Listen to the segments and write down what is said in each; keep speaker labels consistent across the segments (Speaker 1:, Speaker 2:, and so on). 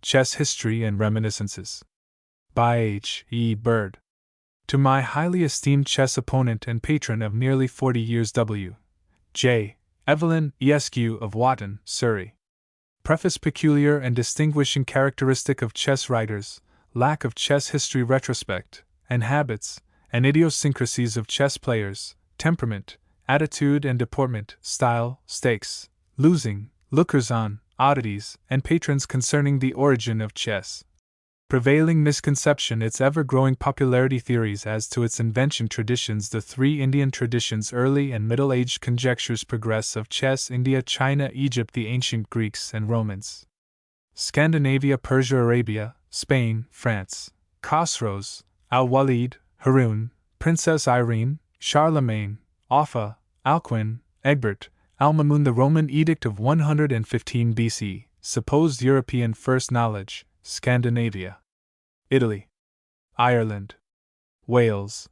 Speaker 1: Chess History and Reminiscences. By H. E. Bird. To my highly esteemed chess opponent and patron of nearly 40 years, W. J. Evelyn Esq. of Wotton, Surrey. Preface. Peculiar and distinguishing characteristic of chess writers, lack of chess history retrospect, and habits, and idiosyncrasies of chess players, temperament, attitude and deportment, style, stakes, losing, lookers-on, oddities, and patrons concerning the origin of chess. Prevailing misconception, its ever-growing popularity, theories as to its invention, traditions, the three Indian traditions, early and middle-aged conjectures, progress of chess, India, China, Egypt, the ancient Greeks and Romans, Scandinavia, Persia, Arabia, Spain, France, Khosrows, Al-Walid, Harun, Princess Irene, Charlemagne, Offa, Alcuin, Egbert, Al-Mamun, the Roman Edict of 115 BC, supposed European first knowledge, Scandinavia, Italy, Ireland, Wales.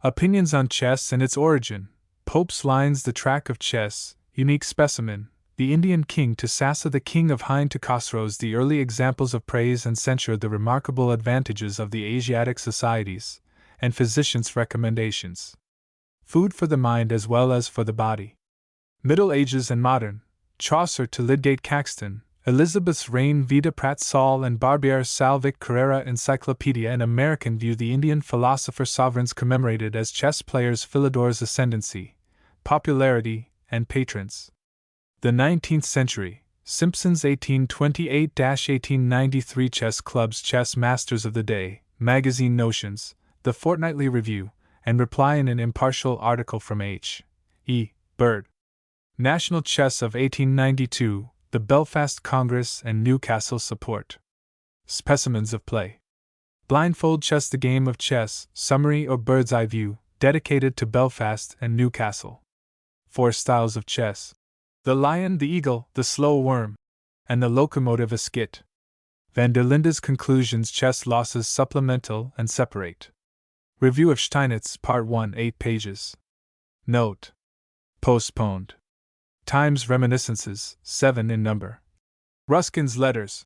Speaker 1: Opinions on chess and its origin, Pope's lines, the track of chess, unique specimen, the Indian king to Sasa, the king of Hind to Khosrows, the early examples of praise and censure, the remarkable advantages of the Asiatic societies, and physicians' recommendations. Food for the mind as well as for the body. Middle Ages and Modern, Chaucer to Lydgate Caxton, Elizabeth's Reign, Vida Pratt Saul and Barbier Salvic Carrera, Encyclopedia, an American View, the Indian philosopher sovereigns commemorated as chess players, Philidor's ascendancy, popularity, and patrons. The 19th Century, Simpson's 1828-1893, Chess Clubs, Chess Masters of the Day, Magazine Notions, The Fortnightly Review, and reply in an impartial article from H. E. Bird. National Chess of 1892, the Belfast Congress and Newcastle Support. Specimens of play. Blindfold Chess, the game of chess, summary or bird's eye view, dedicated to Belfast and Newcastle. 4 styles of chess: the lion, the eagle, the slow worm, and the locomotive Ascit. Van der Linde's conclusions, chess losses, supplemental and separate. Review of Steinitz, Part 1, 8 pages. Note: postponed. Times Reminiscences, 7 in number. Ruskin's Letters,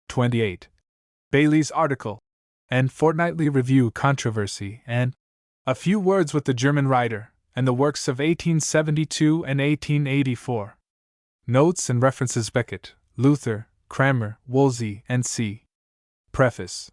Speaker 1: 28. Bailey's article, and Fortnightly Review controversy, and A Few Words with the German Writer, and the works of 1872 and 1884. Notes and references: Beckett, Luther, Kramer, Wolsey, and C. Preface.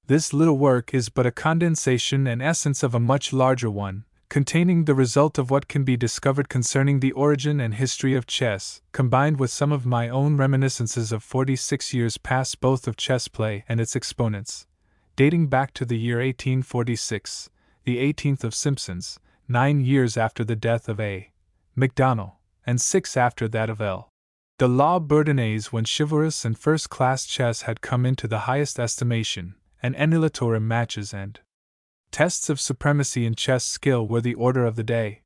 Speaker 1: This little work is but a condensation and essence of a much larger one, containing the result of what can be discovered concerning the origin and history of chess, combined with some of my own reminiscences of 46 years past, both of chess play and its exponents, dating back to the year 1846, the 18th of Simpson's, 9 years after the death of A. Macdonald, and 6 after that of L. de la Bourdonnais, when chivalrous and first-class chess had come into the highest estimation, and emulatory matches and tests of supremacy in chess skill were the order of the day.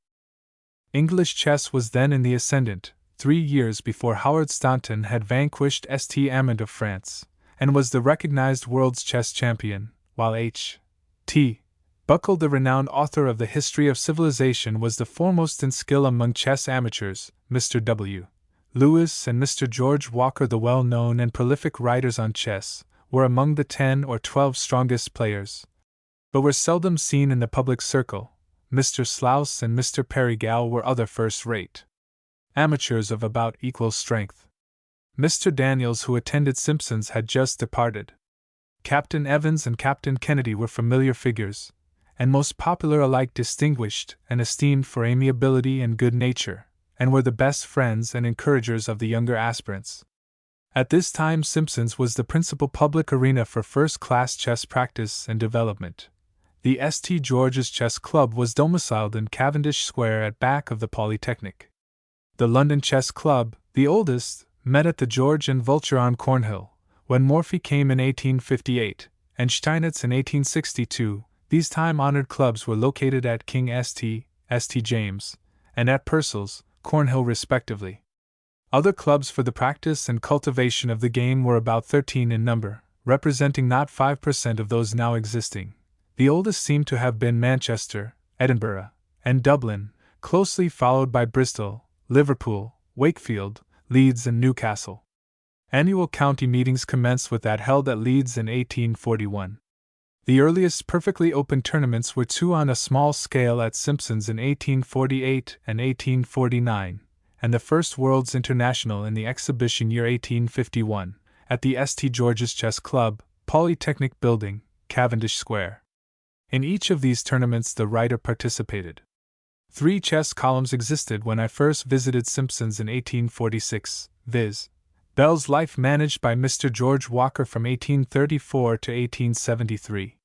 Speaker 1: English chess was then in the ascendant, 3 years before Howard Staunton had vanquished St. Amand of France, and was the recognized world's chess champion, while H. T. Buckle, the renowned author of the History of Civilization, was the foremost in skill among chess amateurs. Mr. W. Lewis and Mr. George Walker, the well-known and prolific writers on chess, were among the 10 or 12 strongest players, but were seldom seen in the public circle. Mr. Slous and Mr. Perry-Gall were other first-rate amateurs of about equal strength. Mr. Daniels, who attended Simpson's, had just departed. Captain Evans and Captain Kennedy were familiar figures, and most popular, alike distinguished and esteemed for amiability and good nature, and were the best friends and encouragers of the younger aspirants. At this time, Simpson's was the principal public arena for first-class chess practice and development. The St. George's Chess Club was domiciled in Cavendish Square at back of the Polytechnic. The London Chess Club, the oldest, met at the George and Vulture on Cornhill, when Morphy came in 1858, and Steinitz in 1862. These time-honored clubs were located at King St. James, and at Purcell's, Cornhill respectively. Other clubs for the practice and cultivation of the game were about 13 in number, representing not 5% of those now existing. The oldest seem to have been Manchester, Edinburgh, and Dublin, closely followed by Bristol, Liverpool, Wakefield, Leeds, and Newcastle. Annual county meetings commenced with that held at Leeds in 1841. The earliest perfectly open tournaments were two on a small scale at Simpson's in 1848 and 1849, and the first World's International in the exhibition year 1851, at the St. George's Chess Club, Polytechnic Building, Cavendish Square. In each of these tournaments the writer participated. 3 chess columns existed when I first visited Simpson's in 1846, viz. Bell's Life managed by Mr. George Walker from 1834 to 1873.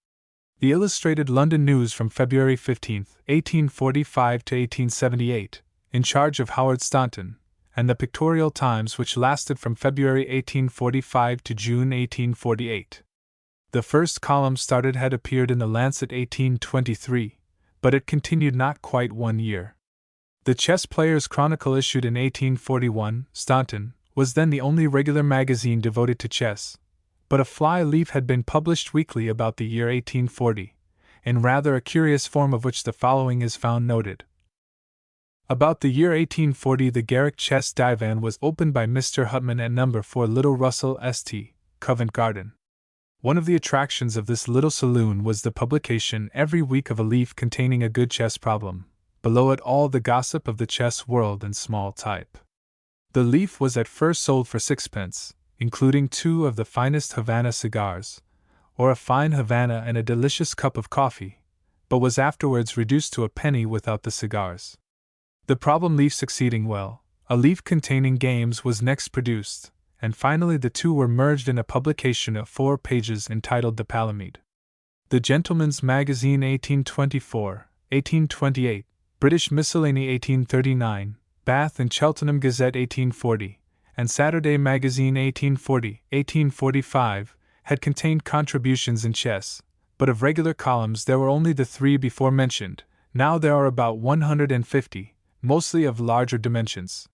Speaker 1: The Illustrated London News from February 15, 1845 to 1878, in charge of Howard Staunton, and the Pictorial Times which lasted from February 1845 to June 1848. The first column started had appeared in the Lancet 1823, but it continued not quite 1 year. The Chess Players' Chronicle issued in 1841, Staunton, was then the only regular magazine devoted to chess, but a fly-leaf had been published weekly about the year 1840, in rather a curious form of which the following is found noted. About the year 1840 the Garrick Chess Divan was opened by Mr. Hutman at No. 4 Little Russell St., Covent Garden. One of the attractions of this little saloon was the publication every week of a leaf containing a good chess problem, below it all the gossip of the chess world in small type. The leaf was at first sold for 6d, including 2 of the finest Havana cigars, or a fine Havana and a delicious cup of coffee, but was afterwards reduced to a penny without the cigars. The problem leaf succeeding well, a leaf containing games was next produced, and finally the two were merged in a publication of 4 pages entitled The Palamede. The Gentleman's Magazine 1824, 1828, British Miscellany 1839, Bath and Cheltenham Gazette 1840, and Saturday Magazine 1840, 1845, had contained contributions in chess, but of regular columns there were only the 3 before mentioned. Now there are about 150, mostly of larger dimensions.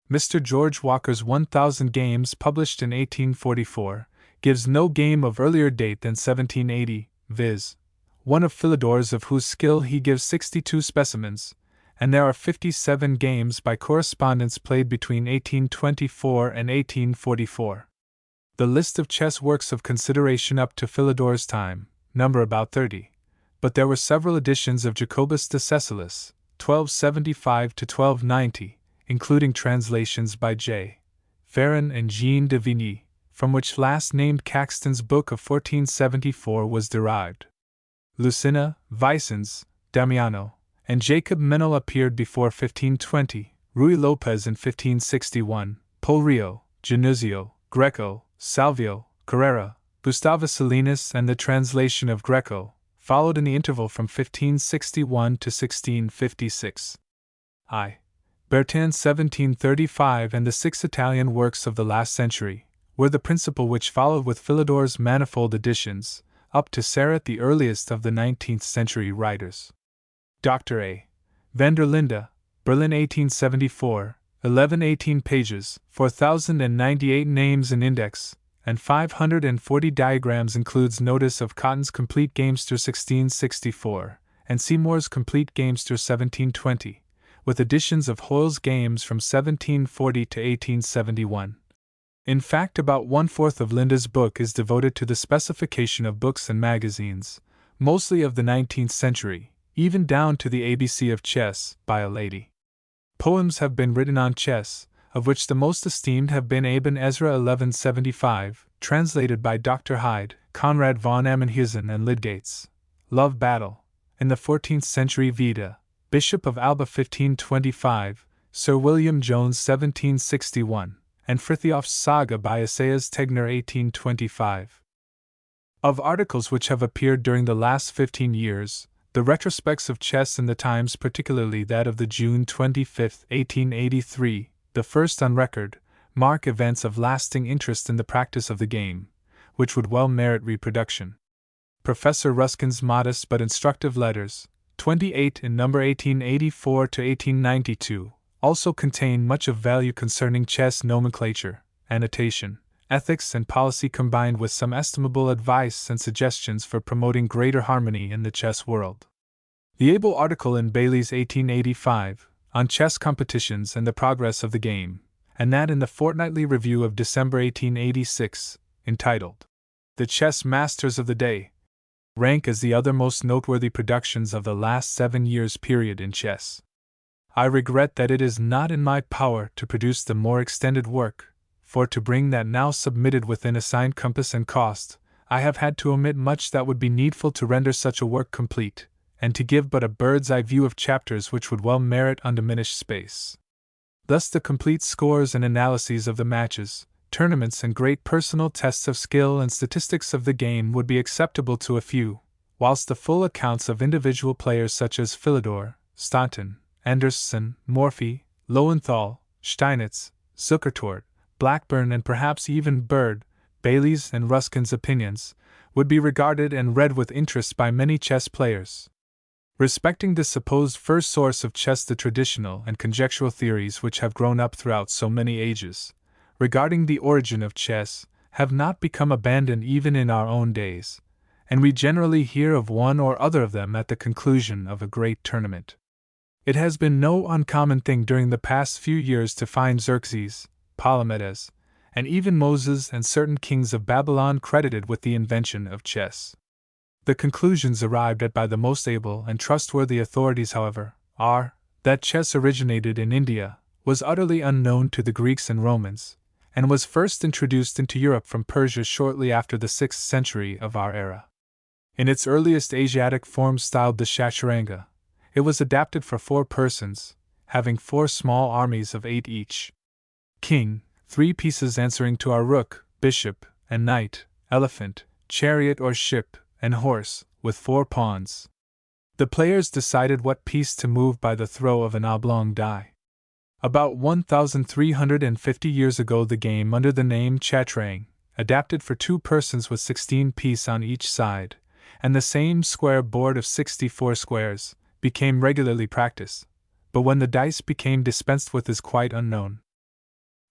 Speaker 1: Mr. George Walker's 1000 Games, published in 1844, gives no game of earlier date than 1780, viz. one of Philidor's of whose skill he gives 62 specimens, and there are 57 games by correspondence played between 1824 and 1844. The list of chess works of consideration up to Philidor's time number about 30, but there were several editions of Jacobus de Cecilis, 1275 to 1290, including translations by J. Farron and Jean de Vigny, from which last named Caxton's book of 1474 was derived. Lucina, Vicens, Damiano, and Jacob Menel appeared before 1520, Ruy Lopez in 1561, Polrio, Januzio, Greco, Salvio, Carrera, Gustavus Salinas, and the translation of Greco followed in the interval from 1561 to 1656. I. Bertin 1735 and the 6 Italian works of the last century were the principal which followed with Philidor's manifold editions, up to Serret the earliest of the 19th century writers. Dr. A. van der Linde, Berlin 1874, 1118 pages, 4098 names in index, and 540 diagrams includes notice of Cotton's Complete Gamester 1664, and Seymour's Complete Gamester 1720. With editions of Hoyle's games from 1740 to 1871. In fact, about 1/4 of Linde's book is devoted to the specification of books and magazines, mostly of the 19th century, even down to the ABC of Chess, by a lady. Poems have been written on chess, of which the most esteemed have been Aben Ezra 1175, translated by Dr. Hyde, Conrad von Ammenhuisen and Lydgates. Love Battle, in the 14th century Vida, Bishop of Alba 1525, Sir William Jones 1761, and Frithiof's Saga by Isaias Tegner 1825. Of articles which have appeared during the last 15 years, the retrospects of chess in the Times, particularly that of the June 25, 1883, the first on record, mark events of lasting interest in the practice of the game, which would well merit reproduction. Professor Ruskin's modest but instructive letters, 28 in number 1884 to 1892, also contain much of value concerning chess nomenclature, annotation, ethics, and policy, combined with some estimable advice and suggestions for promoting greater harmony in the chess world. The able article in Bailey's 1885, on chess competitions and the progress of the game, and that in the Fortnightly Review of December 1886, entitled The Chess Masters of the Day, rank as the other most noteworthy productions of the last 7 years' period in chess. I regret that it is not in my power to produce the more extended work, for to bring that now submitted within assigned compass and cost, I have had to omit much that would be needful to render such a work complete, and to give but a bird's-eye view of chapters which would well merit undiminished space. Thus the complete scores and analyses of the matches, tournaments and great personal tests of skill and statistics of the game would be acceptable to a few, whilst the full accounts of individual players such as Philidor, Staunton, Anderson, Morphy, Lowenthal, Steinitz, Zukertort, Blackburn and perhaps even Bird, Bailey's and Ruskin's opinions, would be regarded and read with interest by many chess players. Respecting this supposed first source of chess, the traditional and conjectural theories which have grown up throughout so many ages, regarding the origin of chess, have not become abandoned even in our own days, and we generally hear of one or other of them at the conclusion of a great tournament. It has been no uncommon thing during the past few years to find Xerxes, Palamedes, and even Moses and certain kings of Babylon credited with the invention of chess. The conclusions arrived at by the most able and trustworthy authorities, however, are that chess originated in India, was utterly unknown to the Greeks and Romans, and was first introduced into Europe from Persia shortly after the 6th century of our era. In its earliest Asiatic form, styled the Chaturanga, it was adapted for 4 persons, having 4 small armies of 8 each. King, 3 pieces answering to our rook, bishop, and knight, elephant, chariot or ship, and horse, with 4 pawns. The players decided what piece to move by the throw of an oblong die. About 1,350 years ago, the game under the name Chaturang, adapted for 2 persons with 16 pieces on each side, and the same square board of 64 squares, became regularly practiced, but when the dice became dispensed with is quite unknown.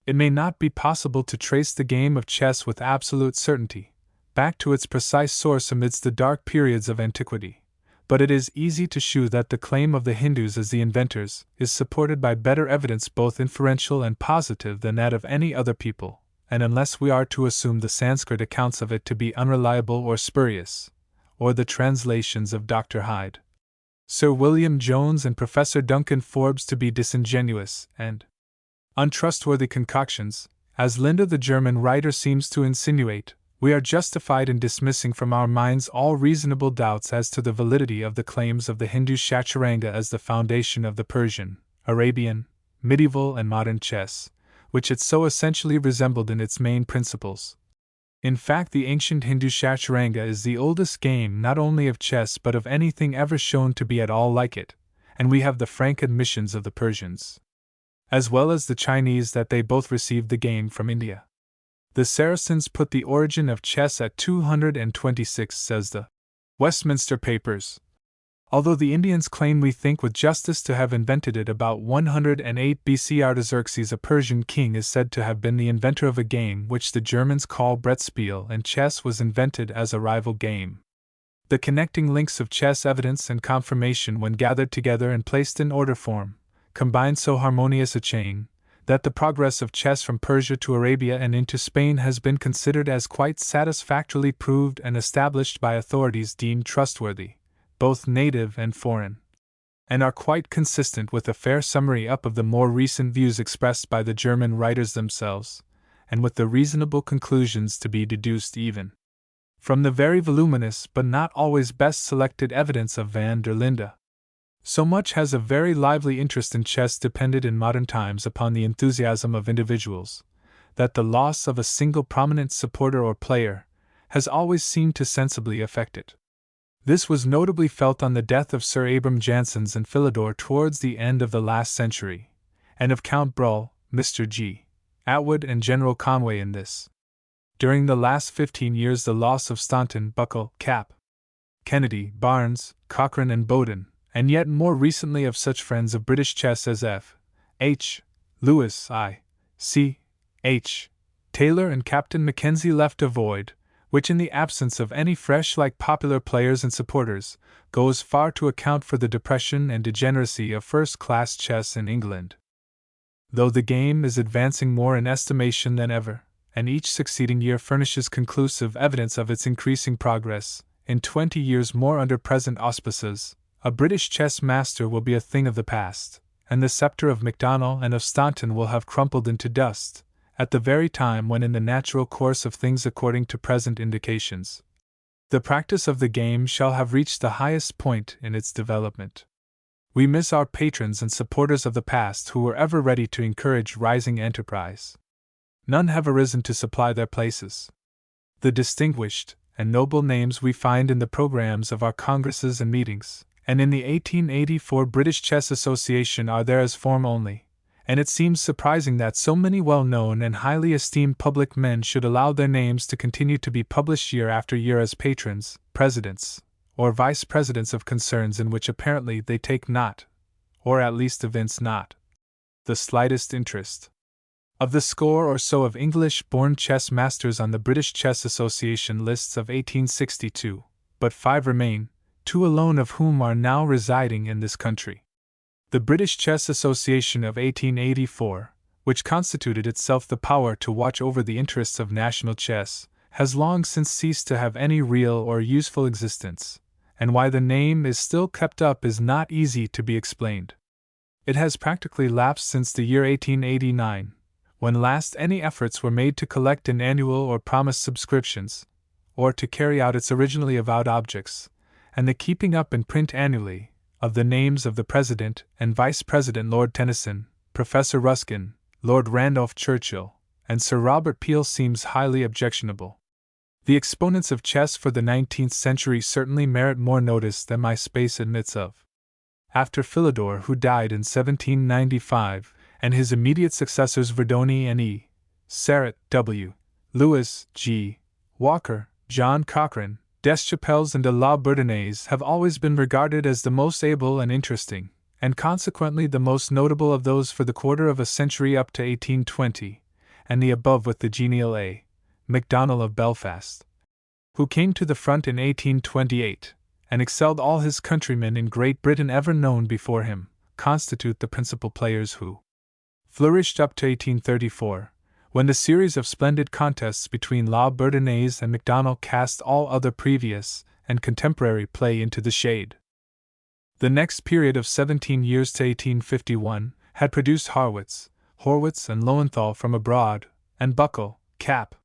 Speaker 1: It may not be possible to trace the game of chess with absolute certainty back to its precise source amidst the dark periods of antiquity, but it is easy to shew that the claim of the Hindus as the inventors is supported by better evidence, both inferential and positive, than that of any other people, and unless we are to assume the Sanskrit accounts of it to be unreliable or spurious, or the translations of Dr. Hyde, Sir William Jones and Professor Duncan Forbes to be disingenuous and untrustworthy concoctions, as Linda the German writer seems to insinuate, we are justified in dismissing from our minds all reasonable doubts as to the validity of the claims of the Hindu Chaturanga as the foundation of the Persian, Arabian, medieval and modern chess, which it so essentially resembled in its main principles. In fact, the ancient Hindu Chaturanga is the oldest game not only of chess but of anything ever shown to be at all like it, and we have the frank admissions of the Persians, as well as the Chinese, that they both received the game from India. The Saracens put the origin of chess at 226, says the Westminster Papers, although the Indians claim, we think with justice, to have invented it about 108 BC. Artaxerxes, a Persian king, is said to have been the inventor of a game which the Germans call Brettspiel, and chess was invented as a rival game. The connecting links of chess evidence and confirmation, when gathered together and placed in order form, combine so harmonious a chain, that the progress of chess from Persia to Arabia and into Spain has been considered as quite satisfactorily proved and established by authorities deemed trustworthy, both native and foreign, and are quite consistent with a fair summary up of the more recent views expressed by the German writers themselves, and with the reasonable conclusions to be deduced even from the very voluminous but not always best selected evidence of van der Linde. So much has a very lively interest in chess depended in modern times upon the enthusiasm of individuals, that the loss of a single prominent supporter or player has always seemed to sensibly affect it. This was notably felt on the death of Sir Abram Janssens and Philidor towards the end of the last century, and of Count Bruhl, Mr. G. Atwood and General Conway in this. During the last 15 years the loss of Staunton, Buckle, Cap, Kennedy, Barnes, Cochrane and Bowden, and yet more recently of such friends of British chess as F. H. Lewis, I. C. H. Taylor and Captain Mackenzie, left a void, which in the absence of any fresh like popular players and supporters, goes far to account for the depression and degeneracy of first-class chess in England. Though the game is advancing more in estimation than ever, and each succeeding year furnishes conclusive evidence of its increasing progress, in 20 years more under present auspices, a British chess master will be a thing of the past, and the sceptre of Macdonald and of Staunton will have crumpled into dust, at the very time when, in the natural course of things according to present indications, the practice of the game shall have reached the highest point in its development. We miss our patrons and supporters of the past who were ever ready to encourage rising enterprise. None have arisen to supply their places. The distinguished and noble names we find in the programs of our congresses and meetings, and in the 1884 British Chess Association are there as form only, and it seems surprising that so many well-known and highly esteemed public men should allow their names to continue to be published year after year as patrons, presidents, or vice-presidents of concerns in which apparently they take not, or at least evince not, the slightest interest. Of the score or so of English-born chess masters on the British Chess Association lists of 1862, but 5 remain, 2 alone of whom are now residing in this country. The British Chess Association of 1884, which constituted itself the power to watch over the interests of national chess, has long since ceased to have any real or useful existence, and why the name is still kept up is not easy to be explained. It has practically lapsed since the year 1889, when last any efforts were made to collect in annual or promised subscriptions, or to carry out its originally avowed objects, and the keeping up in print annually of the names of the President and Vice President Lord Tennyson, Professor Ruskin, Lord Randolph Churchill, and Sir Robert Peel seems highly objectionable. The exponents of chess for the 19th century certainly merit more notice than my space admits of. After Philidor, who died in 1795, and his immediate successors Verdoni and E. Serret, W. Lewis, G. Walker, John Cochrane, Deschapelles and de la Bourdonnais have always been regarded as the most able and interesting, and consequently the most notable of those for the quarter of a century up to 1820, and the above with the genial A. Macdonald of Belfast, who came to the front in 1828, and excelled all his countrymen in Great Britain ever known before him, constitute the principal players who flourished up to 1834, when the series of splendid contests between La Bourdonnais and Macdonald cast all other previous and contemporary play into the shade. The next period of 17 years to 1851 had produced Horwitz and Lowenthal from abroad, and Buckle, Cap,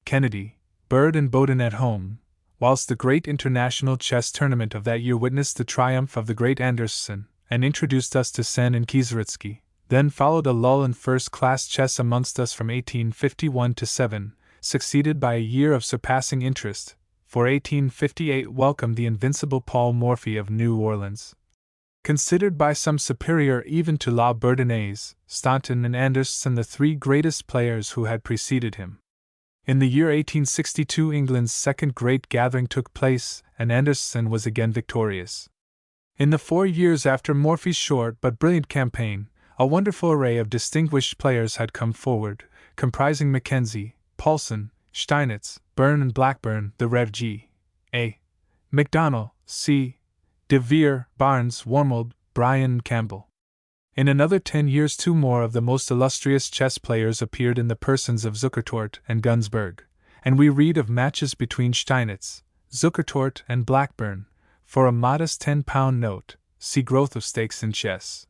Speaker 1: Kennedy, Bird and Bowden at home, whilst the great international chess tournament of that year witnessed the triumph of the great Anderson, and introduced us to Sen and Kieseritzky. Then followed a lull in first-class chess amongst us from 1851 to 7, succeeded by a year of surpassing interest, for 1858 welcomed the invincible Paul Morphy of New Orleans. Considered by some superior even to La Bourdonnais, Staunton and Anderson the 3 greatest players who had preceded him. In the year 1862 England's second great gathering took place, and Anderson was again victorious. In the 4 years after Morphy's short but brilliant campaign, a wonderful array of distinguished players had come forward, comprising Mackenzie, Paulson, Steinitz, Byrne and Blackburn, the Rev. G. A. Macdonald, C. De Vere, Barnes, Wormold, Bryan and Campbell. In another 10 years 2 more of the most illustrious chess players appeared in the persons of Zukertort and Gunsberg, and we read of matches between Steinitz, Zukertort and Blackburn, for a modest £10 note. See Growth of Stakes in Chess.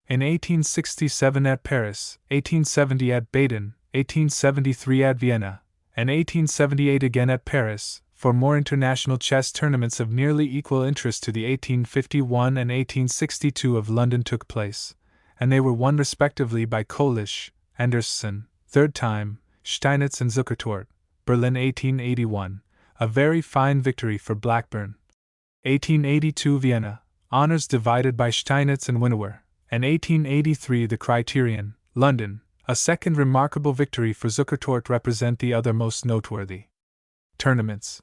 Speaker 1: In 1867 at Paris, 1870 at Baden, 1873 at Vienna, and 1878 again at Paris, for more international chess tournaments of nearly equal interest to the 1851 and 1862 of London took place, and they were won respectively by Kolisch, Anderson, third time, Steinitz and Zukertort, Berlin 1881, a very fine victory for Blackburn. 1882 Vienna, honors divided by Steinitz and Winower, and 1883 the Criterion, London, a second remarkable victory for Zukertort represent the other most noteworthy. Tournaments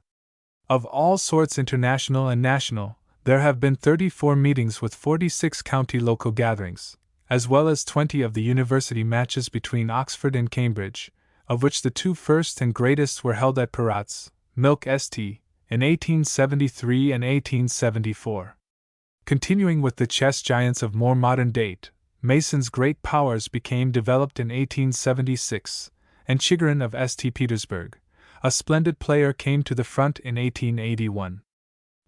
Speaker 1: of all sorts, international and national, there have been 34 meetings with 46 county local gatherings, as well as 20 of the university matches between Oxford and Cambridge, of which the 2 first and greatest were held at Peratz, Milk St. in 1873 and 1874. Continuing with the chess giants of more modern date, Mason's great powers became developed in 1876, and Chigorin of St. Petersburg, a splendid player, came to the front in 1881.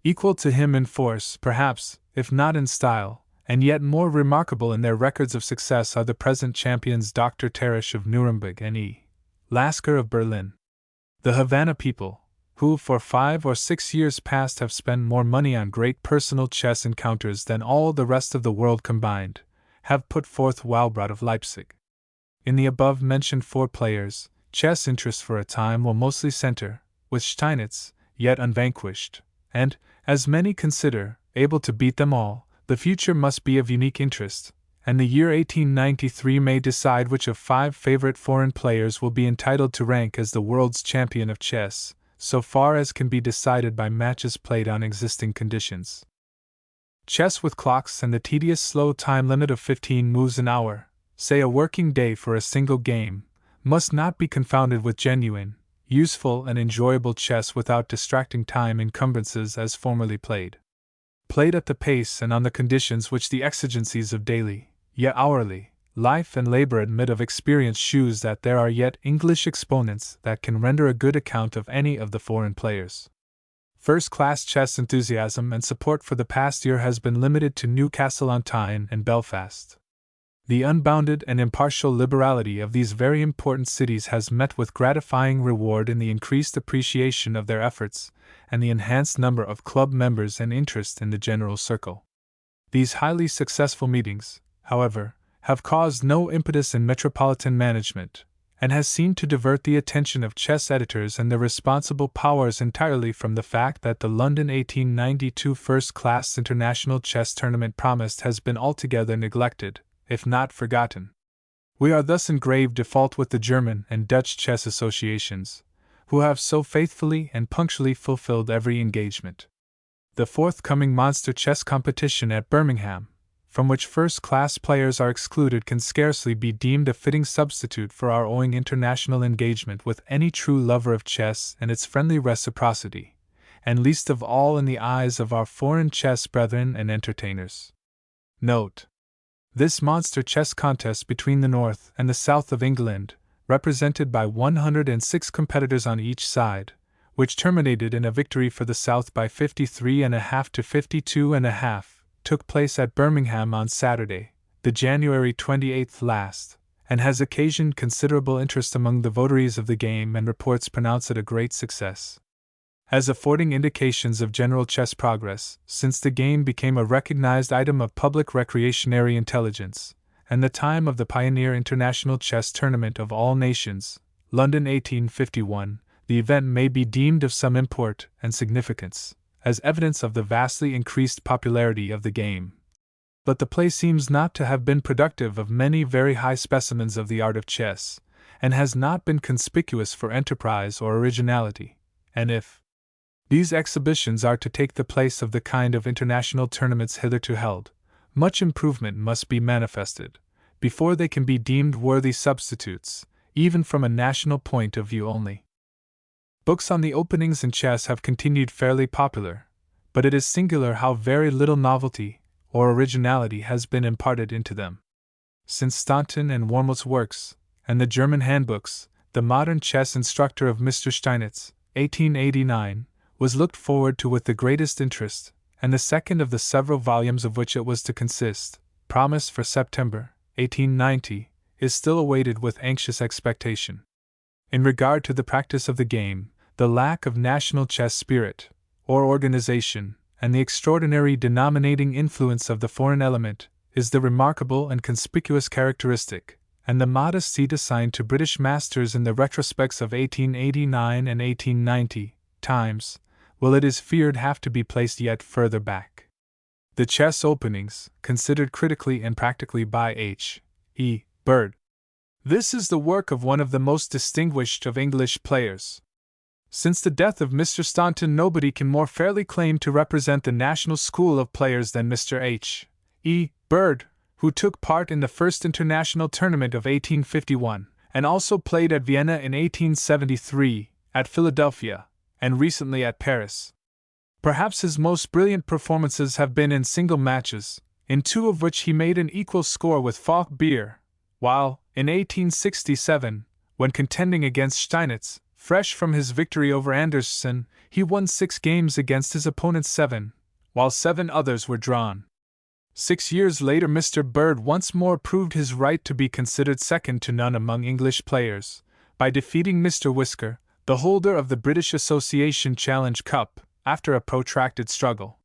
Speaker 1: Equal to him in force, perhaps, if not in style, and yet more remarkable in their records of success, are the present champions Dr. Teresh of Nuremberg and E. Lasker of Berlin. The Havana people, who for 5 or 6 years past have spent more money on great personal chess encounters than all the rest of the world combined, have put forth Walbrod of Leipzig. In the above-mentioned 4 players, chess interest for a time will mostly center, with Steinitz, yet unvanquished, and, as many consider, able to beat them all. The future must be of unique interest, and the year 1893 may decide which of 5 favorite foreign players will be entitled to rank as the world's champion of chess, so far as can be decided by matches played on existing conditions. Chess with clocks and the tedious slow time limit of 15 moves an hour, say a working day for a single game, must not be confounded with genuine, useful and enjoyable chess without distracting time encumbrances as formerly played. Played at the pace and on the conditions which the exigencies of daily, yet hourly, life and labor admit of, experience shews that there are yet English exponents that can render a good account of any of the foreign players. First-class chess enthusiasm and support for the past year has been limited to Newcastle-on-Tyne and Belfast. The unbounded and impartial liberality of these very important cities has met with gratifying reward in the increased appreciation of their efforts and the enhanced number of club members and interest in the general circle. These highly successful meetings, however, have caused no impetus in metropolitan management, and has seemed to divert the attention of chess editors and their responsible powers entirely from the fact that the London 1892 first-class international chess tournament promised has been altogether neglected, if not forgotten. We are thus in grave default with the German and Dutch chess associations, who have so faithfully and punctually fulfilled every engagement. The forthcoming monster chess competition at Birmingham, from which first-class players are excluded, can scarcely be deemed a fitting substitute for our owing international engagement with any true lover of chess and its friendly reciprocity, and least of all in the eyes of our foreign chess brethren and entertainers. Note: this monster chess contest between the north and the south of England, represented by 106 competitors on each side, which terminated in a victory for the South by 53.5 to 52.5, took place at Birmingham on Saturday, the January 28th last, and has occasioned considerable interest among the votaries of the game, and reports pronounce it a great success. As affording indications of general chess progress, since the game became a recognized item of public recreationary intelligence, and the time of the pioneer international chess tournament of all nations, London 1851, the event may be deemed of some import and significance, as evidence of the vastly increased popularity of the game. But the play seems not to have been productive of many very high specimens of the art of chess, and has not been conspicuous for enterprise or originality, and if these exhibitions are to take the place of the kind of international tournaments hitherto held, much improvement must be manifested, before they can be deemed worthy substitutes, even from a national point of view only. Books on the openings in chess have continued fairly popular, but it is singular how very little novelty or originality has been imparted into them. Since Staunton and Wormwood's works, and the German handbooks, the modern chess instructor of Mr. Steinitz, 1889, was looked forward to with the greatest interest, and the second of the several volumes of which it was to consist, promised for September, 1890, is still awaited with anxious expectation. In regard to the practice of the game, the lack of national chess spirit, or organization, and the extraordinary denominating influence of the foreign element, is the remarkable and conspicuous characteristic, and the modest seat assigned to British masters in the retrospects of 1889 and 1890 times, will, it is feared, have to be placed yet further back. The chess openings, considered critically and practically by H. E. Bird. This is the work of one of the most distinguished of English players. Since the death of Mr. Staunton, nobody can more fairly claim to represent the national school of players than Mr. H. E. Bird, who took part in the first international tournament of 1851, and also played at Vienna in 1873, at Philadelphia, and recently at Paris. Perhaps his most brilliant performances have been in single matches, in 2 of which he made an equal score with Falk Beer, while, in 1867, when contending against Steinitz, fresh from his victory over Andersson, he won 6 games against his opponent's 7, while 7 others were drawn. 6 years later, Mr. Bird once more proved his right to be considered second to none among English players, by defeating Mr. Whisker, the holder of the British Association Challenge Cup, after a protracted struggle.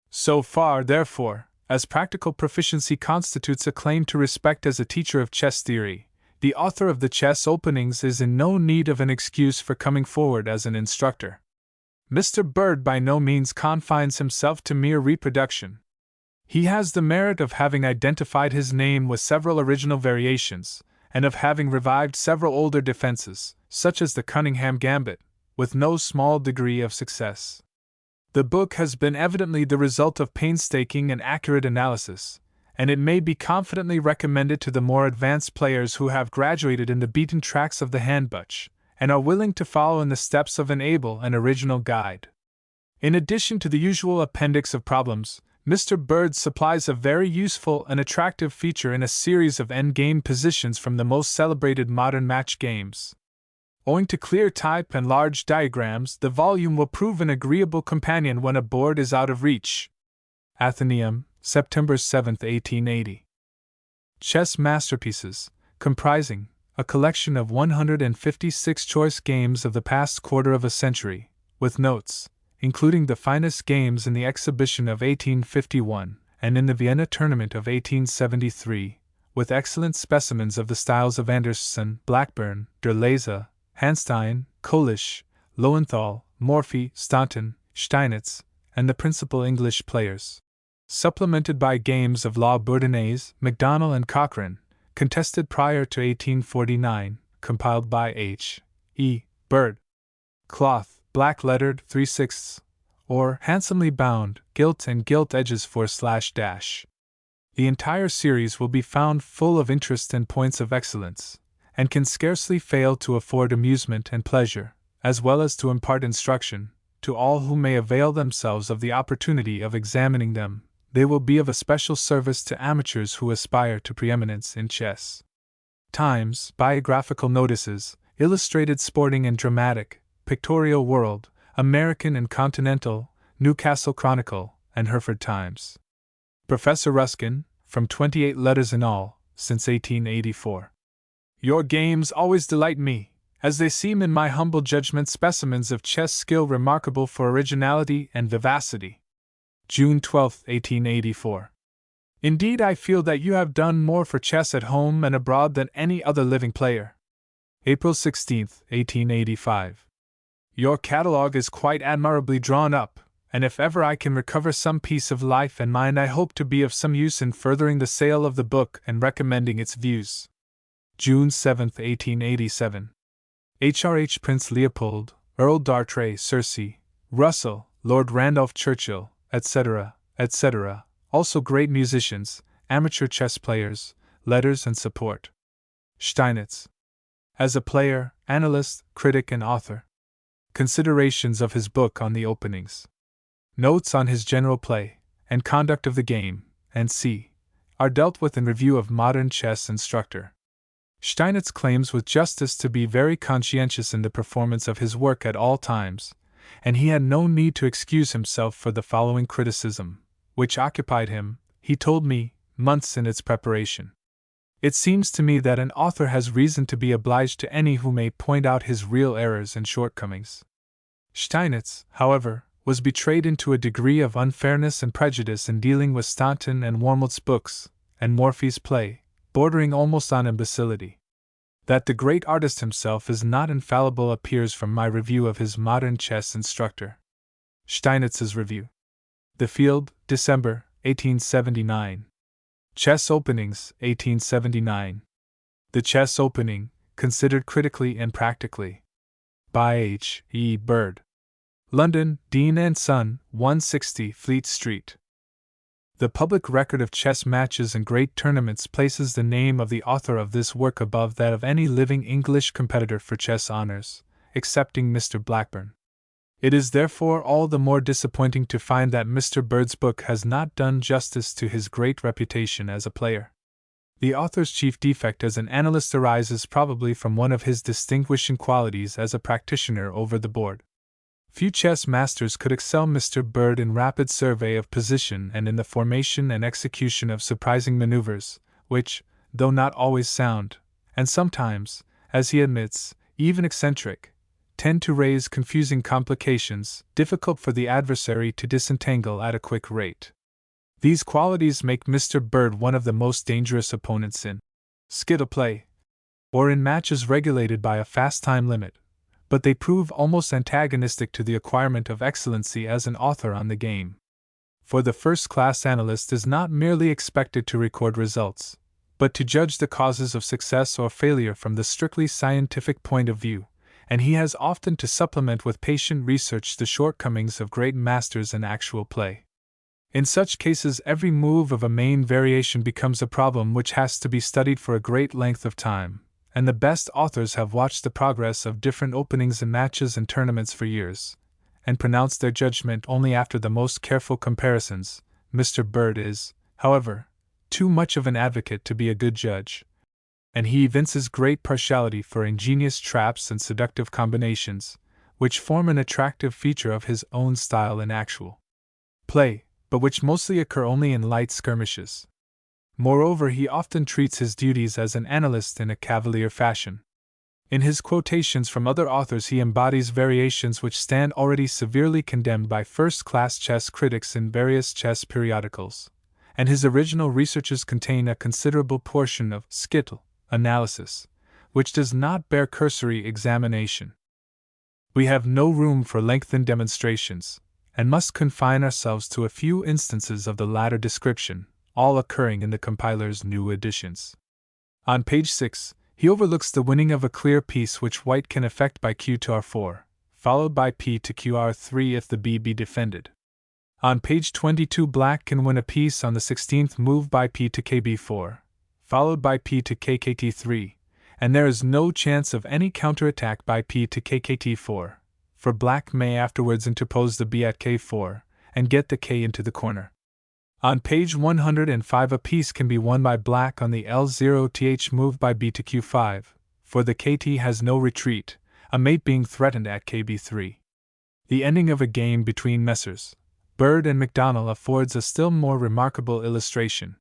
Speaker 1: So far, therefore, as practical proficiency constitutes a claim to respect as a teacher of chess theory, the author of the chess openings is in no need of an excuse for coming forward as an instructor. Mr. Bird by no means confines himself to mere reproduction. He has the merit of having identified his name with several original variations, and of having revived several older defenses, such as the Cunningham Gambit, with no small degree of success. The book has been evidently the result of painstaking and accurate analysis, and it may be confidently recommended to the more advanced players who have graduated in the beaten tracks of the handbuch, and are willing to follow in the steps of an able and original guide. In addition to the usual appendix of problems, Mr. Bird supplies a very useful and attractive feature in a series of endgame positions from the most celebrated modern match games. Owing to clear type and large diagrams, the volume will prove an agreeable companion when a board is out of reach. Athenaeum, September 7, 1880. Chess Masterpieces, comprising a collection of 156 choice games of the past quarter of a century, with notes, including the finest games in the exhibition of 1851 and in the Vienna tournament of 1873, with excellent specimens of the styles of Andersson, Blackburn, Der Leyse, Hanstein, Kolisch, Lowenthal, Morphy, Staunton, Steinitz, and the principal English players. Supplemented by games of La Bourdonnaise, MacDonald, and Cochrane, contested prior to 1849, compiled by H. E. Bird. Cloth, black-lettered 3/6, or handsomely bound, gilt and gilt edges /. The entire series will be found full of interest and points of excellence, and can scarcely fail to afford amusement and pleasure, as well as to impart instruction, to all who may avail themselves of the opportunity of examining them. They will be of especial service to amateurs who aspire to preeminence in chess. Times, biographical notices, illustrated sporting and dramatic, Pictorial World, American and Continental, Newcastle Chronicle, and Hereford Times. Professor Ruskin, from 28 letters in all, since 1884. Your games always delight me, as they seem in my humble judgment specimens of chess skill remarkable for originality and vivacity. June 12, 1884. Indeed, I feel that you have done more for chess at home and abroad than any other living player. April 16, 1885. Your catalogue is quite admirably drawn up, and if ever I can recover some piece of life and mind, I hope to be of some use in furthering the sale of the book and recommending its views. June 7, 1887. H.R.H. Prince Leopold, Earl d'Artrey, Circe, Russell, Lord Randolph Churchill, etc., etc., also great musicians, amateur chess players, letters and support. Steinitz. As a player, analyst, critic, and author. Considerations of his book on the openings. Notes on his general play, and conduct of the game, and c. are dealt with in Review of Modern Chess Instructor. Steinitz claims with justice to be very conscientious in the performance of his work at all times, and he had no need to excuse himself for the following criticism, which occupied him, he told me, months in its preparation. It seems to me that an author has reason to be obliged to any who may point out his real errors and shortcomings. Steinitz, however, was betrayed into a degree of unfairness and prejudice in dealing with Staunton and Wormwood's books, and Morphy's play, bordering almost on imbecility. That the great artist himself is not infallible appears from my review of his Modern Chess Instructor. Steinitz's Review. The Field, December, 1879. Chess Openings, 1879. The Chess Opening, Considered Critically and Practically. By H. E. Bird. London, Dean and Son, 160 Fleet Street. The public record of chess matches and great tournaments places the name of the author of this work above that of any living English competitor for chess honors, excepting Mr. Blackburn. It is therefore all the more disappointing to find that Mr. Bird's book has not done justice to his great reputation as a player. The author's chief defect as an analyst arises probably from one of his distinguishing qualities as a practitioner over the board. Few chess masters could excel Mr. Bird in rapid survey of position and in the formation and execution of surprising maneuvers, which, though not always sound, and sometimes, as he admits, even eccentric, tend to raise confusing complications, difficult for the adversary to disentangle at a quick rate. These qualities make Mr. Bird one of the most dangerous opponents in skittle play, or in matches regulated by a fast time limit, but they prove almost antagonistic to the acquirement of excellency as an author on the game. For the first-class analyst is not merely expected to record results, but to judge the causes of success or failure from the strictly scientific point of view, and he has often to supplement with patient research the shortcomings of great masters in actual play. In such cases, every move of a main variation becomes a problem which has to be studied for a great length of time, and the best authors have watched the progress of different openings in matches and tournaments for years, and pronounced their judgment only after the most careful comparisons. Mr. Bird is, however, too much of an advocate to be a good judge, and he evinces great partiality for ingenious traps and seductive combinations, which form an attractive feature of his own style in actual play, but which mostly occur only in light skirmishes. Moreover, he often treats his duties as an analyst in a cavalier fashion. In his quotations from other authors he embodies variations which stand already severely condemned by first-class chess critics in various chess periodicals, and his original researches contain a considerable portion of skittle analysis, which does not bear cursory examination. We have no room for lengthened demonstrations, and must confine ourselves to a few instances of the latter description, all occurring in the compiler's new editions. On page 6, he overlooks the winning of a clear piece which white can effect by q to r4, followed by p to qr3 if the b be defended. On page 22, black can win a piece on the 16th move by p to kb4, followed by p to kkt3, and there is no chance of any counterattack by p to kkt4, for black may afterwards interpose the b at k4, and get the k into the corner. On page 105, a piece can be won by black on the L0th move by b to q5, for the kt has no retreat, a mate being threatened at kb3. The ending of a game between Messrs. Bird and McDonnell affords a still more remarkable illustration.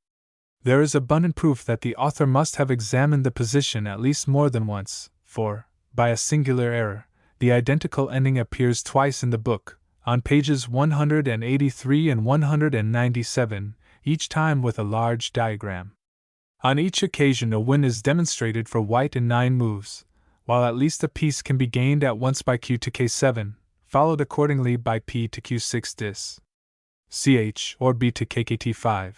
Speaker 1: There is abundant proof that the author must have examined the position at least more than once, for, by a singular error, the identical ending appears twice in the book, on pages 183 and 197, each time with a large diagram. On each occasion a win is demonstrated for white in 9 moves, while at least a piece can be gained at once by q to k7, followed accordingly by p to q6 dis. ch or b to kkt5.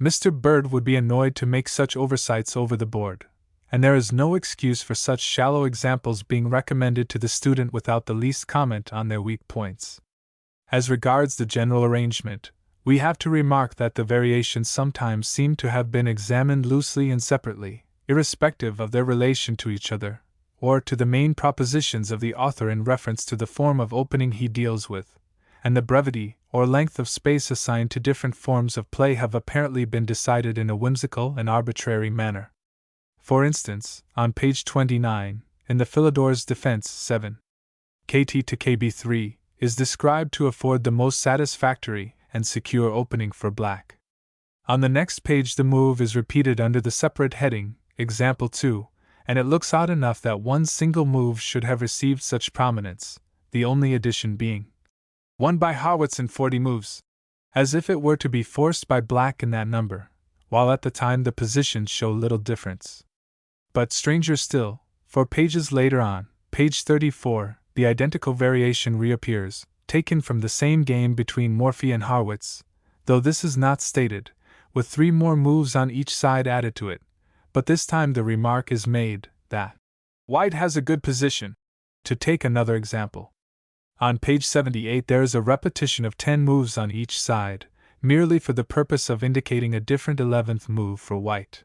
Speaker 1: Mr. Bird would be annoyed to make such oversights over the board, and there is no excuse for such shallow examples being recommended to the student without the least comment on their weak points. As regards the general arrangement, we have to remark that the variations sometimes seem to have been examined loosely and separately, irrespective of their relation to each other, or to the main propositions of the author in reference to the form of opening he deals with, and the brevity or length of space assigned to different forms of play have apparently been decided in a whimsical and arbitrary manner. For instance, on page 29, in the Philidor's Defense 7, kt to kb3 is described to afford the most satisfactory and secure opening for black. On the next page the move is repeated under the separate heading, Example 2, and it looks odd enough that one single move should have received such prominence, the only addition being won by Harwitz in 40 moves, as if it were to be forced by black in that number, while at the time the positions show little difference. But stranger still, 4 pages later on, page 34, the identical variation reappears, taken from the same game between Morphy and Harwitz, though this is not stated, with 3 more moves on each side added to it, but this time the remark is made that white has a good position. To take another example. On page 78 there is a repetition of 10 moves on each side, merely for the purpose of indicating a different 11th move for white.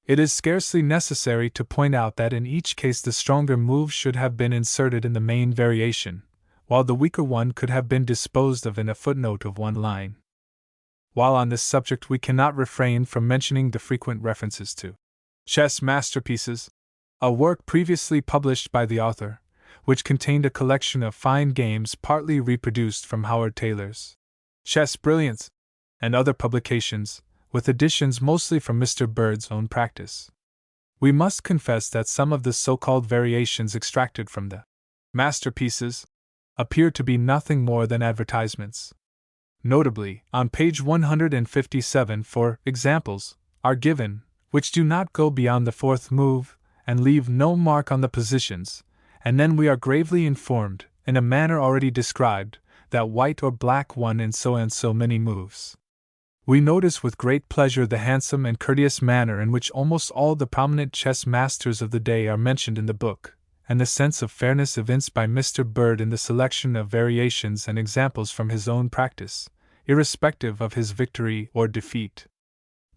Speaker 1: It is scarcely necessary to point out that in each case the stronger move should have been inserted in the main variation, while the weaker one could have been disposed of in a footnote of one line. While on this subject, we cannot refrain from mentioning the frequent references to chess masterpieces, a work previously published by the author, which contained a collection of fine games partly reproduced from Howard Taylor's Chess Brilliance, and other publications, with additions mostly from Mr. Bird's own practice. We must confess that some of the so-called variations extracted from the masterpieces appear to be nothing more than advertisements. Notably, on page 157, for examples are given, which do not go beyond the fourth move and leave no mark on the positions, and then we are gravely informed, in a manner already described, that white or black won in so and so many moves. We notice with great pleasure the handsome and courteous manner in which almost all the prominent chess masters of the day are mentioned in the book, and the sense of fairness evinced by Mr. Bird in the selection of variations and examples from his own practice, irrespective of his victory or defeat.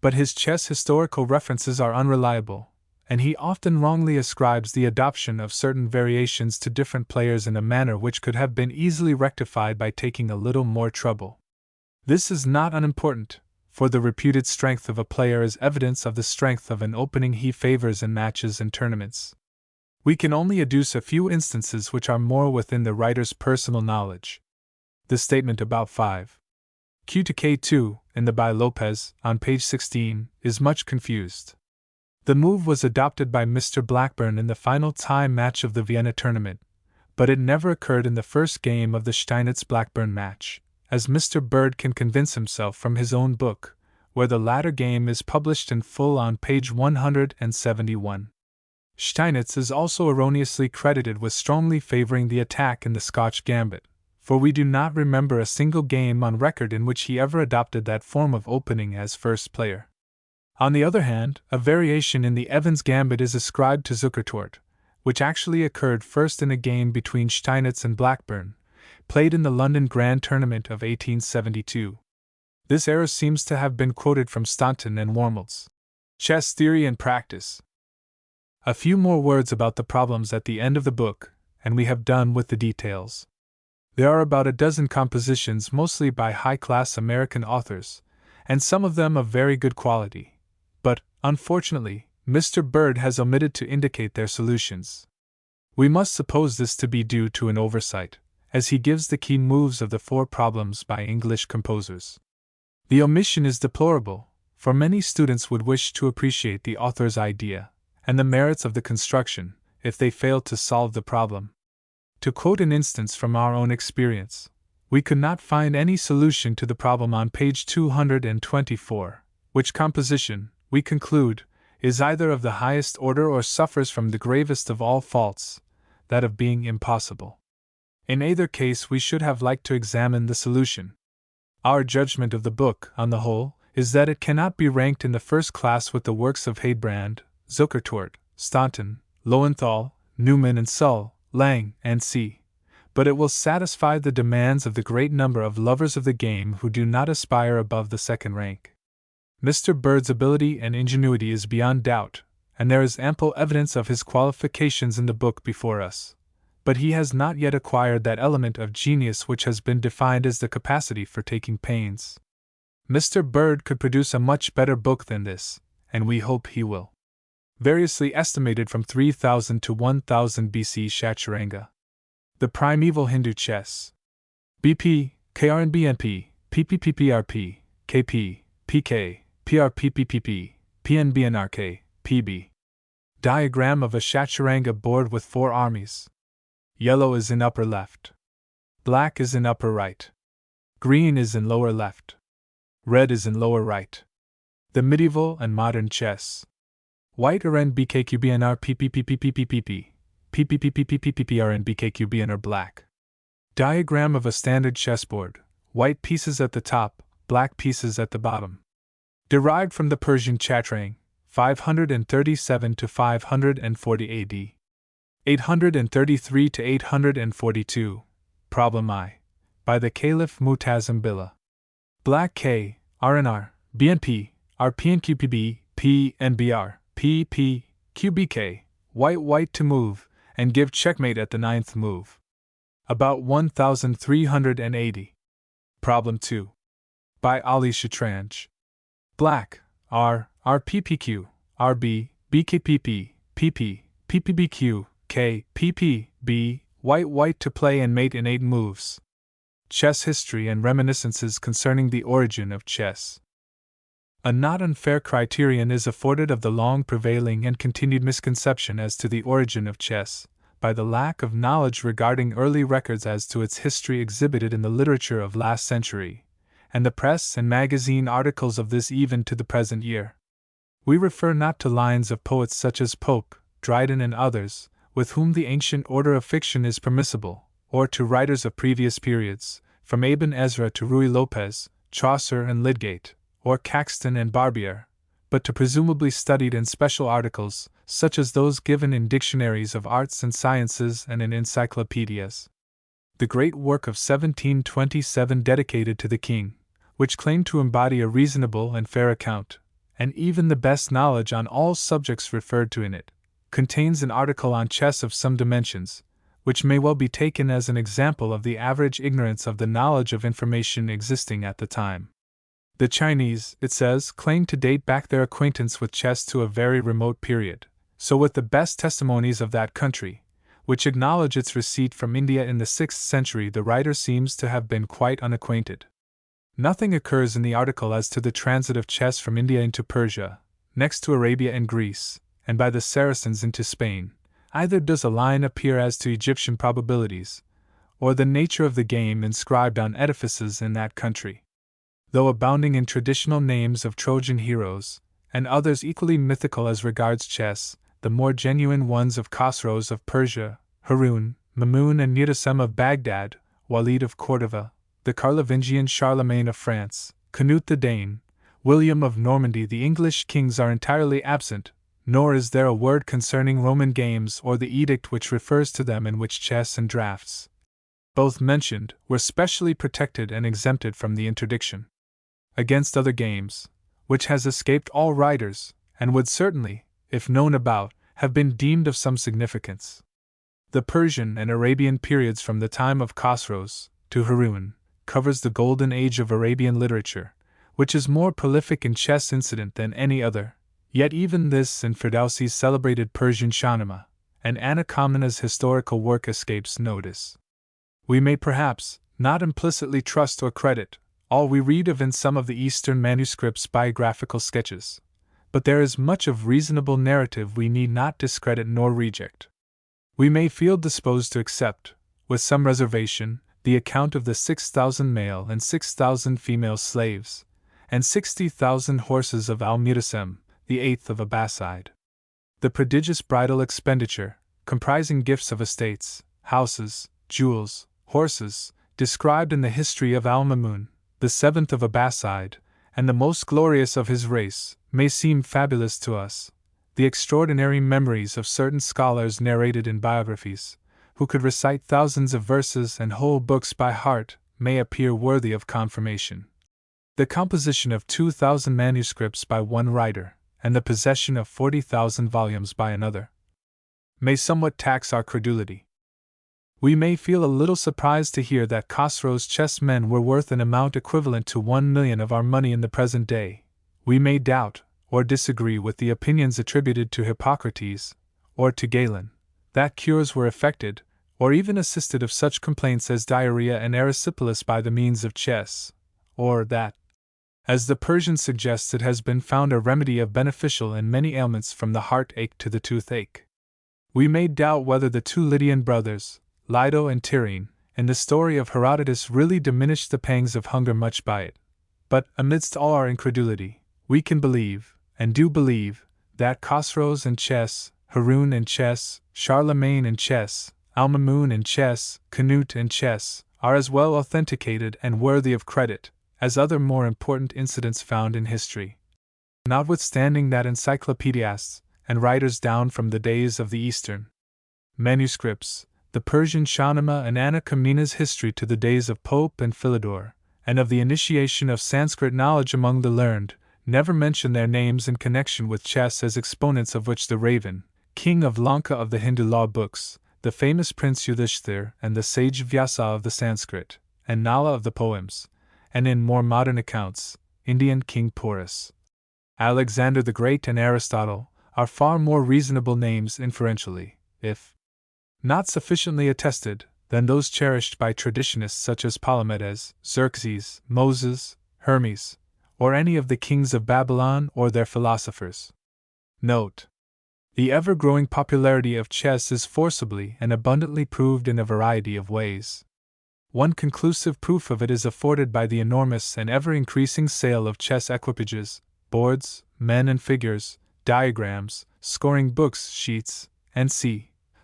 Speaker 1: But his chess historical references are unreliable, and he often wrongly ascribes the adoption of certain variations to different players in a manner which could have been easily rectified by taking a little more trouble. This is not unimportant, for the reputed strength of a player is evidence of the strength of an opening he favors in matches and tournaments. We can only adduce a few instances which are more within the writer's personal knowledge. The statement about 5 Q to K2 in the by Lopez, on page 16, is much confused. The move was adopted by Mr. Blackburn in the final time match of the Vienna tournament, but it never occurred in the first game of the Steinitz-Blackburn match, as Mr. Bird can convince himself from his own book, where the latter game is published in full on page 171. Steinitz is also erroneously credited with strongly favoring the attack in the Scotch Gambit, for we do not remember a single game on record in which he ever adopted that form of opening as first player. On the other hand, a variation in the Evans Gambit is ascribed to Zukertort, which actually occurred first in a game between Steinitz and Blackburn, played in the London Grand Tournament of 1872. This error seems to have been quoted from Staunton and Wormeld's Chess Theory and Practice. A few more words about the problems at the end of the book, and we have done with the details. There are about a dozen compositions, mostly by high-class American authors, and some of them of very good quality. But, unfortunately, Mr. Bird has omitted to indicate their solutions. We must suppose this to be due to an oversight, as he gives the key moves of the 4 problems by English composers. The omission is deplorable, for many students would wish to appreciate the author's idea and the merits of the construction, if they failed to solve the problem. To quote an instance from our own experience, we could not find any solution to the problem on page 224, which composition, we conclude, is either of the highest order or suffers from the gravest of all faults, that of being impossible. In either case, we should have liked to examine the solution. Our judgment of the book, on the whole, is that it cannot be ranked in the first class with the works of Heydbrand, Zukertort, Staunton, Lowenthal, Newman and Sull, Lang, and C. But it will satisfy the demands of the great number of lovers of the game who do not aspire above the second rank. Mr. Bird's ability and ingenuity is beyond doubt, and there is ample evidence of his qualifications in the book before us. But he has not yet acquired that element of genius which has been defined as the capacity for taking pains. Mr. Bird could produce a much better book than this, and we hope he will. Variously estimated from 3000 to 1000 BC Chaturanga. The Primeval Hindu Chess. BP, KRNBNP, PPPPRP, KP, PK, PRPPPP, PNBNRK, PB. Diagram of a Chaturanga board with 4 armies. Yellow is in upper left. Black is in upper right. Green is in lower left. Red is in lower right. The medieval and modern chess. White RNBKQBNR PPPPPPP, PPPPPPPRNBKQBNR black. Diagram of a standard chessboard, white pieces at the top, black pieces at the bottom. Derived from the Persian chaturang, 537 to 540 AD. 833 to 842, Problem I, by the Caliph Mutazim Billah. Black K, RNR, BNP, RPNQPB, PNBR, PP, QBK, white to move, and give checkmate at the 9th move. About 1380. Problem 2. By Ali Shatranj. Black, R, RPPQ, RB, BKPP, PP, PPBQ, K, PP, B, white to play and mate in 8 moves. Chess History and Reminiscences concerning the origin of chess. A not unfair criterion is afforded of the long prevailing and continued misconception as to the origin of chess, by the lack of knowledge regarding early records as to its history exhibited in the literature of last century, and the press and magazine articles of this even to the present year. We refer not to lines of poets such as Pope, Dryden, and others, with whom the ancient order of fiction is permissible, or to writers of previous periods, from Aben Ezra to Ruy Lopez, Chaucer and Lydgate, or Caxton and Barbier, but to presumably studied and special articles, such as those given in dictionaries of arts and sciences and in encyclopedias. The great work of 1727 dedicated to the king, which claimed to embody a reasonable and fair account, and even the best knowledge on all subjects referred to in it, contains an article on chess of some dimensions, which may well be taken as an example of the average ignorance of the knowledge of information existing at the time. The Chinese, it says, claim to date back their acquaintance with chess to a very remote period, so with the best testimonies of that country, which acknowledge its receipt from India in the 6th century, the writer seems to have been quite unacquainted. Nothing occurs in the article as to the transit of chess from India into Persia, next to Arabia and Greece, and by the Saracens into Spain. Either does a line appear as to Egyptian probabilities, or the nature of the game inscribed on edifices in that country. Though abounding in traditional names of Trojan heroes, and others equally mythical as regards chess, the more genuine ones of Khosrows of Persia, Harun, Mamun and Mutasem of Baghdad, Walid of Cordova, the Carlovingian Charlemagne of France, Canute the Dane, William of Normandy, the English kings are entirely absent, nor is there a word concerning Roman games or the edict which refers to them in which chess and draughts, both mentioned, were specially protected and exempted from the interdiction. Against other games, which has escaped all writers, and would certainly, if known about, have been deemed of some significance. The Persian and Arabian periods from the time of Khosrows to Harun covers the golden age of Arabian literature, which is more prolific in chess incident than any other, yet even this and Ferdowsi's celebrated Persian Shahnameh, and Anna Karenina's historical work escapes notice. We may perhaps not implicitly trust or credit all we read of in some of the Eastern manuscripts' biographical sketches, but there is much of reasonable narrative we need not discredit nor reject. We may feel disposed to accept, with some reservation, the account of the 6,000 male and 6,000 female slaves, and 60,000 horses of Al-Mutasem, the 8th of Abbasid. The prodigious bridal expenditure, comprising gifts of estates, houses, jewels, horses, described in the history of Al-Mamun, the 7th of Abbasid, and the most glorious of his race, may seem fabulous to us. The extraordinary memories of certain scholars narrated in biographies, who could recite thousands of verses and whole books by heart, may appear worthy of confirmation. The composition of 2,000 manuscripts by one writer, and the possession of 40,000 volumes by another, may somewhat tax our credulity. We may feel a little surprised to hear that Khosrow's chessmen were worth an amount equivalent to 1,000,000 of our money in the present day. We may doubt, or disagree with the opinions attributed to Hippocrates, or to Galen, that cures were effected, or even assisted of such complaints as diarrhea and erysipelas by the means of chess, or that, as the Persian suggests, it has been found a remedy of beneficial in many ailments from the heartache to the toothache. We may doubt whether the two Lydian brothers, Lido and Tyrrhene, in the story of Herodotus really diminished the pangs of hunger much by it, but, amidst all our incredulity, we can believe, and do believe, that Khosrows and chess, Harun and chess, Charlemagne and chess, Al-Mamun and chess, Canute and chess, are as well authenticated and worthy of credit as other more important incidents found in history. Notwithstanding that encyclopedists and writers down from the days of the Eastern manuscripts, the Persian Shahnameh and Anna Karenina's history to the days of Pope and Philidor, and of the initiation of Sanskrit knowledge among the learned, never mention their names in connection with chess, as exponents of which the Raven, king of Lanka of the Hindu law books, the famous Prince Yudhishthir and the sage Vyasa of the Sanskrit, and Nala of the poems, and in more modern accounts, Indian King Porus. Alexander the Great and Aristotle are far more reasonable names inferentially, if not sufficiently attested, than those cherished by traditionists such as Palamedes, Xerxes, Moses, Hermes, or any of the kings of Babylon or their philosophers. Note: the ever-growing popularity of chess is forcibly and abundantly proved in a variety of ways. One conclusive proof of it is afforded by the enormous and ever-increasing sale of chess equipages, boards, men and figures, diagrams, scoring books, sheets, and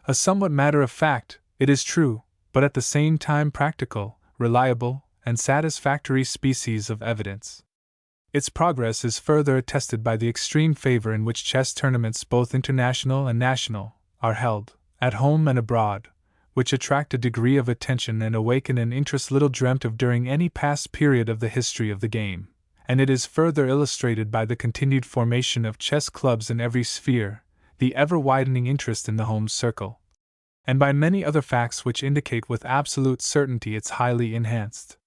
Speaker 1: a somewhat matter-of-fact, it is true, but at the same time practical, reliable, and satisfactory species of evidence. Its progress is further attested by the extreme favor in which chess tournaments, both international and national, are held, at home and abroad, which attract a degree of attention and awaken an interest little dreamt of during any past period of the history of the game, and it is further illustrated by the continued formation of chess clubs in every sphere, the ever-widening interest in the home circle, and by many other facts which indicate with absolute certainty its highly enhanced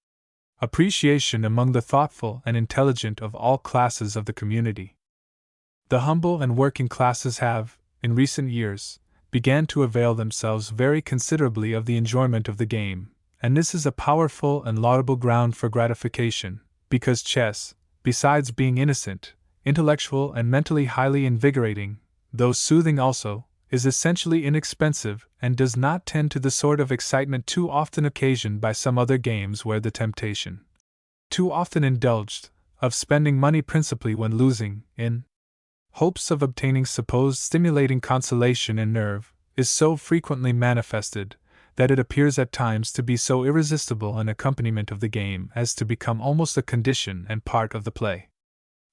Speaker 1: appreciation among the thoughtful and intelligent of all classes of the community. The humble and working classes have, in recent years, began to avail themselves very considerably of the enjoyment of the game, and this is a powerful and laudable ground for gratification, because chess, besides being innocent, intellectual and mentally highly invigorating, though soothing also, is essentially inexpensive and does not tend to the sort of excitement too often occasioned by some other games where the temptation, too often indulged, of spending money principally when losing, in hopes of obtaining supposed stimulating consolation and nerve, is so frequently manifested, that it appears at times to be so irresistible an accompaniment of the game as to become almost a condition and part of the play.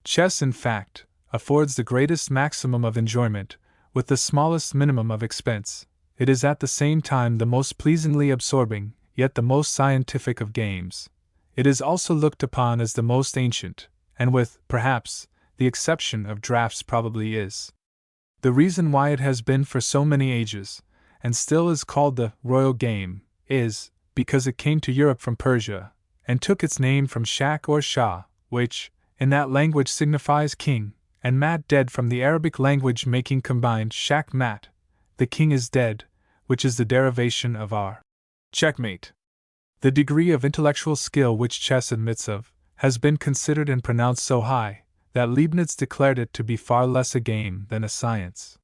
Speaker 1: Chess, in fact, affords the greatest maximum of enjoyment, with the smallest minimum of expense. It is at the same time the most pleasingly absorbing, yet the most scientific of games. It is also looked upon as the most ancient, and with, perhaps, the exception of draughts probably is. The reason why it has been for so many ages, and still is called the royal game, is, because it came to Europe from Persia, and took its name from Shak or Shah, which, in that language signifies king, and mat dead from the Arabic language making combined shak mat, the king is dead, which is the derivation of our checkmate. The degree of intellectual skill which chess admits of has been considered and pronounced so high that Leibniz declared it to be far less a game than a science.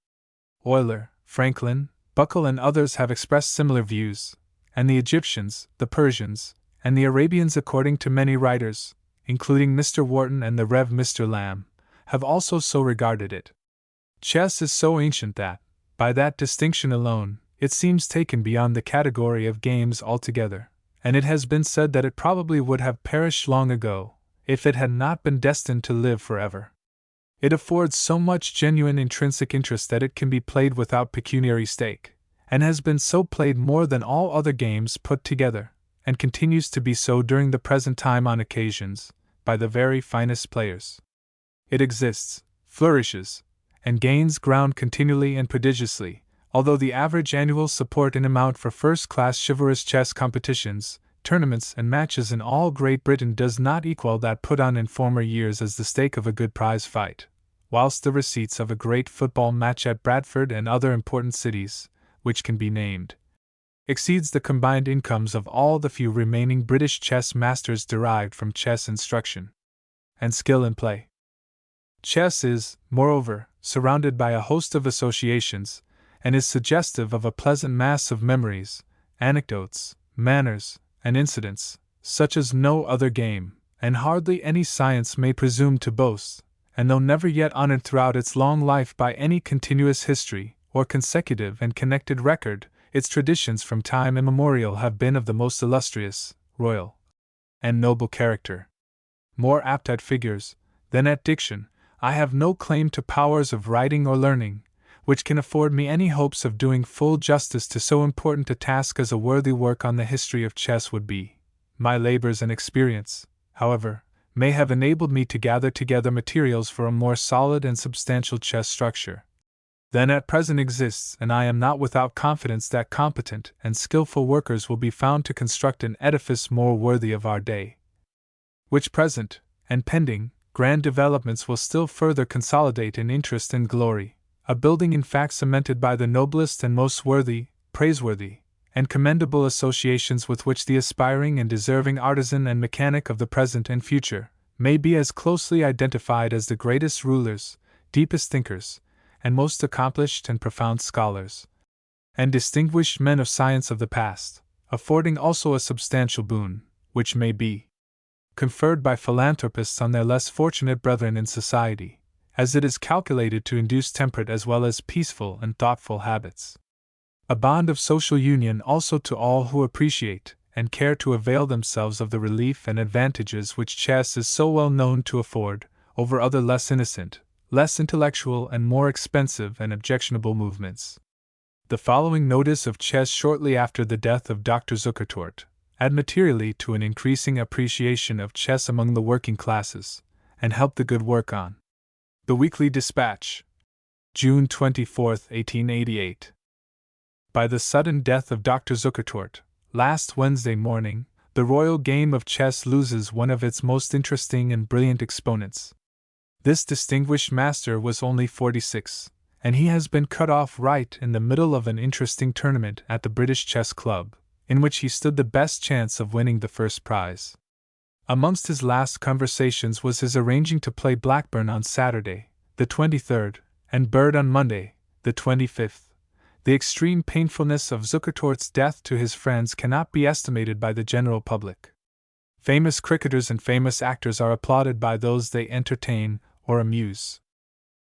Speaker 1: Euler, Franklin, Buckle and others have expressed similar views, and the Egyptians, the Persians, and the Arabians, according to many writers, including Mr. Wharton and the Rev. Mr. Lamb, have also so regarded it. Chess is so ancient that, by that distinction alone, it seems taken beyond the category of games altogether, and it has been said that it probably would have perished long ago, if it had not been destined to live forever. It affords so much genuine intrinsic interest that it can be played without pecuniary stake, and has been so played more than all other games put together, and continues to be so during the present time on occasions, by the very finest players. It exists, flourishes, and gains ground continually and prodigiously, although the average annual support in amount for first-class chivalrous chess competitions, tournaments and matches in all Great Britain does not equal that put on in former years as the stake of a good prize fight, whilst the receipts of a great football match at Bradford and other important cities, which can be named, exceeds the combined incomes of all the few remaining British chess masters derived from chess instruction and skill in play. Chess is, moreover, surrounded by a host of associations, and is suggestive of a pleasant mass of memories, anecdotes, manners, and incidents, such as no other game, and hardly any science may presume to boast, and though never yet honored throughout its long life by any continuous history, or consecutive and connected record, its traditions from time immemorial have been of the most illustrious, royal, and noble character. More apt at figures than at diction, I have no claim to powers of writing or learning, which can afford me any hopes of doing full justice to so important a task as a worthy work on the history of chess would be. My labors and experience, however, may have enabled me to gather together materials for a more solid and substantial chess structure. than at present exists, and I am not without confidence that competent and skillful workers will be found to construct an edifice more worthy of our day, which present, and pending, grand developments will still further consolidate in interest and glory, a building in fact cemented by the noblest and most worthy, praiseworthy, and commendable associations with which the aspiring and deserving artisan and mechanic of the present and future may be as closely identified as the greatest rulers, deepest thinkers, and most accomplished and profound scholars, and distinguished men of science of the past, affording also a substantial boon, which may be conferred by philanthropists on their less fortunate brethren in society, as it is calculated to induce temperate as well as peaceful and thoughtful habits. A bond of social union also to all who appreciate and care to avail themselves of the relief and advantages which chess is so well known to afford over other less innocent, less intellectual, and more expensive and objectionable movements. The following notice of chess shortly after the death of Dr. Zukertort add materially to an increasing appreciation of chess among the working classes, and help the good work on. The Weekly Dispatch, June 24, 1888. By the sudden death of Dr. Zukertort, last Wednesday morning, the royal game of chess loses one of its most interesting and brilliant exponents. This distinguished master was only 46, and he has been cut off right in the middle of an interesting tournament at the British Chess Club, in which he stood the best chance of winning the first prize. Amongst his last conversations was his arranging to play Blackburn on Saturday, the 23rd, and Bird on Monday, the 25th. The extreme painfulness of Zukertort's death to his friends cannot be estimated by the general public. Famous cricketers and famous actors are applauded by those they entertain or amuse.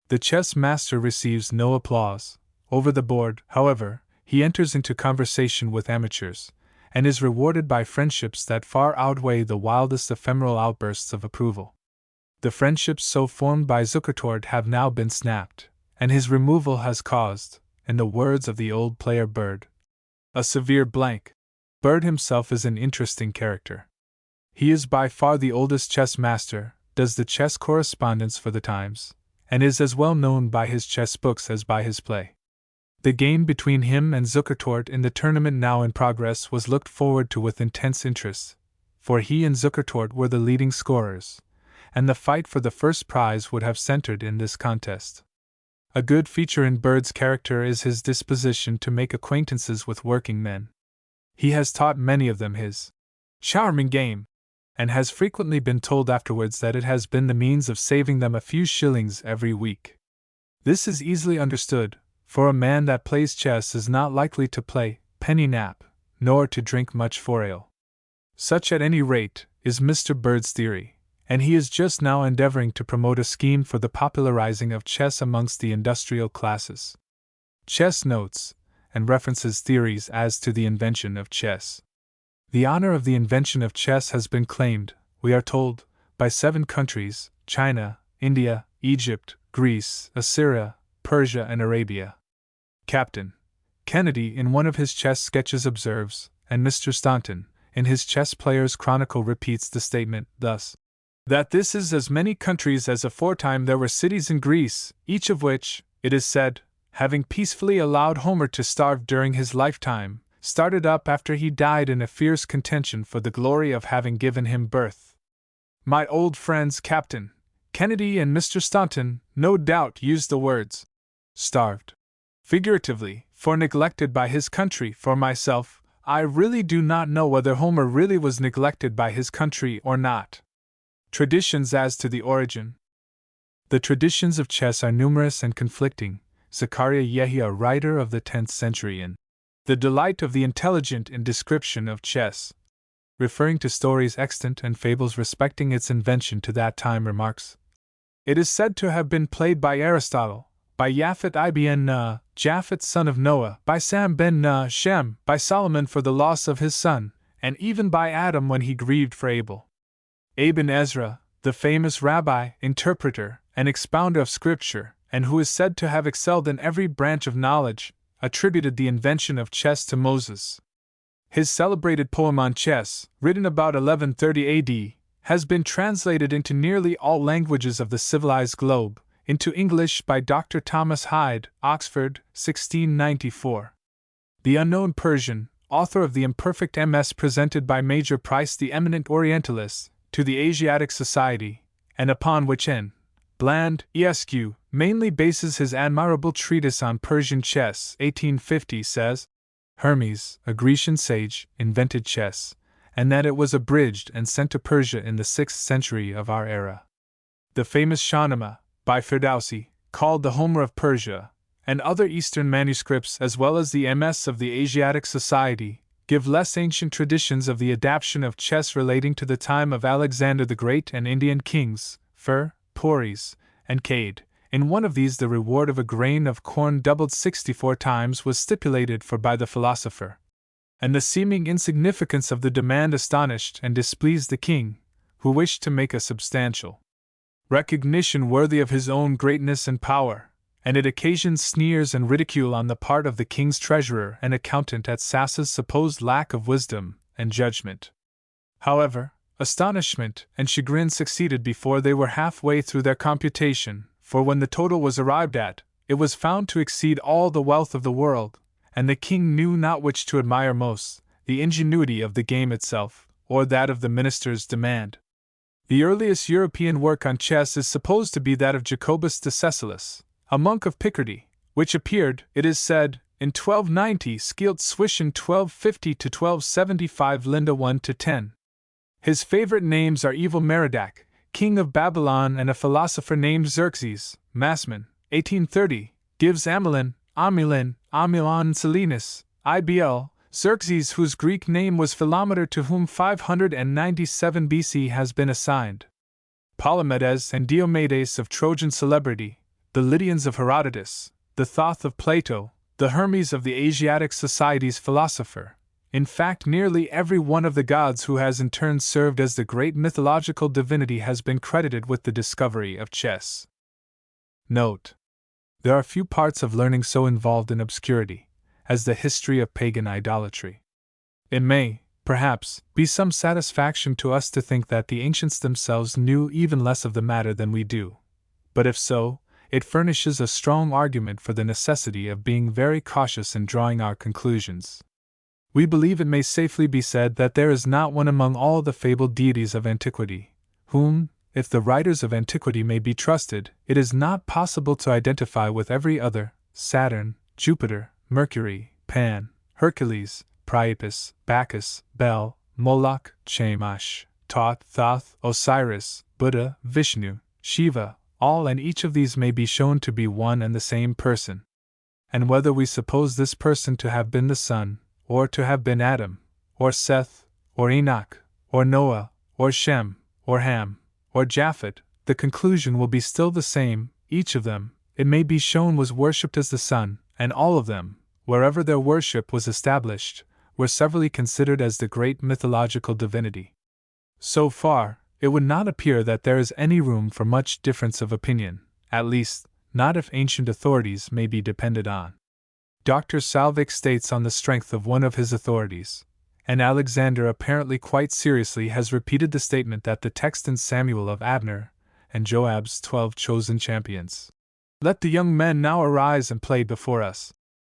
Speaker 1: The chess master receives no applause. Over the board, however, he enters into conversation with amateurs, and is rewarded by friendships that far outweigh the wildest ephemeral outbursts of approval. The friendships so formed by Zukertort have now been snapped, and his removal has caused, in the words of the old player Bird, a severe blank. Bird himself is an interesting character. He is by far the oldest chess master, does the chess correspondence for the Times, and is as well known by his chess books as by his play. The game between him and Zukertort in the tournament now in progress was looked forward to with intense interest, for he and Zukertort were the leading scorers, and the fight for the first prize would have centered in this contest. A good feature in Bird's character is his disposition to make acquaintances with working men. He has taught many of them his charming game, and has frequently been told afterwards that it has been the means of saving them a few shillings every week. This is easily understood, for a man that plays chess is not likely to play penny nap, nor to drink much for ale. Such, at any rate, is Mr. Bird's theory, and he is just now endeavoring to promote a scheme for the popularizing of chess amongst the industrial classes. Chess notes, and references theories as to the invention of chess. The honor of the invention of chess has been claimed, we are told, by 7 countries: China, India, Egypt, Greece, Assyria, Persia, and Arabia. Captain Kennedy, in one of his chess sketches, observes, and Mr. Staunton, in his Chess Player's Chronicle, repeats the statement thus: that this is as many countries as aforetime there were cities in Greece, each of which, it is said, having peacefully allowed Homer to starve during his lifetime, started up after he died in a fierce contention for the glory of having given him birth. My old friends Captain Kennedy and Mr. Staunton, no doubt, used the words starved figuratively, for neglected by his country. For myself, I really do not know whether Homer really was neglected by his country or not. Traditions as to the origin. The traditions of chess are numerous and conflicting. Zachariah Yehi, a writer of the 10th century, in The Delight of the Intelligent in Description of Chess, referring to stories extant and fables respecting its invention to that time, remarks: it is said to have been played by Aristotle, by Japhet ibn Japhet son of Noah, by Sam ben Shem, by Solomon for the loss of his son, and even by Adam when he grieved for Abel. Ibn Ezra, the famous rabbi, interpreter, and expounder of Scripture, and who is said to have excelled in every branch of knowledge, attributed the invention of chess to Moses. His celebrated poem on chess, written about 1130 AD, has been translated into nearly all languages of the civilized globe, into English by Dr. Thomas Hyde, Oxford, 1694. The unknown Persian, author of the imperfect MS presented by Major Price the eminent Orientalist, to the Asiatic Society, and upon which N. Bland, Esq. mainly bases his admirable treatise on Persian chess, 1850, says, Hermes, a Grecian sage, invented chess, and that it was abridged and sent to Persia in the 6th century of our era. The famous Shahnameh, by Ferdowsi, called the Homer of Persia, and other Eastern manuscripts as well as the MS of the Asiatic Society, give less ancient traditions of the adaptation of chess relating to the time of Alexander the Great and Indian kings, Fur, Poris, and Cade. In one of these the reward of a grain of corn doubled 64 times was stipulated for by the philosopher. And the seeming insignificance of the demand astonished and displeased the king, who wished to make a substantial recognition worthy of his own greatness and power, and it occasioned sneers and ridicule on the part of the king's treasurer and accountant at Sassa's supposed lack of wisdom and judgment. However, astonishment and chagrin succeeded before they were halfway through their computation, for when the total was arrived at, it was found to exceed all the wealth of the world, and the king knew not which to admire most, the ingenuity of the game itself, or that of the minister's demand. The earliest European work on chess is supposed to be that of Jacobus de Cecilis, a monk of Picardy, which appeared, it is said, in 1290 Scilt zwischen 1250 to 1275 Linde 1 to 10. His favorite names are Evil Merodach, king of Babylon, and a philosopher named Xerxes. Massman, 1830, gives Amylin, Amylon, Silenus, IBL, Xerxes, whose Greek name was Philometor, to whom 597 BC has been assigned. Polymedes and Diomedes of Trojan celebrity, the Lydians of Herodotus, the Thoth of Plato, the Hermes of the Asiatic Society's philosopher. In fact, nearly every one of the gods who has in turn served as the great mythological divinity has been credited with the discovery of chess. Note: there are few parts of learning so involved in obscurity as the history of pagan idolatry. It may, perhaps, be some satisfaction to us to think that the ancients themselves knew even less of the matter than we do, but if so, it furnishes a strong argument for the necessity of being very cautious in drawing our conclusions. We believe it may safely be said that there is not one among all the fabled deities of antiquity, whom, if the writers of antiquity may be trusted, it is not possible to identify with every other: Saturn, Jupiter, Mercury, Pan, Hercules, Priapus, Bacchus, Bel, Moloch, Shamash, Thoth, Osiris, Buddha, Vishnu, Shiva. All and each of these may be shown to be one and the same person. And whether we suppose this person to have been the Son, or to have been Adam, or Seth, or Enoch, or Noah, or Shem, or Ham, or Japhet, the conclusion will be still the same: each of them, it may be shown, was worshipped as the Son, and all of them, wherever their worship was established, were severally considered as the great mythological divinity. So far, it would not appear that there is any room for much difference of opinion, at least, not if ancient authorities may be depended on. Dr. Salvik states on the strength of one of his authorities, and Alexander apparently quite seriously has repeated the statement, that the text in Samuel of Abner and Joab's 12 chosen champions, "Let the young men now arise and play before us,"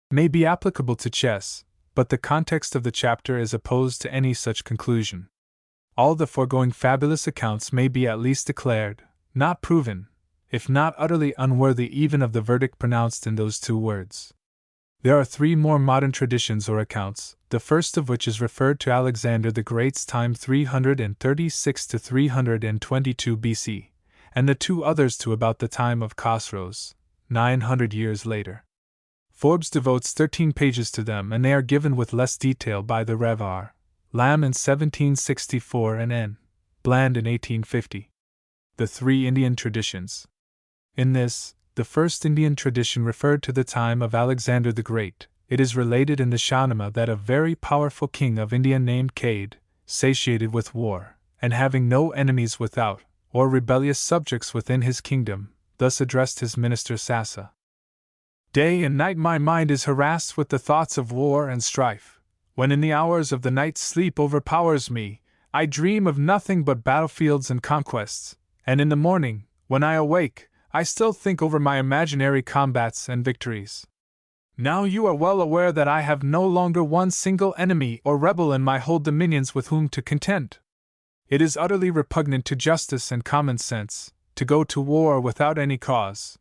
Speaker 1: may be applicable to chess, but the context of the chapter is opposed to any such conclusion. All the foregoing fabulous accounts may be at least declared, not proven, if not utterly unworthy even of the verdict pronounced in those 2 words. There are 3 more modern traditions or accounts, the first of which is referred to Alexander the Great's time 336 to 322 BC, and the 2 others to about the time of Khosrows, 900 years later. Forbes devotes 13 pages to them, and they are given with less detail by the Rev. R. Lamb in 1764 and N. Bland in 1850. The 3 Indian traditions. In this, the first Indian tradition referred to the time of Alexander the Great. It is related in the Shahnameh that a very powerful king of India named Cade, satiated with war, and having no enemies without, or rebellious subjects within his kingdom, thus addressed his minister Sassa: "Day and night my mind is harassed with the thoughts of war and strife. When in the hours of the night sleep overpowers me, I dream of nothing but battlefields and conquests, and in the morning, when I awake, I still think over my imaginary combats and victories. Now you are well aware that I have no longer one single enemy or rebel in my whole dominions with whom to contend. It is utterly repugnant to justice and common sense to go to war without any cause.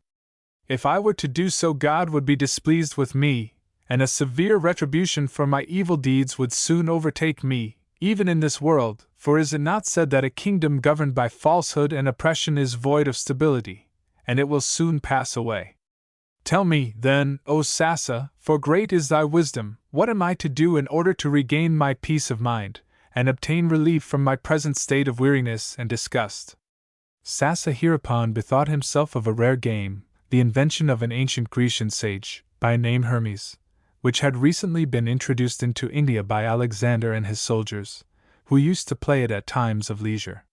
Speaker 1: If I were to do so, God would be displeased with me, and a severe retribution for my evil deeds would soon overtake me, even in this world, for is it not said that a kingdom governed by falsehood and oppression is void of stability, and it will soon pass away? Tell me, then, O Sasa, for great is thy wisdom, what am I to do in order to regain my peace of mind, and obtain relief from my present state of weariness and disgust? Sasa hereupon bethought himself of a rare game, the invention of an ancient Grecian sage, by name Hermes, which had recently been introduced into India by Alexander and his soldiers, who used to play it at times of leisure.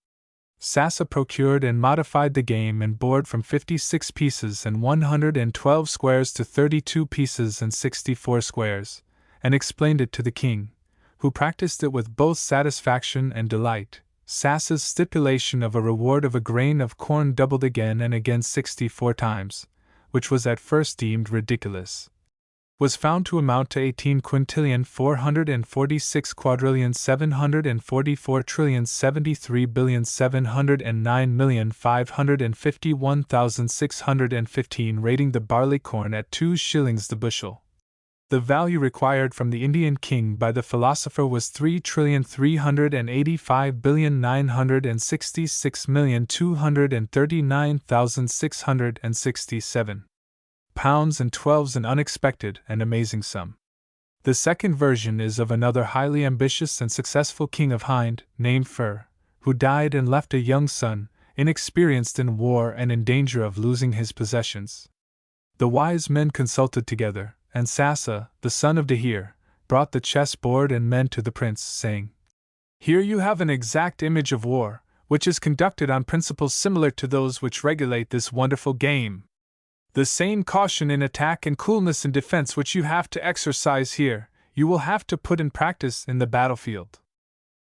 Speaker 1: Sasa procured and modified the game and board from 56 pieces and 112 squares to 32 pieces and 64 squares, and explained it to the king, who practiced it with both satisfaction and delight. Sasa's stipulation of a reward of a grain of corn doubled again and again 64 times, which was at first deemed ridiculous, was found to amount to 18,446,744,709,551,615, rating the barley corn at 2 shillings the bushel. The value required from the Indian king by the philosopher was 3,385,966,239,667 pounds and 12s, an unexpected and amazing sum. The second version is of another highly ambitious and successful king of Hind, named Fur, who died and left a young son, inexperienced in war and in danger of losing his possessions. The wise men consulted together, and Sasa, the son of Dahir, brought the chess board and men to the prince, saying, "Here you have an exact image of war, which is conducted on principles similar to those which regulate this wonderful game. The same caution in attack and coolness in defense which you have to exercise here, you will have to put in practice in the battlefield."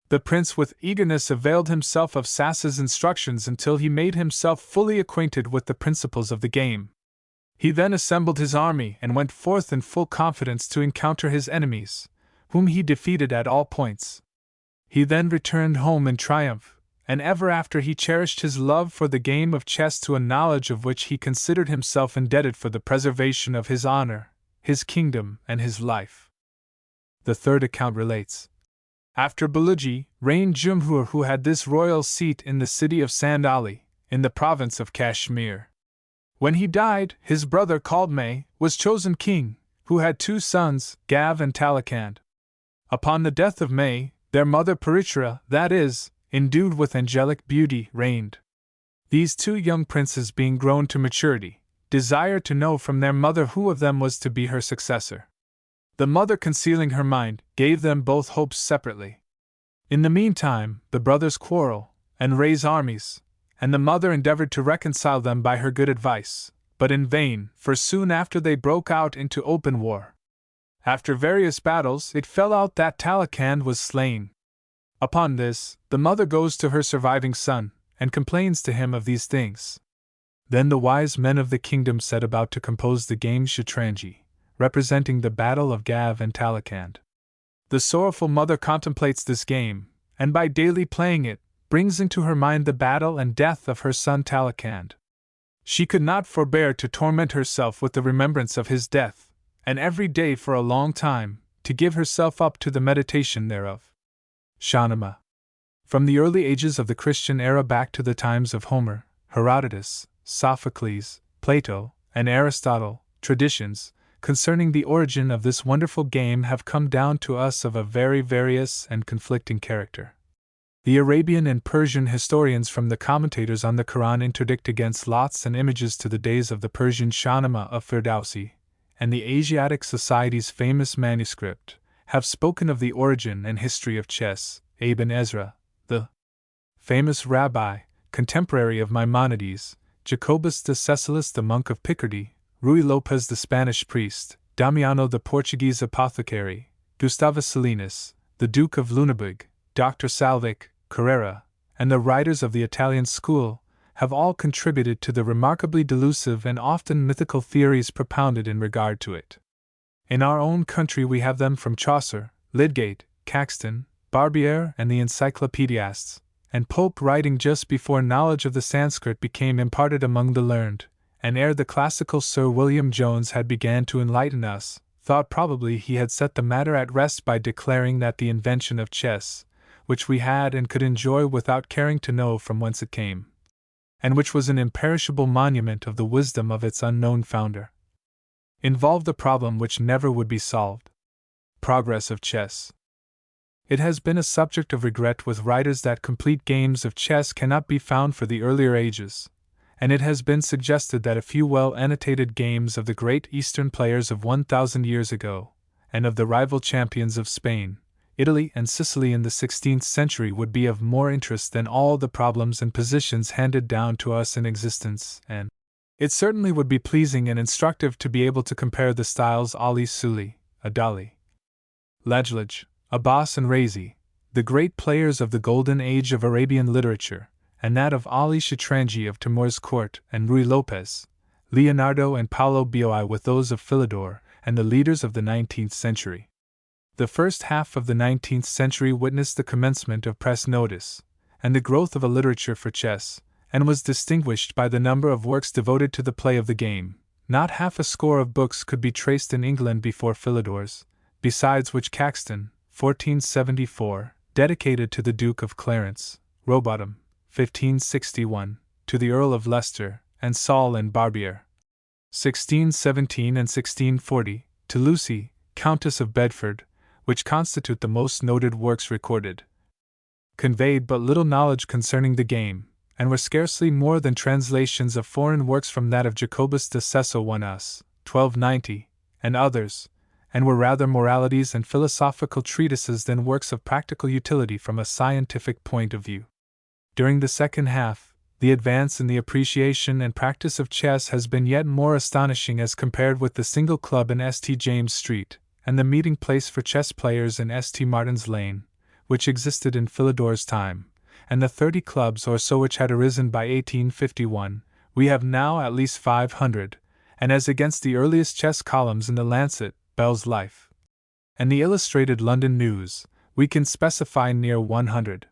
Speaker 1: The prince with eagerness availed himself of Sasa's instructions until he made himself fully acquainted with the principles of the game. He then assembled his army and went forth in full confidence to encounter his enemies, whom he defeated at all points. He then returned home in triumph, and ever after he cherished his love for the game of chess to a knowledge of which he considered himself indebted for the preservation of his honor, his kingdom, and his life. The third account relates: after Baluji reigned Jumhur, who had this royal seat in the city of Sandali, in the province of Kashmir. When he died, his brother called May was chosen king, who had 2 sons, Gav and Talakand. Upon the death of May, their mother Paritra, that is, endued with angelic beauty, reigned. These 2 young princes, being grown to maturity, desired to know from their mother who of them was to be her successor. The mother, concealing her mind, gave them both hopes separately. In the meantime, the brothers quarrel and raise armies, and the mother endeavored to reconcile them by her good advice, but in vain, for soon after they broke out into open war. After various battles, it fell out that Talakand was slain. Upon this, the mother goes to her surviving son, and complains to him of these things. Then the wise men of the kingdom set about to compose the game Shatranji, representing the battle of Gav and Talakand. The sorrowful mother contemplates this game, and by daily playing it, brings into her mind the battle and death of her son Talakand. She could not forbear to torment herself with the remembrance of his death, and every day for a long time, to give herself up to the meditation thereof. Shahnameh. From the early ages of the Christian era back to the times of Homer, Herodotus, Sophocles, Plato, and Aristotle, traditions concerning the origin of this wonderful game have come down to us of a very various and conflicting character. The Arabian and Persian historians, from the commentators on the Quran, interdict against lots and images to the days of the Persian Shahnameh of Firdausi, and the Asiatic Society's famous manuscript, have spoken of the origin and history of chess. Ibn Ezra, the famous rabbi, contemporary of Maimonides, Jacobus de Cecilis the monk of Picardy, Ruy Lopez the Spanish priest, Damiano the Portuguese apothecary, Gustavus Salinas, the Duke of Lunebourg, Dr. Salvic, Carrera, and the writers of the Italian school, have all contributed to the remarkably delusive and often mythical theories propounded in regard to it. In our own country we have them from Chaucer, Lydgate, Caxton, Barbier, and the encyclopediasts, and Pope, writing just before knowledge of the Sanskrit became imparted among the learned, and ere the classical Sir William Jones had began to enlighten us, thought probably he had set the matter at rest by declaring that the invention of chess, which we had and could enjoy without caring to know from whence it came, and which was an imperishable monument of the wisdom of its unknown founder, involved a problem which never would be solved: progress of chess. It has been a subject of regret with writers that complete games of chess cannot be found for the earlier ages, and it has been suggested that a few well annotated games of the great Eastern players of 1,000 years ago, and of the rival champions of Spain, Italy, and Sicily in the 16th century would be of more interest than all the problems and positions handed down to us in existence, and it certainly would be pleasing and instructive to be able to compare the styles Ali Suli, Adali, Lajlaj, Abbas, and Razi, the great players of the golden age of Arabian literature, and that of Ali Shatranji of Timur's court and Ruy Lopez, Leonardo and Paulo Boi with those of Philidor and the leaders of the 19th century. The first half of the 19th century witnessed the commencement of press notice, and the growth of a literature for chess, and was distinguished by the number of works devoted to the play of the game. Not half a score of books could be traced in England before Philidor's, besides which Caxton, 1474, dedicated to the Duke of Clarence, Rowbottom, 1561, to the Earl of Leicester, and Saul and Barbier, 1617 and 1640, to Lucy, Countess of Bedford, which constitute the most noted works recorded, conveyed but little knowledge concerning the game, and were scarcely more than translations of foreign works from that of Jacobus de Sesso 1us, 1290, and others, and were rather moralities and philosophical treatises than works of practical utility from a scientific point of view. During the second half, the advance in the appreciation and practice of chess has been yet more astonishing as compared with the single club in St. James Street, and the meeting place for chess players in St. Martin's Lane, which existed in Philidor's time, and the 30 clubs or so which had arisen by 1851. We have now at least 500, and as against the earliest chess columns in the Lancet, Bell's Life, and the Illustrated London News, we can specify near 100.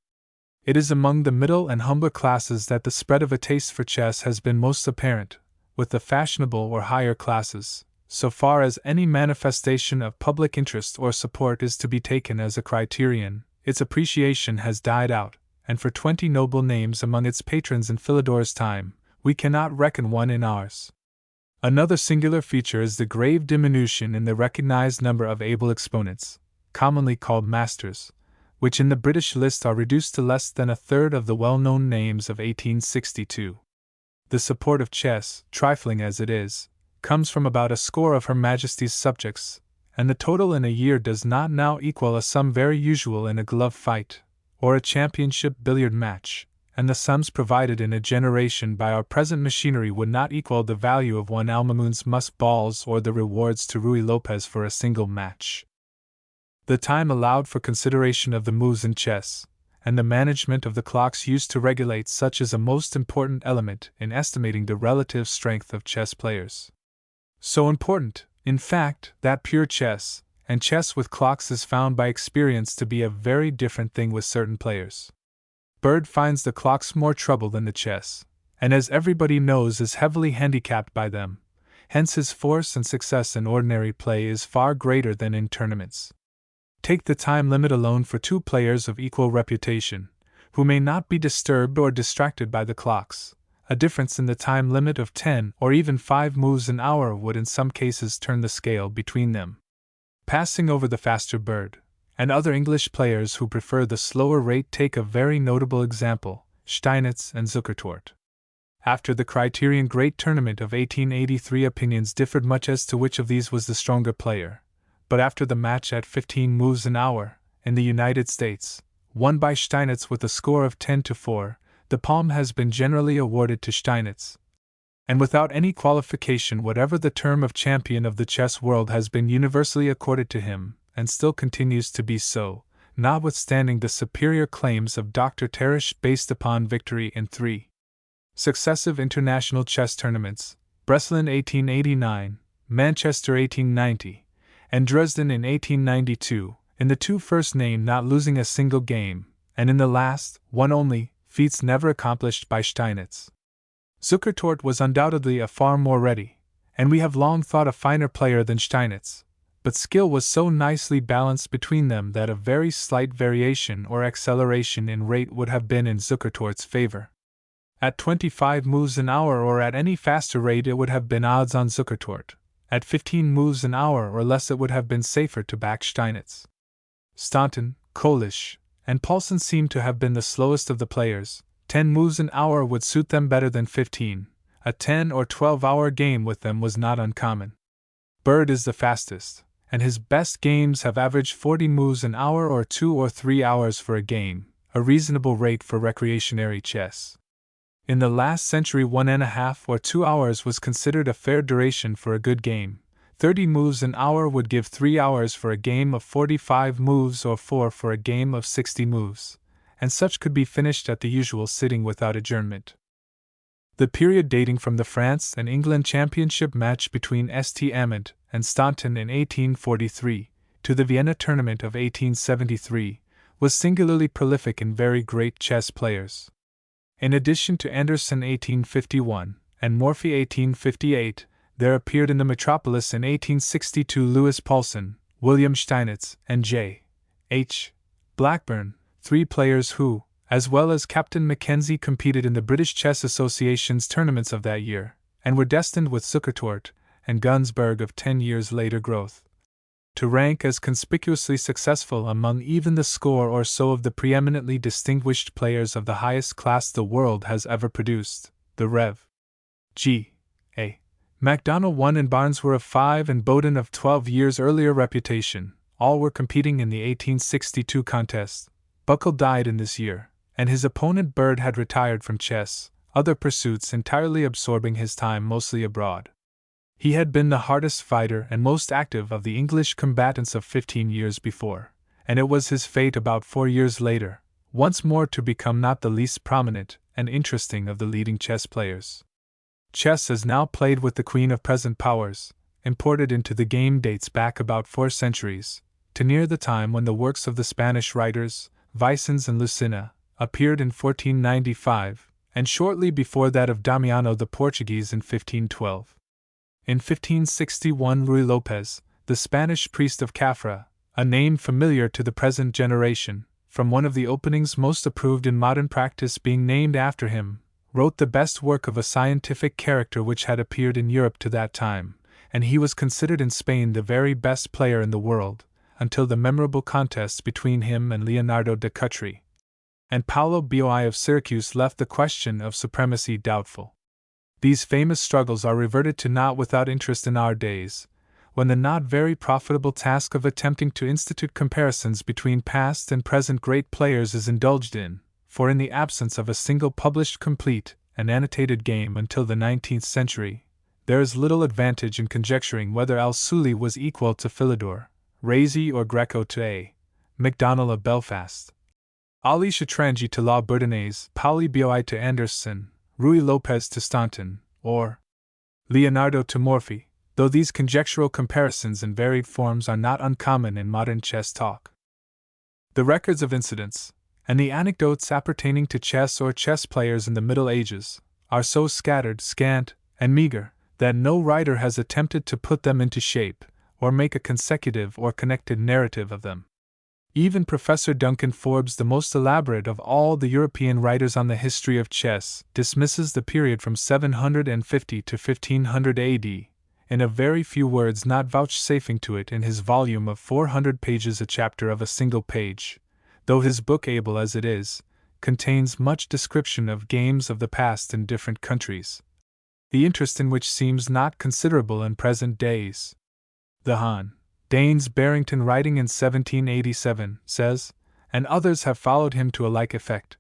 Speaker 1: It is among the middle and humbler classes that the spread of a taste for chess has been most apparent, with the fashionable or higher classes, so far as any manifestation of public interest or support is to be taken as a criterion, its appreciation has died out, and for 20 noble names among its patrons in Philidor's time, we cannot reckon one in ours. Another singular feature is the grave diminution in the recognized number of able exponents, commonly called masters, which in the British list are reduced to less than a third of the well-known names of 1862. The support of chess, trifling as it is, comes from about a score of Her Majesty's subjects, and the total in a year does not now equal a sum very usual in a glove fight, or a championship billiard match, and the sums provided in a generation by our present machinery would not equal the value of one Almamun's musk balls or the rewards to Ruy Lopez for a single match. The time allowed for consideration of the moves in chess, and the management of the clocks used to regulate such is a most important element in estimating the relative strength of chess players. So important, in fact, that pure chess, and chess with clocks is found by experience to be a very different thing with certain players. Bird finds the clocks more trouble than the chess, and as everybody knows is heavily handicapped by them, hence his force and success in ordinary play is far greater than in tournaments. Take the time limit alone for two players of equal reputation, who may not be disturbed or distracted by the clocks. A difference in the time limit of 10 or even 5 moves an hour would in some cases turn the scale between them. Passing over the faster Bird, and other English players who prefer the slower rate, take a very notable example, Steinitz and Zukertort. After the Criterion Great Tournament of 1883 opinions differed much as to which of these was the stronger player, but after the match at 15 moves an hour, in the United States, won by Steinitz with a score of 10-4, the palm has been generally awarded to Steinitz. And without any qualification whatever, the term of champion of the chess world has been universally accorded to him, and still continues to be so, notwithstanding the superior claims of Dr. Teresh based upon victory in 3 Successive international chess tournaments, Breslin 1889, Manchester 1890, and Dresden in 1892, in the two first named not losing a single game, and in the last, one only, feats never accomplished by Steinitz. Zukertort was undoubtedly a far more ready, and we have long thought a finer player than Steinitz, but skill was so nicely balanced between them that a very slight variation or acceleration in rate would have been in Zukertort's favor. At 25 moves an hour or at any faster rate it would have been odds on Zukertort. At 15 moves an hour or less it would have been safer to back Steinitz. Staunton, Kolisch, and Paulsen seemed to have been the slowest of the players. 10 moves an hour would suit them better than 15. A 10 or 12-hour game with them was not uncommon. Bird is the fastest, and his best games have averaged 40 moves an hour or 2 or 3 hours for a game, a reasonable rate for recreationary chess. In the last century 1.5 or 2 hours was considered a fair duration for a good game. 30 moves an hour would give 3 hours for a game of 45 moves or 4 for a game of 60 moves, and such could be finished at the usual sitting without adjournment. The period dating from the France and England championship match between St. Amand and Staunton in 1843 to the Vienna tournament of 1873 was singularly prolific in very great chess players. In addition to Anderson 1851 and Morphy 1858, there appeared in the metropolis in 1862 Louis Paulsen, William Steinitz, and J. H. Blackburn, 3 players who, as well as Captain Mackenzie, competed in the British Chess Association's tournaments of that year, and were destined with Zukertort and Gunsberg of 10 years later growth to rank as conspicuously successful among even the score or so of the preeminently distinguished players of the highest class the world has ever produced. The Rev. G. A. MacDonald won and Barnes were of 5 and Bowden of 12 years earlier reputation. All were competing in the 1862 contest. Buckle died in this year, and his opponent Bird had retired from chess, other pursuits entirely absorbing his time mostly abroad. He had been the hardest fighter and most active of the English combatants of 15 years before, and it was his fate about 4 years later, once more to become not the least prominent and interesting of the leading chess players. Chess is now played with the queen of present powers, imported into the game dates back about 4 centuries, to near the time when the works of the Spanish writers, Vicens and Lucena, appeared in 1495, and shortly before that of Damiano the Portuguese in 1512. In 1561 Ruy Lopez, the Spanish priest of Cafra, a name familiar to the present generation, from one of the openings most approved in modern practice being named after him, wrote the best work of a scientific character which had appeared in Europe to that time, and he was considered in Spain the very best player in the world, until the memorable contests between him and Leonardo da Cutri and Paolo Boi of Syracuse left the question of supremacy doubtful. These famous struggles are reverted to not without interest in our days, when the not very profitable task of attempting to institute comparisons between past and present great players is indulged in, for in the absence of a single published complete and annotated game until the 19th century, there is little advantage in conjecturing whether Al-Suli was equal to Philidor, Raisy or Greco to A. MacDonald of Belfast, Ali Chatrangi to La Bourdonnais, Pauli Boi to Anderson, Ruy Lopez to Staunton, or Leonardo to Morphy, though these conjectural comparisons in varied forms are not uncommon in modern chess talk. The records of incidents, and the anecdotes appertaining to chess or chess players in the Middle Ages, are so scattered, scant, and meager, that no writer has attempted to put them into shape, or make a consecutive or connected narrative of them. Even Professor Duncan Forbes, the most elaborate of all the European writers on the history of chess, dismisses the period from 750 to 1500 AD, in a very few words, not vouchsafing to it in his volume of 400 pages a chapter of a single page, though his book, able as it is, contains much description of games of the past in different countries, the interest in which seems not considerable in present days. The Han Daines Barrington, writing in 1787, says, and others have followed him to a like effect,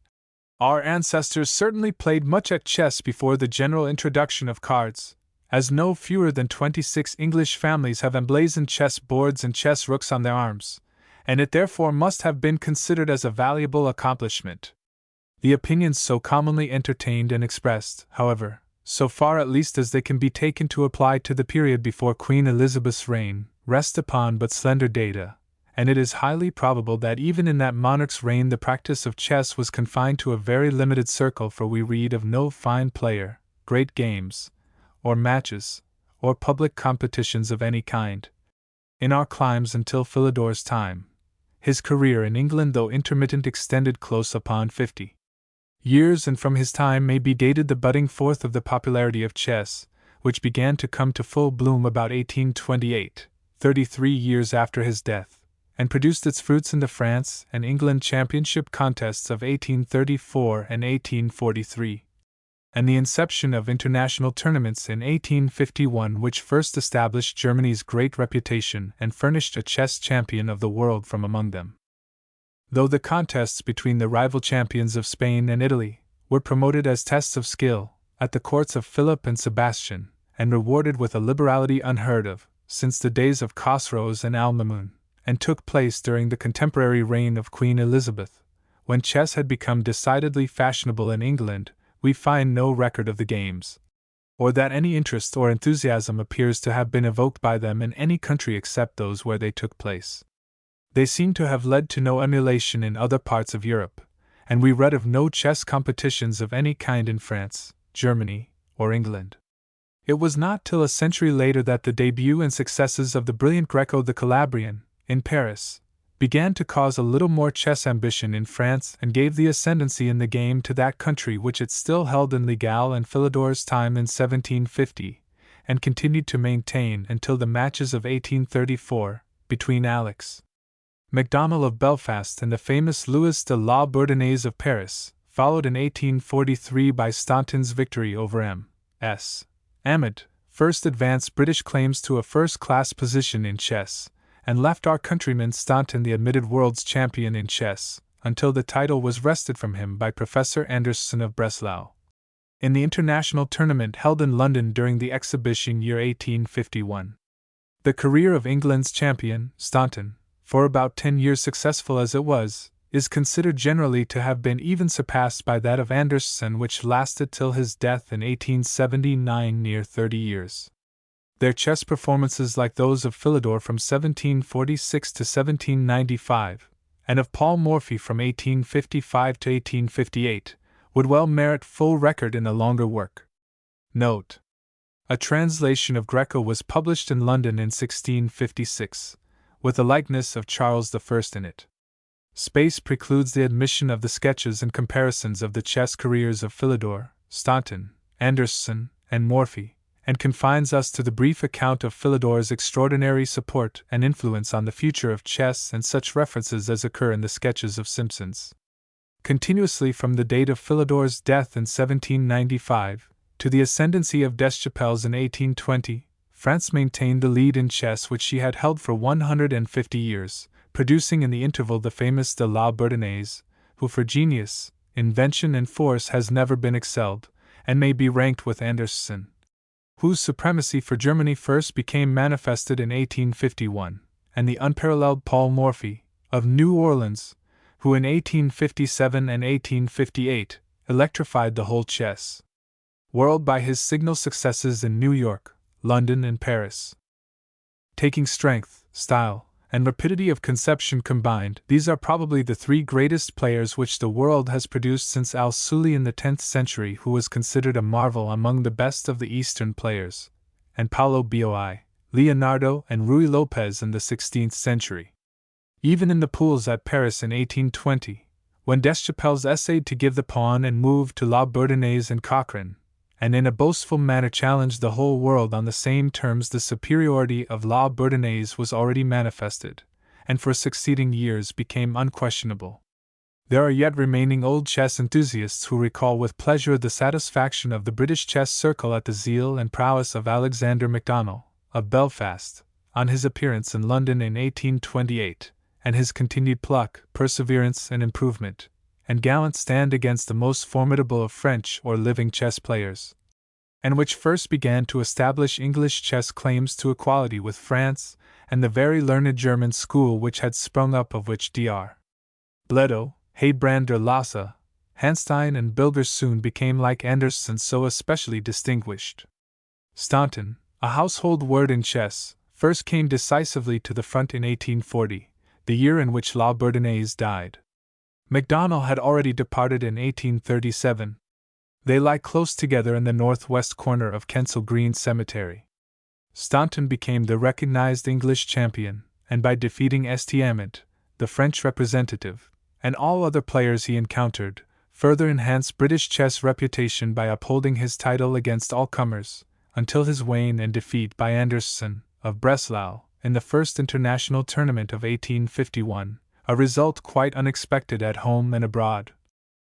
Speaker 1: our ancestors certainly played much at chess before the general introduction of cards, as no fewer than 26 English families have emblazoned chess boards and chess rooks on their arms, and it therefore must have been considered as a valuable accomplishment. The opinions so commonly entertained and expressed, however, so far at least as they can be taken to apply to the period before Queen Elizabeth's reign, rest upon but slender data, and it is highly probable that even in that monarch's reign the practice of chess was confined to a very limited circle, for we read of no fine player, great games, or matches, or public competitions of any kind, in our climes until Philidor's time. His career in England, though intermittent, extended close upon 50 years, and from his time may be dated the budding forth of the popularity of chess, which began to come to full bloom about 1828, 33 years after his death, and produced its fruits in the France and England championship contests of 1834 and 1843, and the inception of international tournaments in 1851, which first established Germany's great reputation and furnished a chess champion of the world from among them. Though the contests between the rival champions of Spain and Italy were promoted as tests of skill at the courts of Philip and Sebastian, and rewarded with a liberality unheard of since the days of Khosroes and Al-Mamun, and took place during the contemporary reign of Queen Elizabeth, when chess had become decidedly fashionable in England, we find no record of the games, or that any interest or enthusiasm appears to have been evoked by them in any country except those where they took place. They seem to have led to no emulation in other parts of Europe, and we read of no chess competitions of any kind in France, Germany, or England. It was not till a century later that the debut and successes of the brilliant Greco the Calabrian, in Paris, began to cause a little more chess ambition in France and gave the ascendancy in the game to that country which it still held in Legal and Philidor's time in 1750, and continued to maintain until the matches of 1834, between Alex Macdonald of Belfast and the famous Louis de la Bourdonnais of Paris, followed in 1843 by Staunton's victory over M.S. Ahmed, first advanced British claims to a first-class position in chess, and left our countryman Staunton the admitted world's champion in chess, until the title was wrested from him by Professor Anderson of Breslau, in the international tournament held in London during the exhibition year 1851. The career of England's champion, Staunton, for about 10 years successful as it was, is considered generally to have been even surpassed by that of Anderson, which lasted till his death in 1879, near 30 years. Their chess performances, like those of Philidor from 1746 to 1795, and of Paul Morphy from 1855 to 1858, would well merit full record in a longer work. Note: a translation of Greco was published in London in 1656, with a likeness of Charles I in it. Space precludes the admission of the sketches and comparisons of the chess careers of Philidor, Staunton, Anderson, and Morphy, and confines us to the brief account of Philidor's extraordinary support and influence on the future of chess and such references as occur in the sketches of Simpson's. Continuously from the date of Philidor's death in 1795 to the ascendancy of Deschapelles in 1820, France maintained the lead in chess which she had held for 150 years, producing in the interval the famous de la Bourdonnais, who for genius, invention, and force has never been excelled, and may be ranked with Anderson, whose supremacy for Germany first became manifested in 1851, and the unparalleled Paul Morphy, of New Orleans, who in 1857 and 1858 electrified the whole chess world by his signal successes in New York, London, and Paris. Taking strength, style, and rapidity of conception combined, these are probably the three greatest players which the world has produced since Al-Suli in the 10th century, who was considered a marvel among the best of the Eastern players, and Paulo Boi, Leonardo, and Ruy Lopez in the 16th century. Even in the pools at Paris in 1820, when Deschapelles essayed to give the pawn and move to La Bourdonnais and Cochrane, and in a boastful manner challenged the whole world on the same terms, the superiority of La Bourdonnais was already manifested, and for succeeding years became unquestionable. There are yet remaining old chess enthusiasts who recall with pleasure the satisfaction of the British chess circle at the zeal and prowess of Alexander MacDonald, of Belfast, on his appearance in London in 1828, and his continued pluck, perseverance, and improvement, and gallant stand against the most formidable of French or living chess players, and which first began to establish English chess claims to equality with France and the very learned German school which had sprung up, of which Dr. Bledo, Heibrand der Lassa, Hanstein and Bilger soon became like Anderson so especially distinguished. Staunton, a household word in chess, first came decisively to the front in 1840, the year in which La Bourdonnais died. MacDonald had already departed in 1837. They lie close together in the northwest corner of Kensal Green Cemetery. Staunton became the recognized English champion, and by defeating St. Amant, the French representative, and all other players he encountered, further enhanced British chess reputation by upholding his title against all comers, until his wane and defeat by Anderson, of Breslau, in the first international tournament of 1851, a result quite unexpected at home and abroad.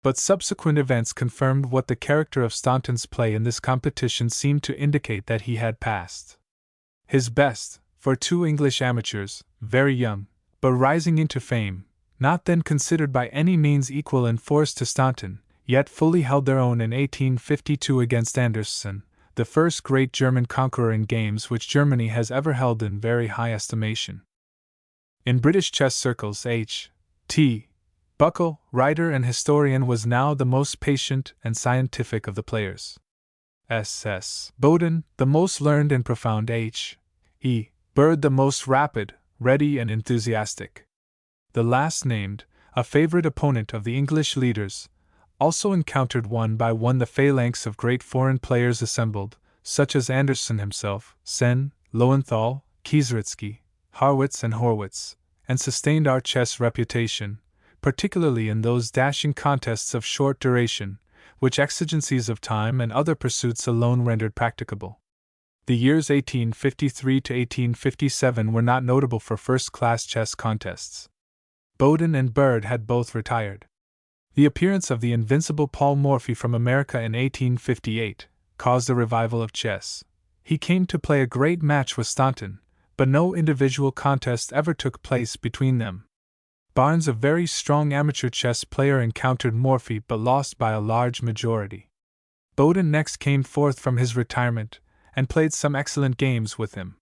Speaker 1: But subsequent events confirmed what the character of Staunton's play in this competition seemed to indicate that he had passed his best, for two English amateurs, very young, but rising into fame, not then considered by any means equal in force to Staunton, yet fully held their own in 1852 against Anderson, the first great German conqueror in games which Germany has ever held in very high estimation. In British chess circles, H.T. Buckle, writer and historian, was now the most patient and scientific of the players. S.S. Bowden, the most learned and profound. H.E. Bird, the most rapid, ready and enthusiastic. The last named, a favorite opponent of the English leaders, also encountered one by one the phalanx of great foreign players assembled, such as Anderson himself, Sen, Lowenthal, Kieseritzky, Harrwitz and Horwitz, and sustained our chess reputation, particularly in those dashing contests of short duration, which exigencies of time and other pursuits alone rendered practicable. The years 1853 to 1857 were not notable for first-class chess contests. Bowden and Bird had both retired. The appearance of the invincible Paul Morphy from America in 1858 caused a revival of chess. He came to play a great match with Staunton, but no individual contest ever took place between them. Barnes, a very strong amateur chess player, encountered Morphy but lost by a large majority. Bowden next came forth from his retirement and played some excellent games with him.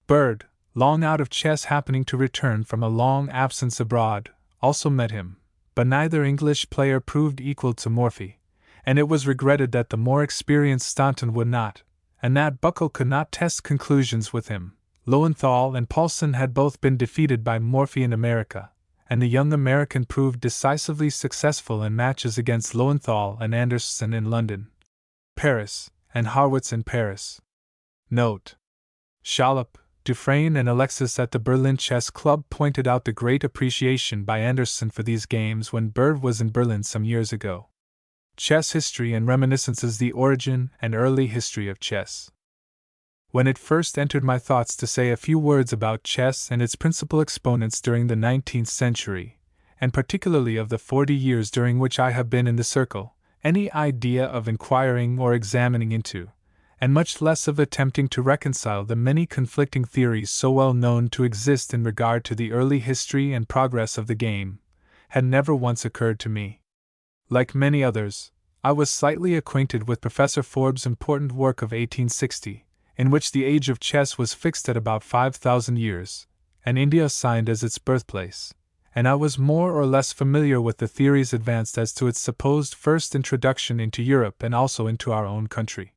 Speaker 1: Bird, long out of chess, happening to return from a long absence abroad, also met him, but neither English player proved equal to Morphy, and it was regretted that the more experienced Staunton would not, and that Buckle could not test conclusions with him. Lowenthal and Paulsen had both been defeated by Morphy in America, and the young American proved decisively successful in matches against Lowenthal and Anderson in London, Paris, and Harrwitz in Paris. Note: Schalop, Dufresne, and Alexis at the Berlin Chess Club pointed out the great appreciation by Anderson for these games when Bird was in Berlin some years ago. Chess History and Reminiscences: The Origin and Early History of Chess. When it first entered my thoughts to say a few words about chess and its principal exponents during the 19th century, and particularly of the 40 years during which I have been in the circle, any idea of inquiring or examining into, and much less of attempting to reconcile the many conflicting theories so well known to exist in regard to the early history and progress of the game, had never once occurred to me. Like many others, I was slightly acquainted with Professor Forbes' important work of 1860, in which the age of chess was fixed at about 5,000 years, and India assigned as its birthplace, and I was more or less familiar with the theories advanced as to its supposed first introduction into Europe and also into our own country.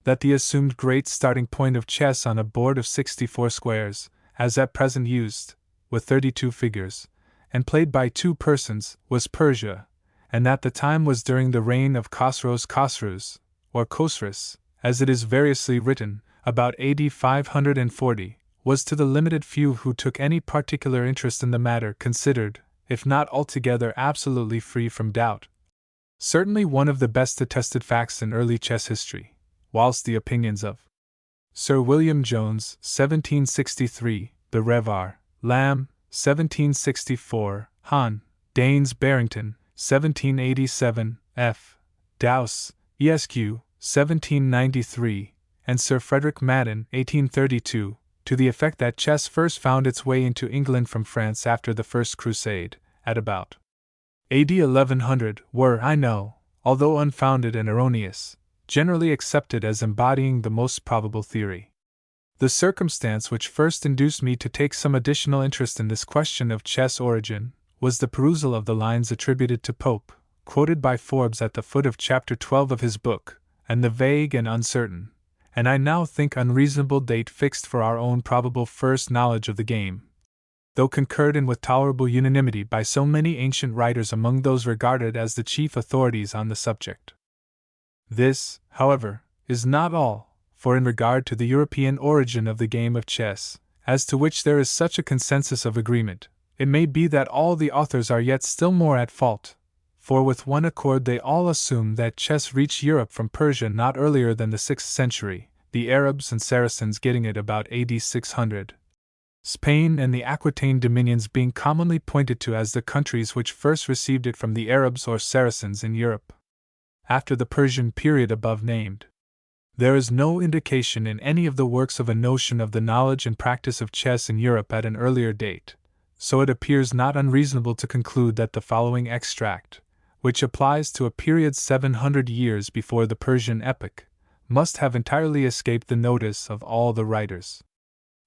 Speaker 1: That the assumed great starting point of chess on a board of 64 squares, as at present used, with 32 figures, and played by two persons, was Persia, and that the time was during the reign of Khosrous, or Khosrus, as it is variously written, about AD 540, was to the limited few who took any particular interest in the matter considered, if not altogether absolutely free from doubt, certainly one of the best attested facts in early chess history, whilst the opinions of Sir William Jones, 1763, the Revar, Lamb, 1764, Hahn, Daines Barrington, 1787, F. Dowse, Esq., 1793, and Sir Frederick Madden, 1832, to the effect that chess first found its way into England from France after the First Crusade, at about AD 1100, were, I know, although unfounded and erroneous, generally accepted as embodying the most probable theory. The circumstance which first induced me to take some additional interest in this question of chess origin was the perusal of the lines attributed to Pope, quoted by Forbes at the foot of chapter 12 of his book, and the vague and uncertain, and I now think unreasonable date fixed for our own probable first knowledge of the game, though concurred in with tolerable unanimity by so many ancient writers among those regarded as the chief authorities on the subject. This, however, is not all, for in regard to the European origin of the game of chess, as to which there is such a consensus of agreement, it may be that all the authors are yet still more at fault, for with one accord they all assume that chess reached Europe from Persia not earlier than the 6th century, the Arabs and Saracens getting it about AD 600. Spain and the Aquitaine dominions being commonly pointed to as the countries which first received it from the Arabs or Saracens in Europe, after the Persian period above named. There is no indication in any of the works of a notion of the knowledge and practice of chess in Europe at an earlier date, so it appears not unreasonable to conclude that the following extract, which applies to a period 700 years before the Persian epoch, must have entirely escaped the notice of all the writers.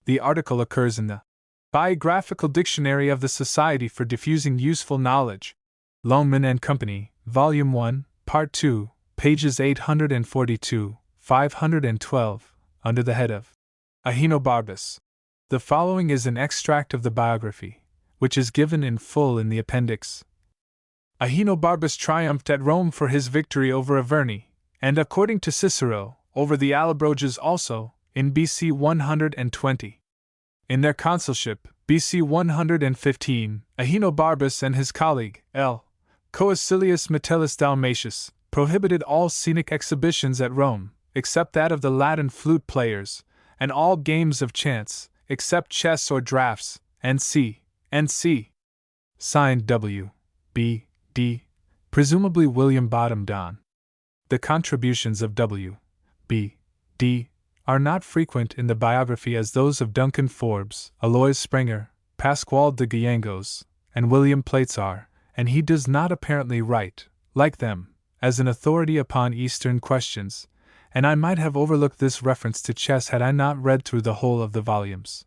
Speaker 1: The article occurs in the Biographical Dictionary of the Society for Diffusing Useful Knowledge, Longman and Company, Volume 1, Part 2, pages 842, 512, under the head of Ahenobarbus. The following is an extract of the biography, which is given in full in the appendix. Ahenobarbus triumphed at Rome for his victory over Averni, and according to Cicero, over the Allobroges also, in BC 120. In their consulship, BC 115, Ahenobarbus and his colleague, L. Coecilius Metellus Dalmatius, prohibited all scenic exhibitions at Rome, except that of the Latin flute players, and all games of chance, except chess or draughts, N.C. Signed W. B. D. Presumably William Bottom Don. The contributions of W. B. D. are not frequent in the biography as those of Duncan Forbes, Alois Sprenger, Pasquale de Gallengos, and William Plates are, and he does not apparently write, like them, as an authority upon Eastern questions, and I might have overlooked this reference to chess had I not read through the whole of the volumes.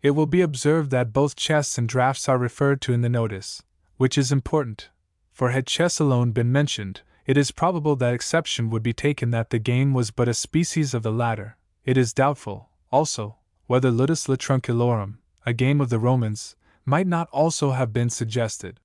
Speaker 1: It will be observed that both chess and draughts are referred to in the notice, which is important, for had chess alone been mentioned, it is probable that exception would be taken that the game was but a species of the latter. It is doubtful, also, whether ludus latrunculorum, a game of the Romans, might not also have been suggested.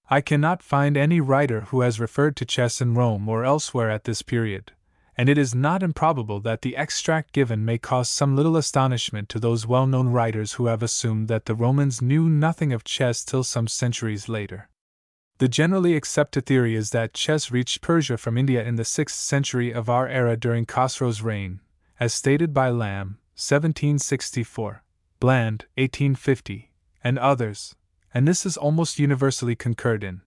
Speaker 1: I cannot find any writer who has referred to chess in Rome or elsewhere at this period, and it is not improbable that the extract given may cause some little astonishment to those well-known writers who have assumed that the Romans knew nothing of chess till some centuries later. The generally accepted theory is that chess reached Persia from India in the 6th century of our era during Khosrow's reign, as stated by Lamb, 1764, Bland, 1850, and others, and this is almost universally concurred in.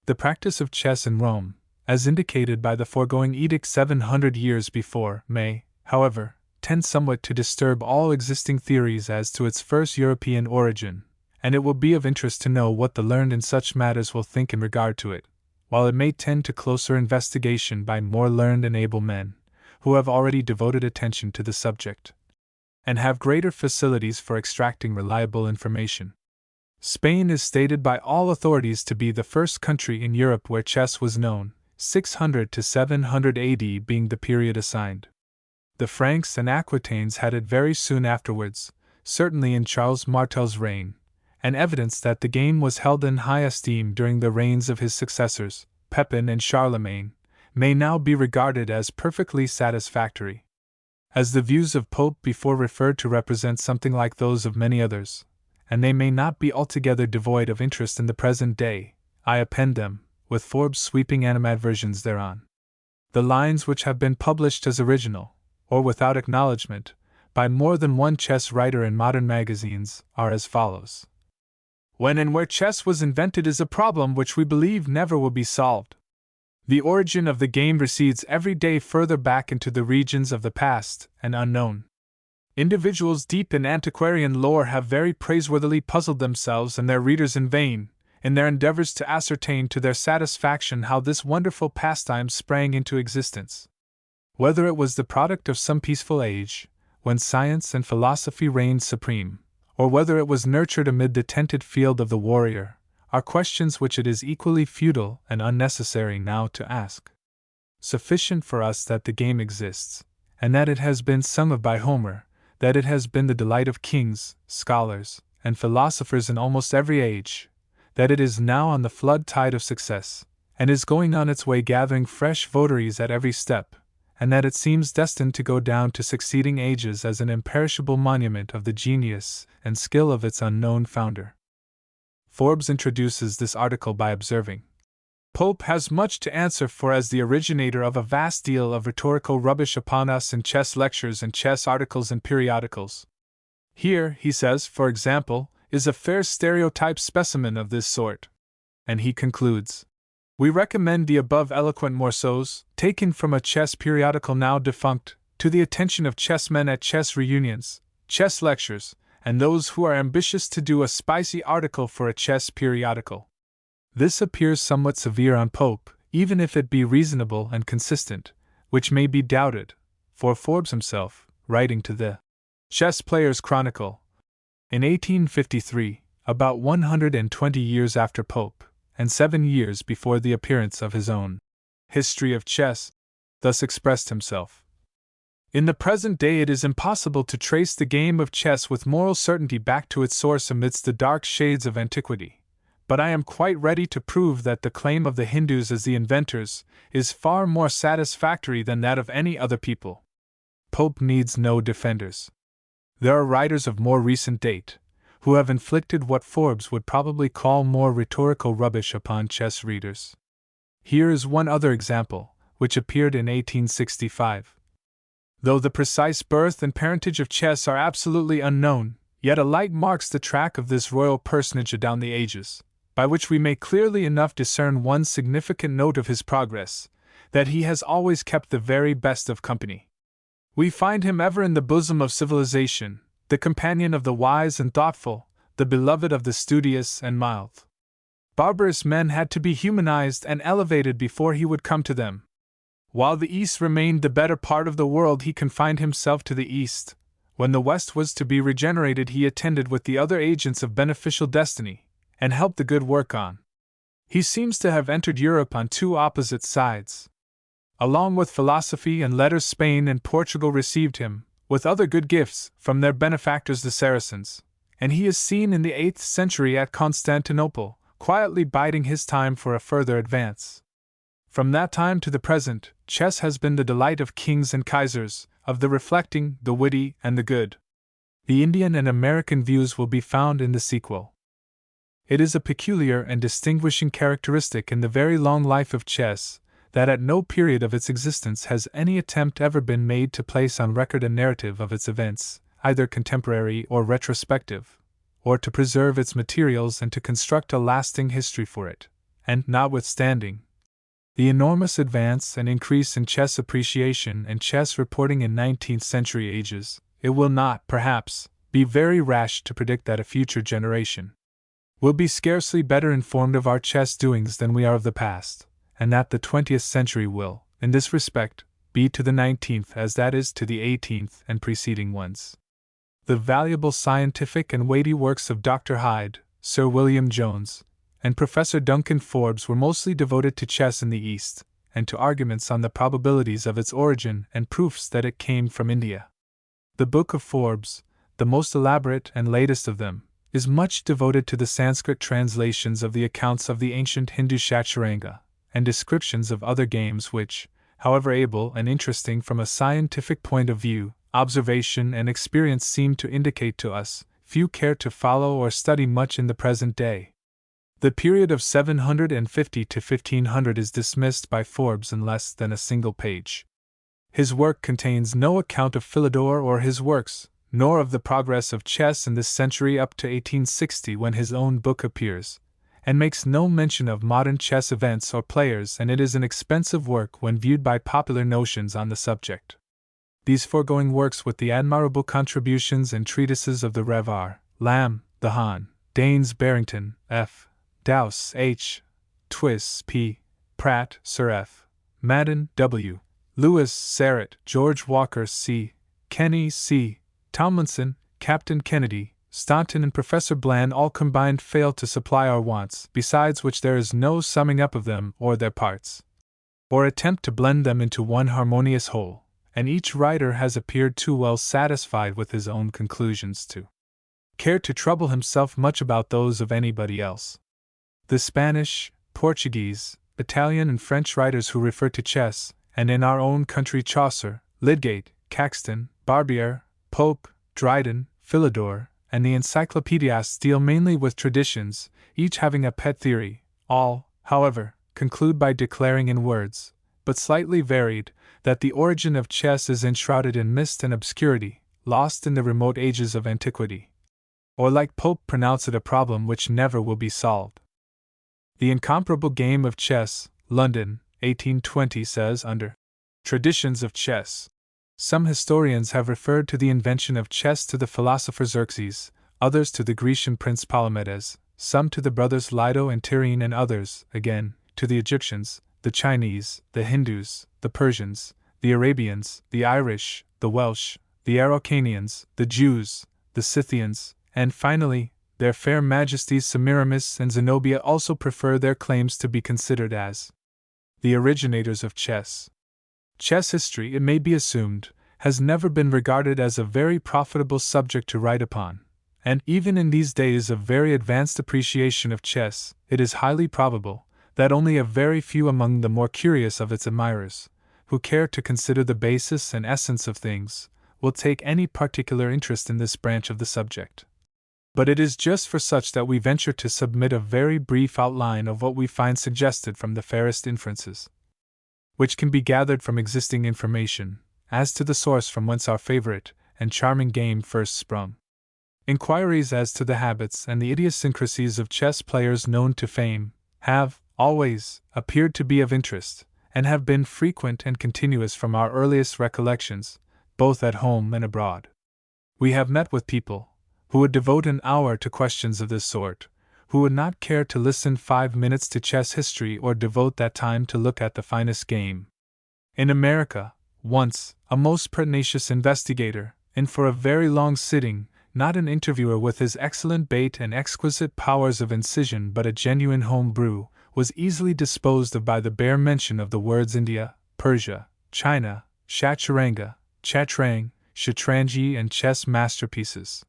Speaker 1: The practice of chess in Rome, as indicated by the foregoing edict 700 years before, may, however, tend somewhat to disturb all existing theories as to its first European origin, and it will be of interest to know what the learned in such matters will think in regard to it, while it may tend to closer investigation by more learned and able men, who have already devoted attention to the subject, and have greater facilities for extracting reliable information. Spain is stated by all authorities to be the first country in Europe where chess was known, 600 to 700 AD being the period assigned. The Franks and Aquitaines had it very soon afterwards, certainly in Charles Martel's reign, and evidence that the game was held in high esteem during the reigns of his successors, Pepin and Charlemagne, may now be regarded as perfectly satisfactory. As the views of Pope before referred to represent something like those of many others, and they may not be altogether devoid of interest in the present day, I append them, with Forbes' sweeping animadversions thereon. The lines which have been published as original, or without acknowledgment, by more than one chess writer in modern magazines, are as follows. When and where chess was invented is a problem which we believe never will be solved. The origin of the game recedes every day further back into the regions of the past and unknown. Individuals deep in antiquarian lore have very praiseworthily puzzled themselves and their readers in vain, in their endeavors to ascertain to their satisfaction how this wonderful pastime sprang into existence. Whether it was the product of some peaceful age, when science and philosophy reigned supreme, or whether it was nurtured amid the tented field of the warrior, are questions which it is equally futile and unnecessary now to ask. Sufficient for us that the game exists, and that it has been sung of by Homer, that it has been the delight of kings, scholars, and philosophers in almost every age, that it is now on the flood tide of success, and is going on its way gathering fresh votaries at every step, and that it seems destined to go down to succeeding ages as an imperishable monument of the genius and skill of its unknown founder. Forbes introduces this article by observing, Pope has much to answer for as the originator of a vast deal of rhetorical rubbish upon us in chess lectures and chess articles and periodicals. Here, he says, for example, is a fair stereotype specimen of this sort. And he concludes, we recommend the above eloquent morceaux, taken from a chess periodical now defunct, to the attention of chessmen at chess reunions, chess lectures, and those who are ambitious to do a spicy article for a chess periodical. This appears somewhat severe on Pope, even if it be reasonable and consistent, which may be doubted, for Forbes himself, writing to the Chess Players' Chronicle in 1853, about 120 years after Pope, and 7 years before the appearance of his own History of Chess, thus expressed himself. In the present day it is impossible to trace the game of chess with moral certainty back to its source amidst the dark shades of antiquity, but I am quite ready to prove that the claim of the Hindus as the inventors is far more satisfactory than that of any other people. Pope needs no defenders. There are writers of more recent date, who have inflicted what Forbes would probably call more rhetorical rubbish upon chess readers. Here is one other example, which appeared in 1865. Though the precise birth and parentage of chess are absolutely unknown, yet a light marks the track of this royal personage adown the ages, by which we may clearly enough discern one significant note of his progress, that he has always kept the very best of company. We find him ever in the bosom of civilization, the companion of the wise and thoughtful, the beloved of the studious and mild. Barbarous men had to be humanized and elevated before he would come to them. While the East remained the better part of the world, he confined himself to the East. When the West was to be regenerated, he attended with the other agents of beneficial destiny, and helped the good work on. He seems to have entered Europe on two opposite sides. Along with philosophy and letters, Spain and Portugal received him, with other good gifts, from their benefactors the Saracens, and he is seen in the 8th century at Constantinople, quietly biding his time for a further advance. From that time to the present, chess has been the delight of kings and kaisers, of the reflecting, the witty, and the good. The Indian and American views will be found in the sequel. It is a peculiar and distinguishing characteristic in the very long life of chess, that at no period of its existence has any attempt ever been made to place on record a narrative of its events, either contemporary or retrospective, or to preserve its materials and to construct a lasting history for it, and, notwithstanding the enormous advance and increase in chess appreciation and chess reporting in 19th century ages, it will not, perhaps, be very rash to predict that a future generation will be scarcely better informed of our chess doings than we are of the past, and that the 20th century will, in this respect, be to the 19th as that is to the 18th and preceding ones. The valuable scientific and weighty works of Dr. Hyde, Sir William Jones, and Professor Duncan Forbes were mostly devoted to chess in the East, and to arguments on the probabilities of its origin and proofs that it came from India. The book of Forbes, the most elaborate and latest of them, is much devoted to the Sanskrit translations of the accounts of the ancient Hindu Chaturanga, and descriptions of other games which, however able and interesting from a scientific point of view, observation and experience seem to indicate to us, few care to follow or study much in the present day. The period of 750 to 1500 is dismissed by Forbes in less than a single page. His work contains no account of Philidor or his works, nor of the progress of chess in this century up to 1860 when his own book appears, and makes no mention of modern chess events or players, and it is an expensive work when viewed by popular notions on the subject. These foregoing works, with the admirable contributions and treatises of the Rev. R. Lamb, the Hon. Daines Barrington, F. Dowse, H. Twiss, P. Pratt, Sir F. Madden, W. Lewis, Sarrett, George Walker, C. Kenny, C. Tomlinson, Captain Kennedy, Staunton and Professor Bland all combined fail to supply our wants, besides which there is no summing up of them or their parts, or attempt to blend them into one harmonious whole, and each writer has appeared too well satisfied with his own conclusions to care to trouble himself much about those of anybody else. The Spanish, Portuguese, Italian, and French writers who refer to chess, and in our own country Chaucer, Lydgate, Caxton, Barbier, Pope, Dryden, Philidor, and the encyclopedists deal mainly with traditions, each having a pet theory. All, however, conclude by declaring in words, but slightly varied, that the origin of chess is enshrouded in mist and obscurity, lost in the remote ages of antiquity. Or like Pope pronounce it a problem which never will be solved. The incomparable game of chess, London, 1820 says under Traditions of Chess. Some historians have referred to the invention of chess to the philosopher Xerxes, others to the Grecian prince Palamedes, some to the brothers Lido and Tyrrhene, and others, again, to the Egyptians, the Chinese, the Hindus, the Persians, the Arabians, the Irish, the Welsh, the Araucanians, the Jews, the Scythians, and finally, their fair majesties Semiramis and Zenobia also prefer their claims to be considered as the originators of chess. Chess history, it may be assumed, has never been regarded as a very profitable subject to write upon, and even in these days of very advanced appreciation of chess, it is highly probable that only a very few among the more curious of its admirers, who care to consider the basis and essence of things, will take any particular interest in this branch of the subject. But it is just for such that we venture to submit a very brief outline of what we find suggested from the fairest inferences, which can be gathered from existing information, as to the source from whence our favorite and charming game first sprung. Inquiries as to the habits and the idiosyncrasies of chess players known to fame have, always, appeared to be of interest, and have been frequent and continuous from our earliest recollections, both at home and abroad. We have met with people who would devote an hour to questions of this sort, who would not care to listen 5 minutes to chess history or devote that time to look at the finest game. In America, once, a most pertinacious investigator, and for a very long sitting, not an interviewer with his excellent bait and exquisite powers of incision but a genuine home brew, was easily disposed of by the bare mention of the words India, Persia, China, Chaturanga, Chatrang, Shatranji, and chess masterpieces.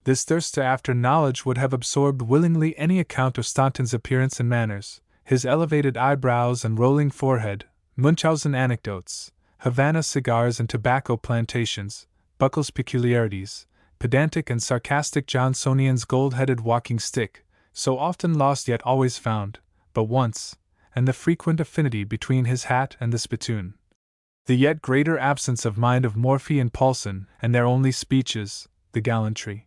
Speaker 1: This thirst after knowledge would have absorbed willingly any account of Staunton's appearance and manners, his elevated eyebrows and rolling forehead, Munchausen anecdotes, Havana cigars and tobacco plantations, Buckle's peculiarities, pedantic and sarcastic Johnsonian's gold-headed walking stick, so often lost yet always found, but once, and the frequent affinity between his hat and the spittoon. The yet greater absence of mind of Morphy and Paulson, and their only speeches, the gallantry,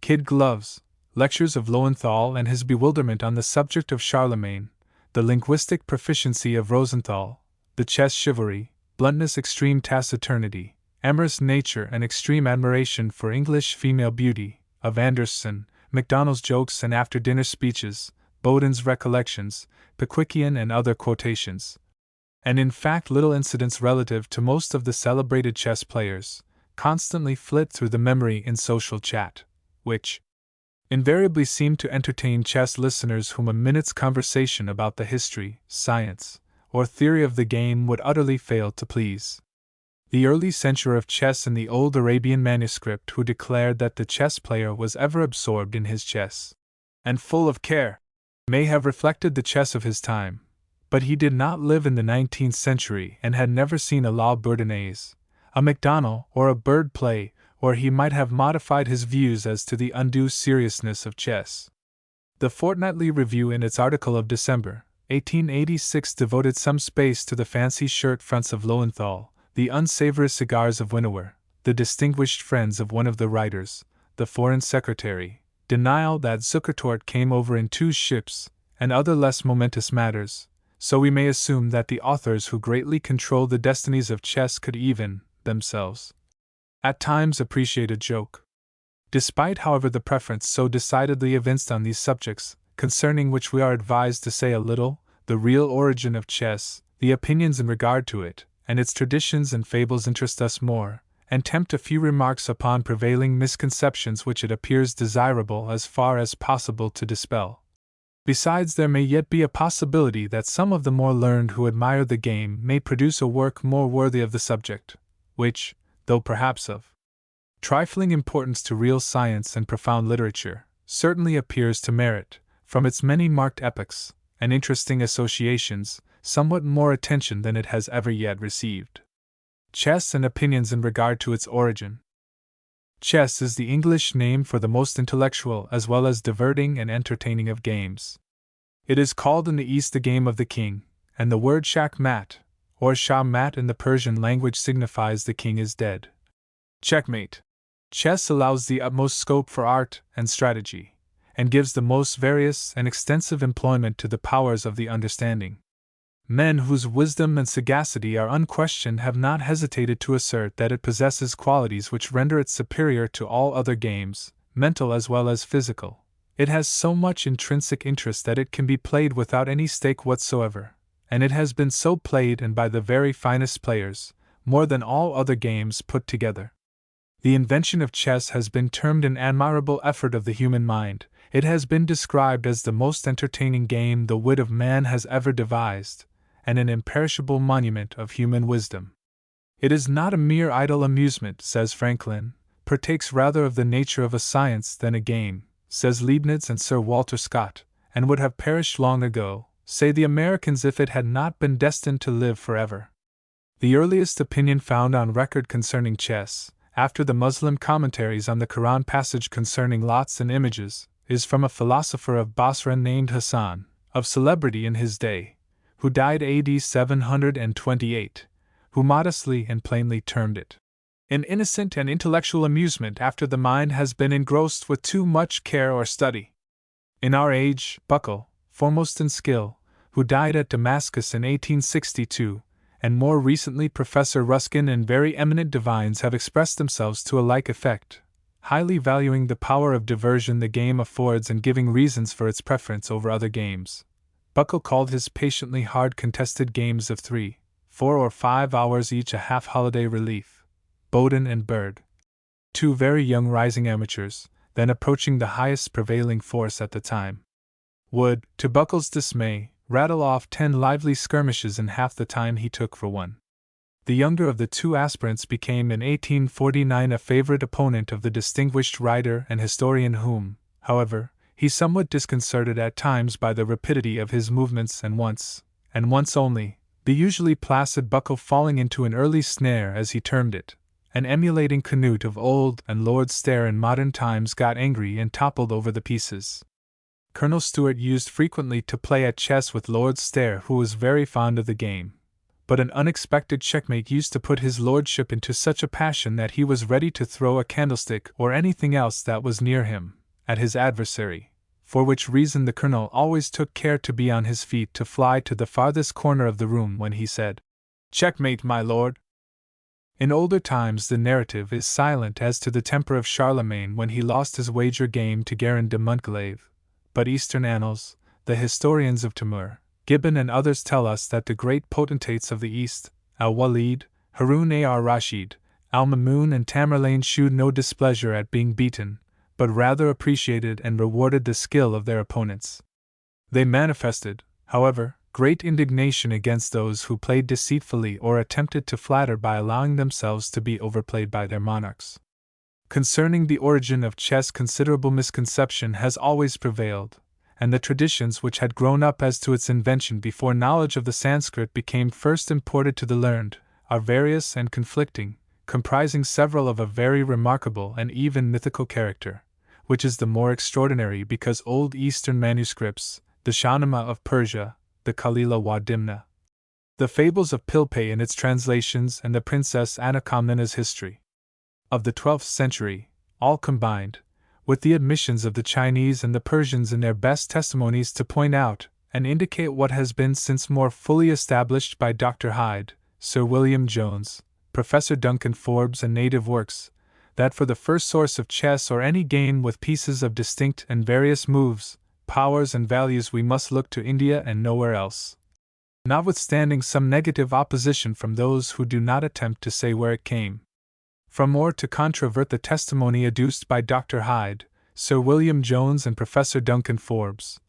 Speaker 1: kid gloves, lectures of Lowenthal and his bewilderment on the subject of Charlemagne, the linguistic proficiency of Rosenthal, the chess chivalry, bluntness, extreme taciturnity, amorous nature, and extreme admiration for English female beauty, of Anderson, Macdonald's jokes and after-dinner speeches, Bowden's recollections, Pickwickian and other quotations, and in fact little incidents relative to most of the celebrated chess players, constantly flit through the memory in social chat, which invariably seem to entertain chess listeners whom a minute's conversation about the history, science, or theory of the game would utterly fail to please. The early censurer of chess in the old Arabian manuscript, who declared that the chess player was ever absorbed in his chess, and full of care, may have reflected the chess of his time, but he did not live in the 19th century and had never seen a La Bourdonnaise, a Macdonald, or a Bird play, or he might have modified his views as to the undue seriousness of chess. The Fortnightly Review, in its article of December, 1886, devoted some space to the fancy shirt fronts of Lowenthal, the unsavory cigars of Winower, the distinguished friends of one of the writers, the foreign secretary, denial that Zukertort came over in 2 ships, and other less momentous matters, so we may assume that the authors who greatly control the destinies of chess could even, themselves, at times appreciate a joke. Despite, however, the preference so decidedly evinced on these subjects, concerning which we are advised to say a little, the real origin of chess, the opinions in regard to it, and its traditions and fables interest us more, and tempt a few remarks upon prevailing misconceptions which it appears desirable as far as possible to dispel. Besides, there may yet be a possibility that some of the more learned who admire the game may produce a work more worthy of the subject, which, though perhaps of trifling importance to real science and profound literature, certainly appears to merit, from its many marked epochs and interesting associations, somewhat more attention than it has ever yet received. Chess and opinions in regard to its origin. Chess is the English name for the most intellectual as well as diverting and entertaining of games. It is called in the East the game of the king, and the word shachmat, or shah-mat in the Persian language signifies the king is dead. Checkmate. Chess allows the utmost scope for art and strategy, and gives the most various and extensive employment to the powers of the understanding. Men whose wisdom and sagacity are unquestioned have not hesitated to assert that it possesses qualities which render it superior to all other games, mental as well as physical. It has so much intrinsic interest that it can be played without any stake whatsoever, and it has been so played and by the very finest players, more than all other games put together. The invention of chess has been termed an admirable effort of the human mind. It has been described as the most entertaining game the wit of man has ever devised, and an imperishable monument of human wisdom. It is not a mere idle amusement, says Franklin, partakes rather of the nature of a science than a game, says Leibniz and Sir Walter Scott, and would have perished long ago, say the Americans, if it had not been destined to live forever. The earliest opinion found on record concerning chess, after the Muslim commentaries on the Quran passage concerning lots and images, is from a philosopher of Basra named Hassan, of celebrity in his day, who died AD 728, who modestly and plainly termed it an innocent and intellectual amusement after the mind has been engrossed with too much care or study. In our age, Buckle, foremost in skill, who died at Damascus in 1862, and more recently Professor Ruskin and very eminent divines have expressed themselves to a like effect, highly valuing the power of diversion the game affords and giving reasons for its preference over other games. Buckle called his patiently hard contested games of 3, 4 or 5 hours each a half-holiday relief. Bowden and Bird, two very young rising amateurs, then approaching the highest prevailing force at the time, would, to Buckle's dismay, rattle off 10 lively skirmishes in half the time he took for one. The younger of the two aspirants became in 1849 a favorite opponent of the distinguished writer and historian whom, however, he somewhat disconcerted at times by the rapidity of his movements, and once only, the usually placid Buckle falling into an early snare as he termed it, and emulating Canute of old and Lord Stair in modern times, got angry and toppled over the pieces. Colonel Stuart used frequently to play at chess with Lord Stair, who was very fond of the game, but an unexpected checkmate used to put his lordship into such a passion that he was ready to throw a candlestick or anything else that was near him at his adversary, for which reason the colonel always took care to be on his feet to fly to the farthest corner of the room when he said, "Checkmate, my lord." In older times the narrative is silent as to the temper of Charlemagne when he lost his wager game to Guerin de Montglaive, but Eastern annals, the historians of Timur, Gibbon and others tell us that the great potentates of the East, Al-Walid, Harun-ar-Rashid, Al-Mamun and Tamerlane shewed no displeasure at being beaten, but rather appreciated and rewarded the skill of their opponents. They manifested, however, great indignation against those who played deceitfully or attempted to flatter by allowing themselves to be overplayed by their monarchs. Concerning the origin of chess considerable misconception has always prevailed, and the traditions which had grown up as to its invention before knowledge of the Sanskrit became first imported to the learned, are various and conflicting, comprising several of a very remarkable and even mythical character, which is the more extraordinary because old Eastern manuscripts, the Shahnameh of Persia, the Kalila wa Dimna, the fables of Pilpay in its translations, and the Princess Anna Komnena's history of the 12th century, all combined, with the admissions of the Chinese and the Persians in their best testimonies to point out and indicate what has been since more fully established by Dr. Hyde, Sir William Jones, Professor Duncan Forbes, and native works, that for the first source of chess or any game with pieces of distinct and various moves, powers and values we must look to India and nowhere else. Notwithstanding some negative opposition from those who do not attempt to say where it came From or to controvert the testimony adduced by Dr. Hyde, Sir William Jones, and Professor Duncan Forbes,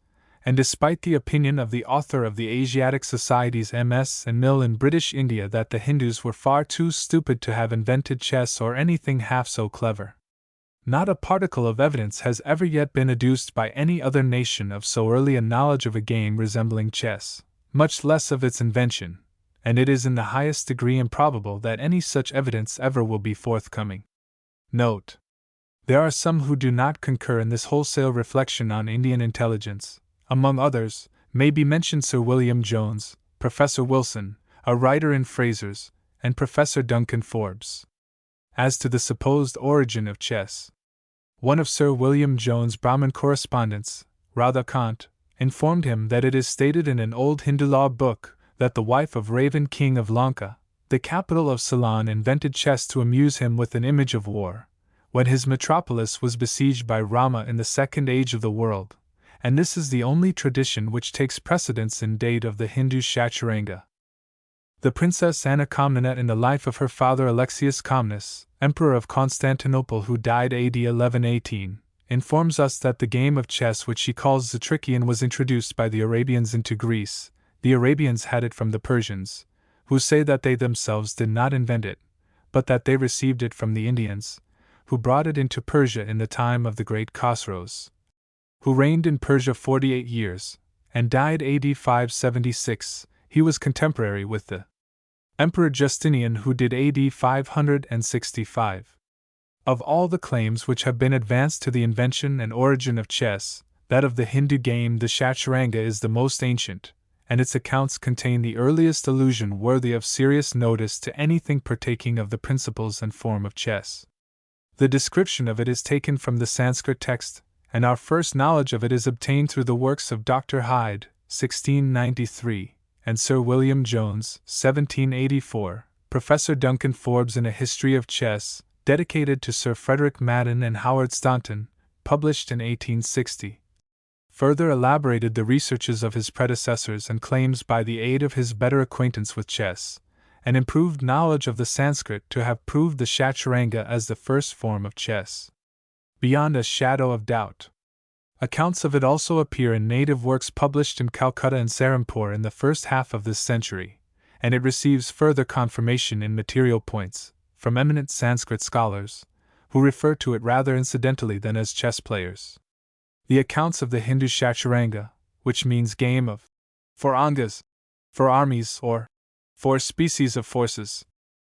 Speaker 1: and despite the opinion of the author of the Asiatic Society's MS and Mill in British India that the Hindus were far too stupid to have invented chess or anything half so clever. Not a particle of evidence has ever yet been adduced by any other nation of so early a knowledge of a game resembling chess, much less of its invention, and it is in the highest degree improbable that any such evidence ever will be forthcoming. Note: there are some who do not concur in this wholesale reflection on Indian intelligence. Among others, may be mentioned Sir William Jones, Professor Wilson, a writer in Fraser's, and Professor Duncan Forbes. As to the supposed origin of chess, one of Sir William Jones' Brahmin correspondents, Radha Kant, informed him that it is stated in an old Hindu law book that the wife of Ravan, king of Lanka, the capital of Ceylon, invented chess to amuse him with an image of war, when his metropolis was besieged by Rama in the second age of the world, and this is the only tradition which takes precedence in date of the Hindu Chaturanga. The Princess Anna Komnene, in the life of her father Alexius Comnenus, Emperor of Constantinople, who died AD 1118, informs us that the game of chess which she calls Zatrikian was introduced by the Arabians into Greece. The Arabians had it from the Persians, who say that they themselves did not invent it, but that they received it from the Indians, who brought it into Persia in the time of the great Khosrows, who reigned in Persia 48 years, and died AD 576. He was contemporary with the Emperor Justinian, who did AD 565. Of all the claims which have been advanced to the invention and origin of chess, that of the Hindu game, the Chaturanga, is the most ancient, and its accounts contain the earliest allusion worthy of serious notice to anything partaking of the principles and form of chess. The description of it is taken from the Sanskrit text, and our first knowledge of it is obtained through the works of Dr. Hyde, 1693, and Sir William Jones, 1784, Professor Duncan Forbes in a History of Chess, dedicated to Sir Frederick Madden and Howard Staunton, published in 1860. Further elaborated the researches of his predecessors and claims by the aid of his better acquaintance with chess, and improved knowledge of the Sanskrit to have proved the Chaturanga as the first form of chess, beyond a shadow of doubt. Accounts of it also appear in native works published in Calcutta and Serampore in the first half of this century, and it receives further confirmation in material points from eminent Sanskrit scholars, who refer to it rather incidentally than as chess players. The accounts of the Hindu Chaturanga, which means game of four angas, for armies or four species of forces,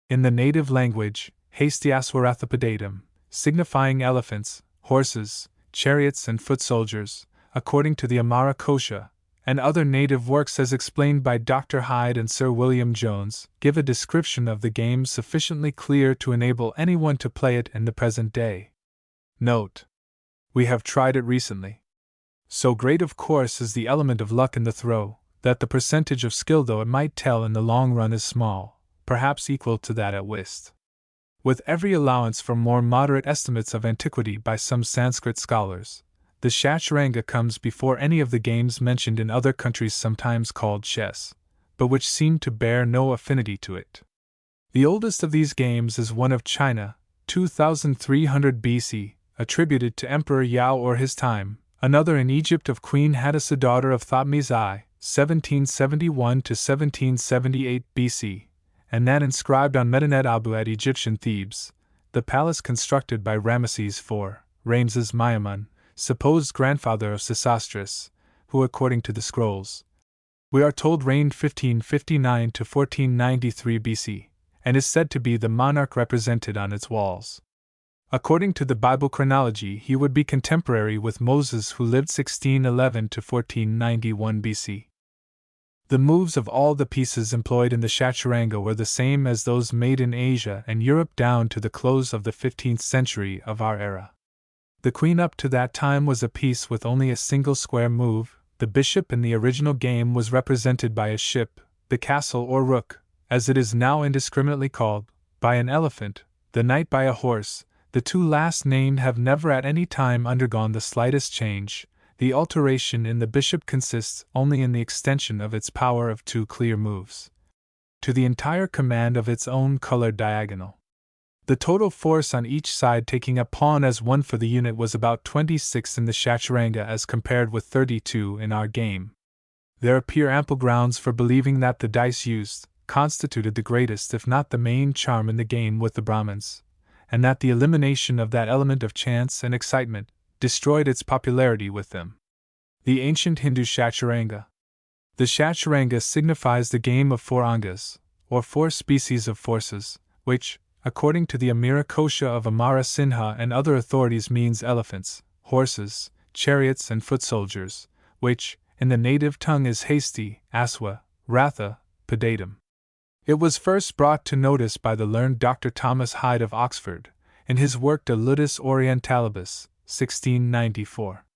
Speaker 1: in the native language, Hastiaswarathapadatum, signifying elephants, horses, chariots, and foot soldiers, according to the Amara Kosha, and other native works as explained by Dr. Hyde and Sir William Jones, give a description of the game sufficiently clear to enable anyone to play it in the present day. Note: we have tried it recently. So great, of course, is the element of luck in the throw, that the percentage of skill, though it might tell in the long run, is small, perhaps equal to that at whist. With every allowance for more moderate estimates of antiquity by some Sanskrit scholars, the Chaturanga comes before any of the games mentioned in other countries sometimes called chess, but which seem to bear no affinity to it. The oldest of these games is one of China, 2300 BC, attributed to Emperor Yao or his time, another in Egypt of Queen Hadassah, daughter of Thutmose I, 1771 to 1778 BC, and that inscribed on Medinet Abu at Egyptian Thebes, the palace constructed by Ramesses IV, Ramses Mayamun, supposed grandfather of Sesostris, who, according to the scrolls, we are told reigned 1559 to 1493 BC, and is said to be the monarch represented on its walls. According to the Bible chronology, he would be contemporary with Moses, who lived 1611 to 1491 BC. The moves of all the pieces employed in the Chaturanga were the same as those made in Asia and Europe down to the close of the 15th century of our era. The queen up to that time was a piece with only a single square move, the bishop in the original game was represented by a ship, the castle or rook, as it is now indiscriminately called, by an elephant, the knight by a horse. The two last named have never at any time undergone the slightest change. The alteration in the bishop consists only in the extension of its power of two clear moves to the entire command of its own colored diagonal. The total force on each side taking a pawn as one for the unit was about 26 in the Chaturanga as compared with 32 in our game. There appear ample grounds for believing that the dice used constituted the greatest if not the main charm in the game with the Brahmins, and that the elimination of that element of chance and excitement destroyed its popularity with them. The ancient Hindu Chaturanga. The Chaturanga signifies the game of 4 angas, or 4 species of forces, which, according to the Amira Kosha of Amara Sinha and other authorities, means elephants, horses, chariots, and foot soldiers, which, in the native tongue, is hasty, aswa, ratha, pedatum. It was first brought to notice by the learned Dr. Thomas Hyde of Oxford, in his work De Ludus Orientalibus, 1694.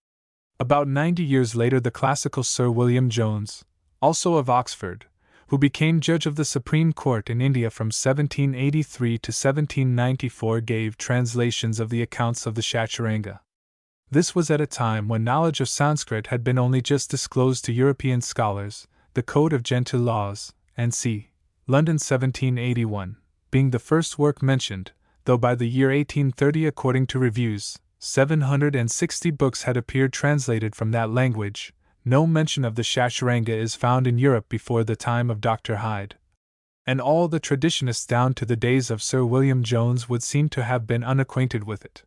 Speaker 1: About 90 years later, the classical Sir William Jones, also of Oxford, who became Judge of the Supreme Court in India from 1783 to 1794, gave translations of the accounts of the Chaturanga. This was at a time when knowledge of Sanskrit had been only just disclosed to European scholars, the Code of Gentile Laws, and c. London 1781, being the first work mentioned, though by the year 1830, according to reviews, 760 books had appeared translated from that language. No mention of the Chaturanga is found in Europe before the time of Dr. Hyde, and all the traditionists down to the days of Sir William Jones would seem to have been unacquainted with it.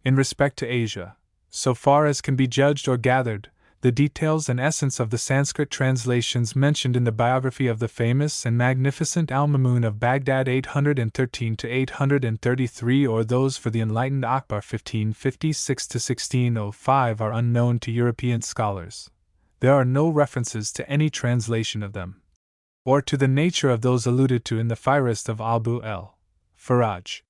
Speaker 1: In respect to Asia, so far as can be judged or gathered, the details and essence of the Sanskrit translations mentioned in the biography of the famous and magnificent Al-Mamun of Baghdad 813 to 833, or those for the enlightened Akbar 1556 to 1605, are unknown to European scholars. There are no references to any translation of them, or to the nature of those alluded to in the Fihrist of Abu el-Faraj.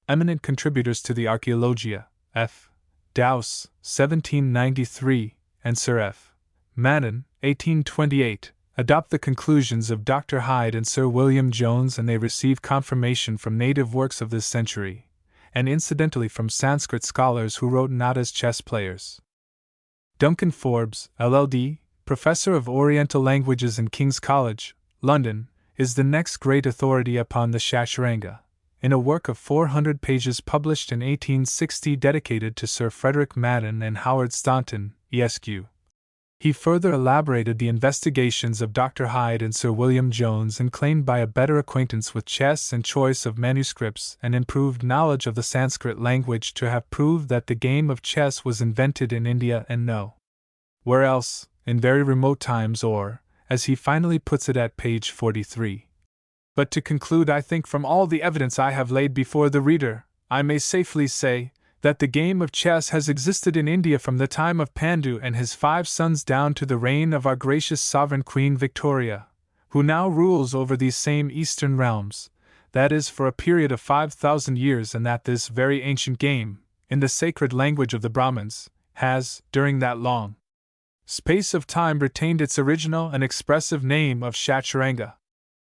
Speaker 1: Eminent contributors to the Archaeologia, F. Dowse, 1793, and Sir F. Madden, 1828, adopt the conclusions of Dr. Hyde and Sir William Jones, and they receive confirmation from native works of this century, and incidentally from Sanskrit scholars who wrote not as chess players. Duncan Forbes, LL.D., Professor of Oriental Languages in King's College, London, is the next great authority upon the Chaturanga, in a work of 400 pages published in 1860 dedicated to Sir Frederick Madden and Howard Staunton, Esq. He further elaborated the investigations of Dr. Hyde and Sir William Jones, and claimed by a better acquaintance with chess and choice of manuscripts and improved knowledge of the Sanskrit language to have proved that the game of chess was invented in India and no where else, in very remote times, or, as he finally puts it at page 43. But to conclude, I think from all the evidence I have laid before the reader, I may safely say that the game of chess has existed in India from the time of Pandu and his 5 sons down to the reign of our gracious sovereign Queen Victoria, who now rules over these same eastern realms, that is, for a period of 5,000 years, and that this very ancient game, in the sacred language of the Brahmins, has, during that long space of time, retained its original and expressive name of Chaturanga.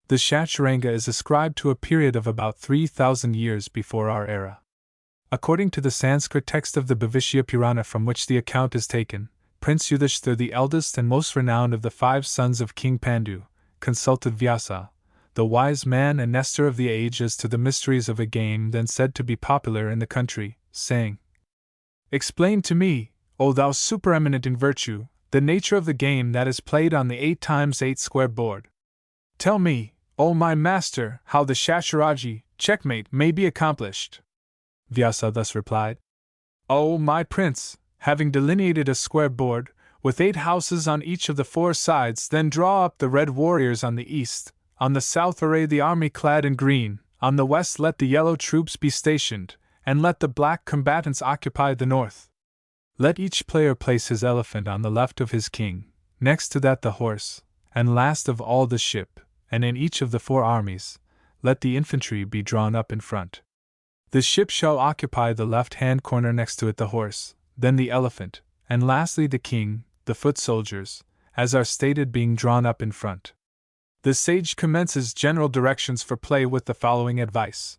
Speaker 1: The Chaturanga is ascribed to a period of about 3,000 years before our era. According to the Sanskrit text of the Bhavishya Purana from which the account is taken, Prince Yudhishthir, the eldest and most renowned of the 5 sons of King Pandu, consulted Vyasa, the wise man and Nestor of the age, as to the mysteries of a game then said to be popular in the country, saying, "Explain to me, O thou supereminent in virtue, the nature of the game that is played on the 8x8 square board. Tell me, O my master, how the Shatrajī, checkmate, may be accomplished." Vyasa thus replied, "O my prince, having delineated a square board, with 8 houses on each of the 4 sides, then draw up the red warriors on the east, on the south array the army clad in green, on the west let the yellow troops be stationed, and let the black combatants occupy the north. Let each player place his elephant on the left of his king, next to that the horse, and last of all the ship, and in each of the 4 armies, let the infantry be drawn up in front. The ship shall occupy the left-hand corner, next to it the horse, then the elephant, and lastly the king, the foot soldiers, as are stated, being drawn up in front." The sage commences general directions for play with the following advice: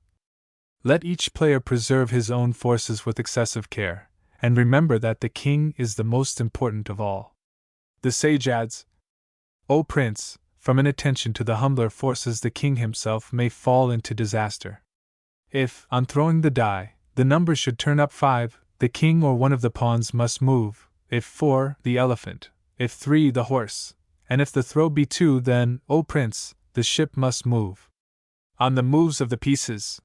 Speaker 1: "Let each player preserve his own forces with excessive care, and remember that the king is the most important of all." The sage adds, "O prince, from inattention to the humbler forces the king himself may fall into disaster. If, on throwing the die, the number should turn up 5, the king or one of the pawns must move, if 4, the elephant, if 3, the horse, and if the throw be 2, then, O prince, the ship must move. On the moves of the pieces,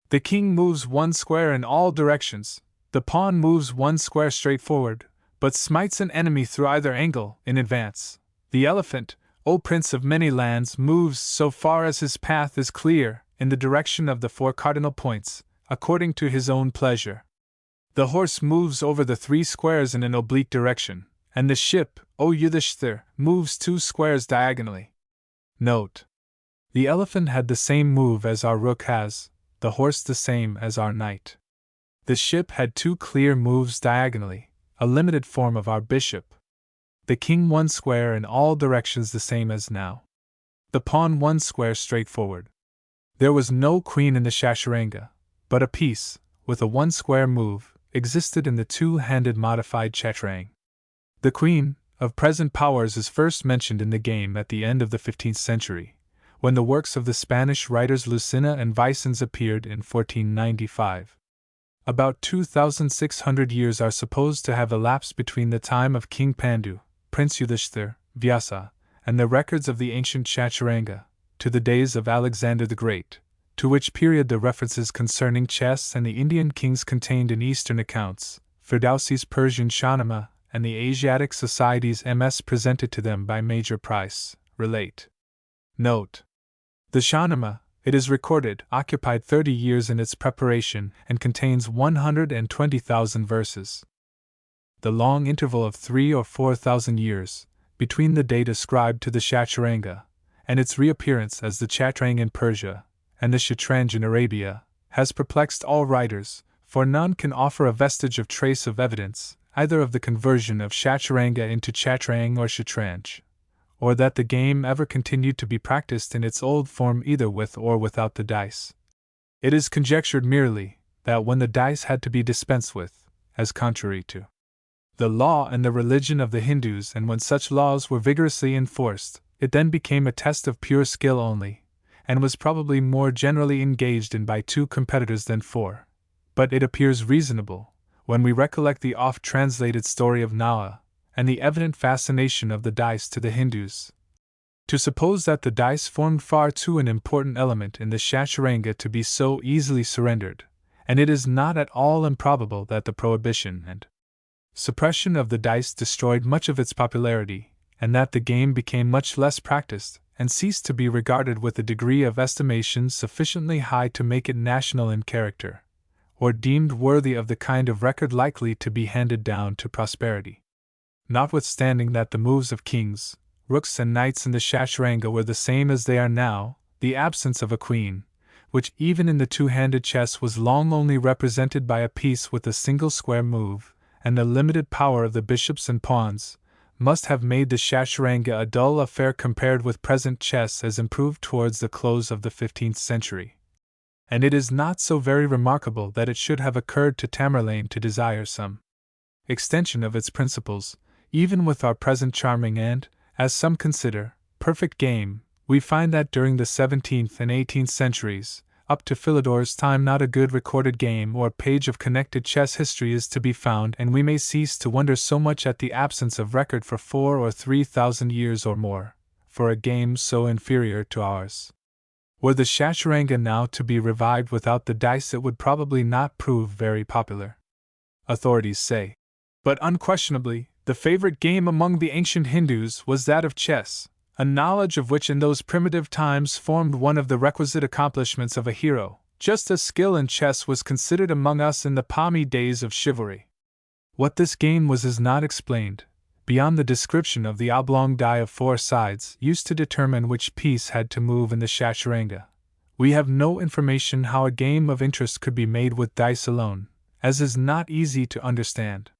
Speaker 1: the king moves 1 square in all directions, the pawn moves 1 square straight forward, but smites an enemy through either angle, in advance. The elephant, O prince of many lands, moves so far as his path is clear, in the direction of the 4 cardinal points, according to his own pleasure. The horse moves over the 3 squares in an oblique direction, and the ship, O Yudhishthir, moves 2 squares diagonally. Note: the elephant had the same move as our rook has, the horse the same as our knight. The ship had 2 clear moves diagonally, a limited form of our bishop. The king 1 square in all directions the same as now. The pawn 1 square straight forward. There was no queen in the Shasharanga, but a piece, with a 1 square move, existed in the 2-handed modified chaturang. The queen, of present powers, is first mentioned in the game at the end of the 15th century, when the works of the Spanish writers Lucena and Vicens appeared in 1495. About 2,600 years are supposed to have elapsed between the time of King Pandu, Prince Yudhishthir, Vyasa, and the records of the ancient Chaturanga, to the days of Alexander the Great, to which period the references concerning chess and the Indian kings contained in Eastern accounts, Ferdowsi's Persian Shahnameh, and the Asiatic Society's MS presented to them by Major Price, relate. Note: the Shahnameh, it is recorded, occupied 30 years in its preparation and contains 120,000 verses. The long interval of 3,000 or 4,000 years, between the date ascribed to the Chaturanga, and its reappearance as the Chaturang in Persia, and the Shatranj in Arabia, has perplexed all writers, for none can offer a vestige of trace of evidence, either of the conversion of Chaturanga into Chaturang or Shatranj, or that the game ever continued to be practiced in its old form either with or without the dice. It is conjectured merely that when the dice had to be dispensed with, as contrary to the law and the religion of the Hindus, and when such laws were vigorously enforced, it then became a test of pure skill only, and was probably more generally engaged in by 2 competitors than 4. But it appears reasonable, when we recollect the oft-translated story of Nawa, and the evident fascination of the dice to the Hindus, to suppose that the dice formed far too an important element in the Chaturanga to be so easily surrendered, and it is not at all improbable that the prohibition and suppression of the dice destroyed much of its popularity, and that the game became much less practiced, and ceased to be regarded with a degree of estimation sufficiently high to make it national in character, or deemed worthy of the kind of record likely to be handed down to posterity. Notwithstanding that the moves of kings, rooks, and knights in the Chaturanga were the same as they are now, the absence of a queen, which even in the 2-handed chess was long only represented by a piece with a single square move, and the limited power of the bishops and pawns, must have made the Chaturanga a dull affair compared with present chess as improved towards the close of the 15th century. And it is not so very remarkable that it should have occurred to Tamerlane to desire some extension of its principles, even with our present charming and, as some consider, perfect game. We find that during the 17th and 18th centuries, up to Philidor's time, not a good recorded game or page of connected chess history is to be found, and we may cease to wonder so much at the absence of record for 4,000 or 3,000 years or more, for a game so inferior to ours. Were the Chaturanga now to be revived without the dice, it would probably not prove very popular, authorities say. But unquestionably, the favorite game among the ancient Hindus was that of chess, a knowledge of which in those primitive times formed one of the requisite accomplishments of a hero, just as skill in chess was considered among us in the palmy days of chivalry. What this game was is not explained, beyond the description of the oblong die of 4 sides used to determine which piece had to move in the Chaturanga. We have no information how a game of interest could be made with dice alone, as is not easy to understand.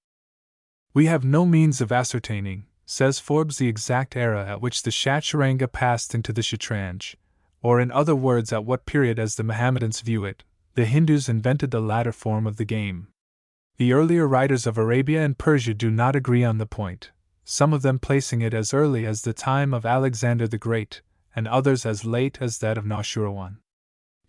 Speaker 1: We have no means of ascertaining, says Forbes, the exact era at which the Chaturanga passed into the Shatranj, or in other words at what period, as the Mohammedans view it, the Hindus invented the latter form of the game. The earlier writers of Arabia and Persia do not agree on the point, some of them placing it as early as the time of Alexander the Great, and others as late as that of Nashirwan.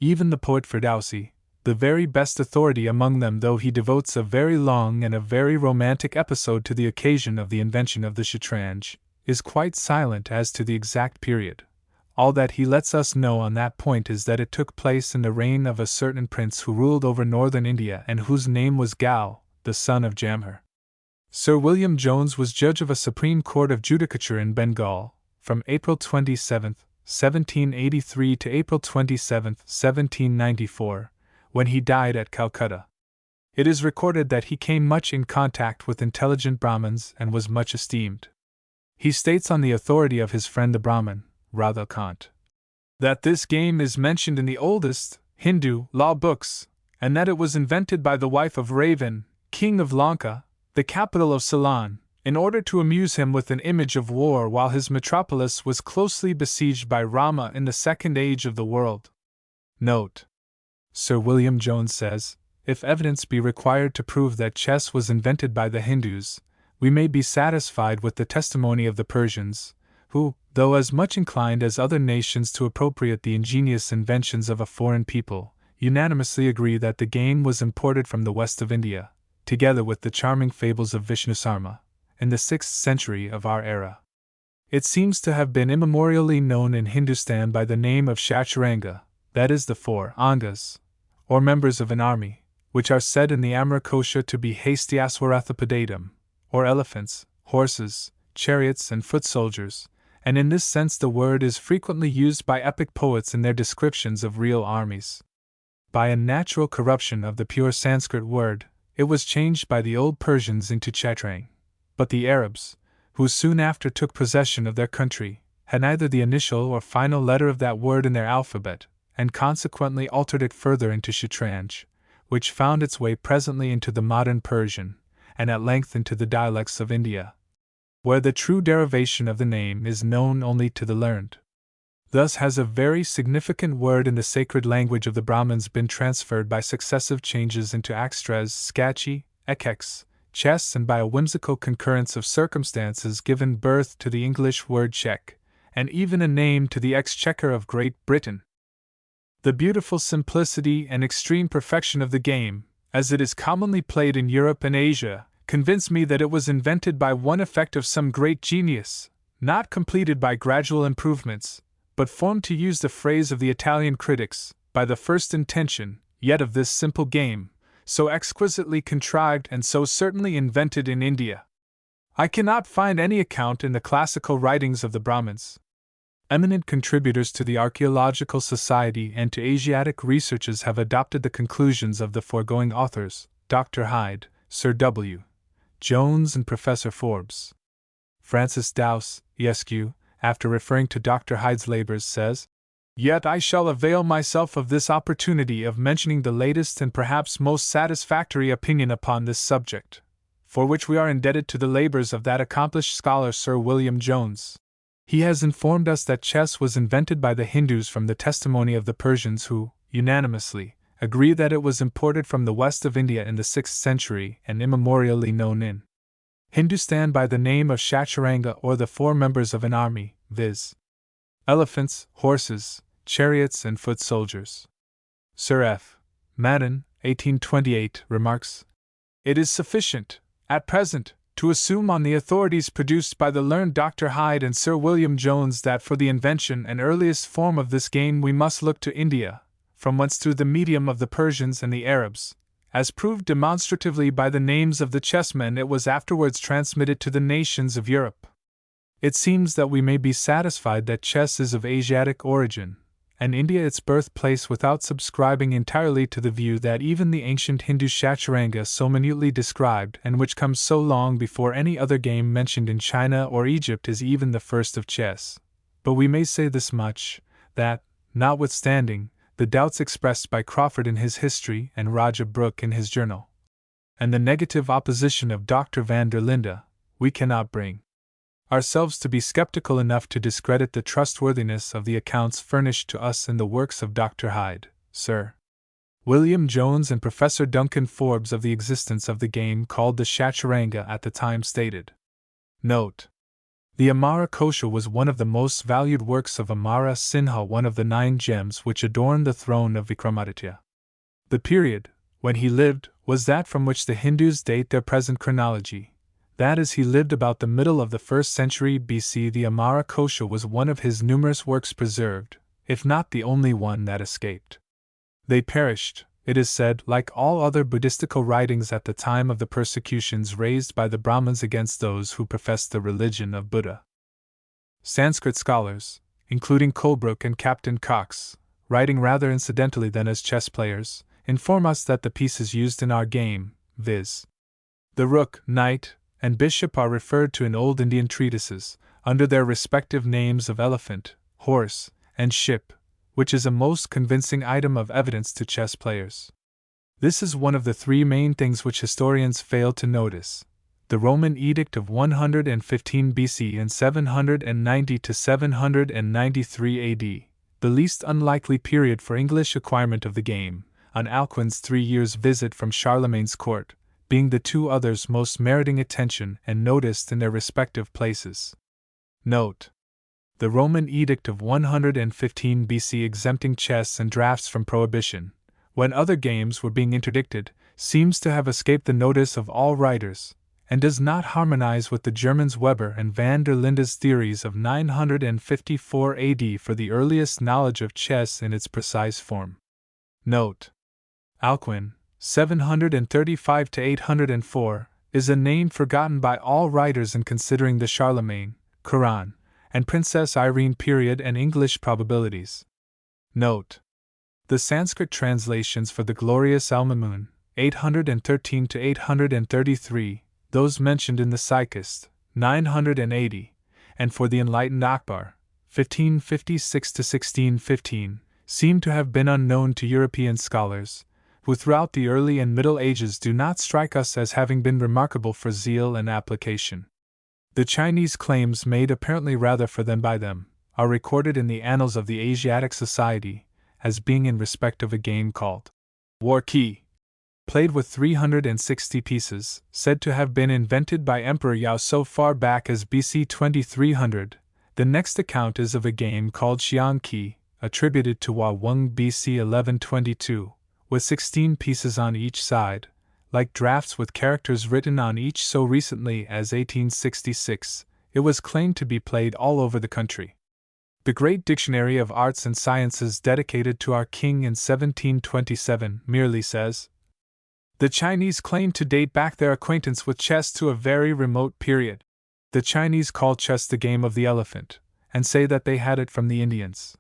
Speaker 1: Even the poet Ferdowsi, the very best authority among them, though he devotes a very long and a very romantic episode to the occasion of the invention of the shatranj, is quite silent as to the exact period. All that he lets us know on that point is that it took place in the reign of a certain prince who ruled over northern India and whose name was Gao, the son of Jamhur. Sir William Jones was judge of a Supreme Court of Judicature in Bengal, from April 27, 1783 to April 27, 1794, when he died at Calcutta. It is recorded that he came much in contact with intelligent Brahmins and was much esteemed. He states on the authority of his friend the Brahmin, Radha Kant, that this game is mentioned in the oldest Hindu law books, and that it was invented by the wife of Ravan, king of Lanka, the capital of Ceylon, in order to amuse him with an image of war while his metropolis was closely besieged by Rama in the second age of the world. Note: Sir William Jones says, if evidence be required to prove that chess was invented by the Hindus, we may be satisfied with the testimony of the Persians, who, though as much inclined as other nations to appropriate the ingenious inventions of a foreign people, unanimously agree that the game was imported from the west of India, together with the charming fables of Vishnu Sarma, in the 6th century of our era. It seems to have been immemorially known in Hindustan by the name of Shatranga, that is the 4 Angas, or members of an army, which are said in the Amrakosha to be Hastiaswarathapadatum, or elephants, horses, chariots, and foot soldiers, and in this sense the word is frequently used by epic poets in their descriptions of real armies. By a natural corruption of the pure Sanskrit word, it was changed by the old Persians into chatrang, but the Arabs, who soon after took possession of their country, had neither the initial or final letter of that word in their alphabet, and consequently altered it further into shatranj, which found its way presently into the modern Persian, and at length into the dialects of India, where the true derivation of the name is known only to the learned. Thus has a very significant word in the sacred language of the Brahmins been transferred by successive changes into axtres, skachi, ekex, chess, and by a whimsical concurrence of circumstances given birth to the English word check, and even a name to the exchequer of Great Britain. The beautiful simplicity and extreme perfection of the game, as it is commonly played in Europe and Asia, convince me that it was invented by one effect of some great genius, not completed by gradual improvements, but formed, to use the phrase of the Italian critics, by the first intention, yet of this simple game, so exquisitely contrived and so certainly invented in India. I cannot find any account in the classical writings of the Brahmins. Eminent contributors to the Archaeological Society and to Asiatic researches have adopted the conclusions of the foregoing authors, Dr. Hyde, Sir W. Jones, and Professor Forbes. Francis Dowse, Esq., after referring to Dr. Hyde's labors, says, "Yet I shall avail myself of this opportunity of mentioning the latest and perhaps most satisfactory opinion upon this subject, for which we are indebted to the labors of that accomplished scholar Sir William Jones. He has informed us that chess was invented by the Hindus from the testimony of the Persians, who, unanimously, agree that it was imported from the west of India in the 6th century and immemorially known in Hindustan by the name of Shatranga, or the 4 members of an army, viz. elephants, horses, chariots, and foot soldiers." Sir F. Madden, 1828, remarks, "It is sufficient, at present, to assume on the authorities produced by the learned Dr. Hyde and Sir William Jones that for the invention and earliest form of this game we must look to India, from whence through the medium of the Persians and the Arabs, as proved demonstratively by the names of the chessmen, it was afterwards transmitted to the nations of Europe. It seems that we may be satisfied that chess is of Asiatic origin, and India its birthplace, without subscribing entirely to the view that even the ancient Hindu Shatranga so minutely described, and which comes so long before any other game mentioned in China or Egypt, is even the first of chess. But we may say this much, that, notwithstanding the doubts expressed by Crawford in his history and Roger Brooke in his journal, and the negative opposition of Dr. van der Linde, we cannot bring ourselves to be skeptical enough to discredit the trustworthiness of the accounts furnished to us in the works of Dr. Hyde, Sir William Jones, and Professor Duncan Forbes of the existence of the game called the Shatranga at the time stated. Note: The Amara Kosha was one of the most valued works of Amara Sinha, one of the 9 gems which adorn the throne of Vikramaditya. The period, when he lived, was that from which the Hindus date their present chronology. That is, he lived about the middle of the 1st century BC. The Amara Kosha was one of his numerous works preserved, if not the only one that escaped. They perished, it is said, like all other Buddhistical writings at the time of the persecutions raised by the Brahmins against those who professed the religion of Buddha. Sanskrit scholars, including Colebrook and Captain Cox, writing rather incidentally than as chess players, inform us that the pieces used in our game, viz. the rook, knight, and bishop, are referred to in old Indian treatises, under their respective names of elephant, horse, and ship, which is a most convincing item of evidence to chess players. This is one of the 3 main things which historians fail to notice. The Roman Edict of 115 BC and 790 to 793 AD, the least unlikely period for English acquirement of the game, on Alcuin's 3 years' visit from Charlemagne's court, being the 2 others most meriting attention and noticed in their respective places. Note: the Roman Edict of 115 BC exempting chess and draughts from prohibition, when other games were being interdicted, seems to have escaped the notice of all writers, and does not harmonize with the Germans Weber and van der Linde's theories of 954 AD for the earliest knowledge of chess in its precise form. Note: Alcuin, 735 to 804, is a name forgotten by all writers in considering the Charlemagne, Quran, and Princess Irene period and English probabilities. Note: the Sanskrit translations for the glorious Al-Mamun, 813 to 833, those mentioned in the Psychist, 980, and for the enlightened Akbar, 1556 to 1615, seem to have been unknown to European scholars, who throughout the early and Middle Ages do not strike us as having been remarkable for zeal and application. The Chinese claims made apparently rather for than by them are recorded in the Annals of the Asiatic Society as being in respect of a game called War Key, played with 360 pieces, said to have been invented by Emperor Yao so far back as BC 2300. The next account is of a game called Xiang Qi, attributed to Hua Weng BC 1122, with 16 pieces on each side, like drafts with characters written on each so recently as 1866, it was claimed to be played all over the country. The Great Dictionary of Arts and Sciences dedicated to our king in 1727 merely says, "The Chinese claim to date back their acquaintance with chess to a very remote period. The Chinese call chess the game of the elephant, and say that they had it from the Indians."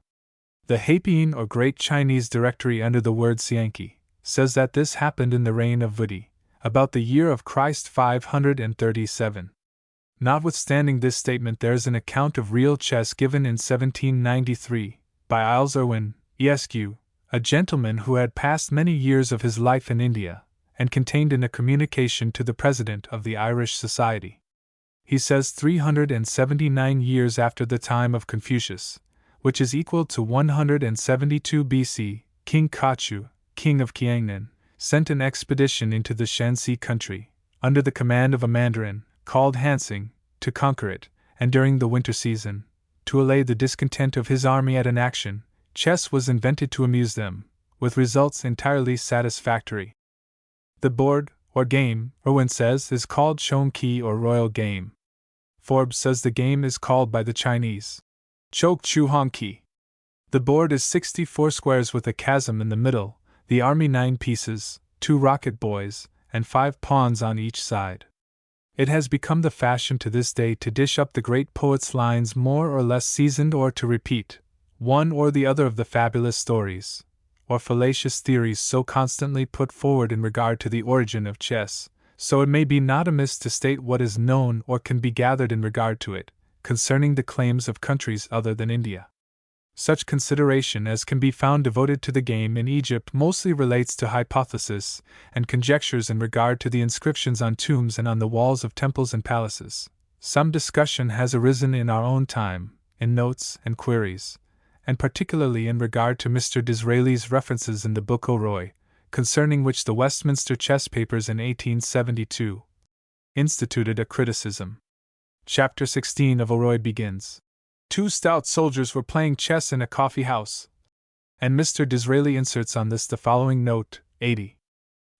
Speaker 1: The Heipian or Great Chinese Directory under the word Xiangqi says that this happened in the reign of Vudi, about the year of Christ 537. Notwithstanding this statement, there is an account of real chess given in 1793, by Isles Irwin, Esq., a gentleman who had passed many years of his life in India, and contained in a communication to the president of the Irish Society. He says 379 years after the time of Confucius, which is equal to 172 BC, King Kachu, king of Qiangnan, sent an expedition into the Shanxi country, under the command of a mandarin, called Hansing, to conquer it, and during the winter season, to allay the discontent of his army at inaction, chess was invented to amuse them, with results entirely satisfactory. The board, or game, Irwin says, is called Shongqi or royal game. Forbes says the game is called by the Chinese Chok Chu Hongqi. The board is 64 squares with a chasm in the middle, the army 9 pieces, 2 rocket boys, and 5 pawns on each side. It has become the fashion to this day to dish up the great poet's lines more or less seasoned, or to repeat one or the other of the fabulous stories, or fallacious theories so constantly put forward in regard to the origin of chess, so it may be not amiss to state what is known or can be gathered in regard to it, concerning the claims of countries other than India. Such consideration as can be found devoted to the game in Egypt mostly relates to hypotheses and conjectures in regard to the inscriptions on tombs and on the walls of temples and palaces. Some discussion has arisen in our own time, in notes and queries, and particularly in regard to Mr. Disraeli's references in the book O'Roy, concerning which the Westminster Chess Papers in 1872 instituted a criticism. Chapter 16 of Oroid begins. 2 stout soldiers were playing chess in a coffee house. And Mr. Disraeli inserts on this the following note, 80.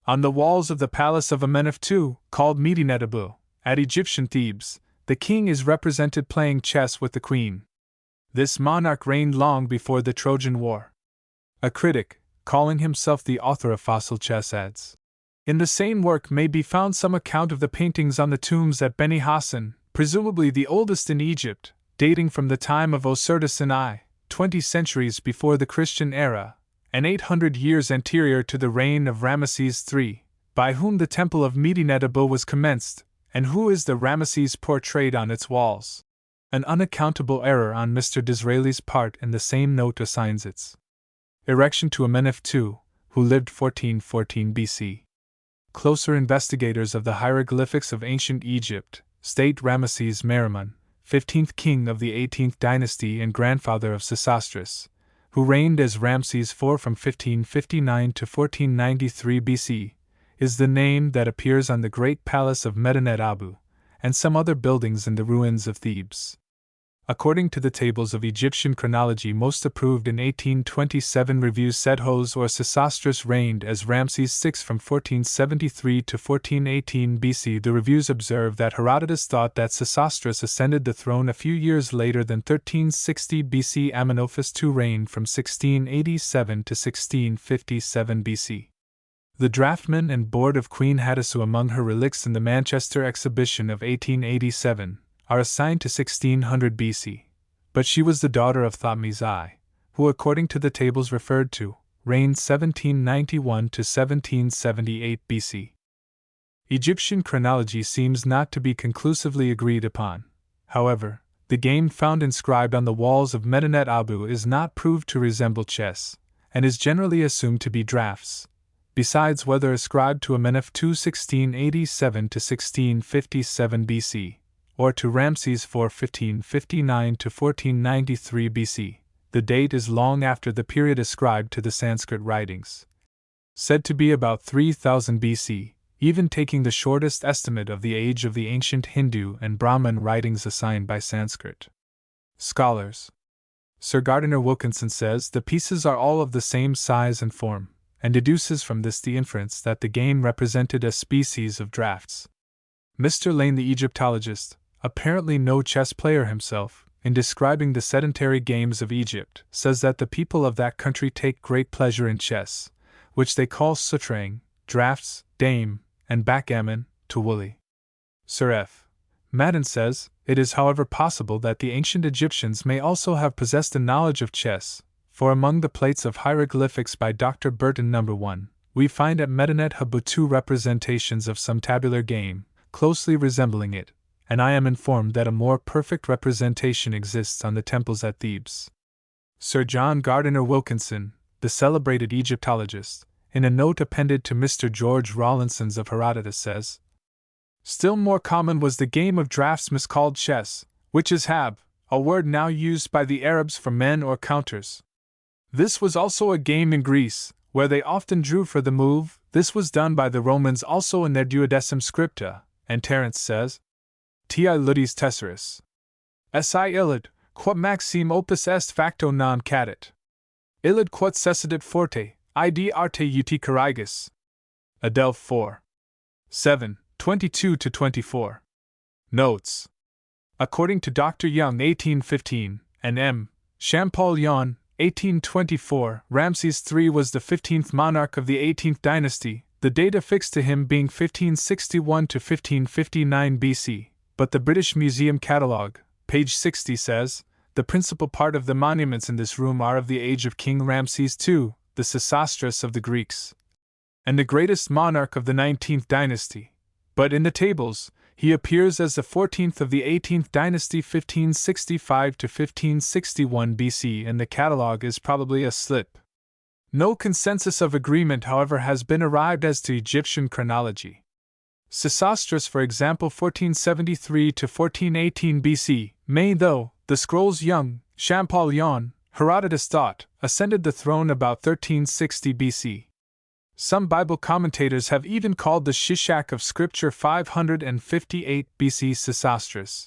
Speaker 1: On the walls of the palace of Amenhotep II, called Medinet Abu, at Egyptian Thebes, the king is represented playing chess with the queen. This monarch reigned long before the Trojan War. A critic, calling himself the author of Fossil Chess, adds, in the same work may be found some account of the paintings on the tombs at Beni Hassan, presumably the oldest in Egypt, dating from the time of Osiris-Sinai, 20 centuries before the Christian era, and 800 years anterior to the reign of Ramesses III, by whom the temple of Medinet Abu was commenced, and who is the Ramesses portrayed on its walls. An unaccountable error on Mr. Disraeli's part in the same note assigns its erection to Amenhotep II, who lived 1414 BC. Closer investigators of the hieroglyphics of ancient Egypt state Ramesses Merimon, 15th king of the 18th dynasty and grandfather of Sesostris, who reigned as Ramses IV from 1559 to 1493 BC, is the name that appears on the great palace of Medinet Abu, and some other buildings in the ruins of Thebes. According to the tables of Egyptian chronology most approved in 1827 reviews Sethos or Sesostris reigned as Ramses VI from 1473 to 1418 BC. The reviews observe that Herodotus thought that Sesostris ascended the throne a few years later than 1360 BC. Amenophis II reigned from 1687 to 1657 BC. The draughtsman and board of Queen Hattusa among her relics in the Manchester exhibition of 1887 are assigned to 1600 BC, but she was the daughter of Thutmose I, who, according to the tables referred to, reigned 1791 to 1778 BC. Egyptian chronology seems not to be conclusively agreed upon. However, the game found inscribed on the walls of Medinet Abu is not proved to resemble chess, and is generally assumed to be draughts. Besides, whether ascribed to Amenhotep II 1687 to 1657 BC, or to Ramses IV 1559 to 1493 BC, the date is long after the period ascribed to the Sanskrit writings, said to be about 3000 BC, even taking the shortest estimate of the age of the ancient Hindu and Brahmin writings assigned by Sanskrit scholars. Sir Gardiner Wilkinson says the pieces are all of the same size and form, and deduces from this the inference that the game represented a species of draughts. Mr. Lane, the Egyptologist, apparently no chess player himself, in describing the sedentary games of Egypt, says that the people of that country take great pleasure in chess, which they call sutrang, draughts, dame, and backgammon, to Woolley. Sir F. Madden says, it is however possible that the ancient Egyptians may also have possessed a knowledge of chess, for among the plates of hieroglyphics by Dr. Burton No. 1, we find at Medinet Habu 2 representations of some tabular game, closely resembling it, and I am informed that a more perfect representation exists on the temples at Thebes. Sir John Gardiner Wilkinson, the celebrated Egyptologist, in a note appended to Mr. George Rawlinson's of Herodotus says, still more common was the game of draughts miscalled chess, which is hab, a word now used by the Arabs for men or counters. This was also a game in Greece, where they often drew for the move. This was done by the Romans also in their duodecim scripta, and Terence says, Ti ludis tesseris. Si illid, quod maxime opus est facto non cadit. Illid quod cessidit forte, id arte uti carigus. Adelph 4. 7, 22-24. Notes. According to Dr. Young 1815, and M. Champollion 1824, Ramses III was the 15th monarch of the 18th dynasty, the date affixed to him being 1561 to 1559 BC, but the British Museum Catalogue, page 60 says, the principal part of the monuments in this room are of the age of King Ramses II, the Sesostris of the Greeks, and the greatest monarch of the 19th dynasty, but in the tables, he appears as the 14th of the 18th dynasty 1565 to 1561 BC, and the catalogue is probably a slip. No consensus of agreement, however, has been arrived as to Egyptian chronology. Sesostris, for example, 1473 to 1418 BC, may, though, the scrolls Young, Champollion, Herodotus thought, ascended the throne about 1360 BC. Some Bible commentators have even called the Shishak of Scripture 558 BC Sesostris.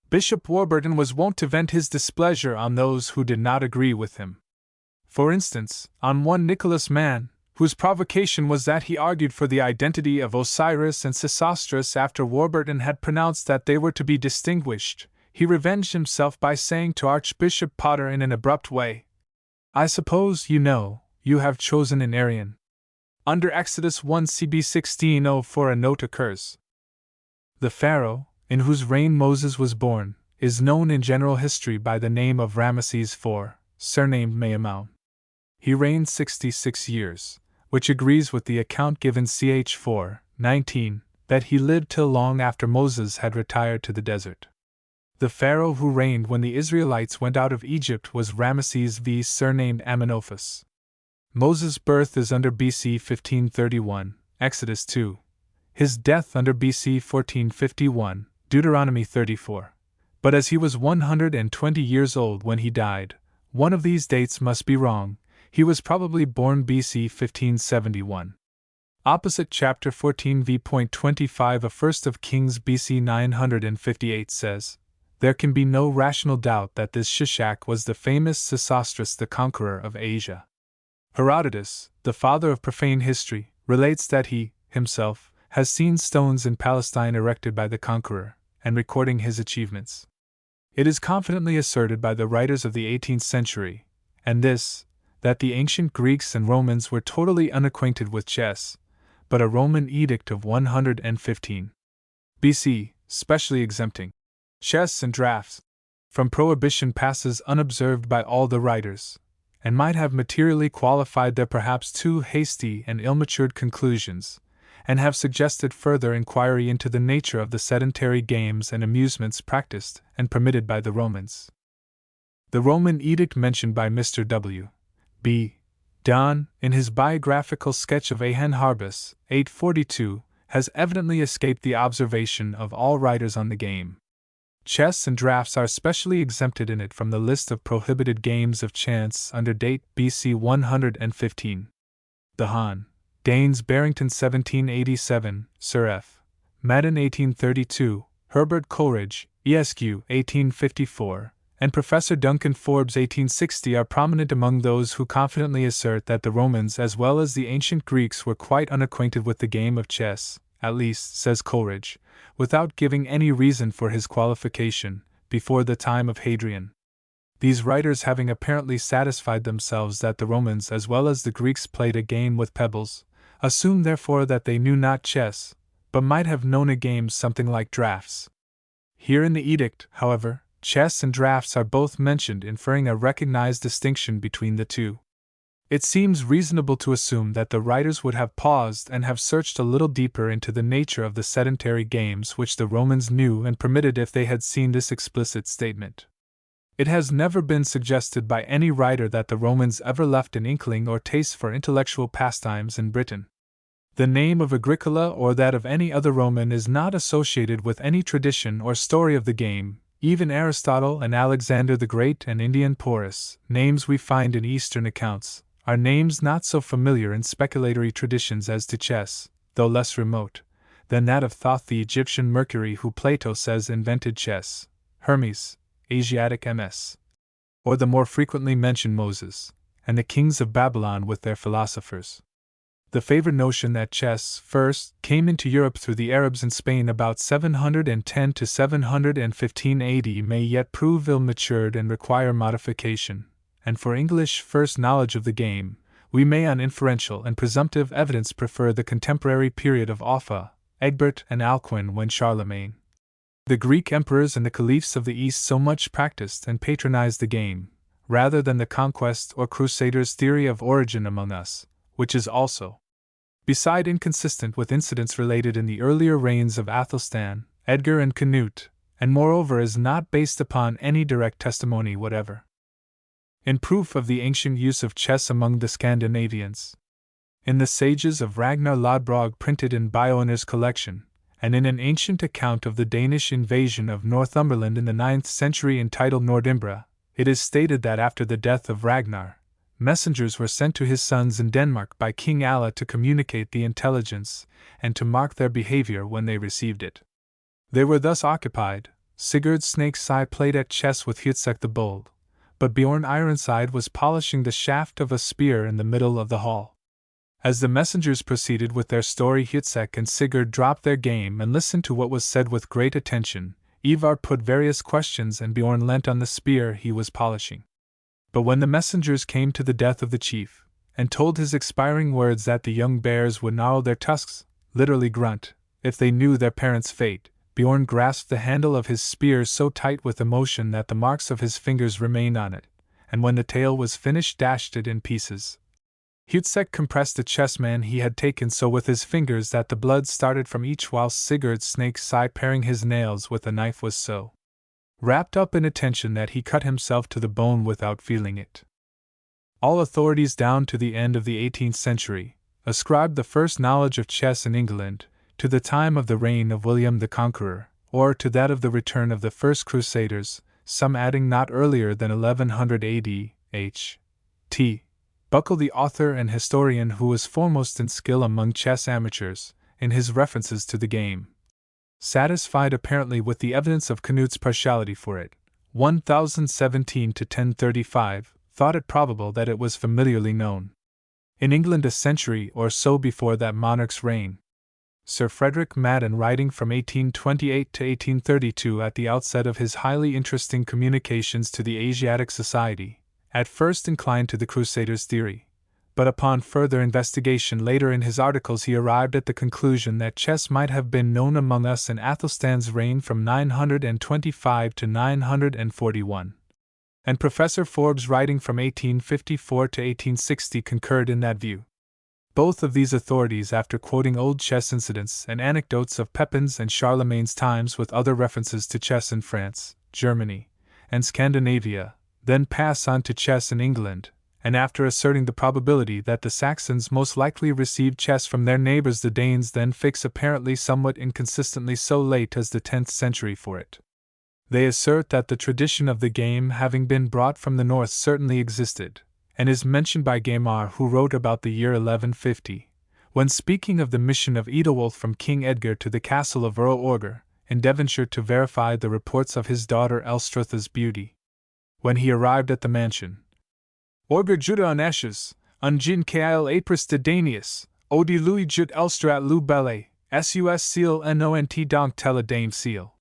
Speaker 1: Bishop Warburton was wont to vent his displeasure on those who did not agree with him. For instance, on one Nicholas Mann, whose provocation was that he argued for the identity of Osiris and Sesostris after Warburton had pronounced that they were to be distinguished, he revenged himself by saying to Archbishop Potter in an abrupt way, "I suppose you have chosen an Arian." Under Exodus 1 CB 1604 a note occurs. The pharaoh, in whose reign Moses was born, is known in general history by the name of Ramesses IV, surnamed Maimon. He reigned 66 years, which agrees with the account given ch. 4:19, that he lived till long after Moses had retired to the desert. The pharaoh who reigned when the Israelites went out of Egypt was Ramesses V, surnamed Amenophis. Moses' birth is under BC 1531, Exodus 2. His death under BC 1451, Deuteronomy 34. But as he was 120 years old when he died, one of these dates must be wrong. He was probably born BC 1571. Opposite chapter 14 v.25 of 1 of Kings BC 958 says, "There can be no rational doubt that this Shishak was the famous Sesostris the conqueror of Asia." Herodotus, the father of profane history, relates that he, himself, has seen stones in Palestine erected by the conqueror, and recording his achievements. It is confidently asserted by the writers of the 18th century, and this, that the ancient Greeks and Romans were totally unacquainted with chess, but a Roman edict of 115 BC, specially exempting chess and draughts from prohibition passes unobserved by all the writers, and might have materially qualified their perhaps too hasty and ill-matured conclusions, and have suggested further inquiry into the nature of the sedentary games and amusements practiced and permitted by the Romans. The Roman edict mentioned by Mr. W. B. Donne, in his biographical sketch of Ahab 842, has evidently escaped the observation of all writers on the game. Chess and draughts are specially exempted in it from the list of prohibited games of chance under date BC 115. The Han, Daines Barrington 1787, Sir F. Madden 1832, Herbert Coleridge, ESQ 1854, and Professor Duncan Forbes 1860 are prominent among those who confidently assert that the Romans as well as the ancient Greeks were quite unacquainted with the game of chess, at least, says Coleridge, without giving any reason for his qualification, before the time of Hadrian. These writers having apparently satisfied themselves that the Romans as well as the Greeks played a game with pebbles, assume therefore that they knew not chess, but might have known a game something like draughts. Here in the edict, however, chess and draughts are both mentioned, inferring a recognized distinction between the two. It seems reasonable to assume that the writers would have paused and have searched a little deeper into the nature of the sedentary games which the Romans knew and permitted if they had seen this explicit statement. It has never been suggested by any writer that the Romans ever left an inkling or taste for intellectual pastimes in Britain. The name of Agricola or that of any other Roman is not associated with any tradition or story of the game. Even Aristotle and Alexander the Great and Indian Porus, names we find in Eastern accounts, are names not so familiar in speculatory traditions as to chess, though less remote, than that of Thoth the Egyptian Mercury who Plato says invented chess, Hermes, Asiatic MS, or the more frequently mentioned Moses, and the kings of Babylon with their philosophers. The favored notion that chess first came into Europe through the Arabs in Spain about 710 to 715 AD may yet prove ill-matured and require modification, and for English first knowledge of the game, we may on inferential and presumptive evidence prefer the contemporary period of Offa, Egbert and Alcuin when Charlemagne, the Greek emperors and the caliphs of the East so much practiced and patronized the game, rather than the conquest or crusaders' theory of origin among us, which is also, beside inconsistent with incidents related in the earlier reigns of Athelstan, Edgar and Canute, and moreover is not based upon any direct testimony whatever. In proof of the ancient use of chess among the Scandinavians, in the Sages of Ragnar Lodbrog printed in Bioner's collection, and in an ancient account of the Danish invasion of Northumberland in the 9th century entitled Nordimbra, it is stated that after the death of Ragnar, messengers were sent to his sons in Denmark by King Alla to communicate the intelligence, and to mark their behavior when they received it. They were thus occupied, Sigurd Snakeseye played at chess with Hjütsek the Bold, but Bjorn Ironside was polishing the shaft of a spear in the middle of the hall. As the messengers proceeded with their story, Hjütsek and Sigurd dropped their game and listened to what was said with great attention. Ivar put various questions and Bjorn leant on the spear he was polishing. But when the messengers came to the death of the chief, and told his expiring words that the young bears would gnarl their tusks, literally grunt, if they knew their parents' fate, Bjorn grasped the handle of his spear so tight with emotion that the marks of his fingers remained on it, and when the tale was finished dashed it in pieces. Hjütsek compressed the chessman he had taken so with his fingers that the blood started from each, whilst Sigurd Snakeseye paring his nails with a knife was so wrapped up in attention that he cut himself to the bone without feeling it. All authorities down to the end of the 18th century ascribed the first knowledge of chess in England to the time of the reign of William the Conqueror, or to that of the return of the first Crusaders, some adding not earlier than 1100 AD. H.T. Buckle, the author and historian who was foremost in skill among chess amateurs, in his references to the game, satisfied apparently with the evidence of Canut's partiality for it, 1017 to 1035, thought it probable that it was familiarly known in England a century or so before that monarch's reign. Sir Frederick Madden, writing from 1828 to 1832 at the outset of his highly interesting communications to the Asiatic Society, at first inclined to the Crusaders' theory, but upon further investigation later in his articles he arrived at the conclusion that chess might have been known among us in Athelstan's reign from 925 to 941. And Professor Forbes, writing from 1854 to 1860, concurred in that view. Both of these authorities, after quoting old chess incidents and anecdotes of Pepin's and Charlemagne's times with other references to chess in France, Germany, and Scandinavia, then pass on to chess in England, and after asserting the probability that the Saxons most likely received chess from their neighbors the Danes, then fix apparently somewhat inconsistently so late as the 10th century for it. They assert that the tradition of the game having been brought from the north certainly existed, and is mentioned by Gaimar, who wrote about the year 1150, when speaking of the mission of Eadawulf from King Edgar to the castle of Earl Orger, in Devonshire, to verify the reports of his daughter Elstrutha's beauty. When he arrived at the mansion, Orger juda an esches, ungin kail apris de Danius, odi lui jut Elstrat lu belle, sus seal nont donk tella dame seal.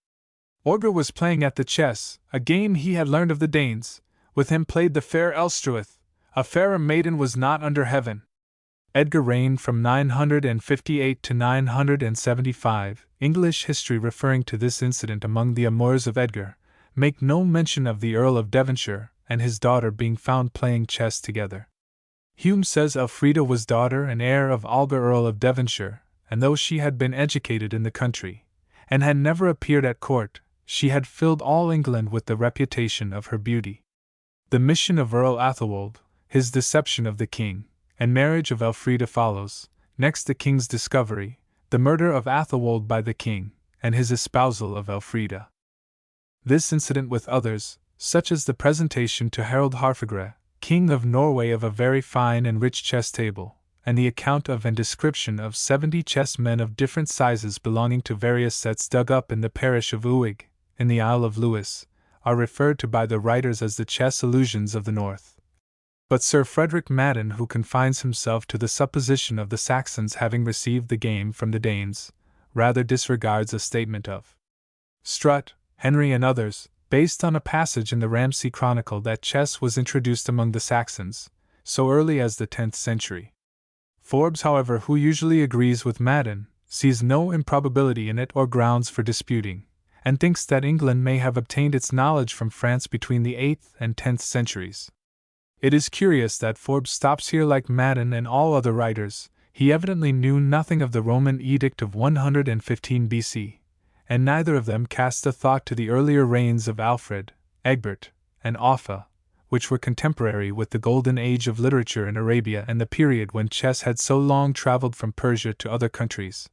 Speaker 1: Orger was playing at the chess, a game he had learned of the Danes. With him played the fair Elstruth, a fairer maiden was not under heaven. Edgar reigned from 958 to 975. English history, referring to this incident among the amours of Edgar, make no mention of the Earl of Devonshire and his daughter being found playing chess together. Hume says Elfrida was daughter and heir of Alba, Earl of Devonshire, and though she had been educated in the country, and had never appeared at court, she had filled all England with the reputation of her beauty. The mission of Earl Athelwold, his deception of the king, and marriage of Elfrida follows, next the king's discovery, the murder of Athelwold by the king, and his espousal of Elfrida. This incident, with others, such as the presentation to Harold Harfagre, King of Norway, of a very fine and rich chess table, and the account of and description of 70 chessmen of different sizes belonging to various sets dug up in the parish of Uig, in the Isle of Lewis, are referred to by the writers as the chess illusions of the North. But Sir Frederick Madden, who confines himself to the supposition of the Saxons having received the game from the Danes, rather disregards a statement of Strutt, Henry, and others, based on a passage in the Ramsay Chronicle, that chess was introduced among the Saxons so early as the 10th century. Forbes, however, who usually agrees with Madden, sees no improbability in it or grounds for disputing, and thinks that England may have obtained its knowledge from France between the 8th and 10th centuries. It is curious that Forbes stops here. Like Madden and all other writers, he evidently knew nothing of the Roman Edict of 115 BC, and neither of them cast a thought to the earlier reigns of Alfred, Egbert, and Offa, which were contemporary with the golden age of literature in Arabia and the period when chess had so long traveled from Persia to other countries,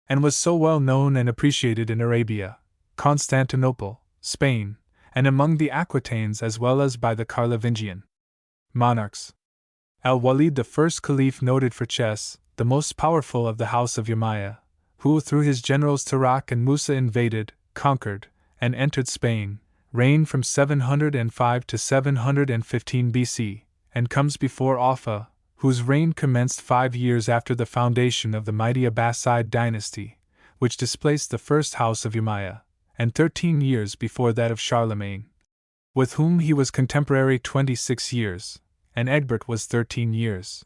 Speaker 1: and was so well known and appreciated in Arabia, Constantinople, Spain, and among the Aquitanes, as well as by the Carlovingian monarchs. Al-Walid, the first caliph noted for chess, the most powerful of the house of Umayyah, who through his generals Tarak and Musa invaded, conquered, and entered Spain, reigned from 705 to 715 BC, and comes before Offa, whose reign commenced 5 years after the foundation of the mighty Abbasid dynasty, which displaced the first house of Umayyah, and 13 years before that of Charlemagne, with whom he was contemporary 26 years, and Egbert was 13 years.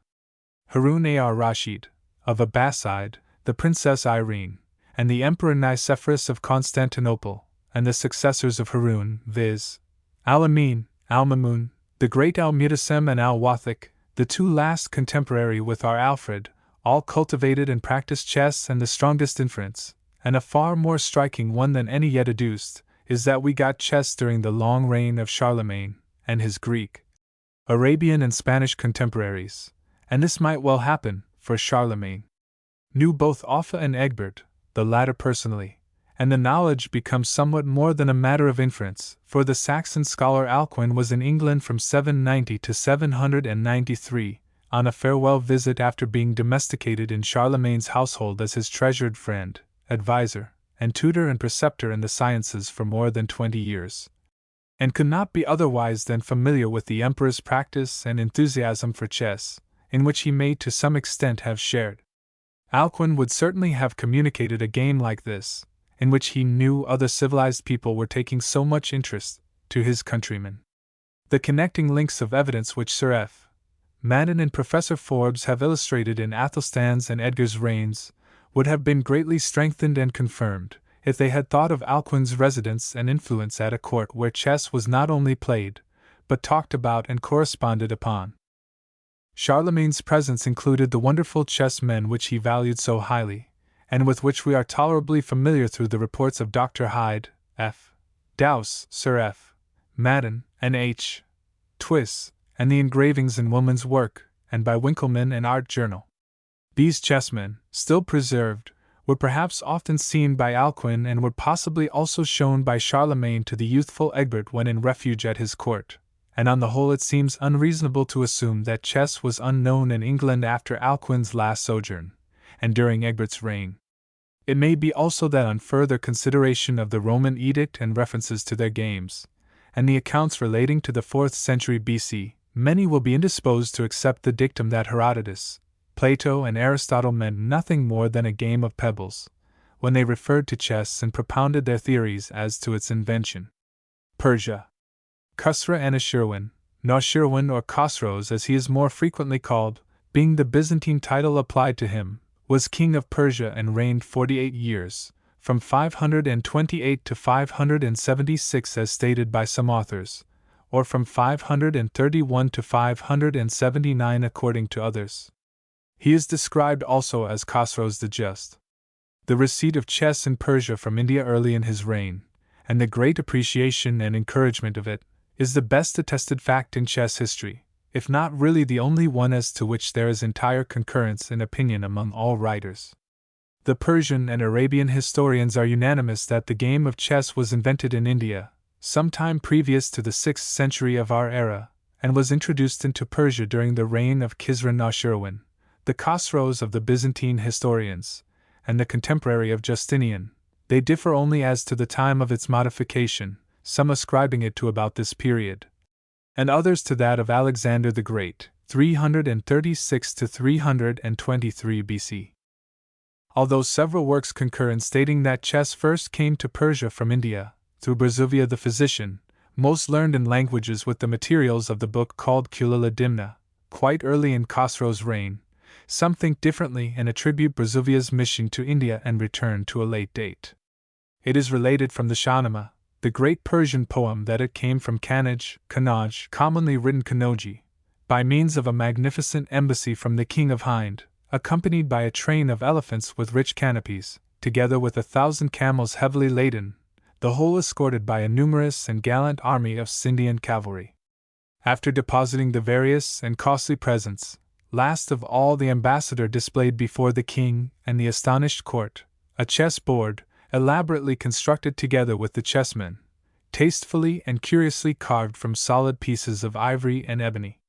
Speaker 1: Harun-ar-Rashid, of Abbasid, the Princess Irene, and the Emperor Nicephorus of Constantinople, and the successors of Harun, viz. Al-Amin, Al-Mamun, the great Al-Mutassim and Al-Wathiq, the two last contemporary with our Alfred, all cultivated and practiced chess, and the strongest inference, and a far more striking one than any yet adduced, is that we got chess during the long reign of Charlemagne, and his Greek, Arabian and Spanish contemporaries, and this might well happen, for Charlemagne knew both Offa and Egbert, the latter personally, and the knowledge becomes somewhat more than a matter of inference, for the Saxon scholar Alcuin was in England from 790 to 793, on a farewell visit after being domesticated in Charlemagne's household as his treasured friend, advisor, and tutor and preceptor in the sciences for more than 20 years, and could not be otherwise than familiar with the emperor's practice and enthusiasm for chess, in which he may to some extent have shared. Alcuin would certainly have communicated a game like this, in which he knew other civilized people were taking so much interest, to his countrymen. The connecting links of evidence which Sir F. Madden and Professor Forbes have illustrated in Athelstan's and Edgar's reigns would have been greatly strengthened and confirmed, if they had thought of Alcuin's residence and influence at a court where chess was not only played, but talked about and corresponded upon. Charlemagne's presence included the wonderful chessmen which he valued so highly, and with which we are tolerably familiar through the reports of Dr. Hyde, F. Dowse, Sir F. Madden, and H. Twiss, and the engravings in Woman's Work, and by Winckelmann and Art Journal. These chessmen, still preserved, were perhaps often seen by Alcuin and were possibly also shown by Charlemagne to the youthful Egbert when in refuge at his court, and on the whole it seems unreasonable to assume that chess was unknown in England after Alcuin's last sojourn, and during Egbert's reign. It may be also that on further consideration of the Roman edict and references to their games, and the accounts relating to the 4th century BC, many will be indisposed to accept the dictum that Herodotus, Plato, and Aristotle meant nothing more than a game of pebbles, when they referred to chess and propounded their theories as to its invention. Persia. Khusra Anashirwan, Naushirwan or Khosroes as he is more frequently called, being the Byzantine title applied to him, was king of Persia and reigned 48 years, from 528 to 576 as stated by some authors, or from 531 to 579 according to others. He is described also as Khosroes the Just. The receipt of chess in Persia from India early in his reign, and the great appreciation and encouragement of it, is the best attested fact in chess history, if not really the only one as to which there is entire concurrence in opinion among all writers. The Persian and Arabian historians are unanimous that the game of chess was invented in India, sometime previous to the 6th century of our era, and was introduced into Persia during the reign of Khizra Naushirwan, the Khosroes of the Byzantine historians, and the contemporary of Justinian. They differ only as to the time of its modification, some ascribing it to about this period, and others to that of Alexander the Great, 336 to 323 BC. Although several works concur in stating that chess first came to Persia from India, through Brzuvia the physician, most learned in languages with the materials of the book called Kulala Dimna, quite early in Khosrow's reign, some think differently and attribute Brzuvia's mission to India and return to a late date. It is related from the Shahnameh, the great Persian poem, that it came from Kannauj, commonly written Kanoji, by means of a magnificent embassy from the king of Hind, accompanied by a train of elephants with rich canopies, together with 1,000 camels heavily laden, the whole escorted by a numerous and gallant army of Scindian cavalry. After depositing the various and costly presents, last of all the ambassador displayed before the king and the astonished court a chess board, elaborately constructed together with the chessmen, tastefully and curiously carved from solid pieces of ivory and ebony.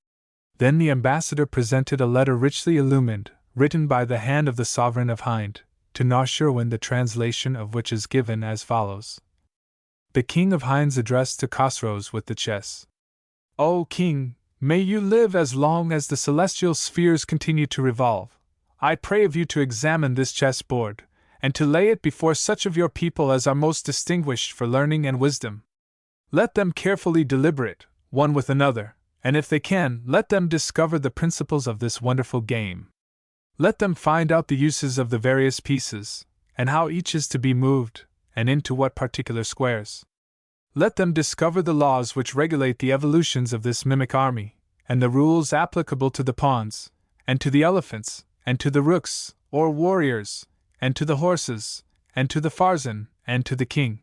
Speaker 1: Then the ambassador presented a letter richly illumined, written by the hand of the sovereign of Hind, to Naushirwan, the translation of which is given as follows. the king of Hinds addressed to Khosrows with the chess. O king, may you live as long as the celestial spheres continue to revolve. I pray of you to examine this chessboard, and to lay it before such of your people as are most distinguished for learning and wisdom. Let them carefully deliberate, one with another, and if they can, let them discover the principles of this wonderful game. Let them find out the uses of the various pieces, and how each is to be moved, and into what particular squares. Let them discover the laws which regulate the evolutions of this mimic army, and the rules applicable to the pawns, and to the elephants, and to the rooks, or warriors, and to the horses, and to the farzan, and to the king.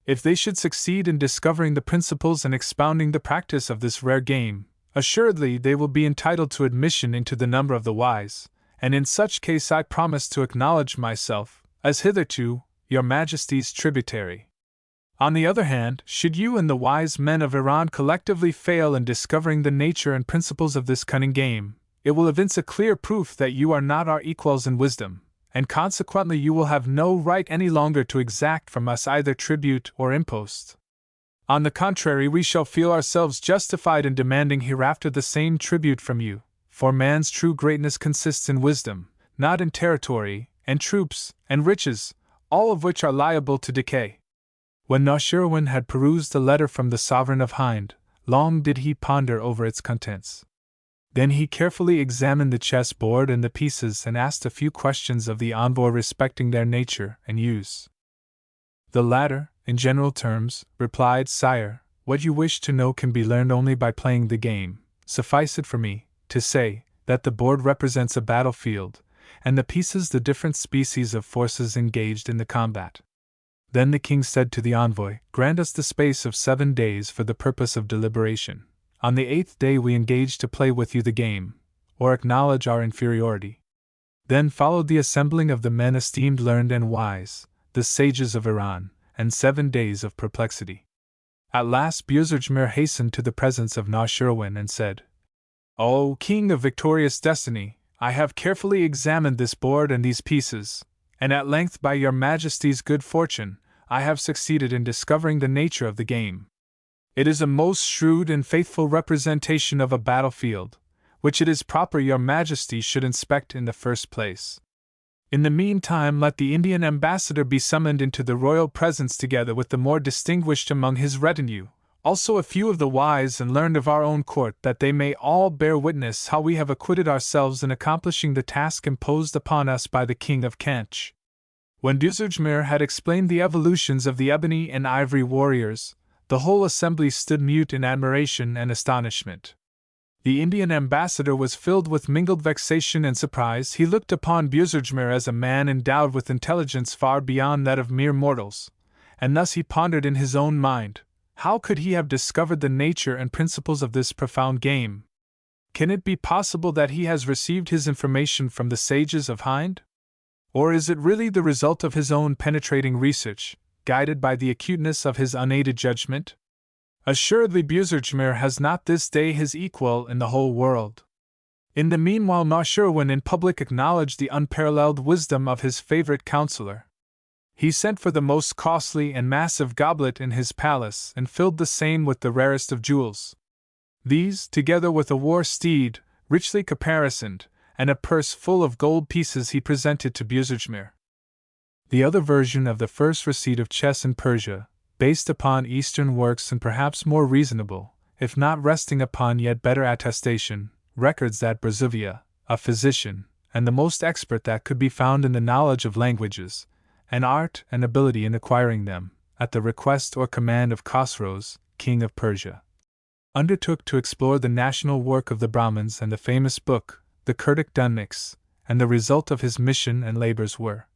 Speaker 1: If they should succeed in discovering the principles and expounding the practice of this rare game, assuredly they will be entitled to admission into the number of the wise, and in such case I promise to acknowledge myself, as hitherto, your Majesty's tributary. On the other hand, should you and the wise men of Iran collectively fail in discovering the nature and principles of this cunning game, it will evince a clear proof that you are not our equals in wisdom, and consequently you will have no right any longer to exact from us either tribute or impost. On the contrary, we shall feel ourselves justified in demanding hereafter the same tribute from you, for man's true greatness consists in wisdom, not in territory, and troops, and riches, all of which are liable to decay. When Noshirwan had perused the letter from the sovereign of Hind, long did he ponder over its contents. Then he carefully examined the chessboard and the pieces and asked a few questions of the envoy respecting their nature and use. The latter, in general terms, replied, Sire, what you wish to know can be learned only by playing the game. Suffice it for me to say that the board represents a battlefield, and the pieces the different species of forces engaged in the combat. Then the king said to the envoy, Grant us the space of 7 days for the purpose of deliberation. On the 8th day we engage to play with you the game, or acknowledge our inferiority. Then followed the assembling of the men esteemed learned and wise, the sages of Iran, and 7 days of perplexity. At last Buzurjmir hastened to the presence of Noshirwan and said, O king of victorious destiny, I have carefully examined this board and these pieces, and at length by your majesty's good fortune, I have succeeded in discovering the nature of the game. It is a most shrewd and faithful representation of a battlefield, which it is proper your majesty should inspect in the first place. In the meantime let the Indian ambassador be summoned into the royal presence together with the more distinguished among his retinue, also a few of the wise and learned of our own court, that they may all bear witness how we have acquitted ourselves in accomplishing the task imposed upon us by the king of Kanch. When Buzurjmir had explained the evolutions of the ebony and ivory warriors, the whole assembly stood mute in admiration and astonishment. The Indian ambassador was filled with mingled vexation and surprise. He looked upon Buzurjmir as a man endowed with intelligence far beyond that of mere mortals, and thus he pondered in his own mind, how could he have discovered the nature and principles of this profound game? Can it be possible that he has received his information from the sages of Hind? Or is it really the result of his own penetrating research, guided by the acuteness of his unaided judgment? Assuredly Buzurjmir has not this day his equal in the whole world. In the meanwhile Noshirwan in public acknowledged the unparalleled wisdom of his favorite counselor. He sent for the most costly and massive goblet in his palace and filled the same with the rarest of jewels. These, together with a war steed, richly caparisoned, and a purse full of gold pieces he presented to Buzurjmir. The other version of the first receipt of chess in Persia, based upon Eastern works and perhaps more reasonable, if not resting upon yet better attestation, records that Brazuvia, a physician, and the most expert that could be found in the knowledge of languages, and art and ability in acquiring them, at the request or command of Khosrows, king of Persia, undertook to explore the national work of the Brahmins and the famous book, the Kurdic Dunniks, and the result of his mission and labors were,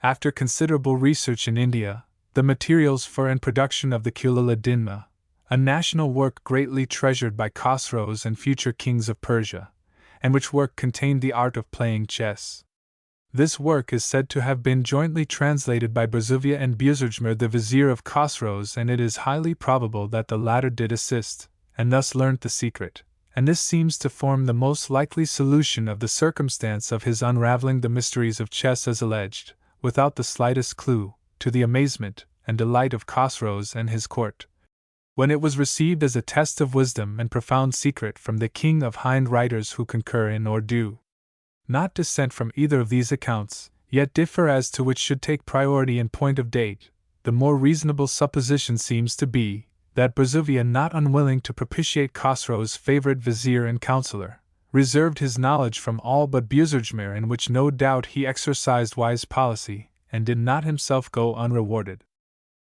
Speaker 1: after considerable research in India, the materials for and production of the Kulal-ad-Dinma, a national work greatly treasured by Khosrows and future kings of Persia, and which work contained the art of playing chess. This work is said to have been jointly translated by Brazuvia and Buzurjmir the vizier of Khosrows, and it is highly probable that the latter did assist, and thus learnt the secret, and this seems to form the most likely solution of the circumstance of his unraveling the mysteries of chess as alleged, without the slightest clue, to the amazement and delight of Khosrow's and his court. When it was received as a test of wisdom and profound secret from the king of Hind writers who concur in or do not dissent from either of these accounts, yet differ as to which should take priority in point of date, the more reasonable supposition seems to be that Berzuvia, not unwilling to propitiate Khosrow's favorite vizier and counselor, reserved his knowledge from all but Buzurjmir, in which no doubt he exercised wise policy, and did not himself go unrewarded.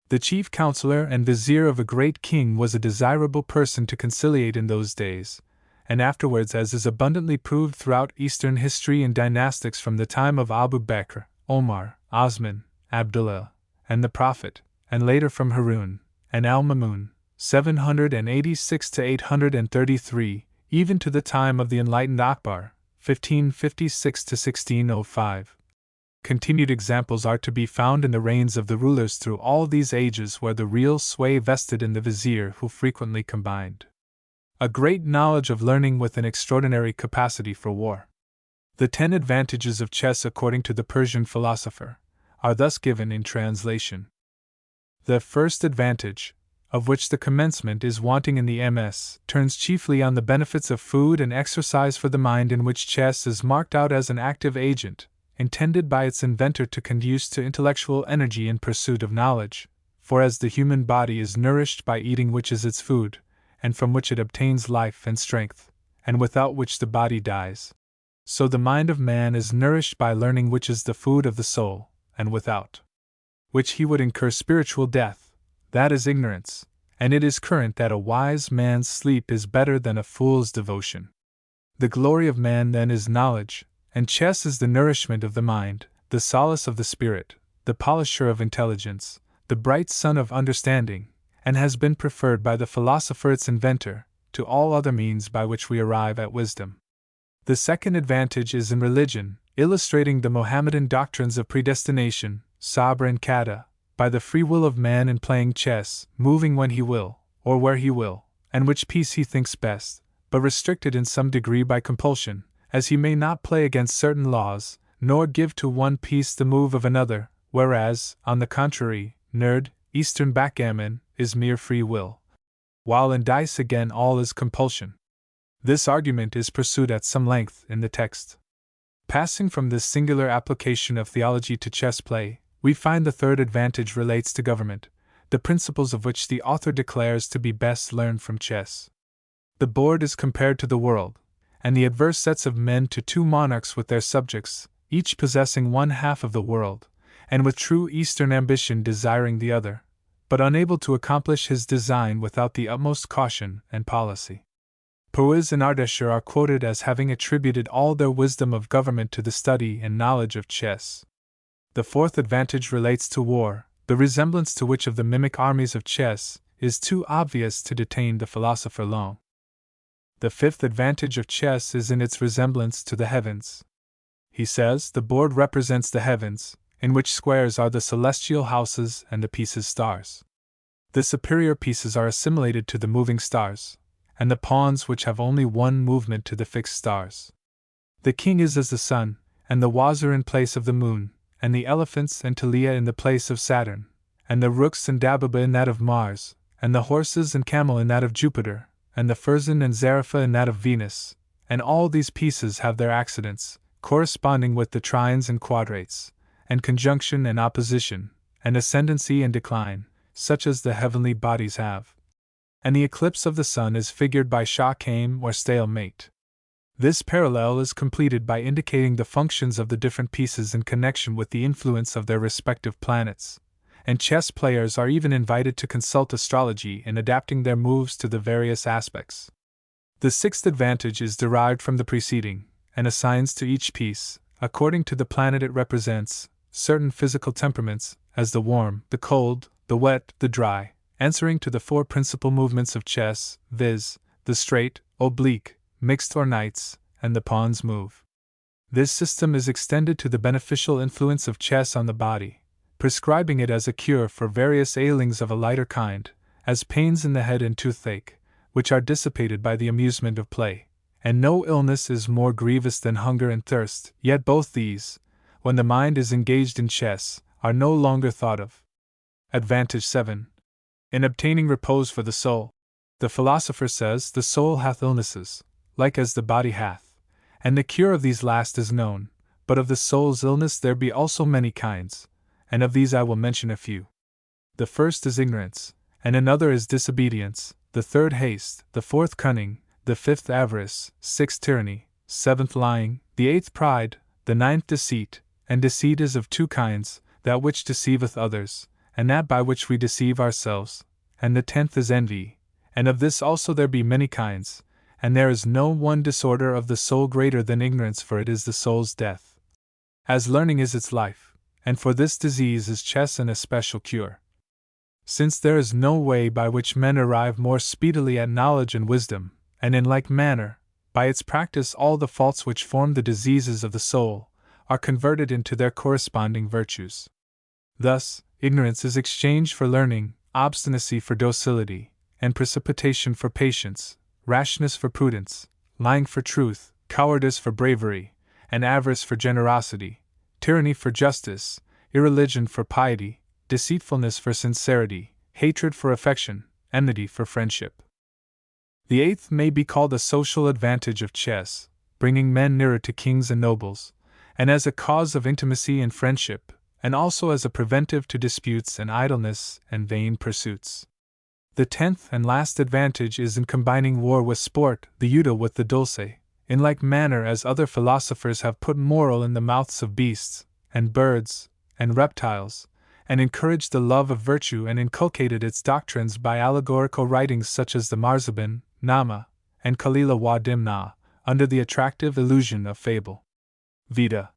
Speaker 1: The chief counselor and vizier of a great king was a desirable person to conciliate in those days, and afterwards, as is abundantly proved throughout Eastern history and dynastics from the time of Abu Bakr, Omar, Osman, Abdullah, and the Prophet, and later from Harun and Al-Mamun, 786 to 833, even to the time of the enlightened Akbar, 1556 to 1605. Continued examples are to be found in the reigns of the rulers through all these ages, where the real sway vested in the vizier, who frequently combined a great knowledge of learning with an extraordinary capacity for war. The 10 advantages of chess, according to the Persian philosopher, are thus given in translation. The first advantage, of which the commencement is wanting in the MS, turns chiefly on the benefits of food and exercise for the mind, in which chess is marked out as an active agent, intended by its inventor to conduce to intellectual energy in pursuit of knowledge, for as the human body is nourished by eating, which is its food, and from which it obtains life and strength, and without which the body dies, so the mind of man is nourished by learning, which is the food of the soul, and without which he would incur spiritual death, that is ignorance, and it is current that a wise man's sleep is better than a fool's devotion. The glory of man then is knowledge, and chess is the nourishment of the mind, the solace of the spirit, the polisher of intelligence, the bright sun of understanding, and has been preferred by the philosopher, its inventor, to all other means by which we arrive at wisdom. The second advantage is in religion, illustrating the Mohammedan doctrines of predestination, sabr and qada, by the free will of man in playing chess, moving when he will, or where he will, and which piece he thinks best, but restricted in some degree by compulsion, as he may not play against certain laws, nor give to one piece the move of another, whereas, on the contrary, nerd, Eastern backgammon, is mere free will, while in dice again all is compulsion. This argument is pursued at some length in the text. Passing from this singular application of theology to chess play, we find the third advantage relates to government, the principles of which the author declares to be best learned from chess. The board is compared to the world, and the adverse sets of men to 2 monarchs with their subjects, each possessing one half of the world, and with true Eastern ambition desiring the other, but unable to accomplish his design without the utmost caution and policy. Perwiz and Ardeshir are quoted as having attributed all their wisdom of government to the study and knowledge of chess. The fourth advantage relates to war, the resemblance to which of the mimic armies of chess is too obvious to detain the philosopher long. The fifth advantage of chess is in its resemblance to the heavens. He says the board represents the heavens, in which squares are the celestial houses and the pieces stars. The superior pieces are assimilated to the moving stars, and the pawns which have only one movement to the fixed stars. The king is as the sun, and the wazir in place of the moon, and the elephants and Talia in the place of Saturn, and the rooks and Dababa in that of Mars, and the horses and camel in that of Jupiter, and the Furzan and Zarepha in that of Venus, and all these pieces have their accidents, corresponding with the trines and quadrates, and conjunction and opposition, and ascendancy and decline, such as the heavenly bodies have. And the eclipse of the sun is figured by Shah-Kaim or stalemate. This parallel is completed by indicating the functions of the different pieces in connection with the influence of their respective planets, and chess players are even invited to consult astrology in adapting their moves to the various aspects. The sixth advantage is derived from the preceding, and assigns to each piece, according to the planet it represents, certain physical temperaments, as the warm, the cold, the wet, the dry, answering to the 4 principal movements of chess, viz., the straight, oblique, mixed or knights, and the pawns move. This system is extended to the beneficial influence of chess on the body, prescribing it as a cure for various ailings of a lighter kind, as pains in the head and toothache, which are dissipated by the amusement of play, and no illness is more grievous than hunger and thirst, yet both these, when the mind is engaged in chess, are no longer thought of. Advantage 7. In obtaining repose for the soul. The philosopher says, the soul hath illnesses, like as the body hath, and the cure of these last is known, but of the soul's illness there be also many kinds, and of these I will mention a few. The first is ignorance, and another is disobedience, the third haste, the fourth cunning, the fifth avarice, sixth tyranny, seventh lying, the eighth pride, the ninth deceit, and deceit is of two kinds, that which deceiveth others, and that by which we deceive ourselves, and the 10th is envy, and of this also there be many kinds, and there is no one disorder of the soul greater than ignorance, for it is the soul's death, as learning is its life, and for this disease is chess an especial cure. Since there is no way by which men arrive more speedily at knowledge and wisdom, and in like manner, by its practice all the faults which form the diseases of the soul are converted into their corresponding virtues. Thus, ignorance is exchanged for learning, obstinacy for docility, and precipitation for patience, rashness for prudence, lying for truth, cowardice for bravery, and avarice for generosity, tyranny for justice, irreligion for piety, deceitfulness for sincerity, hatred for affection, enmity for friendship. The 8th may be called a social advantage of chess, bringing men nearer to kings and nobles, and as a cause of intimacy and friendship, and also as a preventive to disputes and idleness and vain pursuits. The 10th and last advantage is in combining war with sport, the utile with the dulce, in like manner as other philosophers have put moral in the mouths of beasts, and birds, and reptiles, and encouraged the love of virtue and inculcated its doctrines by allegorical writings such as the Marzaban, Nama, and Kalila wa Dimna, under the attractive illusion of fable. Vita.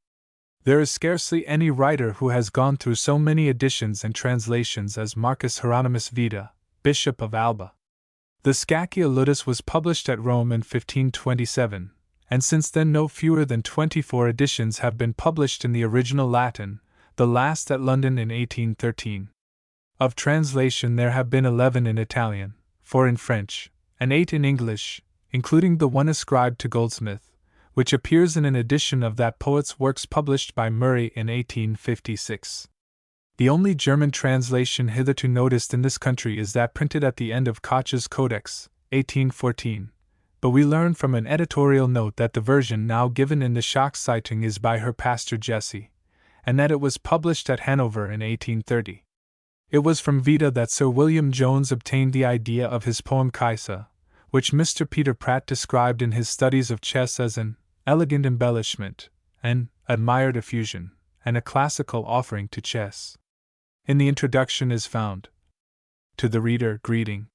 Speaker 1: There is scarcely any writer who has gone through so many editions and translations as Marcus Hieronymus Vita, Bishop of Alba. The Scacchia Ludus was published at Rome in 1527, and since then no fewer than 24 editions have been published in the original Latin, the last at London in 1813. Of translation there have been 11 in Italian, 4 in French, and 8 in English, including the one ascribed to Goldsmith, which appears in an edition of that poet's works published by Murray in 1856. The only German translation hitherto noticed in this country is that printed at the end of Koch's Codex, 1814, but we learn from an editorial note that the version now given in the Schachzeitung is by her pastor Jesse, and that it was published at Hanover in 1830. It was from Vita that Sir William Jones obtained the idea of his poem Kaisa, which Mr. Peter Pratt described in his studies of chess as an elegant embellishment, an admired effusion, and a classical offering to chess. In the introduction is found, "To the reader, greeting.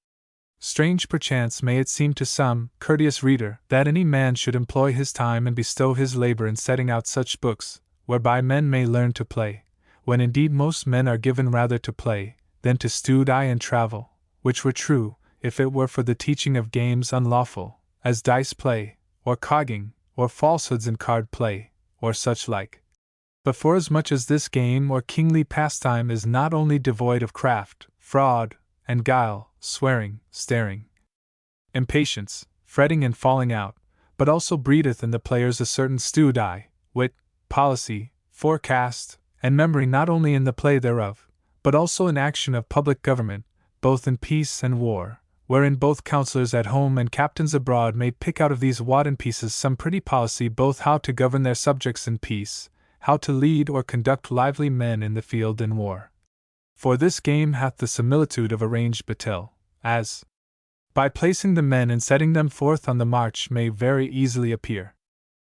Speaker 1: Strange perchance may it seem to some, courteous reader, that any man should employ his time and bestow his labor in setting out such books, whereby men may learn to play, when indeed most men are given rather to play, than to studi and travel, which were true, if it were for the teaching of games unlawful, as dice play, or cogging, or falsehoods in card play, or such like. But forasmuch as this game or kingly pastime is not only devoid of craft, fraud, and guile, swearing, staring, impatience, fretting and falling out, but also breedeth in the players a certain studi, wit, policy, forecast, and memory not only in the play thereof, but also in action of public government, both in peace and war, wherein both counsellors at home and captains abroad may pick out of these wadden pieces some pretty policy both how to govern their subjects in peace, how to lead or conduct lively men in the field in war. For this game hath the similitude of a ranged battle, as, by placing the men and setting them forth on the march may very easily appear.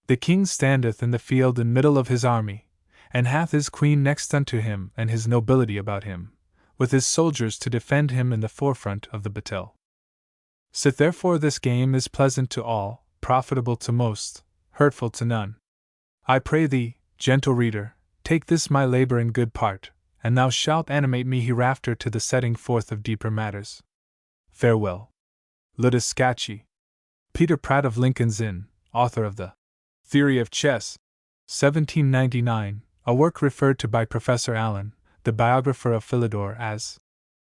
Speaker 1: The king standeth in the field in middle of his army, and hath his queen next unto him and his nobility about him, with his soldiers to defend him in the forefront of the battle. Sith therefore this game is pleasant to all, profitable to most, hurtful to none. I pray thee, gentle reader, take this my labor in good part, and thou shalt animate me hereafter to the setting forth of deeper matters. Farewell. Ludus Scacchi. Peter Pratt of Lincoln's Inn, author of the Theory of Chess, 1799, a work referred to by Professor Allen, the biographer of Philidor, as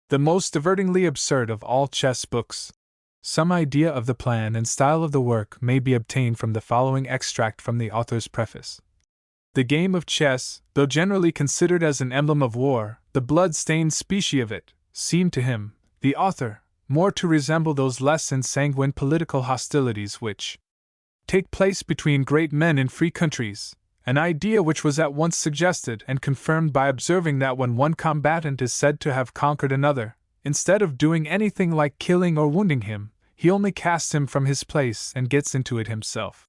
Speaker 1: the most divertingly absurd of all chess books. Some idea of the plan and style of the work may be obtained from the following extract from the author's preface. The game of chess, though generally considered as an emblem of war, the blood-stained species of it, seemed to him, the author, more to resemble those less ensanguined political hostilities which take place between great men in free countries, an idea which was at once suggested and confirmed by observing that when one combatant is said to have conquered another, instead of doing anything like killing or wounding him, he only casts him from his place and gets into it himself.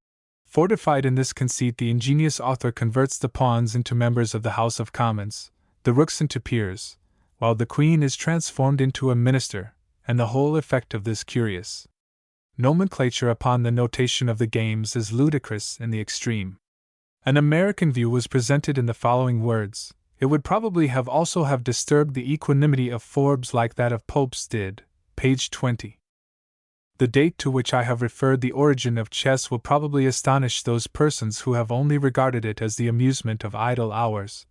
Speaker 1: Fortified in this conceit, the ingenious author converts the pawns into members of the House of Commons, the rooks into peers, while the Queen is transformed into a minister, and the whole effect of this curious nomenclature upon the notation of the games is ludicrous in the extreme. An American view was presented in the following words. It would probably have also have disturbed the equanimity of Forbes like that of Pope's did, page 20. The date to which I have referred the origin of chess will probably astonish those persons who have only regarded it as the amusement of idle hours,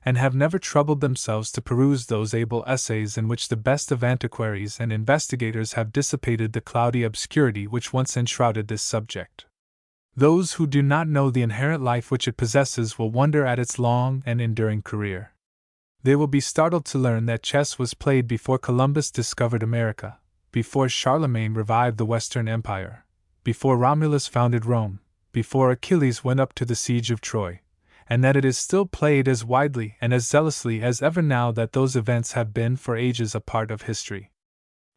Speaker 1: and have never troubled themselves to peruse those able essays in which the best of antiquaries and investigators have dissipated the cloudy obscurity which once enshrouded this subject. Those who do not know the inherent life which it possesses will wonder at its long and enduring career. They will be startled to learn that chess was played before Columbus discovered America, before Charlemagne revived the Western Empire, before Romulus founded Rome, before Achilles went up to the siege of Troy, and that it is still played as widely and as zealously as ever now that those events have been for ages a part of history.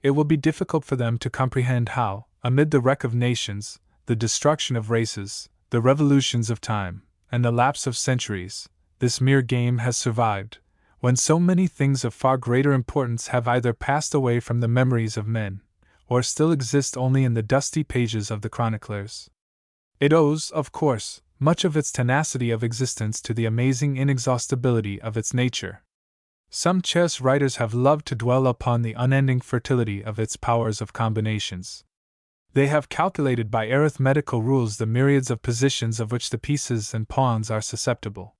Speaker 1: It will be difficult for them to comprehend how, amid the wreck of nations, the destruction of races, the revolutions of time, and the lapse of centuries, this mere game has survived, when so many things of far greater importance have either passed away from the memories of men, or still exist only in the dusty pages of the chroniclers. It owes, of course, much of its tenacity of existence to the amazing inexhaustibility of its nature. Some chess writers have loved to dwell upon the unending fertility of its powers of combinations. They have calculated by arithmetical rules the myriads of positions of which the pieces and pawns are susceptible.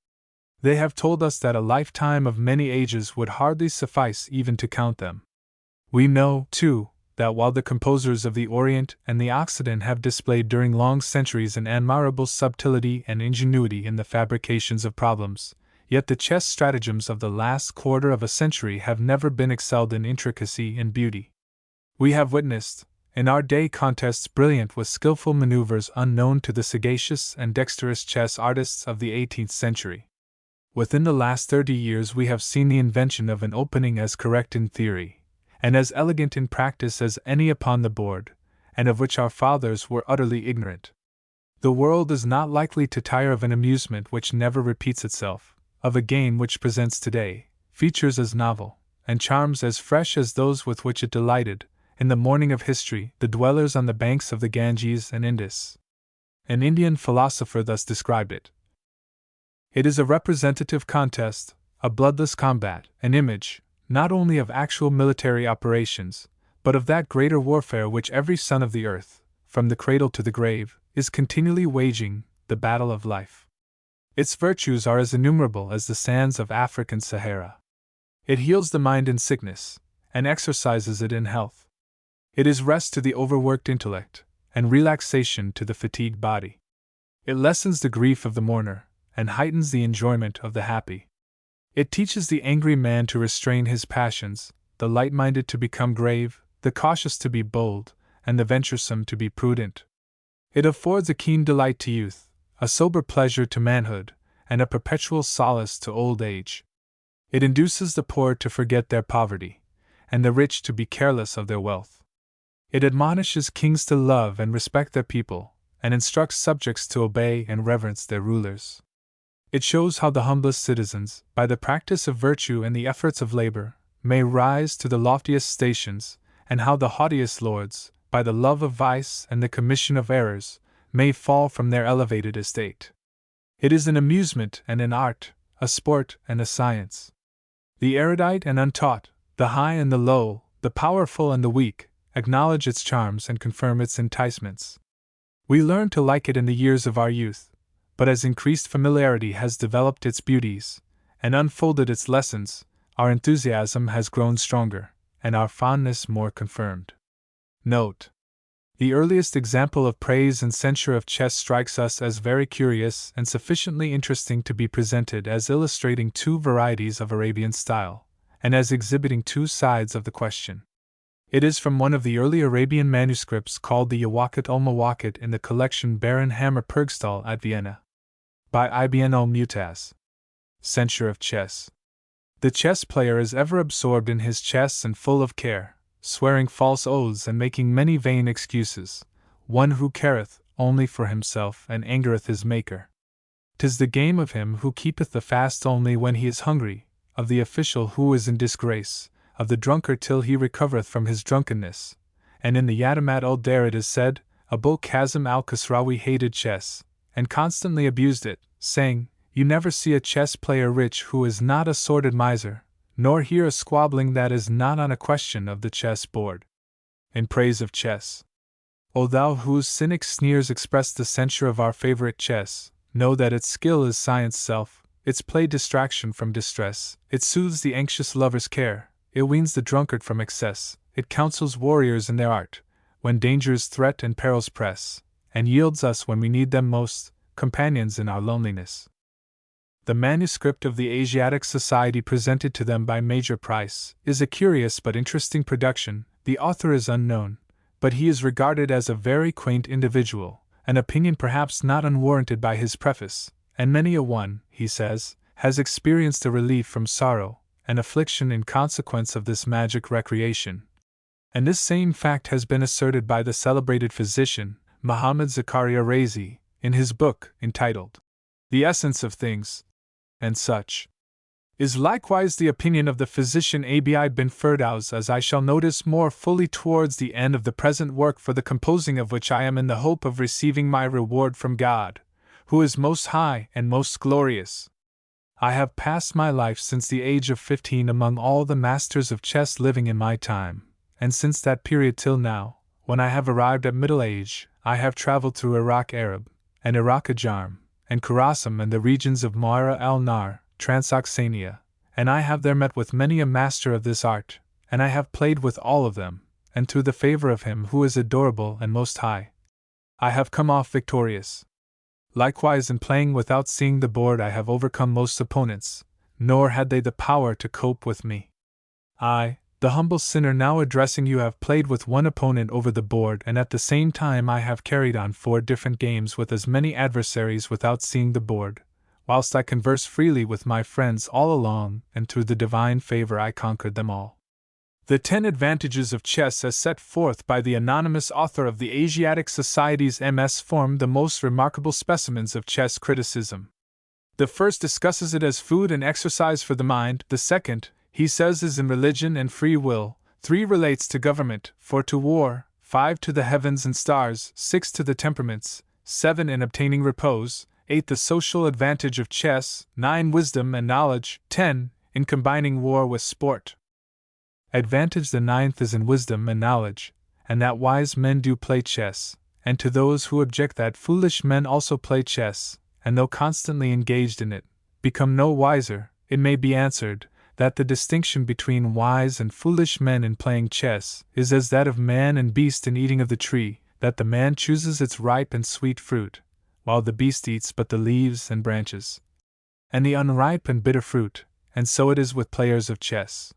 Speaker 1: They have told us that a lifetime of many ages would hardly suffice even to count them. We know, too, that while the composers of the Orient and the Occident have displayed during long centuries an admirable subtlety and ingenuity in the fabrications of problems, yet the chess stratagems of the last quarter of a century have never been excelled in intricacy and beauty. We have witnessed, in our day, contests brilliant with skillful maneuvers unknown to the sagacious and dexterous chess artists of the 18th century. Within the last 30 years we have seen the invention of an opening as correct in theory, and as elegant in practice as any upon the board, and of which our fathers were utterly ignorant. The world is not likely to tire of an amusement which never repeats itself, of a game which presents today features as novel, and charms as fresh as those with which it delighted, in the morning of history, the dwellers on the banks of the Ganges and Indus. An Indian philosopher thus described it. It is a representative contest, a bloodless combat, an image, not only of actual military operations, but of that greater warfare which every son of the earth, from the cradle to the grave, is continually waging, the battle of life. Its virtues are as innumerable as the sands of African Sahara. It heals the mind in sickness, and exercises it in health. It is rest to the overworked intellect, and relaxation to the fatigued body. It lessens the grief of the mourner, and heightens the enjoyment of the happy. It teaches the angry man to restrain his passions, the light-minded to become grave, the cautious to be bold, and the venturesome to be prudent. It affords a keen delight to youth, a sober pleasure to manhood, and a perpetual solace to old age. It induces the poor to forget their poverty, and the rich to be careless of their wealth. It admonishes kings to love and respect their people, and instructs subjects to obey and reverence their rulers. It shows how the humblest citizens, by the practice of virtue and the efforts of labor, may rise to the loftiest stations, and how the haughtiest lords, by the love of vice and the commission of errors, may fall from their elevated estate. It is an amusement and an art, a sport and a science. The erudite and untaught, the high and the low, the powerful and the weak, acknowledge its charms and confirm its enticements. We learn to like it in the years of our youth, but as increased familiarity has developed its beauties, and unfolded its lessons, our enthusiasm has grown stronger, and our fondness more confirmed. Note: The earliest example of praise and censure of chess strikes us as very curious and sufficiently interesting to be presented as illustrating two varieties of Arabian style, and as exhibiting two sides of the question. It is from one of the early Arabian manuscripts called the Yawaqit ul-Mawaqit in the collection Baron Hammer Purgstall at Vienna. By Ibn al-Mutaz. Censure of chess. The chess player is ever absorbed in his chess and full of care, swearing false oaths and making many vain excuses, one who careth only for himself and angereth his maker. 'Tis the game of him who keepeth the fast only when he is hungry, of the official who is in disgrace, of the drunkard till he recovereth from his drunkenness. And in the Yatamat ul-Dar it is said, Abul Qasim al-Kasrawi hated chess, and constantly abused it, saying, You never see a chess player rich who is not a sordid miser, nor hear a squabbling that is not on a question of the chess board. In praise of chess. O thou whose cynic sneers express the censure of our favorite chess, know that its skill is science self, its play distraction from distress, it soothes the anxious lover's care, it weans the drunkard from excess, it counsels warriors in their art, when dangers threat and perils press, and yields us when we need them most, companions in our loneliness. The manuscript of the Asiatic Society presented to them by Major Price is a curious but interesting production. The author is unknown, but he is regarded as a very quaint individual, an opinion perhaps not unwarranted by his preface, and many a one, he says, has experienced a relief from sorrow and affliction in consequence of this magic recreation. And this same fact has been asserted by the celebrated physician, Muhammad Zakaria Razi, in his book entitled The Essence of Things, and such is likewise the opinion of the physician Abi bin Firdaus, as I shall notice more fully towards the end of the present work, for the composing of which I am in the hope of receiving my reward from God, who is most high and most glorious. I have passed my life since the age of 15 among all the masters of chess living in my time, and since that period till now, when I have arrived at middle age, I have traveled through Iraq Arab, and Iraq Ajarm, and Khurasan and the regions of Moira al-Nar, Transoxania, and I have there met with many a master of this art, and I have played with all of them, and through the favor of him who is adorable and most high, I have come off victorious. Likewise in playing without seeing the board I have overcome most opponents, nor had they the power to cope with me. I, the humble sinner now addressing you, have played with one opponent over the board, and at the same time I have carried on 4 different games with as many adversaries without seeing the board, whilst I converse freely with my friends all along, and through the divine favor I conquered them all. The 10 advantages of chess as set forth by the anonymous author of the Asiatic Society's MS form the most remarkable specimens of chess criticism. The first discusses it as food and exercise for the mind, the second, he says, is in religion and free will, 3 relates to government, 4 to war, 5 to the heavens and stars, 6 to the temperaments, 7 in obtaining repose, 8 the social advantage of chess, 9 wisdom and knowledge, 10 in combining war with sport. Advantage the 9th is in wisdom and knowledge, and that wise men do play chess, and to those who object that foolish men also play chess, and though constantly engaged in it, become no wiser, it may be answered, that the distinction between wise and foolish men in playing chess is as that of man and beast in eating of the tree, that the man chooses its ripe and sweet fruit, while the beast eats but the leaves and branches, and the unripe and bitter fruit, and so it is with players of chess.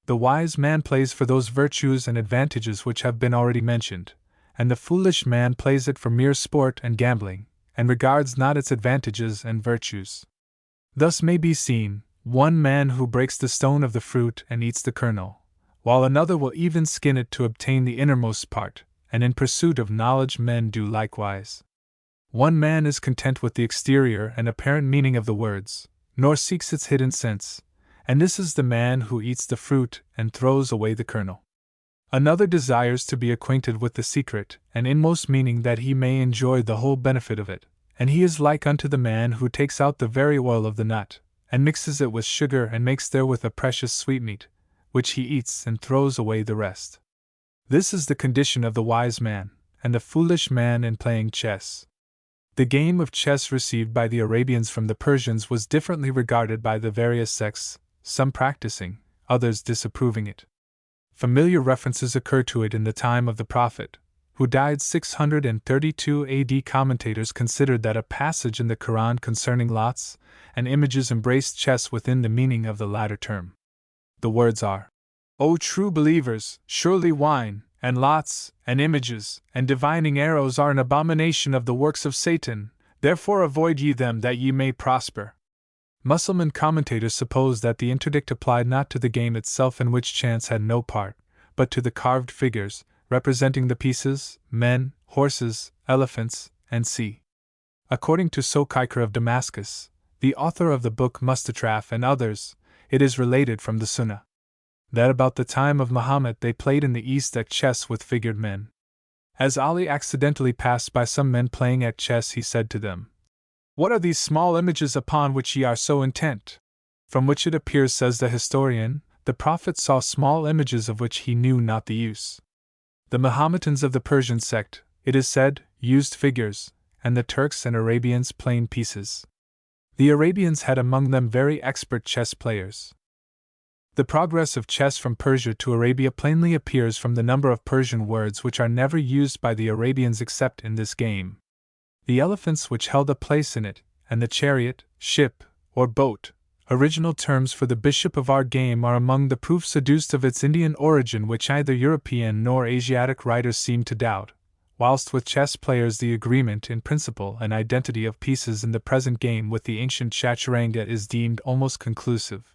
Speaker 1: The wise man plays for those virtues and advantages which have been already mentioned, and the foolish man plays it for mere sport and gambling, and regards not its advantages and virtues. Thus may be seen, one man who breaks the stone of the fruit and eats the kernel, while another will even skin it to obtain the innermost part, and in pursuit of knowledge men do likewise. One man is content with the exterior and apparent meaning of the words, nor seeks its hidden sense, and this is the man who eats the fruit and throws away the kernel. Another desires to be acquainted with the secret and inmost meaning, that he may enjoy the whole benefit of it, and he is like unto the man who takes out the very oil of the nut, and mixes it with sugar and makes therewith a precious sweetmeat, which he eats and throws away the rest. This is the condition of the wise man, and the foolish man in playing chess. The game of chess received by the Arabians from the Persians was differently regarded by the various sects, some practicing, others disapproving it. Familiar references occur to it in the time of the Prophet, who died 632 AD. Commentators considered that a passage in the Quran concerning lots and images embraced chess within the meaning of the latter term. The words are, "O true believers, surely wine, and lots, and images, and divining arrows are an abomination of the works of Satan, therefore avoid ye them that ye may prosper." Mussulman commentators suppose that the interdict applied not to the game itself in which chance had no part, but to the carved figures, representing the pieces, men, horses, elephants, and sea. According to Sokaikar of Damascus, the author of the book Mustatraf and others, it is related from the Sunnah that about the time of Muhammad they played in the East at chess with figured men. As Ali accidentally passed by some men playing at chess, he said to them, "What are these small images upon which ye are so intent?" From which it appears, says the historian, the Prophet saw small images of which he knew not the use. The Mahometans of the Persian sect, it is said, used figures, and the Turks and Arabians plain pieces. The Arabians had among them very expert chess players. The progress of chess from Persia to Arabia plainly appears from the number of Persian words which are never used by the Arabians except in this game. The elephants which held a place in it, and the chariot, ship, or boat, original terms for the bishop of our game, are among the proofs adduced of its Indian origin which neither European nor Asiatic writers seem to doubt, whilst with chess players the agreement in principle and identity of pieces in the present game with the ancient chaturanga is deemed almost conclusive.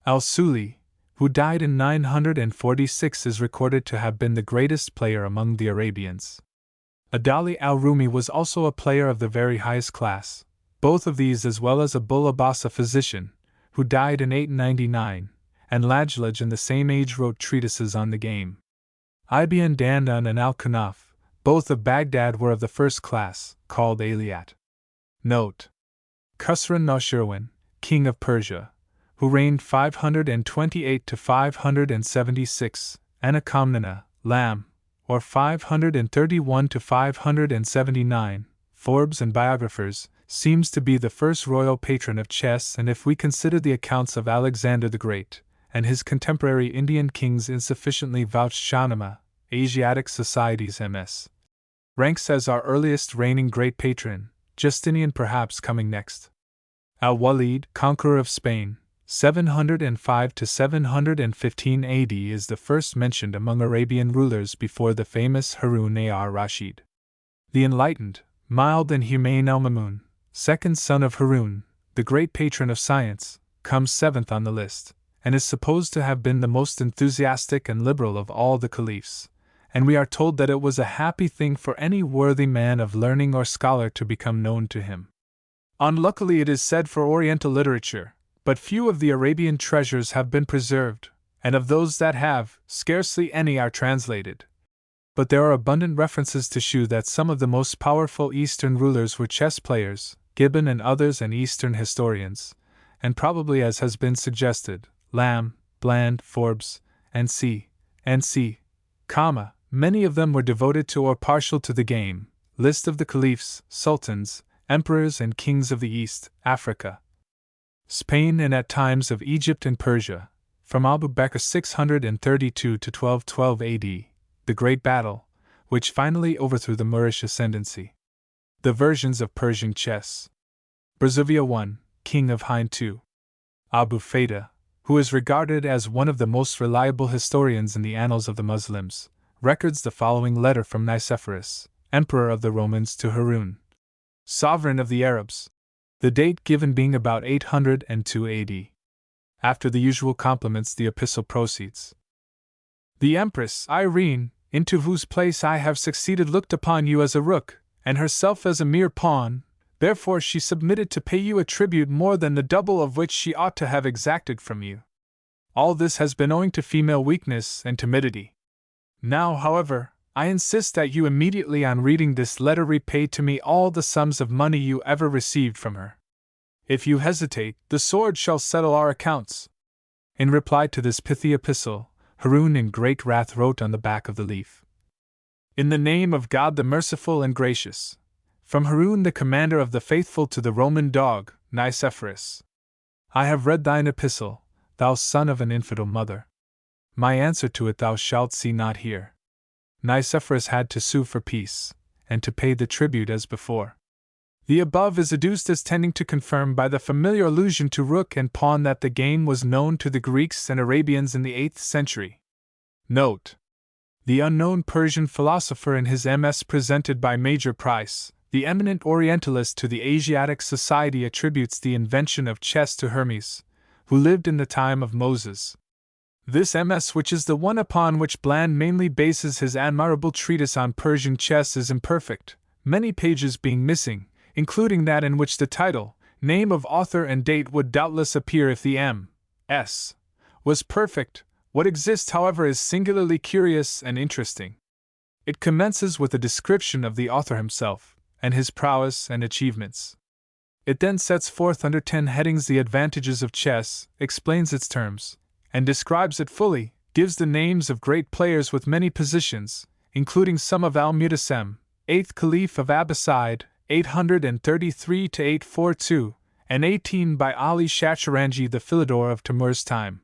Speaker 1: Al-Suli, who died in 946, is recorded to have been the greatest player among the Arabians. Adali al-Rumi was also a player of the very highest class, both of these as well as Abul Abbas, a physician, who died in 899, and Lajlaj in the same age wrote treatises on the game. Ibn Dandan and al-Kanaf, both of Baghdad, were of the first class, called Aliyat. Note: Khusran Nashirwan, king of Persia, who reigned 528 to 576, Anakamnana, Lam, or 531 to 579, Forbes and biographers, seems to be the first royal patron of chess, and if we consider the accounts of Alexander the Great and his contemporary Indian kings insufficiently vouched, Shahnameh, Asiatic Society's MS, ranks as our earliest reigning great patron, Justinian perhaps coming next. Al-Walid, conqueror of Spain, 705 to 715 AD, is the first mentioned among Arabian rulers before the famous Harun ar-Rashid. The enlightened, mild and humane Al-Mamun, second son of Harun, the great patron of science, comes seventh on the list, and is supposed to have been the most enthusiastic and liberal of all the caliphs, and we are told that it was a happy thing for any worthy man of learning or scholar to become known to him. Unluckily, it is said for Oriental literature, but few of the Arabian treasures have been preserved, and of those that have, scarcely any are translated. But there are abundant references to shew that some of the most powerful Eastern rulers were chess players, Gibbon and others and Eastern historians, and probably, as has been suggested, Lamb, Bland, Forbes, and C. Many of them were devoted to or partial to the game. List of the caliphs, sultans, emperors and kings of the East, Africa, Spain, and at times of Egypt and Persia, from Abu Bakr 632 to 1212 AD, the great battle, which finally overthrew the Moorish ascendancy. The versions of Persian chess. Brazavia I, king of Hind II. Abu Feda, who is regarded as one of the most reliable historians in the annals of the Muslims, records the following letter from Nicephorus, emperor of the Romans, to Harun, sovereign of the Arabs, the date given being about 802 AD. After the usual compliments, the epistle proceeds. The Empress Irene, into whose place I have succeeded, looked upon you as a rook, and herself as a mere pawn, therefore she submitted to pay you a tribute more than the double of which she ought to have exacted from you. All this has been owing to female weakness and timidity. Now, however, I insist that you immediately on reading this letter repay to me all the sums of money you ever received from her. If you hesitate, the sword shall settle our accounts. In reply to this pithy epistle, Harun in great wrath wrote on the back of the leaf, In the name of God the merciful and gracious, from Harun the commander of the faithful to the Roman dog, Nicephorus. I have read thine epistle, thou son of an infidel mother. My answer to it thou shalt see not here. Nicephorus had to sue for peace, and to pay the tribute as before. The above is adduced as tending to confirm by the familiar allusion to rook and pawn that the game was known to the Greeks and Arabians in the 8th century. Note: the unknown Persian philosopher in his MS presented by Major Price, the eminent Orientalist to the Asiatic Society, attributes the invention of chess to Hermes, who lived in the time of Moses. This MS, which is the one upon which Bland mainly bases his admirable treatise on Persian chess, is imperfect, many pages being missing, including that in which the title, name of author and date would doubtless appear if the M.S. was perfect. What exists, however, is singularly curious and interesting. It commences with a description of the author himself, and his prowess and achievements. It then sets forth under 10 headings the advantages of chess, explains its terms, and describes it fully, gives the names of great players with many positions, including some of Al-Mutasem, 8th Caliph of Abbasid, 833 to 842, and 18 by Ali Shashrangi, the Philidor of Timur's time.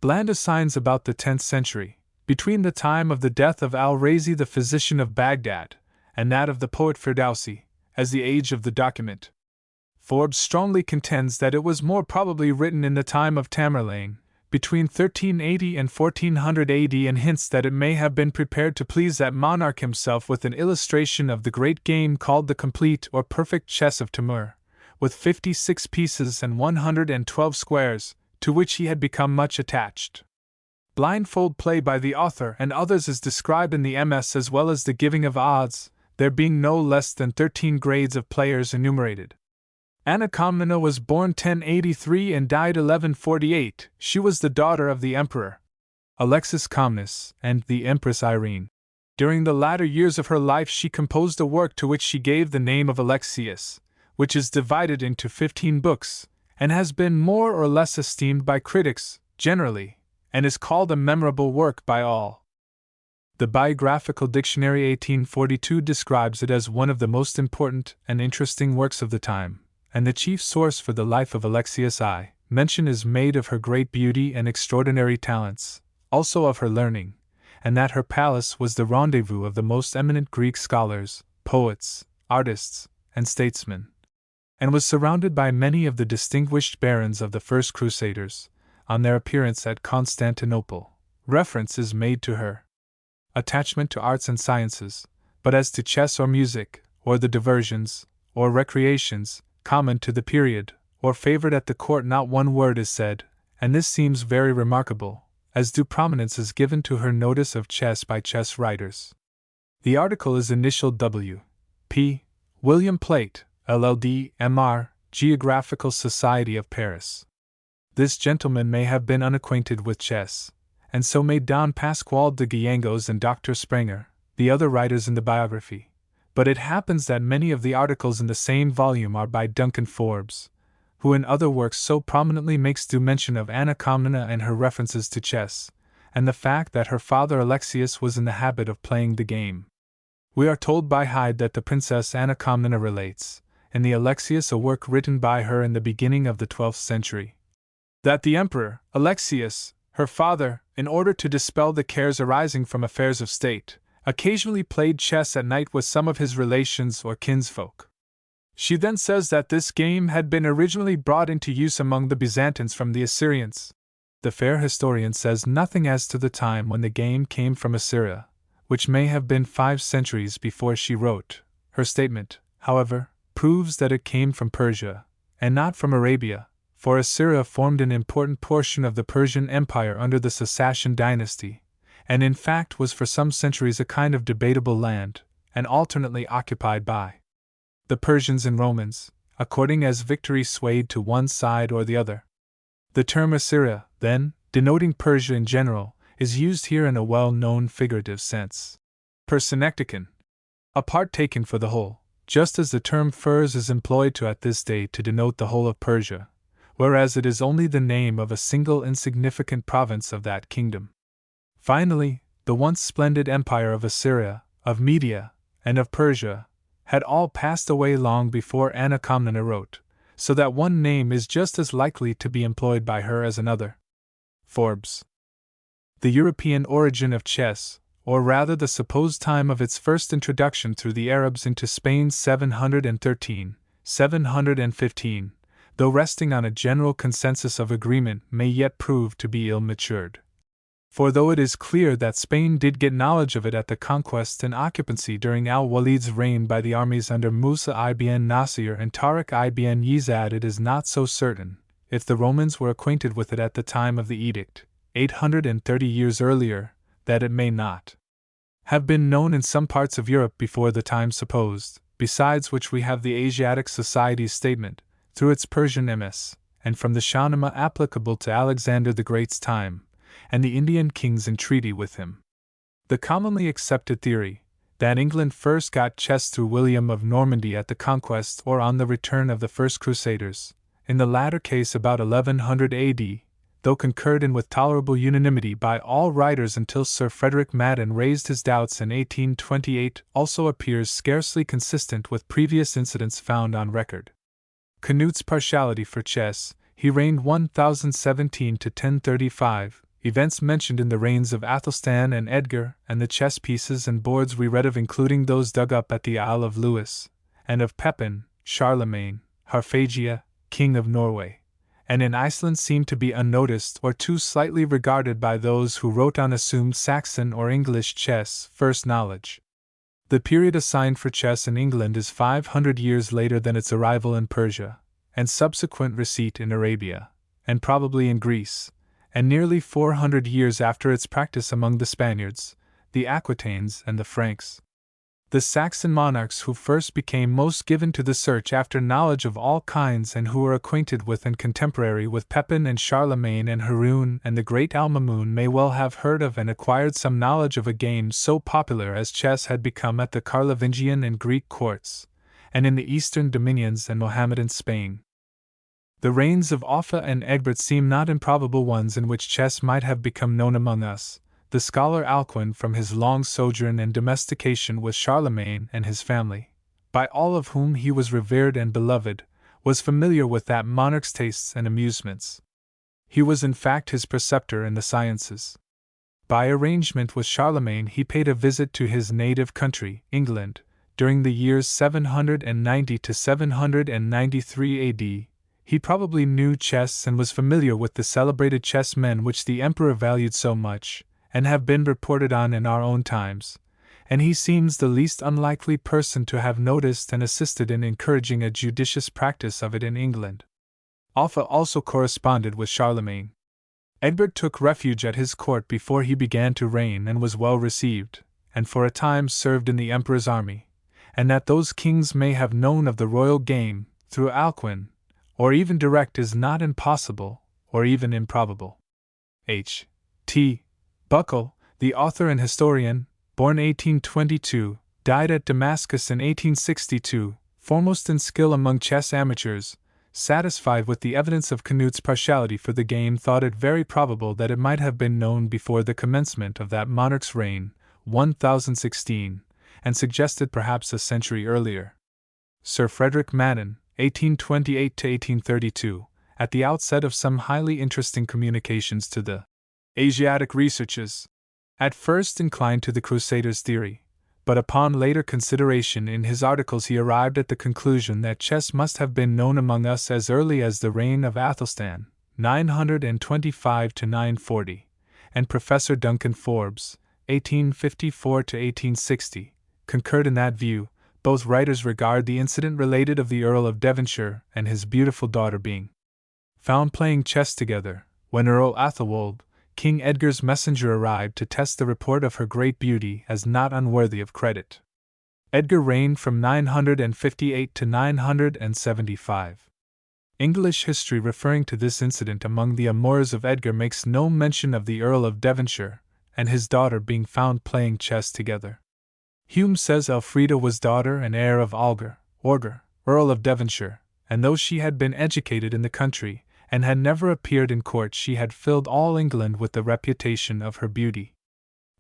Speaker 1: Bland assigns about the 10th century, between the time of the death of al-Razi the physician of Baghdad, and that of the poet Firdausi, as the age of the document. Forbes strongly contends that it was more probably written in the time of Tamerlane, between 1380 and 1400 AD, and hints that it may have been prepared to please that monarch himself with an illustration of the great game called the Complete or Perfect Chess of Timur, with 56 pieces and 112 squares, to which he had become much attached. Blindfold play by the author and others is described in the MS, as well as the giving of odds, there being no less than 13 grades of players enumerated. Anna Komnena was born 1083 and died 1148. She was the daughter of the Emperor Alexis Comnenus and the Empress Irene. During the latter years of her life she composed a work to which she gave the name of Alexius, which is divided into 15 books, and has been more or less esteemed by critics, generally, and is called a memorable work by all. The Biographical Dictionary 1842 describes it as one of the most important and interesting works of the time, and the chief source for the life of Alexius I. Mention is made of her great beauty and extraordinary talents, also of her learning, and that her palace was the rendezvous of the most eminent Greek scholars, poets, artists, and statesmen, and was surrounded by many of the distinguished barons of the first Crusaders. On their appearance at Constantinople, reference is made to her attachment to arts and sciences, but as to chess or music, or the diversions, or recreations, common to the period, or favored at the court, not one word is said, and this seems very remarkable, as due prominence is given to her notice of chess by chess writers. The article is initialed W. P. William Plate, LLD, M.R., Geographical Society of Paris. This gentleman may have been unacquainted with chess, and so may Don Pascual de Guiengos and Dr. Sprenger, the other writers in the biography, but it happens that many of the articles in the same volume are by Duncan Forbes, who in other works so prominently makes due mention of Anna Komnena and her references to chess, and the fact that her father Alexius was in the habit of playing the game. We are told by Hyde that the Princess Anna Komnena relates, in the Alexius, a work written by her in the beginning of the 12th century, that the Emperor Alexius, her father, in order to dispel the cares arising from affairs of state, occasionally played chess at night with some of his relations or kinsfolk. She then says that this game had been originally brought into use among the Byzantines from the Assyrians. The fair historian says nothing as to the time when the game came from Assyria, which may have been 5 centuries before she wrote. Her statement, however, proves that it came from Persia, and not from Arabia, for Assyria formed an important portion of the Persian Empire under the Sassanian dynasty, and in fact was for some centuries a kind of debatable land, and alternately occupied by the Persians and Romans, according as victory swayed to one side or the other. The term Assyria, then, denoting Persia in general, is used here in a well-known figurative sense. Per synecdoche, a part taken for the whole, just as the term Furs is employed at this day to denote the whole of Persia, whereas it is only the name of a single insignificant province of that kingdom. Finally, the once splendid empire of Assyria, of Media, and of Persia, had all passed away long before Anna Komnena wrote, so that one name is just as likely to be employed by her as another. Forbes. The European origin of chess, or rather the supposed time of its first introduction through the Arabs into Spain 713, 715, though resting on a general consensus of agreement may yet prove to be ill-matured. For though it is clear that Spain did get knowledge of it at the conquest and occupancy during al-Walid's reign by the armies under Musa ibn Nasir and Tariq ibn Yizad, it is not so certain, if the Romans were acquainted with it at the time of the edict, 830 years earlier, that it may not have been known in some parts of Europe before the time supposed, besides which we have the Asiatic Society's statement, through its Persian emis, and from the Shahnameh applicable to Alexander the Great's time, and the Indian king's entreaty with him. The commonly accepted theory, that England first got chess through William of Normandy at the conquest or on the return of the first Crusaders, in the latter case about 1100 AD, though concurred in with tolerable unanimity by all writers until Sir Frederick Madden raised his doubts in 1828, also appears scarcely consistent with previous incidents found on record. Canute's partiality for chess, he reigned 1017 to 1035, events mentioned in the reigns of Athelstan and Edgar, and the chess pieces and boards we read of including those dug up at the Isle of Lewis, and of Pepin, Charlemagne, Harfagia, King of Norway, and in Iceland seem to be unnoticed or too slightly regarded by those who wrote on assumed Saxon or English chess first knowledge. The period assigned for chess in England is 500 years later than its arrival in Persia, and subsequent receipt in Arabia, and probably in Greece, and nearly 400 years after its practice among the Spaniards, the Aquitanes, and the Franks. The Saxon monarchs who first became most given to the search after knowledge of all kinds and who were acquainted with and contemporary with Pepin and Charlemagne and Harun and the great Al-Mamun may well have heard of and acquired some knowledge of a game so popular as chess had become at the Carlovingian and Greek courts, and in the eastern dominions and Mohammedan Spain. The reigns of Offa and Egbert seem not improbable ones in which chess might have become known among us. The scholar Alcuin, from his long sojourn and domestication with Charlemagne and his family, by all of whom he was revered and beloved, was familiar with that monarch's tastes and amusements. He was in fact his preceptor in the sciences. By arrangement with Charlemagne he paid a visit to his native country, England, during the years 790 to 793 AD. He probably knew chess and was familiar with the celebrated chessmen which the emperor valued so much, and have been reported on in our own times, and he seems the least unlikely person to have noticed and assisted in encouraging a judicious practice of it in England. Offa also corresponded with Charlemagne. Egbert took refuge at his court before he began to reign and was well received, and for a time served in the emperor's army, and that those kings may have known of the royal game, through Alcuin, or even direct is not impossible, or even improbable. H. T. Buckle, the author and historian, born 1822, died at Damascus in 1862, foremost in skill among chess amateurs, satisfied with the evidence of Canute's partiality for the game, thought it very probable that it might have been known before the commencement of that monarch's reign, 1016, and suggested perhaps a century earlier. Sir Frederick Madden, 1828 to 1832, at the outset of some highly interesting communications to the Asiatic Researches, at first inclined to the Crusaders' theory, but upon later consideration in his articles he arrived at the conclusion that chess must have been known among us as early as the reign of Athelstan, 925 to 940, and Professor Duncan Forbes, 1854 to 1860, concurred in that view. Both writers regard the incident related of the Earl of Devonshire and his beautiful daughter being found playing chess together, when Earl Athelwold, King Edgar's messenger, arrived to test the report of her great beauty, as not unworthy of credit. Edgar reigned from 958 to 975. English history referring to this incident among the amours of Edgar makes no mention of the Earl of Devonshire and his daughter being found playing chess together. Hume says Elfrida was daughter and heir of Algar, Earl of Devonshire, and though she had been educated in the country, and had never appeared in court, she had filled all England with the reputation of her beauty.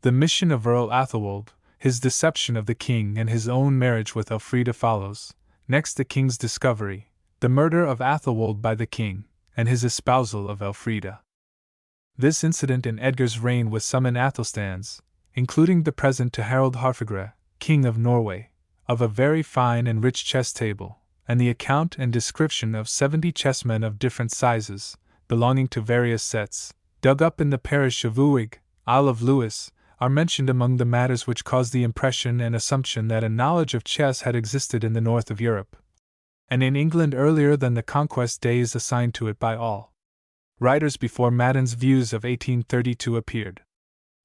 Speaker 1: The mission of Earl Athelwold, his deception of the king, and his own marriage with Elfrida follows, next the king's discovery, the murder of Athelwold by the king, and his espousal of Elfrida. This incident in Edgar's reign with some in Athelstan's, including the present to Harald Harfagre, King of Norway, of a very fine and rich chess table, and the account and description of 70 chessmen of different sizes, belonging to various sets, dug up in the parish of Uig, Isle of Lewis, are mentioned among the matters which caused the impression and assumption that a knowledge of chess had existed in the north of Europe, and in England earlier than the conquest days assigned to it by all writers before Madden's views of 1832 appeared.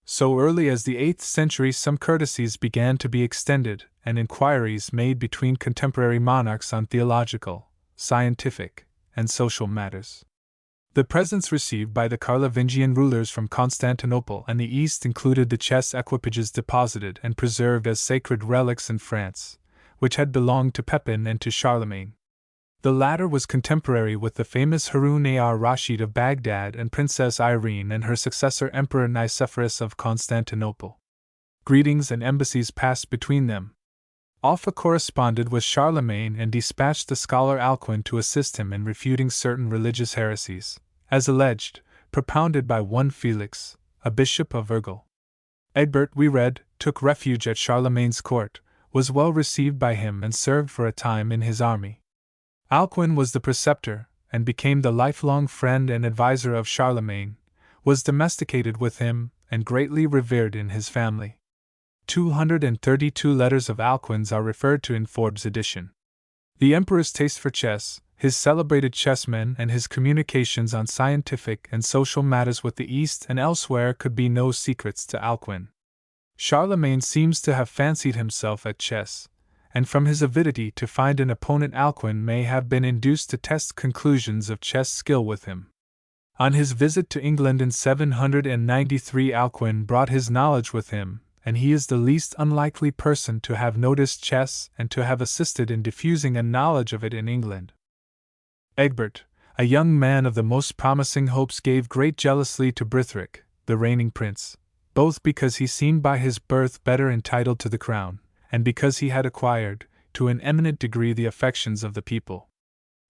Speaker 1: So early as the 8th century some courtesies began to be extended, and inquiries made between contemporary monarchs on theological, scientific, and social matters. The presents received by the Carlovingian rulers from Constantinople and the East included the chess equipages deposited and preserved as sacred relics in France, which had belonged to Pepin and to Charlemagne. The latter was contemporary with the famous Harun-ar-Rashid of Baghdad and Princess Irene and her successor Emperor Nicephorus of Constantinople. Greetings and embassies passed between them. Offa corresponded with Charlemagne and dispatched the scholar Alcuin to assist him in refuting certain religious heresies, as alleged, propounded by one Felix, a bishop of Urgel. Egbert, we read, took refuge at Charlemagne's court, was well received by him and served for a time in his army. Alcuin was the preceptor, and became the lifelong friend and adviser of Charlemagne, was domesticated with him, and greatly revered in his family. 232 letters of Alcuin's are referred to in Forbes' edition. The emperor's taste for chess, his celebrated chessmen, and his communications on scientific and social matters with the East and elsewhere could be no secrets to Alcuin. Charlemagne seems to have fancied himself at chess, and from his avidity to find an opponent Alcuin may have been induced to test conclusions of chess skill with him. On his visit to England in 793 Alcuin brought his knowledge with him, and he is the least unlikely person to have noticed chess and to have assisted in diffusing a knowledge of it in England. Egbert, a young man of the most promising hopes, gave great jealousy to Brithric, the reigning prince, both because he seemed by his birth better entitled to the crown, and because he had acquired, to an eminent degree, the affections of the people.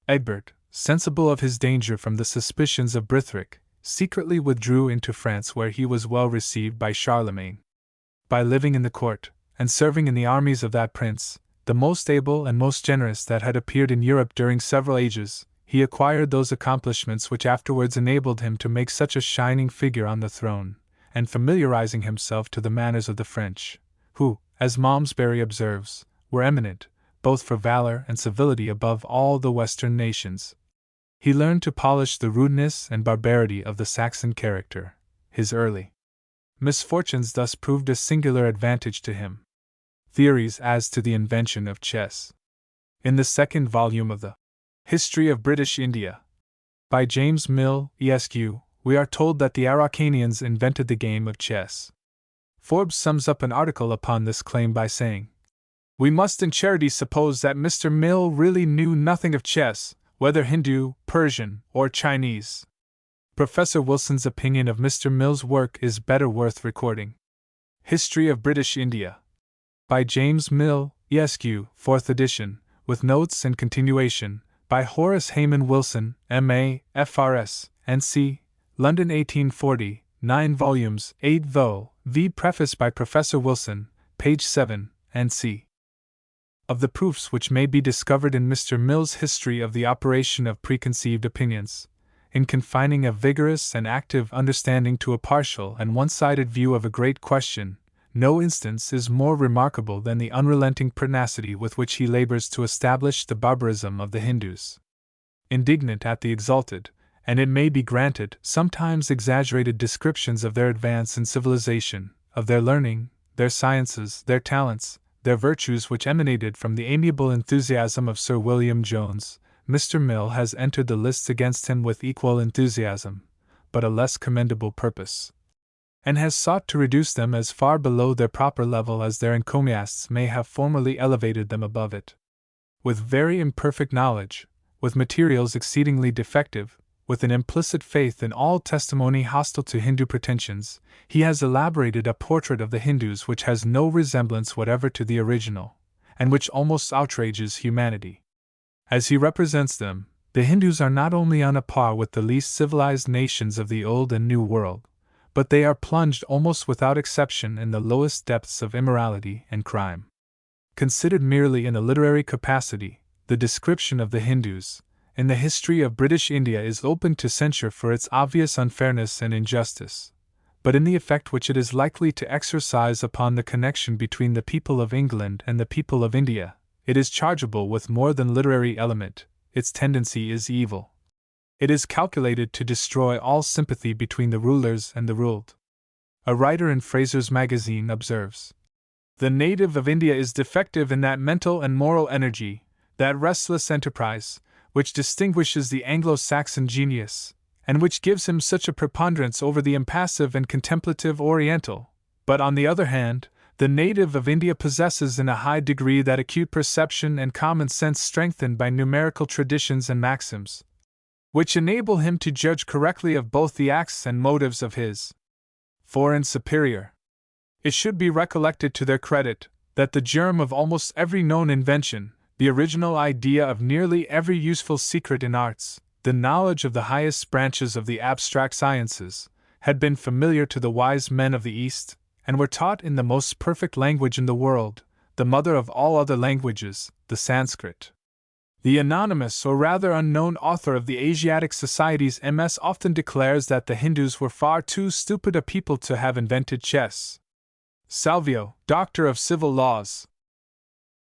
Speaker 1: Egbert, sensible of his danger from the suspicions of Brithric, secretly withdrew into France, where he was well received by Charlemagne. By living in the court, and serving in the armies of that prince, the most able and most generous that had appeared in Europe during several ages, he acquired those accomplishments which afterwards enabled him to make such a shining figure on the throne, and familiarizing himself to the manners of the French, who, as Malmesbury observes, were eminent, both for valor and civility, above all the Western nations. He learned to polish the rudeness and barbarity of the Saxon character. His early misfortunes thus proved a singular advantage to him. Theories as to the invention of chess. In the second volume of the History of British India, by James Mill, Esq., we are told that the Araucanians invented the game of chess. Forbes sums up an article upon this claim by saying, "We must in charity suppose that Mr. Mill really knew nothing of chess, whether Hindu, Persian, or Chinese." Professor Wilson's opinion of Mr. Mill's work is better worth recording. History of British India, by James Mill, Esq., 4th edition, with notes and continuation, by Horace Hayman Wilson, M.A., F.R.S., N.C., London 1840, 9 volumes, 8 vo. V. Preface by Professor Wilson, page 7, N.C. Of the proofs which may be discovered in Mr. Mill's history of the operation of preconceived opinions, in confining a vigorous and active understanding to a partial and one-sided view of a great question, no instance is more remarkable than the unrelenting pertinacity with which he labors to establish the barbarism of the Hindus. Indignant at the exalted, and it may be granted, sometimes exaggerated descriptions of their advance in civilization, of their learning, their sciences, their talents, their virtues which emanated from the amiable enthusiasm of Sir William Jones, Mr. Mill has entered the lists against him with equal enthusiasm, but a less commendable purpose, and has sought to reduce them as far below their proper level as their encomiasts may have formerly elevated them above it. With very imperfect knowledge, with materials exceedingly defective, with an implicit faith in all testimony hostile to Hindu pretensions, he has elaborated a portrait of the Hindus which has no resemblance whatever to the original, and which almost outrages humanity. As he represents them, the Hindus are not only on a par with the least civilized nations of the Old and New World, but they are plunged almost without exception in the lowest depths of immorality and crime. Considered merely in a literary capacity, the description of the Hindus, in the history of British India, is open to censure for its obvious unfairness and injustice, but in the effect which it is likely to exercise upon the connection between the people of England and the people of India, it is chargeable with more than literary element. Its tendency is evil. It is calculated to destroy all sympathy between the rulers and the ruled. A writer in Fraser's Magazine observes, "The native of India is defective in that mental and moral energy, that restless enterprise, which distinguishes the Anglo-Saxon genius, and which gives him such a preponderance over the impassive and contemplative Oriental. But on the other hand, the native of India possesses in a high degree that acute perception and common sense strengthened by numerical traditions and maxims, which enable him to judge correctly of both the acts and motives of his foreign superior. It should be recollected to their credit that the germ of almost every known invention, the original idea of nearly every useful secret in arts, the knowledge of the highest branches of the abstract sciences, had been familiar to the wise men of the East, and were taught in the most perfect language in the world, the mother of all other languages, the Sanskrit. The anonymous or rather unknown author of the Asiatic Society's MS often declares that the Hindus were far too stupid a people to have invented chess. Salvio, Doctor of Civil Laws.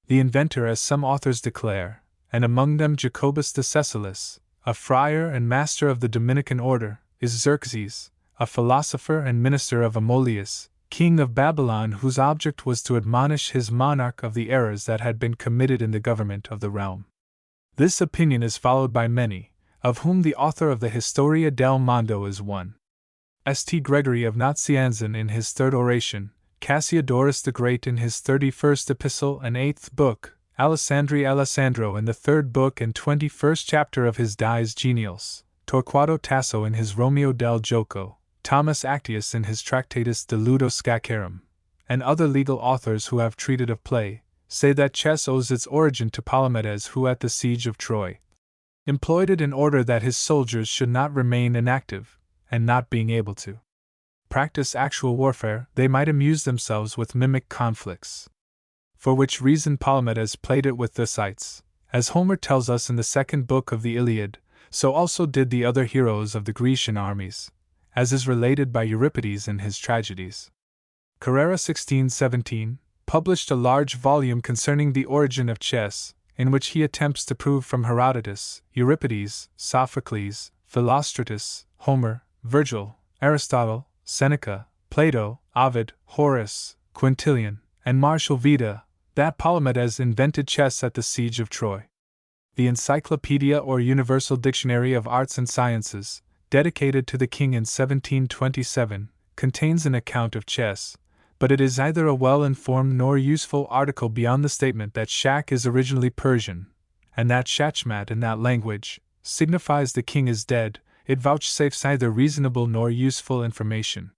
Speaker 1: The inventor, as some authors declare, and among them Jacobus de Cecilis, a friar and master of the Dominican order, is Xerxes, a philosopher and minister of Amulius, king of Babylon, whose object was to admonish his monarch of the errors that had been committed in the government of the realm. This opinion is followed by many, of whom the author of the Historia del Mondo is one. St. Gregory of Nazianzen in his third oration, Cassiodorus the Great in his 31st epistle and 8th book, Alessandro in the 3rd book and 21st chapter of his Dies Geniales, Torquato Tasso in his Romeo del Gioco, Thomas Actius in his Tractatus de Ludo Scacarum, and other legal authors who have treated of play, say that chess owes its origin to Palamedes, who at the siege of Troy employed it in order that his soldiers should not remain inactive, and not being able to practice actual warfare, they might amuse themselves with mimic conflicts. For which reason Palamedes played it with the Scythes, as Homer tells us in the 2nd book of the Iliad, so also did the other heroes of the Grecian armies, as is related by Euripides in his tragedies. Carrera 1617 published a large volume concerning the origin of chess, in which he attempts to prove from Herodotus, Euripides, Sophocles, Philostratus, Homer, Virgil, Aristotle, Seneca, Plato, Ovid, Horace, Quintilian, and Martial Vida, that Palamedes invented chess at the siege of Troy. The Encyclopedia or Universal Dictionary of Arts and Sciences, dedicated to the king in 1727, contains an account of chess, but it is neither a well-informed nor useful article beyond the statement that Shak is originally Persian, and that Shachmat in that language signifies the king is dead. It vouchsafes neither reasonable nor useful information.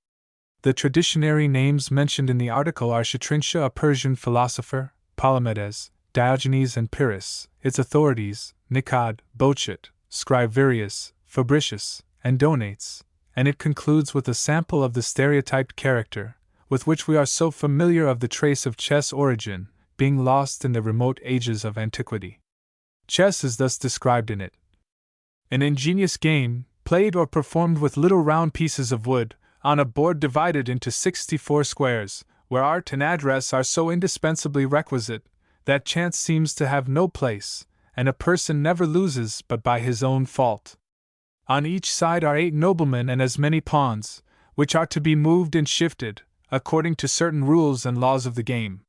Speaker 1: The traditionary names mentioned in the article are Shatrinsha, a Persian philosopher, Palamedes, Diogenes and Pyrrhus, its authorities, Nicod, Bochet, Scriverius, Fabricius, and Donates, and it concludes with a sample of the stereotyped character, with which we are so familiar of the trace of chess origin, being lost in the remote ages of antiquity. Chess is thus described in it: an ingenious game, played or performed with little round pieces of wood, on a board divided into 64 squares, where art and address are so indispensably requisite, that chance seems to have no place, and a person never loses but by his own fault. On each side are 8 noblemen and as many pawns, which are to be moved and shifted, according to certain rules and laws of the game.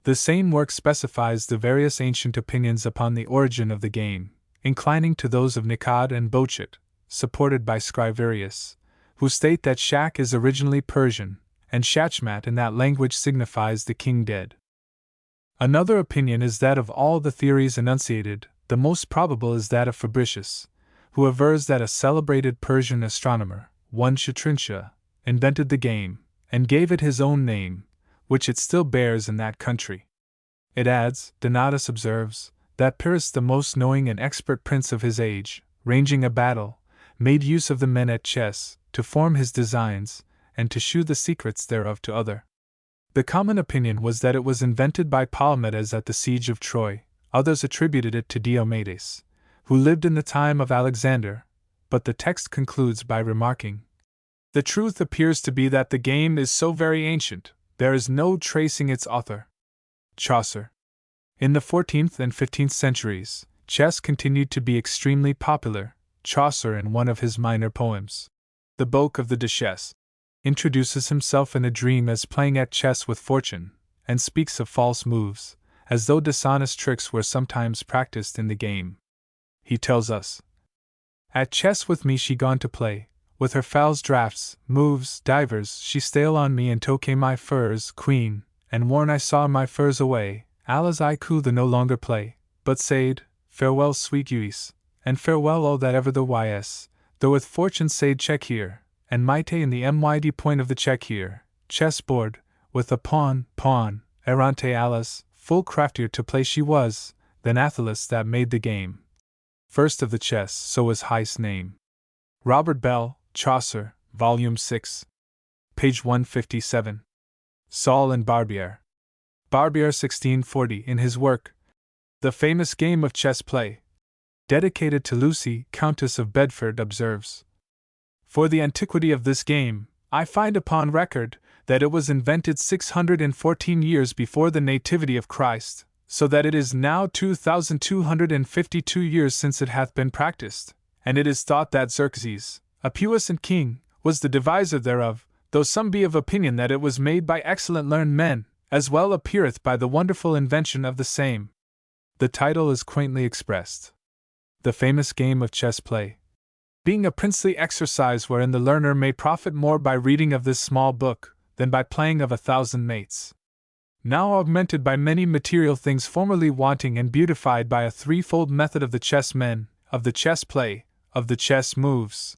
Speaker 1: The same work specifies the various ancient opinions upon the origin of the game, inclining to those of Nicod and Bochet, supported by Scriverius, who state that Shak is originally Persian, and Shachmat in that language signifies the king dead. Another opinion is that of all the theories enunciated, the most probable is that of Fabricius, who avers that a celebrated Persian astronomer, one Shatrinsha, invented the game, and gave it his own name, which it still bears in that country. It adds, Donatus observes, that Pyrrhus, the most knowing and expert prince of his age, ranging a battle, made use of the men at chess, to form his designs, and to shew the secrets thereof to other. The common opinion was that it was invented by Palamedes at the siege of Troy, others attributed it to Diomedes, who lived in the time of Alexander, but the text concludes by remarking, "The truth appears to be that the game is so very ancient, there is no tracing its author." Chaucer. In the 14th and 15th centuries, chess continued to be extremely popular. Chaucer, in one of his minor poems, The Boke of the Duchesse, introduces himself in a dream as playing at chess with fortune, and speaks of false moves, as though dishonest tricks were sometimes practiced in the game. He tells us, "At chess with me she gone to play, with her fowls draughts, moves, divers, she stale on me and took my furs, queen, and worn I saw my furs away, alas I could the no longer play, but said, farewell sweet Uis, and farewell all that ever the ys, though with fortune said check here, and mighty in the myd point of the check here, chess board, with a pawn, errante alas, full craftier to play she was, than Athalas that made the game. First of the chess, so was high's name." Robert Bell, Chaucer, Volume 6. Page 157. Saul and Barbier. Barbier 1640 in his work, The Famous Game of Chess Play, dedicated to Lucy, Countess of Bedford, observes, "For the antiquity of this game, I find upon record that it was invented 614 years before the nativity of Christ, so that it is now 2252 years since it hath been practiced, and it is thought that Xerxes, a puissant king, was the deviser thereof, though some be of opinion that it was made by excellent learned men, as well appeareth by the wonderful invention of the same." The title is quaintly expressed. The famous game of chess play, being a princely exercise wherein the learner may profit more by reading of this small book than by playing of 1,000 mates. Now augmented by many material things formerly wanting and beautified by a threefold method of the chess men, of the chess play, of the chess moves.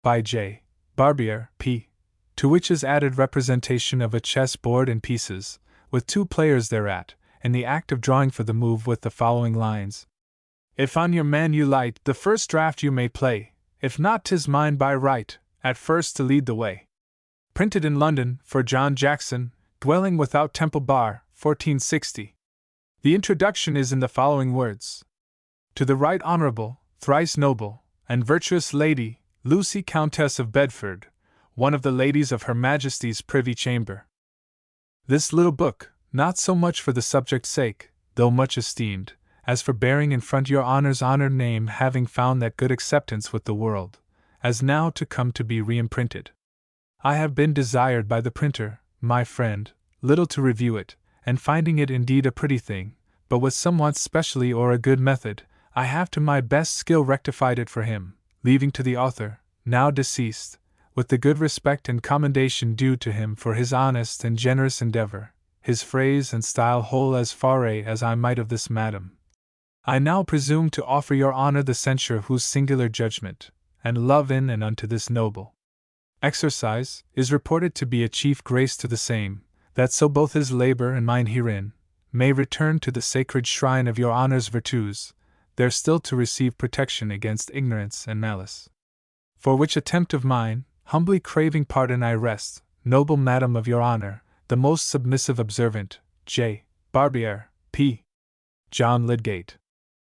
Speaker 1: By J. Barbier, P. To which is added representation of a chess board and pieces, with two players thereat, and the act of drawing for the move with the following lines: "If on your man you light, the first draught you may play, if not 'tis mine by right, at first to lead the way." Printed in London, for John Jackson, Dwelling Without Temple Bar, 1460. The introduction is in the following words: "To the right honorable, thrice noble, and virtuous lady, Lucy Countess of Bedford, one of the ladies of Her Majesty's Privy Chamber." This little book, not so much for the subject's sake, though much esteemed, as for bearing in front your honor's honored name, having found that good acceptance with the world, as now to come to be reimprinted. I have been desired by the printer, my friend, little to review it, and finding it indeed a pretty thing, but with somewhat specially or a good method, I have to my best skill rectified it for him, leaving to the author, now deceased, with the good respect and commendation due to him for his honest and generous endeavor, his phrase and style whole as far as I might of this madam. I now presume to offer your honor the censure whose singular judgment, and love in and unto this noble exercise, is reported to be a chief grace to the same, that so both his labor and mine herein may return to the sacred shrine of your honor's virtues, there still to receive protection against ignorance and malice. For which attempt of mine, humbly craving pardon I rest, noble madam of your honor, the most submissive observant, J. Barbier, P. John Lydgate.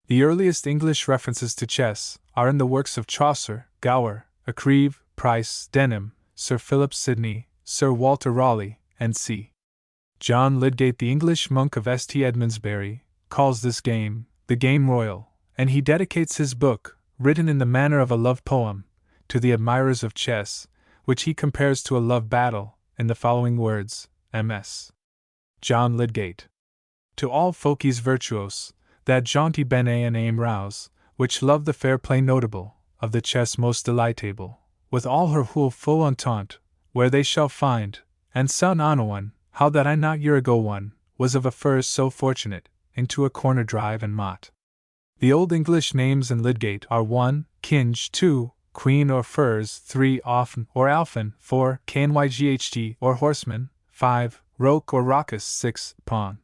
Speaker 1: The earliest English references to chess are in the works of Chaucer, Gower, Acrive, Price, Denham, Sir Philip Sidney, Sir Walter Raleigh, and C. John Lydgate, the English monk of St. Edmundsbury, calls this game the Game Royal, and he dedicates his book, written in the manner of a love poem, to the admirers of chess, which he compares to a love battle, in the following words: M.S. John Lydgate. To all folkies virtuose, that jaunty bene and aim rouse, which love the fair play notable, of the chess most delightable, with all her whole full entente, where they shall find, and son on one, how that I not year ago one, was of a furs so fortunate, into a corner drive and mot. The old English names in Lydgate are 1. Kinge, 2. Queen or furs, 3. Often or Alphen, 4. Knyght or horseman, 5. Roke or raucous, 6. Pawn.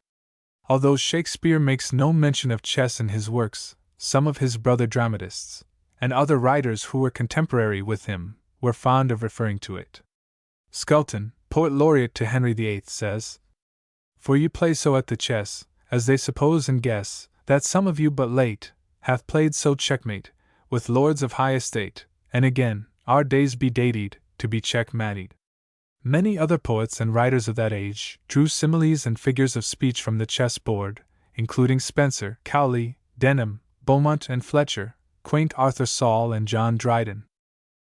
Speaker 1: Although Shakespeare makes no mention of chess in his works, some of his brother dramatists, and other writers who were contemporary with him, were fond of referring to it. Skelton, poet laureate to Henry VIII, says, "For you play so at the chess, as they suppose and guess, that some of you but late hath played so checkmate, with lords of high estate, and again, our days be dated, to be checkmated." Many other poets and writers of that age drew similes and figures of speech from the chess board, including Spenser, Cowley, Denham, Beaumont and Fletcher, quaint Arthur Saul and John Dryden.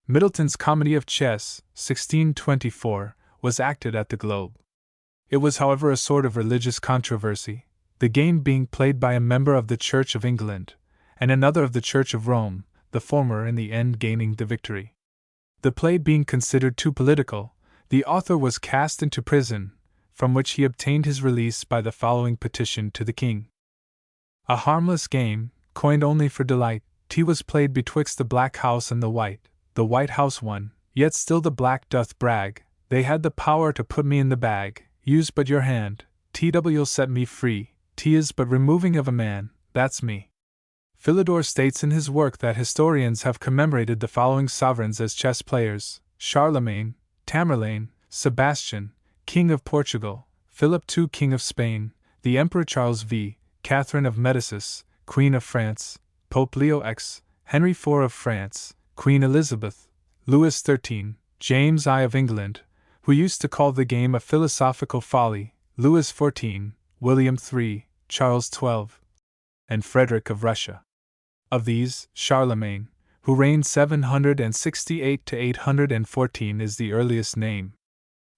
Speaker 1: Middleton's Comedy of Chess, 1624, was acted at the Globe. It was, however, a sort of religious controversy, the game being played by a member of the Church of England, and another of the Church of Rome, the former in the end gaining the victory. The play being considered too political, the author was cast into prison, from which he obtained his release by the following petition to the king. A harmless game, coined only for delight, tea was played betwixt the black house and the white house won, yet still the black doth brag, they had the power to put me in the bag, use but your hand, TW'll set me free, tea is but removing of a man, that's me. Philidor states in his work that historians have commemorated the following sovereigns as chess players: Charlemagne, Tamerlane, Sebastian, King of Portugal, Philip II, King of Spain, the Emperor Charles V, Catherine of Medicis, Queen of France, Pope Leo X, Henry IV of France, Queen Elizabeth, Louis XIII, James I of England, who used to call the game a philosophical folly, Louis XIV, William III, Charles XII, and Frederick of Russia. Of these, Charlemagne, who reigned 768 to 814, is the earliest name.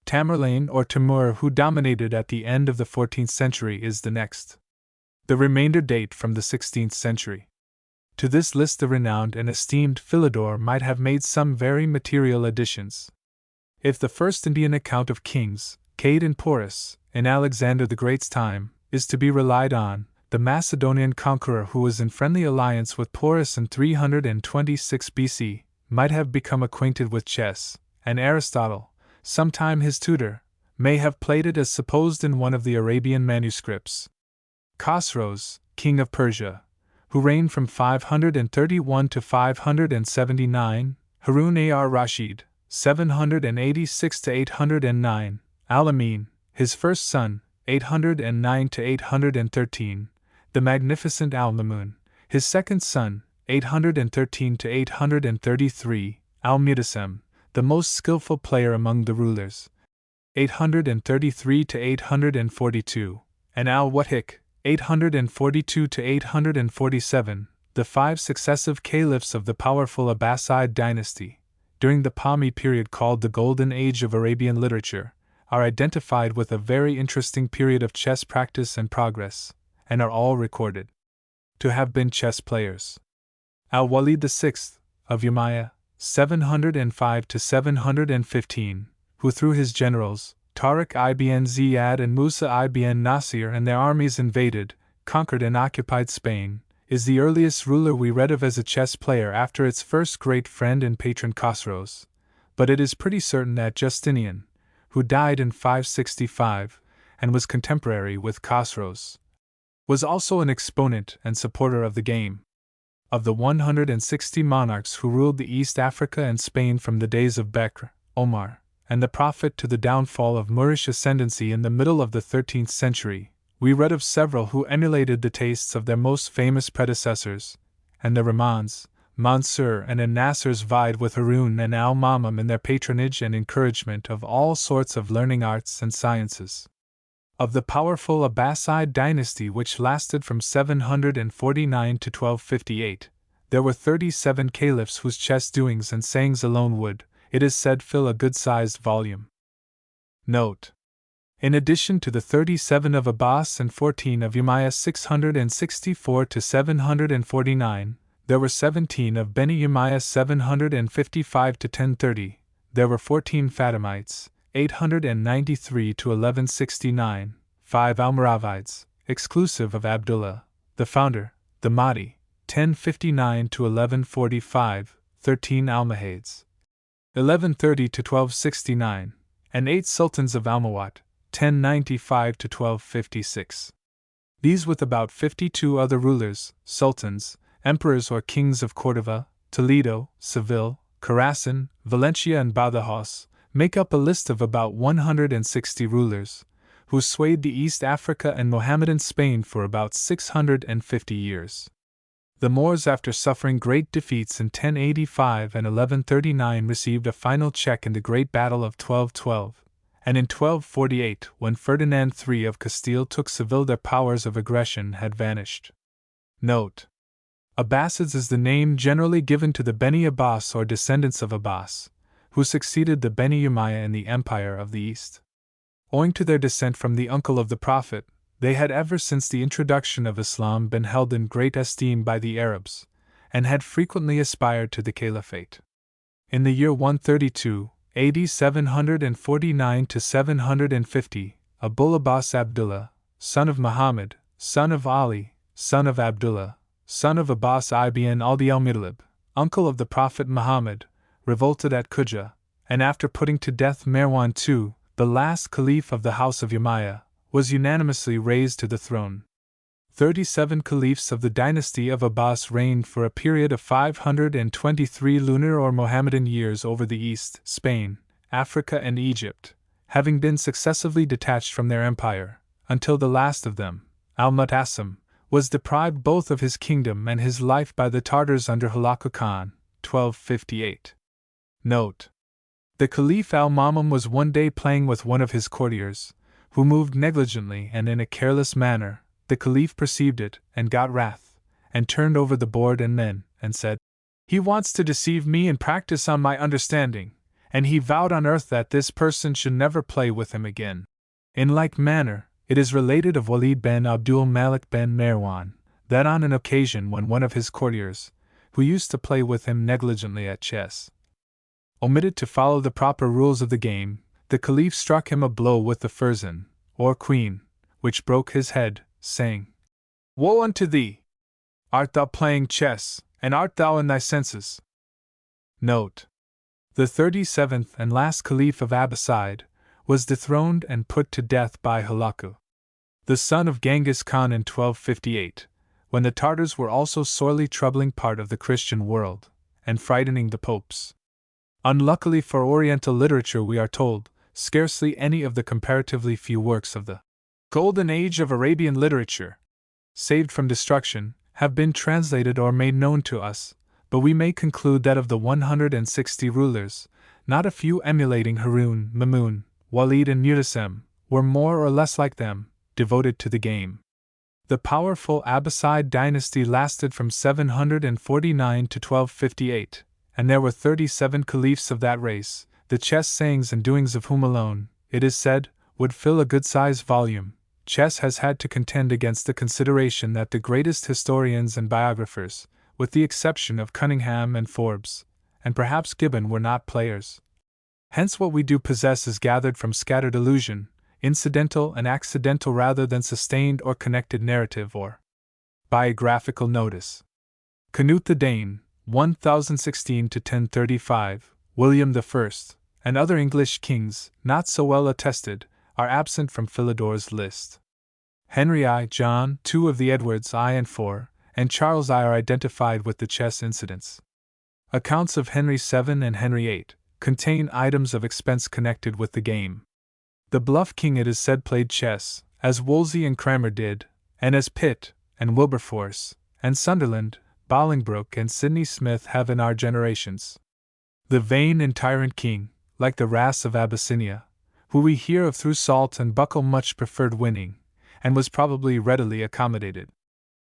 Speaker 1: Tamerlane or Timur, who dominated at the end of the 14th century, is the next. The remainder date from the 16th century. To this list the renowned and esteemed Philidor might have made some very material additions. If the first Indian account of kings, Cade and Porus, in Alexander the Great's time, is to be relied on, the Macedonian conqueror who was in friendly alliance with Porus in 326 BC might have become acquainted with chess, and Aristotle, sometime his tutor, may have played it as supposed in one of the Arabian manuscripts. Khosroes, king of Persia, who reigned from 531 to 579, Harun ar-Rashid, 786 to 809, Al-Amin, his first son, 809 to 813, the magnificent Al-Mamun, his second son, 813 to 833, Al-Mutasem, the most skillful player among the rulers, 833 to 842, and Al-Wahhik, 842 to 847, the five successive caliphs of the powerful Abbasid dynasty, during the Palmy period called the Golden Age of Arabian literature, are identified with a very interesting period of chess practice and progress, and are all recorded to have been chess players. Al-Walid VI, of Umayyah, 705 to 715, who through his generals, Tariq ibn Ziyad and Musa ibn Nasir and their armies invaded, conquered and occupied Spain, is the earliest ruler we read of as a chess player after its first great friend and patron Khosroes, but it is pretty certain that Justinian, who died in 565, and was contemporary with Khosroes, was also an exponent and supporter of the game. Of the 160 monarchs who ruled the East Africa and Spain from the days of Bekr, Omar, and the Prophet to the downfall of Moorish ascendancy in the middle of the 13th century, we read of several who emulated the tastes of their most famous predecessors, and the Rahmans, Mansur and An-Nasirs vied with Harun and Al-Mamam in their patronage and encouragement of all sorts of learning arts and sciences. Of the powerful Abbasid dynasty which lasted from 749 to 1258, there were 37 caliphs whose chess doings and sayings alone would, it is said, fill a good-sized volume. Note: in addition to the 37 of Abbas and 14 of Umayyah 664 to 749, there were 17 of Beni Umayyah 755 to 1030, there were 14 Fatimites, 893 to 1169, 5 Almoravides, exclusive of Abdullah, the founder, the Mahdi, 1059 to 1145, 13 Almohades, 1130 to 1269, and 8 Sultans of Almohad, 1095 to 1256. These with about 52 other rulers, sultans, emperors or kings of Cordova, Toledo, Seville, Khorasan, Valencia and Badajoz, make up a list of about 160 rulers, who swayed the East Africa and Mohammedan Spain for about 650 years. The Moors, after suffering great defeats in 1085 and 1139, received a final check in the Great Battle of 1212, and in 1248, when Ferdinand III of Castile took Seville, their powers of aggression had vanished. Note: Abbasids is the name generally given to the Beni Abbas or descendants of Abbas, who succeeded the Beni Umayyah in the Empire of the East. Owing to their descent from the uncle of the Prophet, they had ever since the introduction of Islam been held in great esteem by the Arabs, and had frequently aspired to the caliphate. In the year 132, AD 749 to 750, Abul Abbas Abdullah, son of Muhammad, son of Ali, son of Abdullah, son of Abbas ibn Aldi al-Muttalib, uncle of the Prophet Muhammad, revolted at Kujah, and after putting to death Marwan II, the last caliph of the House of Umayyah, was unanimously raised to the throne. 37 caliphs of the dynasty of Abbas reigned for a period of 523 lunar or Mohammedan years over the East, Spain, Africa, and Egypt, having been successively detached from their empire, until the last of them, Al-Mu'tasim, was deprived both of his kingdom and his life by the Tartars under Hulagu Khan, 1258. Note: The Caliph al-Ma'mun was one day playing with one of his courtiers, who moved negligently and in a careless manner. The Caliph perceived it, and got wrath, and turned over the board and men, and said, "He wants to deceive me and practice on my understanding," and he vowed on earth that this person should never play with him again. In like manner, it is related of Walid ben Abdul Malik ben Marwan, that on an occasion when one of his courtiers, who used to play with him negligently at chess, omitted to follow the proper rules of the game, the Caliph struck him a blow with the furzan, or queen, which broke his head, saying, "Woe unto thee! Art thou playing chess, and art thou in thy senses?" Note: The 37th and last Caliph of Abbasid was dethroned and put to death by Hulagu, the son of Genghis Khan, in 1258, when the Tartars were also sorely troubling part of the Christian world, and frightening the popes. Unluckily for Oriental literature, we are told, scarcely any of the comparatively few works of the Golden Age of Arabian literature, saved from destruction, have been translated or made known to us, but we may conclude that of the 160 rulers, not a few emulating Harun, Mamun, Walid, and Mu'tasim, were more or less like them, devoted to the game. The powerful Abbasid dynasty lasted from 749 to 1258, and there were 37 caliphs of that race, the chess sayings and doings of whom alone, it is said, would fill a good-sized volume. Chess has had to contend against the consideration that the greatest historians and biographers, with the exception of Cunningham and Forbes, and perhaps Gibbon, were not players. Hence what we do possess is gathered from scattered allusion, incidental and accidental rather than sustained or connected narrative or biographical notice. Canute the Dane, 1016 to 1035, William I, and other English kings, not so well attested, are absent from Philidor's list. Henry I, John II of the Edwards I and IV, and Charles I are identified with the chess incidents. Accounts of Henry VII and Henry VIII contain items of expense connected with the game. The bluff king, it is said, played chess, as Wolsey and Cranmer did, and as Pitt, and Wilberforce, and Sunderland, Bolingbroke, and Sidney Smith have in our generations. The vain and tyrant king, like the Ras of Abyssinia, who we hear of through Salt and Buckle, much preferred winning, and was probably readily accommodated.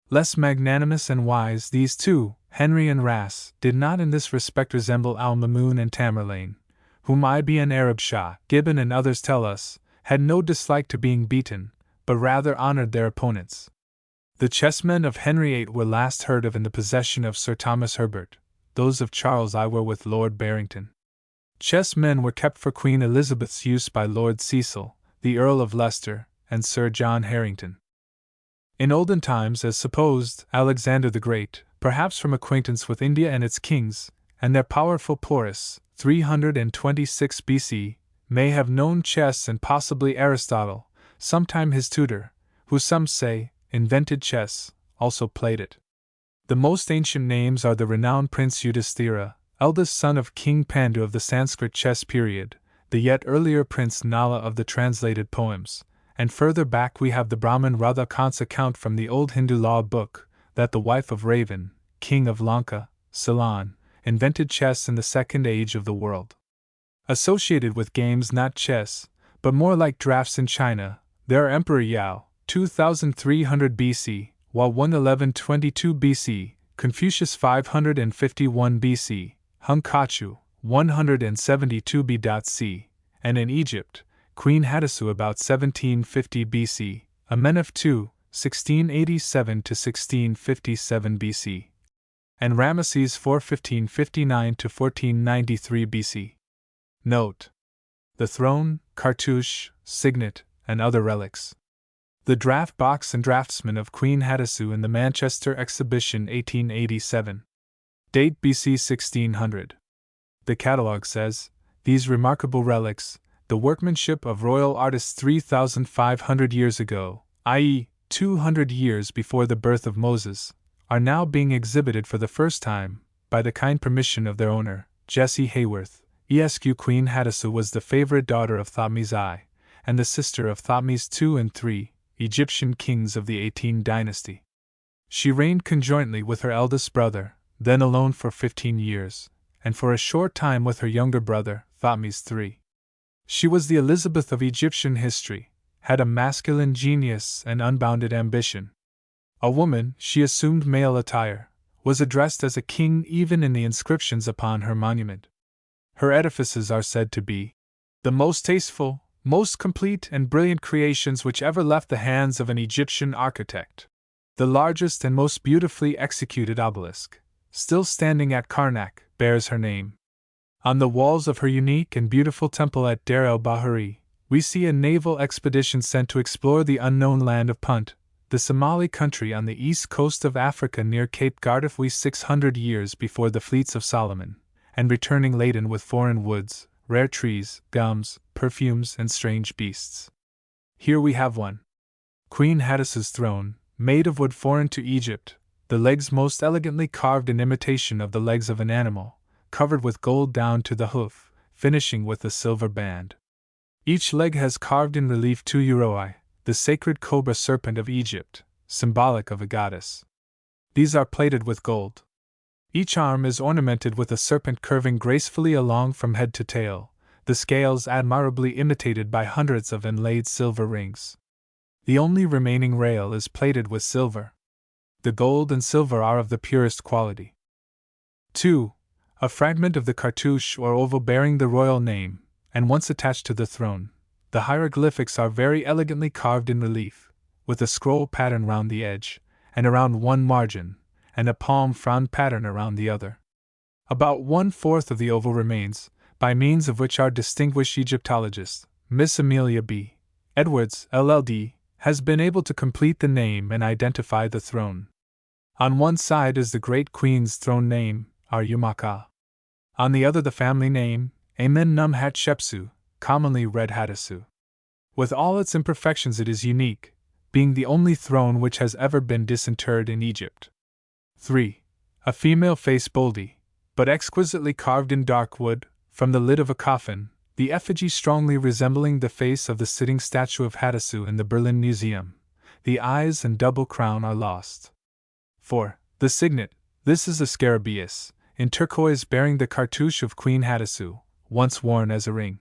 Speaker 1: Less magnanimous and wise, these two, Henry and Ras, did not in this respect resemble Al-Mamun and Tamerlane, whom Ibn Arab Shah, Gibbon, and others tell us, had no dislike to being beaten, but rather honored their opponents. The chessmen of Henry VIII were last heard of in the possession of Sir Thomas Herbert, those of Charles I were with Lord Barrington. Chessmen were kept for Queen Elizabeth's use by Lord Cecil, the Earl of Leicester, and Sir John Harrington. In olden times, as supposed, Alexander the Great, perhaps from acquaintance with India and its kings, and their powerful Porus, 326 BC, may have known chess, and possibly Aristotle, sometime his tutor, who some say invented chess, also played it. The most ancient names are the renowned Prince Yudhishthira, eldest son of King Pandu of the Sanskrit chess period, the yet earlier Prince Nala of the translated poems, and further back we have the Brahmin Radha Kant's account from the old Hindu law book, that the wife of Ravan, king of Lanka, Ceylon, invented chess in the second age of the world. Associated with games not chess, but more like drafts in China, there are Emperor Yao, 2300 BC, Hua 1122 BC, Confucius 551 BC, Hung Kachu, 172 BC, and in Egypt, Queen Hattusa about 1750 BC, Amenhotep II, 1687 to 1657 BC, and Ramesses IV 1559 to 1493 BC. Note: the throne, cartouche, signet, and other relics. The draft box and draftsman of Queen Hattusa in the Manchester Exhibition 1887. Date BC 1600. The catalogue says, these remarkable relics, the workmanship of royal artists 3,500 years ago, i.e., 200 years before the birth of Moses, are now being exhibited for the first time, by the kind permission of their owner, Jessie Hayworth. Esq. Queen Hattusa was the favorite daughter of Thutmose I, and the sister of Thutmose II and III, Egyptian kings of the 18th dynasty. She reigned conjointly with her eldest brother, then alone for 15 years, and for a short time with her younger brother, Thutmose III. She was the Elizabeth of Egyptian history, had a masculine genius and unbounded ambition. A woman, she assumed male attire, was addressed as a king even in the inscriptions upon her monument. Her edifices are said to be the most tasteful, most complete and brilliant creations which ever left the hands of an Egyptian architect. The largest and most beautifully executed obelisk, still standing at Karnak, bears her name. On the walls of her unique and beautiful temple at Deir el-Bahari, we see a naval expedition sent to explore the unknown land of Punt, the Somali country on the east coast of Africa near Cape Gardefui 600 years before the fleets of Solomon, and returning laden with foreign woods, rare trees, gums, perfumes, and strange beasts. Here we have one. Queen Hattusa's throne, made of wood foreign to Egypt, the legs most elegantly carved in imitation of the legs of an animal, covered with gold down to the hoof, finishing with a silver band. Each leg has carved in relief two uroi, the sacred cobra serpent of Egypt, symbolic of a goddess. These are plated with gold. Each arm is ornamented with a serpent curving gracefully along from head to tail, the scales admirably imitated by hundreds of inlaid silver rings. The only remaining rail is plated with silver. The gold and silver are of the purest quality. 2. A fragment of the cartouche or oval bearing the royal name, and once attached to the throne. The hieroglyphics are very elegantly carved in relief, with a scroll pattern round the edge, and around one margin, and a palm frond pattern around the other. About 1/4 of the oval remains, by means of which our distinguished Egyptologist, Miss Amelia B. Edwards, LL.D., has been able to complete the name and identify the throne. On one side is the great queen's throne name, Ar-Yumaka. On the other the family name, Amen-Num-Hatshepsut, commonly read Hattusa. With all its imperfections it is unique, being the only throne which has ever been disinterred in Egypt. 3. A female face boldly, but exquisitely carved in dark wood, from the lid of a coffin, the effigy strongly resembling the face of the sitting statue of Hattusa in the Berlin Museum. The eyes and double crown are lost. 4. The signet, this is a scarabaeus, in turquoise bearing the cartouche of Queen Hattusa, once worn as a ring.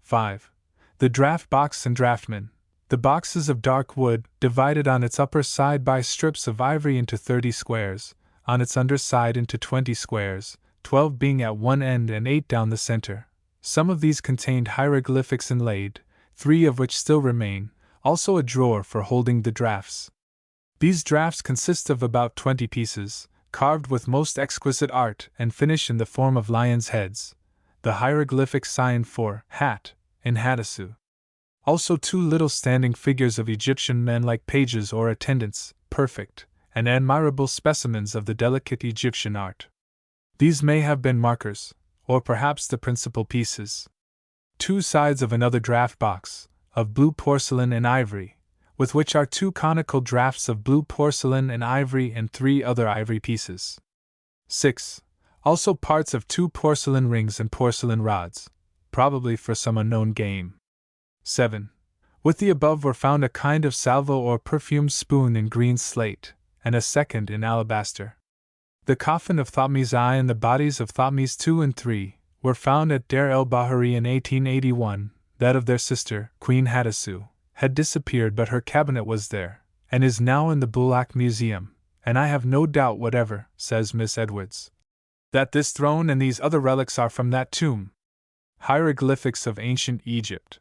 Speaker 1: 5. The draft box and draftman. The box is of dark wood, divided on its upper side by strips of ivory into 30 squares, on its under side into 20 squares, 12 being at one end and 8 down the center. Some of these contained hieroglyphics inlaid, 3 of which still remain, also a drawer for holding the drafts. These drafts consist of about 20 pieces, carved with most exquisite art and finished in the form of lions' heads, the hieroglyphic sign for hat in Hattusa. Also 2 little standing figures of Egyptian men like pages or attendants, perfect and admirable specimens of the delicate Egyptian art. These may have been markers, or perhaps the principal pieces. 2 sides of another draft box, of blue porcelain and ivory, with which are 2 conical drafts of blue porcelain and ivory and 3 other ivory pieces. 6. Also parts of 2 porcelain rings and porcelain rods. probably for some unknown game. 7. With the above were found a kind of salvo or perfumed spoon in green slate, and a second in alabaster. The coffin of Thotmes I and the bodies of Thotmes II and III were found at Deir el-Bahari in 1881. That of their sister, Queen Hattusu, had disappeared, but her cabinet was there, and is now in the Bulak Museum, and I have no doubt whatever, says Miss Edwards, that this throne and these other relics are from that tomb. Hieroglyphics of Ancient Egypt.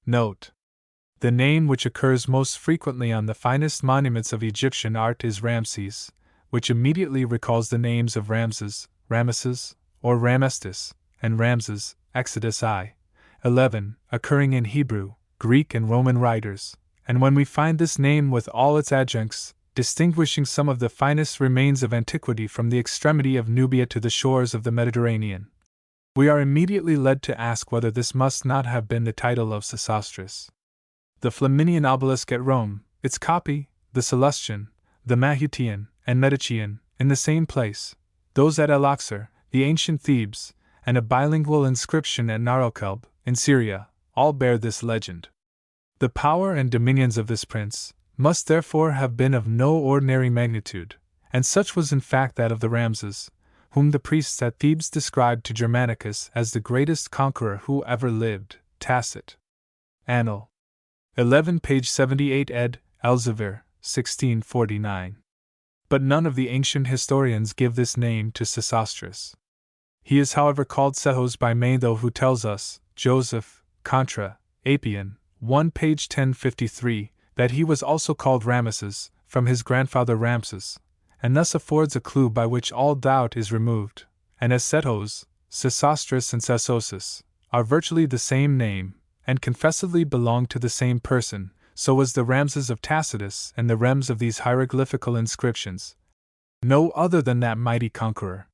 Speaker 1: Note: the name which occurs most frequently on the finest monuments of Egyptian art is Ramses, which immediately recalls the names of Ramses, Ramesses, or Ramestis, and Ramses, Exodus I. 11, occurring in Hebrew, Greek, and Roman writers, and when we find this name with all its adjuncts, distinguishing some of the finest remains of antiquity from the extremity of Nubia to the shores of the Mediterranean, we are immediately led to ask whether this must not have been the title of Sesostris. The Flaminian obelisk at Rome, its copy, the Celestian, the Mahutian, and Medicean, in the same place, those at El-Aqsar, the ancient Thebes, and a bilingual inscription at Narokhelb, in Syria, all bear this legend. The power and dominions of this prince must therefore have been of no ordinary magnitude, and such was in fact that of the Ramses, whom the priests at Thebes described to Germanicus as the greatest conqueror who ever lived. Tacit. Annal. 11, page 78, ed. Elzevir, 1649. But none of the ancient historians give this name to Sesostris. He is, however, called Sehos by Manetho, who tells us, Joseph, Contra, Apian, 1, page 1053, that he was also called Rameses, from his grandfather Ramses, and thus affords a clue by which all doubt is removed, and as Sethos, Sesostris, and Sesosis are virtually the same name, and confessedly belong to the same person, so was the Ramses of Tacitus and the Rems of these hieroglyphical inscriptions, no other than that mighty conqueror.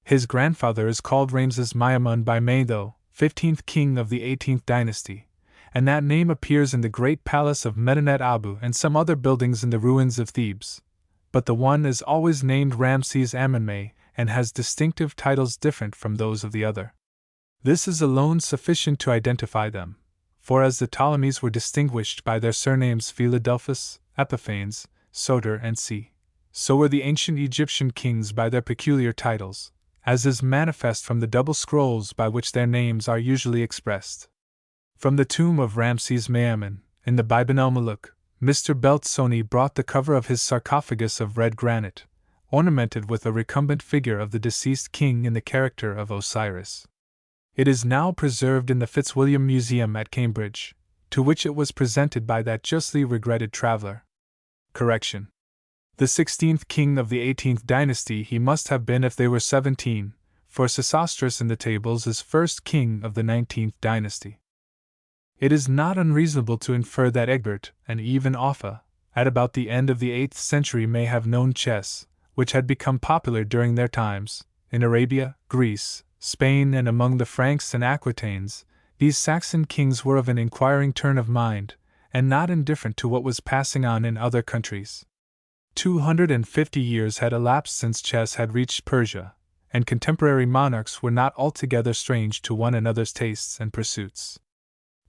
Speaker 1: His grandfather is called Ramses Mayamun by Manetho, 15th king of the 18th dynasty, and that name appears in the great palace of Medinet Abu and some other buildings in the ruins of Thebes. But the one is always named Ramses Amenmay and has distinctive titles different from those of the other. This is alone sufficient to identify them, for as the Ptolemies were distinguished by their surnames Philadelphus, Epiphanes, Soter, and C, so were the ancient Egyptian kings by their peculiar titles, as is manifest from the double scrolls by which their names are usually expressed. From the tomb of Ramses Mayaman, in the Biban el-Muluk, Mr. Beltsoni brought the cover of his sarcophagus of red granite, ornamented with a recumbent figure of the deceased king in the character of Osiris. It is now preserved in the Fitzwilliam Museum at Cambridge, to which it was presented by that justly regretted traveller. Correction. The 16th king of the 18th dynasty he must have been if they were 17, for Sesostris in the tables is first king of the 19th dynasty. It is not unreasonable to infer that Egbert, and even Offa, at about the end of the 8th century may have known chess, which had become popular during their times, in Arabia, Greece, Spain, and among the Franks and Aquitanes. These Saxon kings were of an inquiring turn of mind, and not indifferent to what was passing on in other countries. 250 years had elapsed since chess had reached Persia, and contemporary monarchs were not altogether strange to one another's tastes and pursuits.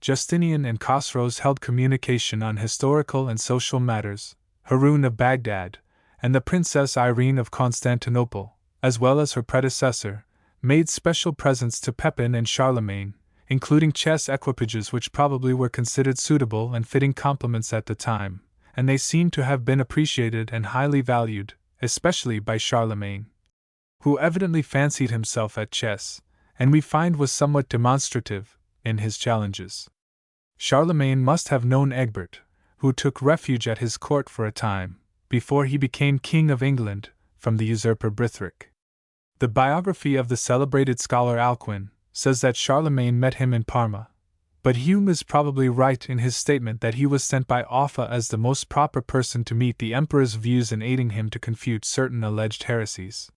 Speaker 1: Justinian and Khosrows held communication on historical and social matters, Harun of Baghdad, and the Princess Irene of Constantinople, as well as her predecessor, made special presents to Pepin and Charlemagne, including chess equipages which probably were considered suitable and fitting complements at the time, and they seem to have been appreciated and highly valued, especially by Charlemagne, who evidently fancied himself at chess, and we find was somewhat demonstrative in his challenges. Charlemagne must have known Egbert, who took refuge at his court for a time, before he became king of England, from the usurper Brithric. The biography of the celebrated scholar Alcuin says that Charlemagne met him in Parma, but Hume is probably right in his statement that he was sent by Offa as the most proper person to meet the emperor's views in aiding him to confute certain alleged heresies.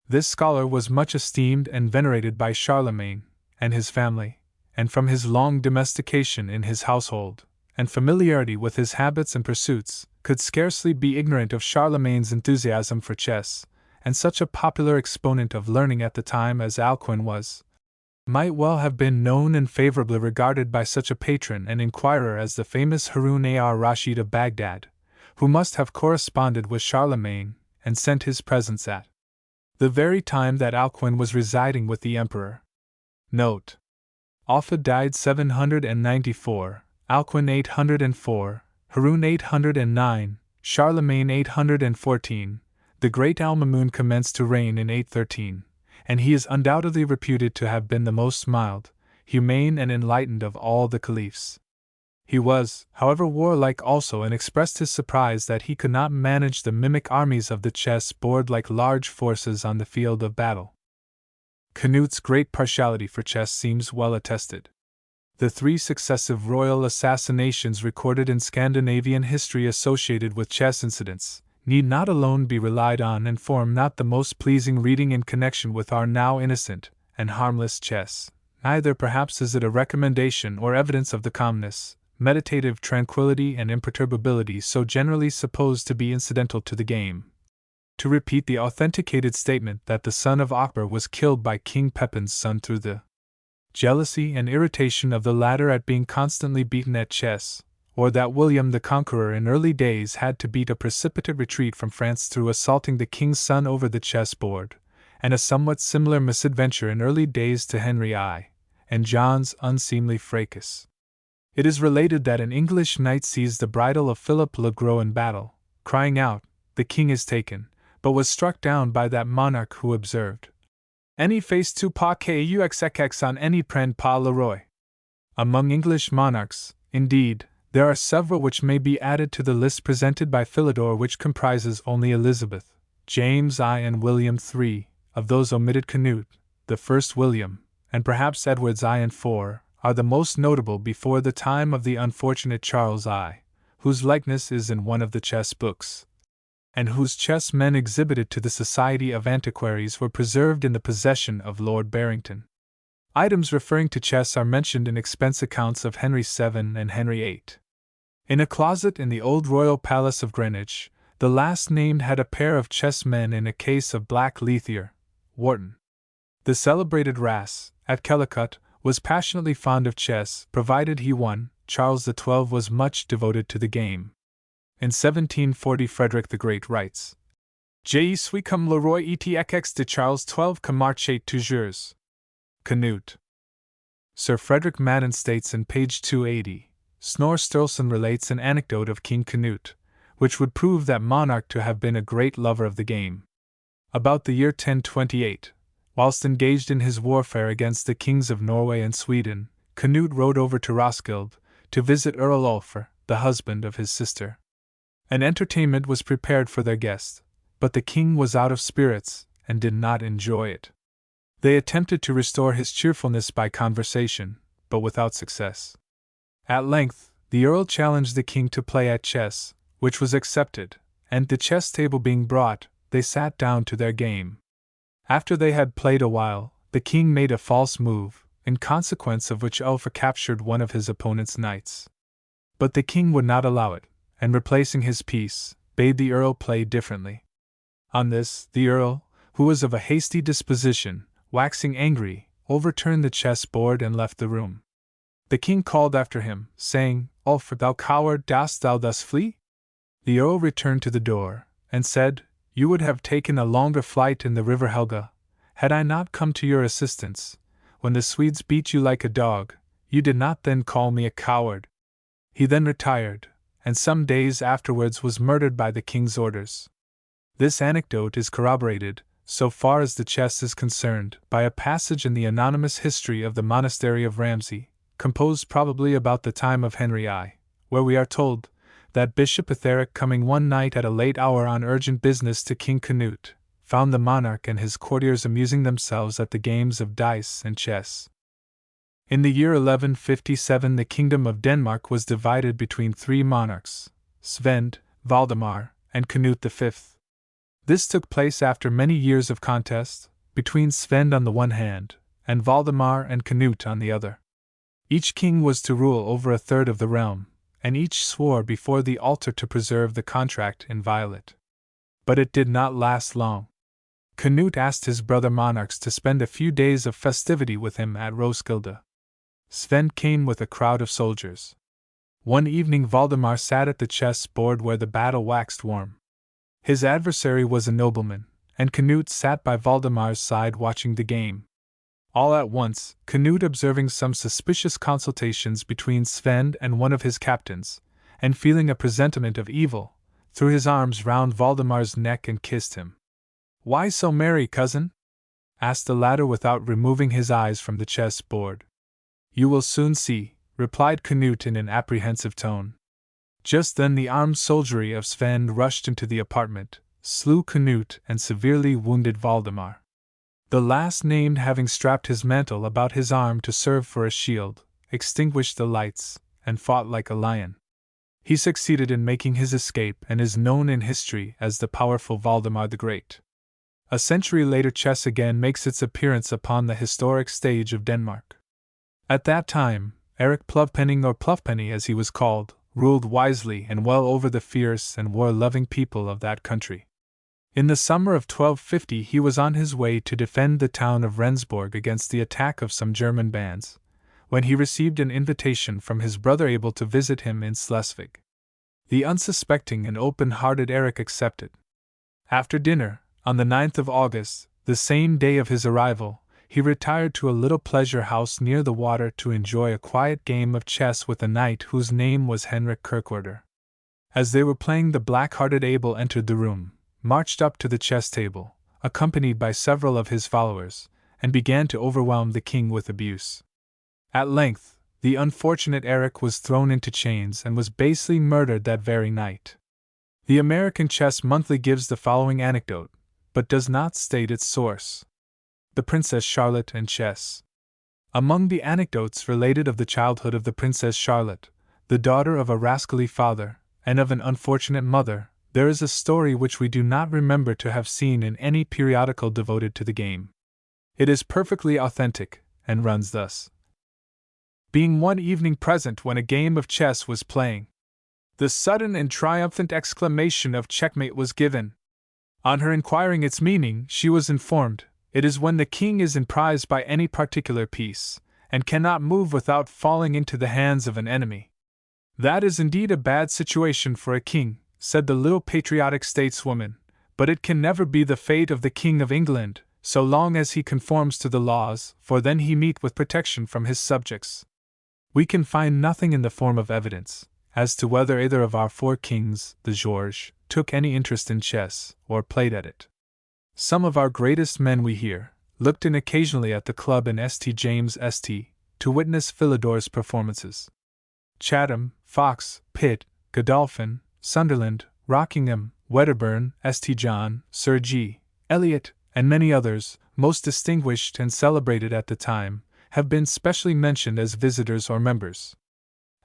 Speaker 1: This scholar was much esteemed and venerated by Charlemagne and his family, and from his long domestication in his household, and familiarity with his habits and pursuits, could scarcely be ignorant of Charlemagne's enthusiasm for chess, and such a popular exponent of learning at the time as Alcuin was. might well have been known and favorably regarded by such a patron and inquirer as the famous Harun-ar-Rashid of Baghdad, who must have corresponded with Charlemagne and sent his presents at the very time that Alcuin was residing with the emperor. Note: Alpha died 794, Alcuin 804, Harun 809, Charlemagne 814. The great Al-Mamun commenced to reign in 813, and he is undoubtedly reputed to have been the most mild, humane, and enlightened of all the caliphs. He was, however, warlike also, and expressed his surprise that he could not manage the mimic armies of the chess board like large forces on the field of battle. Canute's great partiality for chess seems well attested. The 3 successive royal assassinations recorded in Scandinavian history associated with chess incidents need not alone be relied on and form not the most pleasing reading in connection with our now innocent and harmless chess. Neither perhaps is it a recommendation or evidence of the calmness, meditative tranquility, and imperturbability so generally supposed to be incidental to the game. To repeat the authenticated statement that the son of Akbar was killed by King Pepin's son through the jealousy and irritation of the latter at being constantly beaten at chess, or that William the Conqueror in early days had to beat a precipitate retreat from France through assaulting the king's son over the chessboard, and a somewhat similar misadventure in early days to Henry I and John's unseemly fracas. It is related that an English knight seized the bridle of Philip le Gros in battle, crying out, "The king is taken," but was struck down by that monarch who observed, "Any face tu pas qu'uxxx on any prend pas le roi." Among English monarchs, indeed, there are several which may be added to the list presented by Philidor, which comprises only Elizabeth, James I, and William III. Of those omitted, Canute, the first William, and perhaps Edwards I and IV, are the most notable before the time of the unfortunate Charles I, whose likeness is in one of the chess books, and whose chess men exhibited to the Society of Antiquaries were preserved in the possession of Lord Barrington. Items referring to chess are mentioned in expense accounts of Henry VII and Henry VIII. In a closet in the old royal palace of Greenwich, the last named had a pair of chessmen in a case of black lethier, Wharton. The celebrated Ras, at Kellicott, was passionately fond of chess, provided he won. Charles XII was much devoted to the game. In 1740 Frederick the Great writes, Je suis comme le roi etx de Charles XII que marche toujours. Canute. Sir Frederick Madden states in page 280, Snorre Sturluson relates an anecdote of King Canute, which would prove that monarch to have been a great lover of the game. About the year 1028, whilst engaged in his warfare against the kings of Norway and Sweden, Canute rode over to Roskilde to visit Earl Ulfr, the husband of his sister. An entertainment was prepared for their guest, but the king was out of spirits and did not enjoy it. They attempted to restore his cheerfulness by conversation, but without success. At length, the earl challenged the king to play at chess, which was accepted, and the chess table being brought, they sat down to their game. After they had played a while, the king made a false move, in consequence of which Ulfr captured one of his opponent's knights. But the king would not allow it, and replacing his piece, bade the earl play differently. On this, the earl, who was of a hasty disposition, waxing angry, overturned the chess board and left the room. The king called after him, saying, Ulfr, thou coward, dost thou thus flee? The earl returned to the door, and said, You would have taken a longer flight in the river Helga, had I not come to your assistance. When the Swedes beat you like a dog, you did not then call me a coward. He then retired, and some days afterwards was murdered by the king's orders. This anecdote is corroborated, so far as the chess is concerned, by a passage in the anonymous history of the monastery of Ramsey, composed probably about the time of Henry I, where we are told that Bishop Etheric, coming one night at a late hour on urgent business to King Canute, found the monarch and his courtiers amusing themselves at the games of dice and chess. In the year 1157 the kingdom of Denmark was divided between 3 monarchs, Svend, Valdemar, and Canute V. This took place after many years of contest, between Svend on the one hand, and Valdemar and Canute on the other. Each king was to rule over a third of the realm, and each swore before the altar to preserve the contract inviolate. But it did not last long. Canute asked his brother monarchs to spend a few days of festivity with him at Roskilde. Sven came with a crowd of soldiers. One evening Valdemar sat at the chess board where the battle waxed warm. His adversary was a nobleman, and Canute sat by Valdemar's side watching the game. All at once, Canute, observing some suspicious consultations between Sven and one of his captains, and feeling a presentiment of evil, threw his arms round Valdemar's neck and kissed him. "Why so merry, cousin?" asked the latter without removing his eyes from the chess board. "You will soon see," replied Canute in an apprehensive tone. Just then the armed soldiery of Sven rushed into the apartment, slew Canute, and severely wounded Valdemar. The last named, having strapped his mantle about his arm to serve for a shield, extinguished the lights, and fought like a lion. He succeeded in making his escape and is known in history as the powerful Valdemar the Great. A century later, chess again makes its appearance upon the historic stage of Denmark. At that time, Erik Plovpenning, or Plough-Penny as he was called, ruled wisely and well over the fierce and war-loving people of that country. In the summer of 1250 he was on his way to defend the town of Rendsborg against the attack of some German bands, when he received an invitation from his brother Abel to visit him in Schleswig. The unsuspecting and open-hearted Erik accepted. After dinner, on the 9th of August, the same day of his arrival, he retired to a little pleasure house near the water to enjoy a quiet game of chess with a knight whose name was Henrik Kirkwarder. As they were playing, the black-hearted Abel entered the room, marched up to the chess table, accompanied by several of his followers, and began to overwhelm the king with abuse. At length, the unfortunate Erik was thrown into chains and was basely murdered that very night. The American Chess Monthly gives the following anecdote, but does not state its source. The Princess Charlotte and Chess. Among the anecdotes related of the childhood of the Princess Charlotte, the daughter of a rascally father, and of an unfortunate mother, there is a story which we do not remember to have seen in any periodical devoted to the game. It is perfectly authentic, and runs thus. Being one evening present when a game of chess was playing, the sudden and triumphant exclamation of checkmate was given. On her inquiring its meaning, she was informed, "It is when the king is emprised by any particular piece, and cannot move without falling into the hands of an enemy." "That is indeed a bad situation for a king," said the little patriotic stateswoman, "but it can never be the fate of the King of England, so long as he conforms to the laws, for then he meet with protection from his subjects." We can find nothing in the form of evidence as to whether either of our four kings, the Georges, took any interest in chess, or played at it. Some of our greatest men, we hear, looked in occasionally at the club in St. James St. to witness Philidor's performances. Chatham, Fox, Pitt, Godolphin, Sunderland, Rockingham, Wedderburn, St. John, Sir G. Eliot, and many others, most distinguished and celebrated at the time, have been specially mentioned as visitors or members.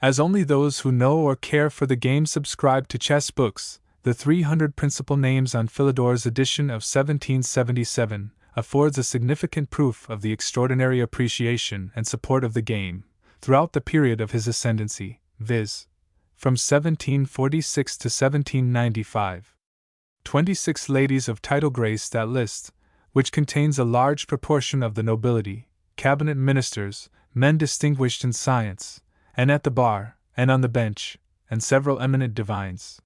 Speaker 1: As only those who know or care for the game subscribe to chess books, the 300 principal names on Philidor's edition of 1777 affords a significant proof of the extraordinary appreciation and support of the game throughout the period of his ascendancy, viz., from 1746 to 1795. 26 ladies of title graced that list, which contains a large proportion of the nobility, cabinet ministers, men distinguished in science, and at the bar, and on the bench, and several eminent divines.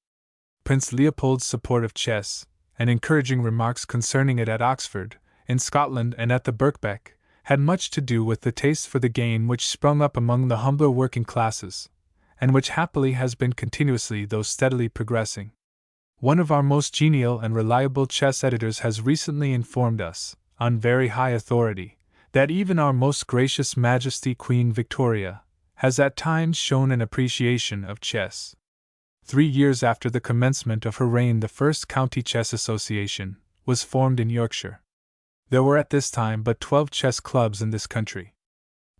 Speaker 1: Prince Leopold's support of chess, and encouraging remarks concerning it at Oxford, in Scotland, and at the Birkbeck, had much to do with the taste for the game which sprung up among the humbler working classes, and which happily has been continuously though steadily progressing. One of our most genial and reliable chess editors has recently informed us, on very high authority, that even our most gracious Majesty Queen Victoria has at times shown an appreciation of chess. 3 years after the commencement of her reign, the first County Chess Association was formed in Yorkshire. There were at this time but 12 chess clubs in this country.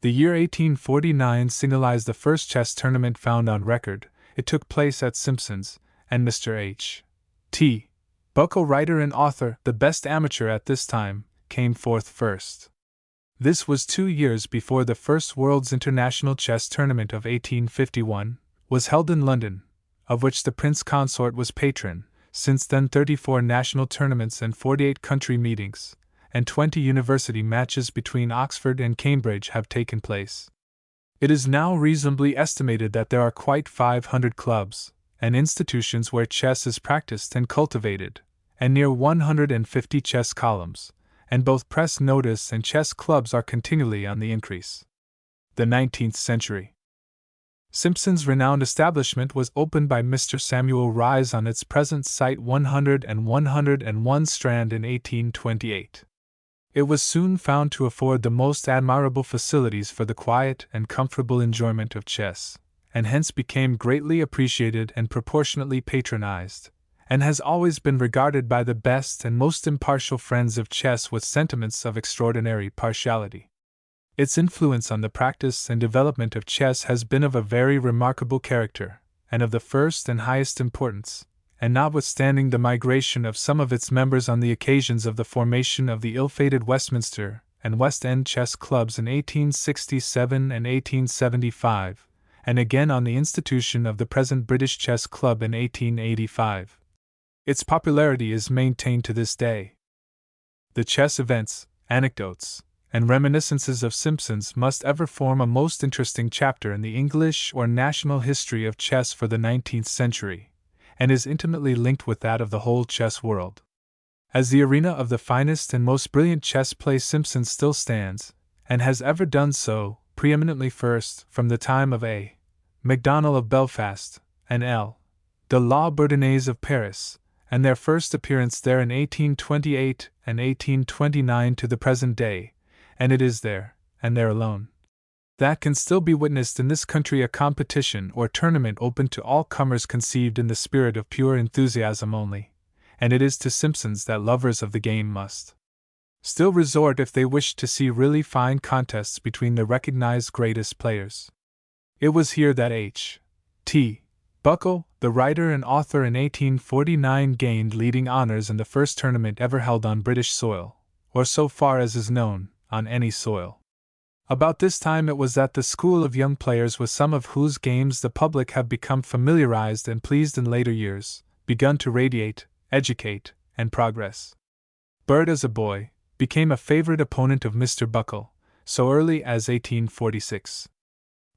Speaker 1: The year 1849 signalized the first chess tournament found on record. It took place at Simpson's, and Mr. H.T. Buckle, writer and author, the best amateur at this time, came forth first. This was 2 years before the first World's International Chess Tournament of 1851 was held in London, of which the Prince Consort was patron, Since then 34 national tournaments and 48 country meetings, and 20 university matches between Oxford and Cambridge have taken place. It is now reasonably estimated that there are quite 500 clubs and institutions where chess is practiced and cultivated, and near 150 chess columns, and both press notice and chess clubs are continually on the increase. The 19th century. Simpson's renowned establishment was opened by Mr. Samuel Rise on its present site 100 and 101 Strand in 1828. It was soon found to afford the most admirable facilities for the quiet and comfortable enjoyment of chess, and hence became greatly appreciated and proportionately patronized, and has always been regarded by the best and most impartial friends of chess with sentiments of extraordinary partiality. Its influence on the practice and development of chess has been of a very remarkable character, and of the first and highest importance, and notwithstanding the migration of some of its members on the occasions of the formation of the ill-fated Westminster and West End chess clubs in 1867 and 1875, and again on the institution of the present British Chess Club in 1885, its popularity is maintained to this day. The chess events, anecdotes, and reminiscences of Simpson's must ever form a most interesting chapter in the English or national history of chess for the 19th century, and is intimately linked with that of the whole chess world. As the arena of the finest and most brilliant chess play, Simpson still stands, and has ever done so, preeminently first, from the time of A. Macdonald of Belfast, and L. de la Bourdonnais of Paris, and their first appearance there in 1828 and 1829 to the present day, and it is there, and there alone, that can still be witnessed in this country a competition or tournament open to all comers conceived in the spirit of pure enthusiasm only, and it is to Simpson's that lovers of the game must still resort if they wish to see really fine contests between the recognized greatest players. It was here that H. T. Buckle, the writer and author, in 1849 gained leading honors in the first tournament ever held on British soil, or so far as is known, on any soil. About this time it was that the school of young players with some of whose games the public have become familiarized and pleased in later years, begun to radiate, educate, and progress. Bird, as a boy, became a favorite opponent of Mr. Buckle, so early as 1846.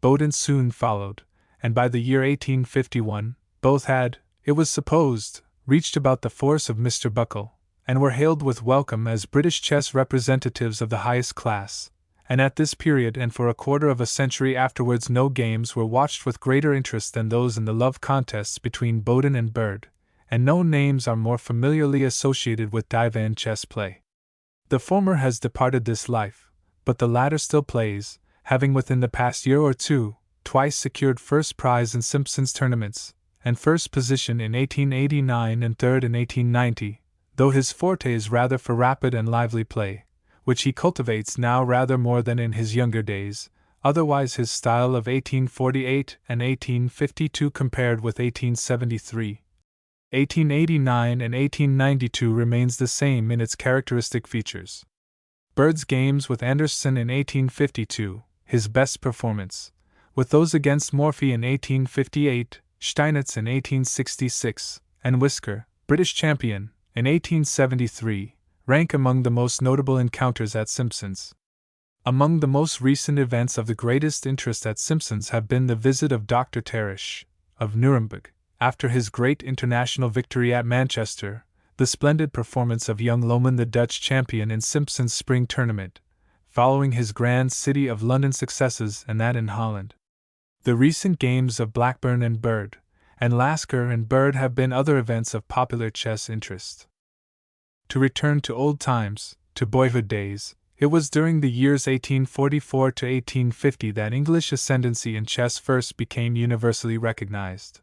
Speaker 1: Bowden soon followed, and by the year 1851, both had, it was supposed, reached about the force of Mr. Buckle, and were hailed with welcome as British chess representatives of the highest class, and at this period and for a quarter of a century afterwards no games were watched with greater interest than those in the love contests between Bowden and Bird, and no names are more familiarly associated with divan chess play. The former has departed this life, but the latter still plays, having within the past year or two, twice secured first prize in Simpson's tournaments, and first position in 1889 and third in 1890, though his forte is rather for rapid and lively play, which he cultivates now rather more than in his younger days. Otherwise his style of 1848 and 1852 compared with 1873, 1889 and 1892 remains the same in its characteristic features. Bird's games with Anderson in 1852, his best performance, with those against Morphy in 1858, Steinitz in 1866, and Whisker, British champion, in 1873, rank among the most notable encounters at Simpson's. Among the most recent events of the greatest interest at Simpson's have been the visit of Dr. Teresch, of Nuremberg, after his great international victory at Manchester, the splendid performance of young Lohman, the Dutch champion, in Simpson's spring tournament, following his grand City of London successes and that in Holland. The recent games of Blackburn and Bird, and Lasker and Bird have been other events of popular chess interest. To return to old times, to boyhood days, it was during the years 1844 to 1850 that English ascendancy in chess first became universally recognized.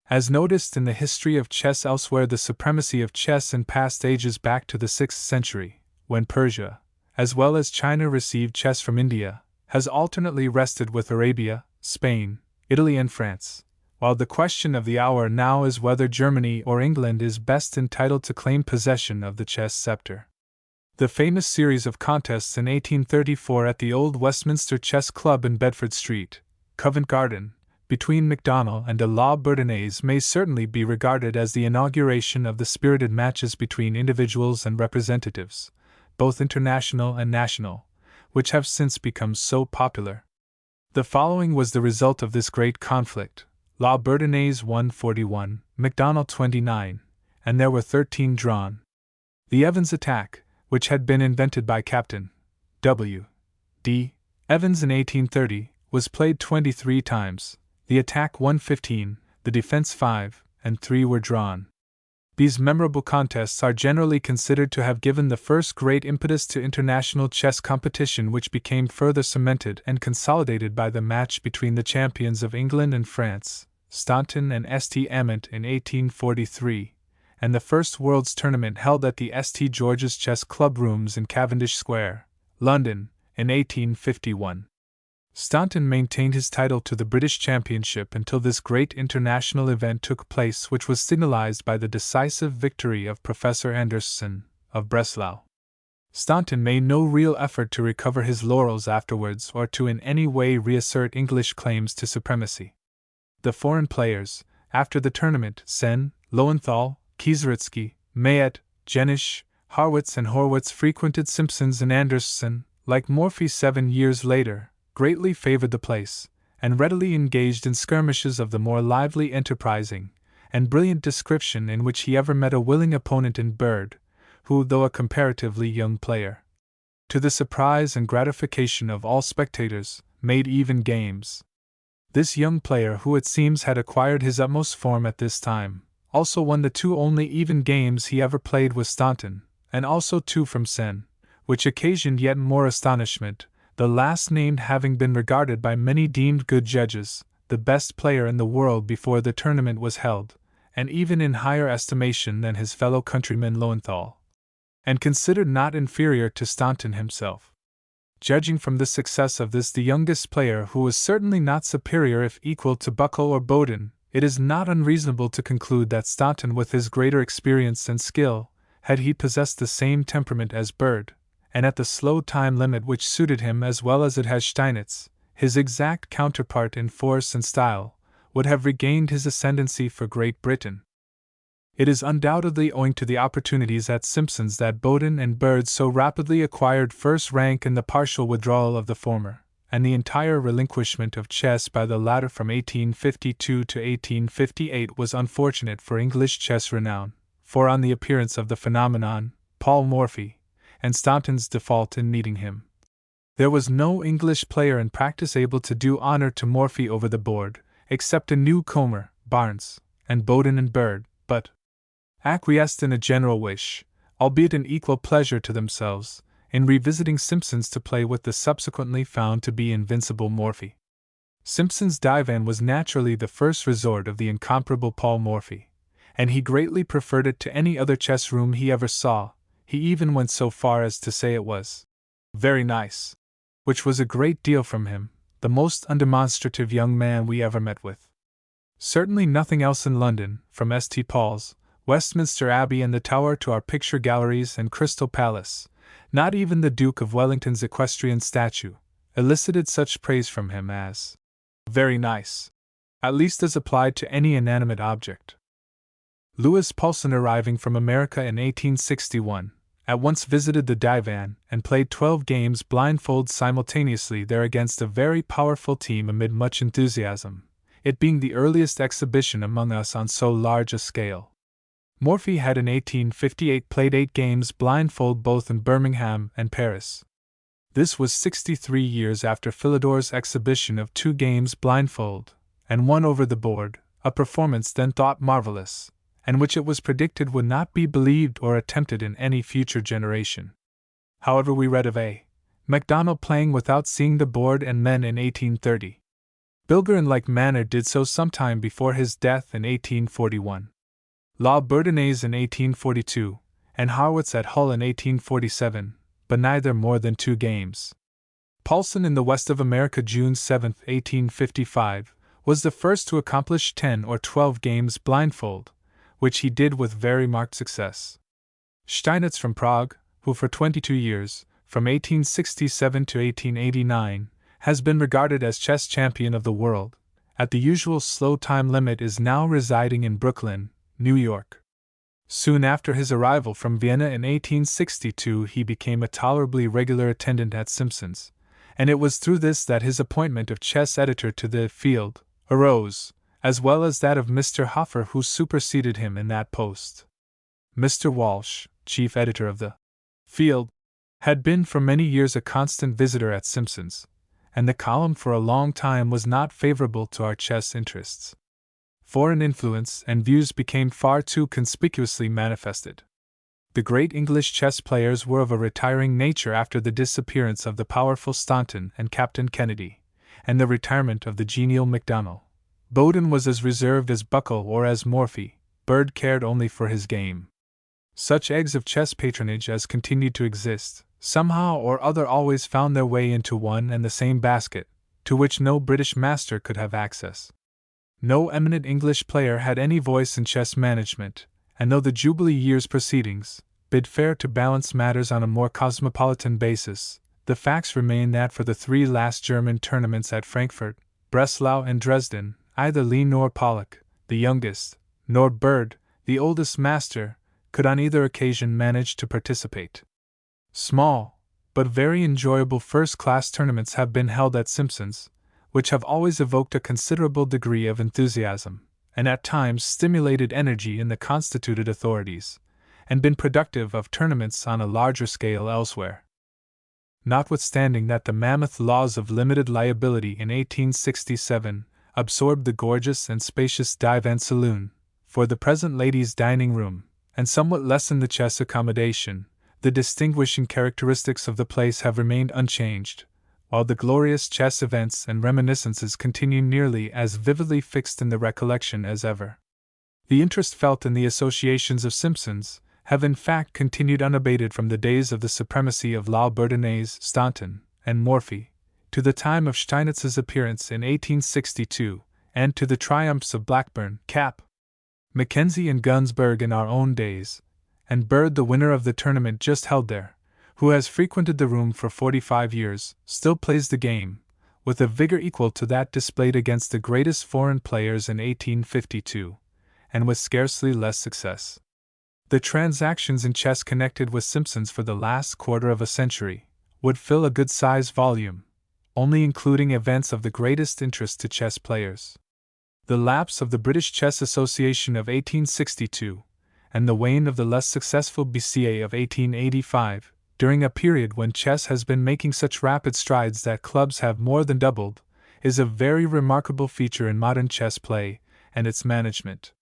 Speaker 1: As noticed in the history of chess elsewhere, the supremacy of chess in past ages back to the 6th century, when Persia, as well as China, received chess from India, has alternately rested with Arabia, Spain, Italy, and France, while the question of the hour now is whether Germany or England is best entitled to claim possession of the chess scepter. The famous series of contests in 1834 at the old Westminster Chess Club in Bedford Street, Covent Garden, between MacDonald and de la Bourdonnais may certainly be regarded as the inauguration of the spirited matches between individuals and representatives, both international and national, which have since become so popular. The following was the result of this great conflict: La Bourdonnais won 41, MacDonald 29, and there were 13 drawn. The Evans attack, which had been invented by Captain W. D. Evans in 1830, was played 23 times. The attack won 15, the defense 5, and 3 were drawn. These memorable contests are generally considered to have given the first great impetus to international chess competition, which became further cemented and consolidated by the match between the champions of England and France, Staunton and St. Amant in 1843, and the first World's Tournament held at the St. George's Chess Club rooms in Cavendish Square, London, in 1851. Staunton maintained his title to the British Championship until this great international event took place, which was signalized by the decisive victory of Professor Anderson, of Breslau. Staunton made no real effort to recover his laurels afterwards or to in any way reassert English claims to supremacy. The foreign players, after the tournament, Sen, Lowenthal, Kieseritzky, Mayet, Jenisch, Harwitz and Horwitz frequented Simpson's and Anderson, like Morphy 7 years later, greatly favored the place, and readily engaged in skirmishes of the more lively, enterprising, and brilliant description, in which he ever met a willing opponent in Bird, who, though a comparatively young player, to the surprise and gratification of all spectators, made even games. This young player, who it seems had acquired his utmost form at this time, also won the 2 only even games he ever played with Staunton, and also 2 from Sen, which occasioned yet more astonishment, the last named having been regarded by many deemed good judges the best player in the world before the tournament was held, and even in higher estimation than his fellow countryman Lowenthal, and considered not inferior to Staunton himself. Judging from the success of this, the youngest player, who was certainly not superior if equal to Buckle or Bowden, it is not unreasonable to conclude that Staunton, with his greater experience and skill, had he possessed the same temperament as Bird, and at the slow time limit which suited him as well as it has Steinitz, his exact counterpart in force and style, would have regained his ascendancy for Great Britain. It is undoubtedly owing to the opportunities at Simpson's that Bowden and Bird so rapidly acquired first rank, and the partial withdrawal of the former, and the entire relinquishment of chess by the latter from 1852 to 1858 was unfortunate for English chess renown, for on the appearance of the phenomenon, Paul Morphy, and Staunton's default in meeting him, there was no English player in practice able to do honor to Morphy over the board, except a newcomer, Barnes, and Bowden and Bird, but acquiesced in a general wish, albeit an equal pleasure to themselves, in revisiting Simpson's to play with the subsequently found to be invincible Morphy. Simpson's divan was naturally the first resort of the incomparable Paul Morphy, and he greatly preferred it to any other chess room he ever saw. He even went so far as to say it was very nice, which was a great deal from him, the most undemonstrative young man we ever met with. Certainly nothing else in London, from St. Paul's, Westminster Abbey and the Tower to our picture galleries and Crystal Palace, not even the Duke of Wellington's equestrian statue, elicited such praise from him as very nice, at least as applied to any inanimate object. Louis Poulsen, arriving from America in 1861, at once visited the divan and played 12 games blindfold simultaneously there against a very powerful team amid much enthusiasm, it being the earliest exhibition among us on so large a scale. Morphy had in 1858 played 8 games blindfold both in Birmingham and Paris. This was 63 years after Philidor's exhibition of 2 games blindfold, and 1 over the board, a performance then thought marvelous, and which it was predicted would not be believed or attempted in any future generation. However, we read of A. MacDonald playing without seeing the board and men in 1830. Bilger in like manner did so some time before his death in 1841. La Bourdonnais in 1842, and Harwitz at Hull in 1847, but neither more than 2 games. Poulsen in the West of America June 7, 1855, was the first to accomplish 10 or 12 games blindfold, which he did with very marked success. Steinitz from Prague, who for 22 years, from 1867 to 1889, has been regarded as chess champion of the world, at the usual slow time limit, is now residing in Brooklyn, New York. Soon after his arrival from Vienna in 1862, he became a tolerably regular attendant at Simpson's, and it was through this that his appointment of chess editor to the Field arose, as well as that of Mr. Hoffer, who superseded him in that post. Mr. Walsh, chief editor of the Field, had been for many years a constant visitor at Simpson's, and the column for a long time was not favorable to our chess interests. Foreign influence and views became far too conspicuously manifested. The great English chess players were of a retiring nature after the disappearance of the powerful Staunton and Captain Kennedy, and the retirement of the genial Macdonald. Bowden was as reserved as Buckle or as Morphy. Bird cared only for his game. Such eggs of chess patronage as continued to exist, somehow or other always found their way into one and the same basket, to which no British master could have access. No eminent English player had any voice in chess management, and though the Jubilee Year's proceedings bid fair to balance matters on a more cosmopolitan basis, the facts remain that for the three last German tournaments at Frankfurt, Breslau, and Dresden, either Lee nor Pollock, the youngest, nor Bird, the oldest master, could on either occasion manage to participate. Small, but very enjoyable first-class tournaments have been held at Simpson's, which have always evoked a considerable degree of enthusiasm, and at times stimulated energy in the constituted authorities, and been productive of tournaments on a larger scale elsewhere. Notwithstanding that the mammoth laws of limited liability in 1867 absorbed the gorgeous and spacious divan saloon for the present ladies' dining room, and somewhat lessened the chess accommodation, the distinguishing characteristics of the place have remained unchanged, while the glorious chess events and reminiscences continue nearly as vividly fixed in the recollection as ever. The interest felt in the associations of Simpson's have in fact continued unabated from the days of the supremacy of La Bourdonnais, Staunton, and Morphy, to the time of Steinitz's appearance in 1862, and to the triumphs of Blackburn, Cap, Mackenzie, and Gunsberg in our own days, and Bird, the winner of the tournament just held there, who has frequented the room for 45 years, still plays the game, with a vigor equal to that displayed against the greatest foreign players in 1852, and with scarcely less success. The transactions in chess connected with Simpson's for the last quarter of a century would fill a good-sized volume, only including events of the greatest interest to chess players. The lapse of the British Chess Association of 1862, and the wane of the less successful BCA of 1885, during a period when chess has been making such rapid strides that clubs have more than doubled, is a very remarkable feature in modern chess play and its management.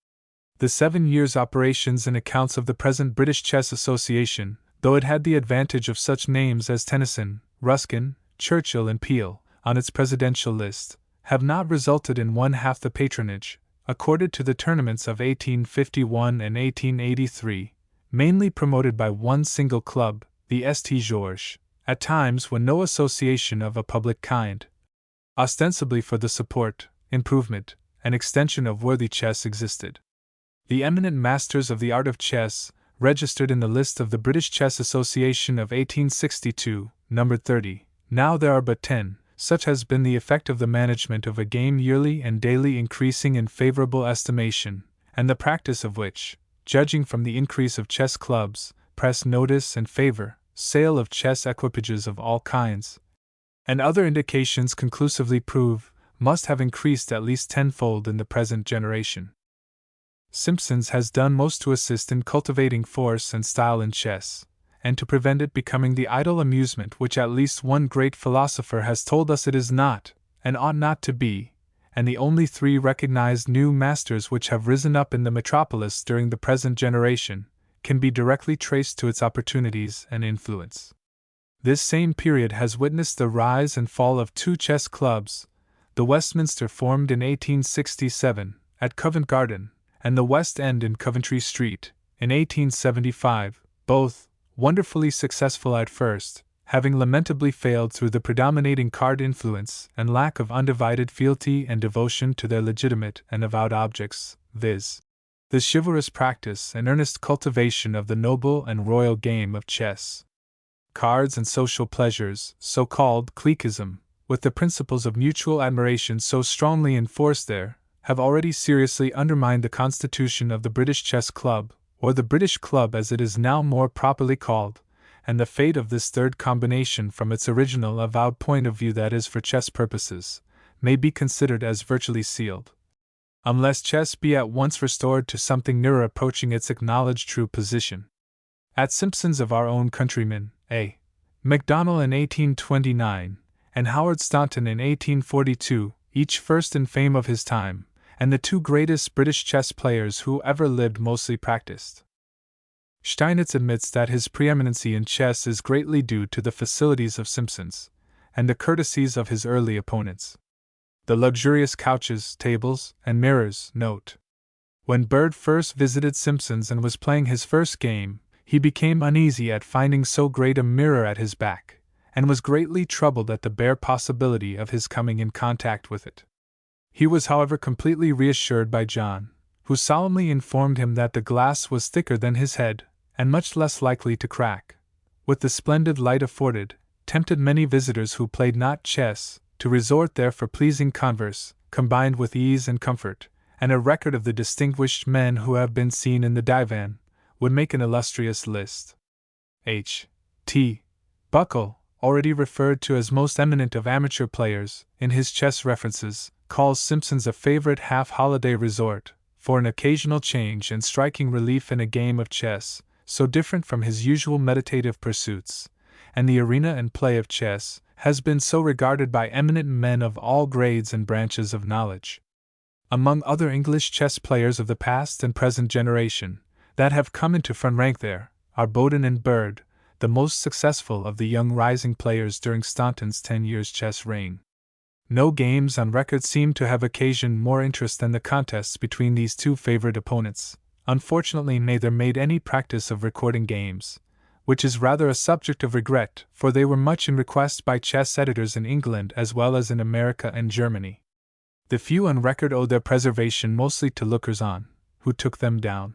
Speaker 1: The 7 years' operations and accounts of the present British Chess Association, though it had the advantage of such names as Tennyson, Ruskin, Churchill, and Peel on its presidential list, have not resulted in one half the patronage accorded to the tournaments of 1851 and 1883, mainly promoted by one single club, the St. Georges, at times when no association of a public kind, ostensibly for the support, improvement, and extension of worthy chess, existed. The eminent masters of the art of chess, registered in the list of the British Chess Association of 1862, numbered 30. Now there are but 10. Such has been the effect of the management of a game yearly and daily increasing in favorable estimation, and the practice of which, judging from the increase of chess clubs, press notice and favor, sale of chess equipages of all kinds, and other indications conclusively prove, must have increased at least tenfold in the present generation. Simpson's has done most to assist in cultivating force and style in chess, and to prevent it becoming the idle amusement which at least one great philosopher has told us it is not, and ought not to be, and the only 3 recognized new masters which have risen up in the metropolis during the present generation can be directly traced to its opportunities and influence. This same period has witnessed the rise and fall of 2 chess clubs, the Westminster, formed in 1867 at Covent Garden, and the West End in Coventry Street in 1875, both wonderfully successful at first, having lamentably failed through the predominating card influence and lack of undivided fealty and devotion to their legitimate and avowed objects, viz., the chivalrous practice and earnest cultivation of the noble and royal game of chess. Cards and social pleasures, so-called cliquism, with the principles of mutual admiration so strongly enforced there, have already seriously undermined the constitution of the British Chess Club, or the British Club as it is now more properly called, and the fate of this third combination from its original avowed point of view, that is for chess purposes, may be considered as virtually sealed. Unless chess be at once restored to something nearer approaching its acknowledged true position. At Simpson's of our own countrymen, A. MacDonald in 1829, and Howard Staunton in 1842, each first in fame of his time, and the two greatest British chess players who ever lived mostly practiced. Steinitz admits that his preeminency in chess is greatly due to the facilities of Simpson's, and the courtesies of his early opponents. The luxurious couches, tables, and mirrors. Note. When Bird first visited Simpson's and was playing his first game, he became uneasy at finding so great a mirror at his back, and was greatly troubled at the bare possibility of his coming in contact with it. He was, however, completely reassured by John, who solemnly informed him that the glass was thicker than his head, and much less likely to crack. With the splendid light afforded, tempted many visitors who played not chess to resort there for pleasing converse, combined with ease and comfort, and a record of the distinguished men who have been seen in the divan, would make an illustrious list. H. T. Buckle, already referred to as most eminent of amateur players, in his chess references, calls Simpson's a favorite half-holiday resort, for an occasional change and striking relief in a game of chess, so different from his usual meditative pursuits, and the arena and play of chess has been so regarded by eminent men of all grades and branches of knowledge. Among other English chess players of the past and present generation, that have come into front rank there, are Bowden and Bird, the most successful of the young rising players during Staunton's 10 years' chess reign. No games on record seem to have occasioned more interest than the contests between these two favorite opponents. Unfortunately, neither made any practice of recording games, which is rather a subject of regret, for they were much in request by chess editors in England as well as in America and Germany. The few on record owed their preservation mostly to lookers-on, who took them down.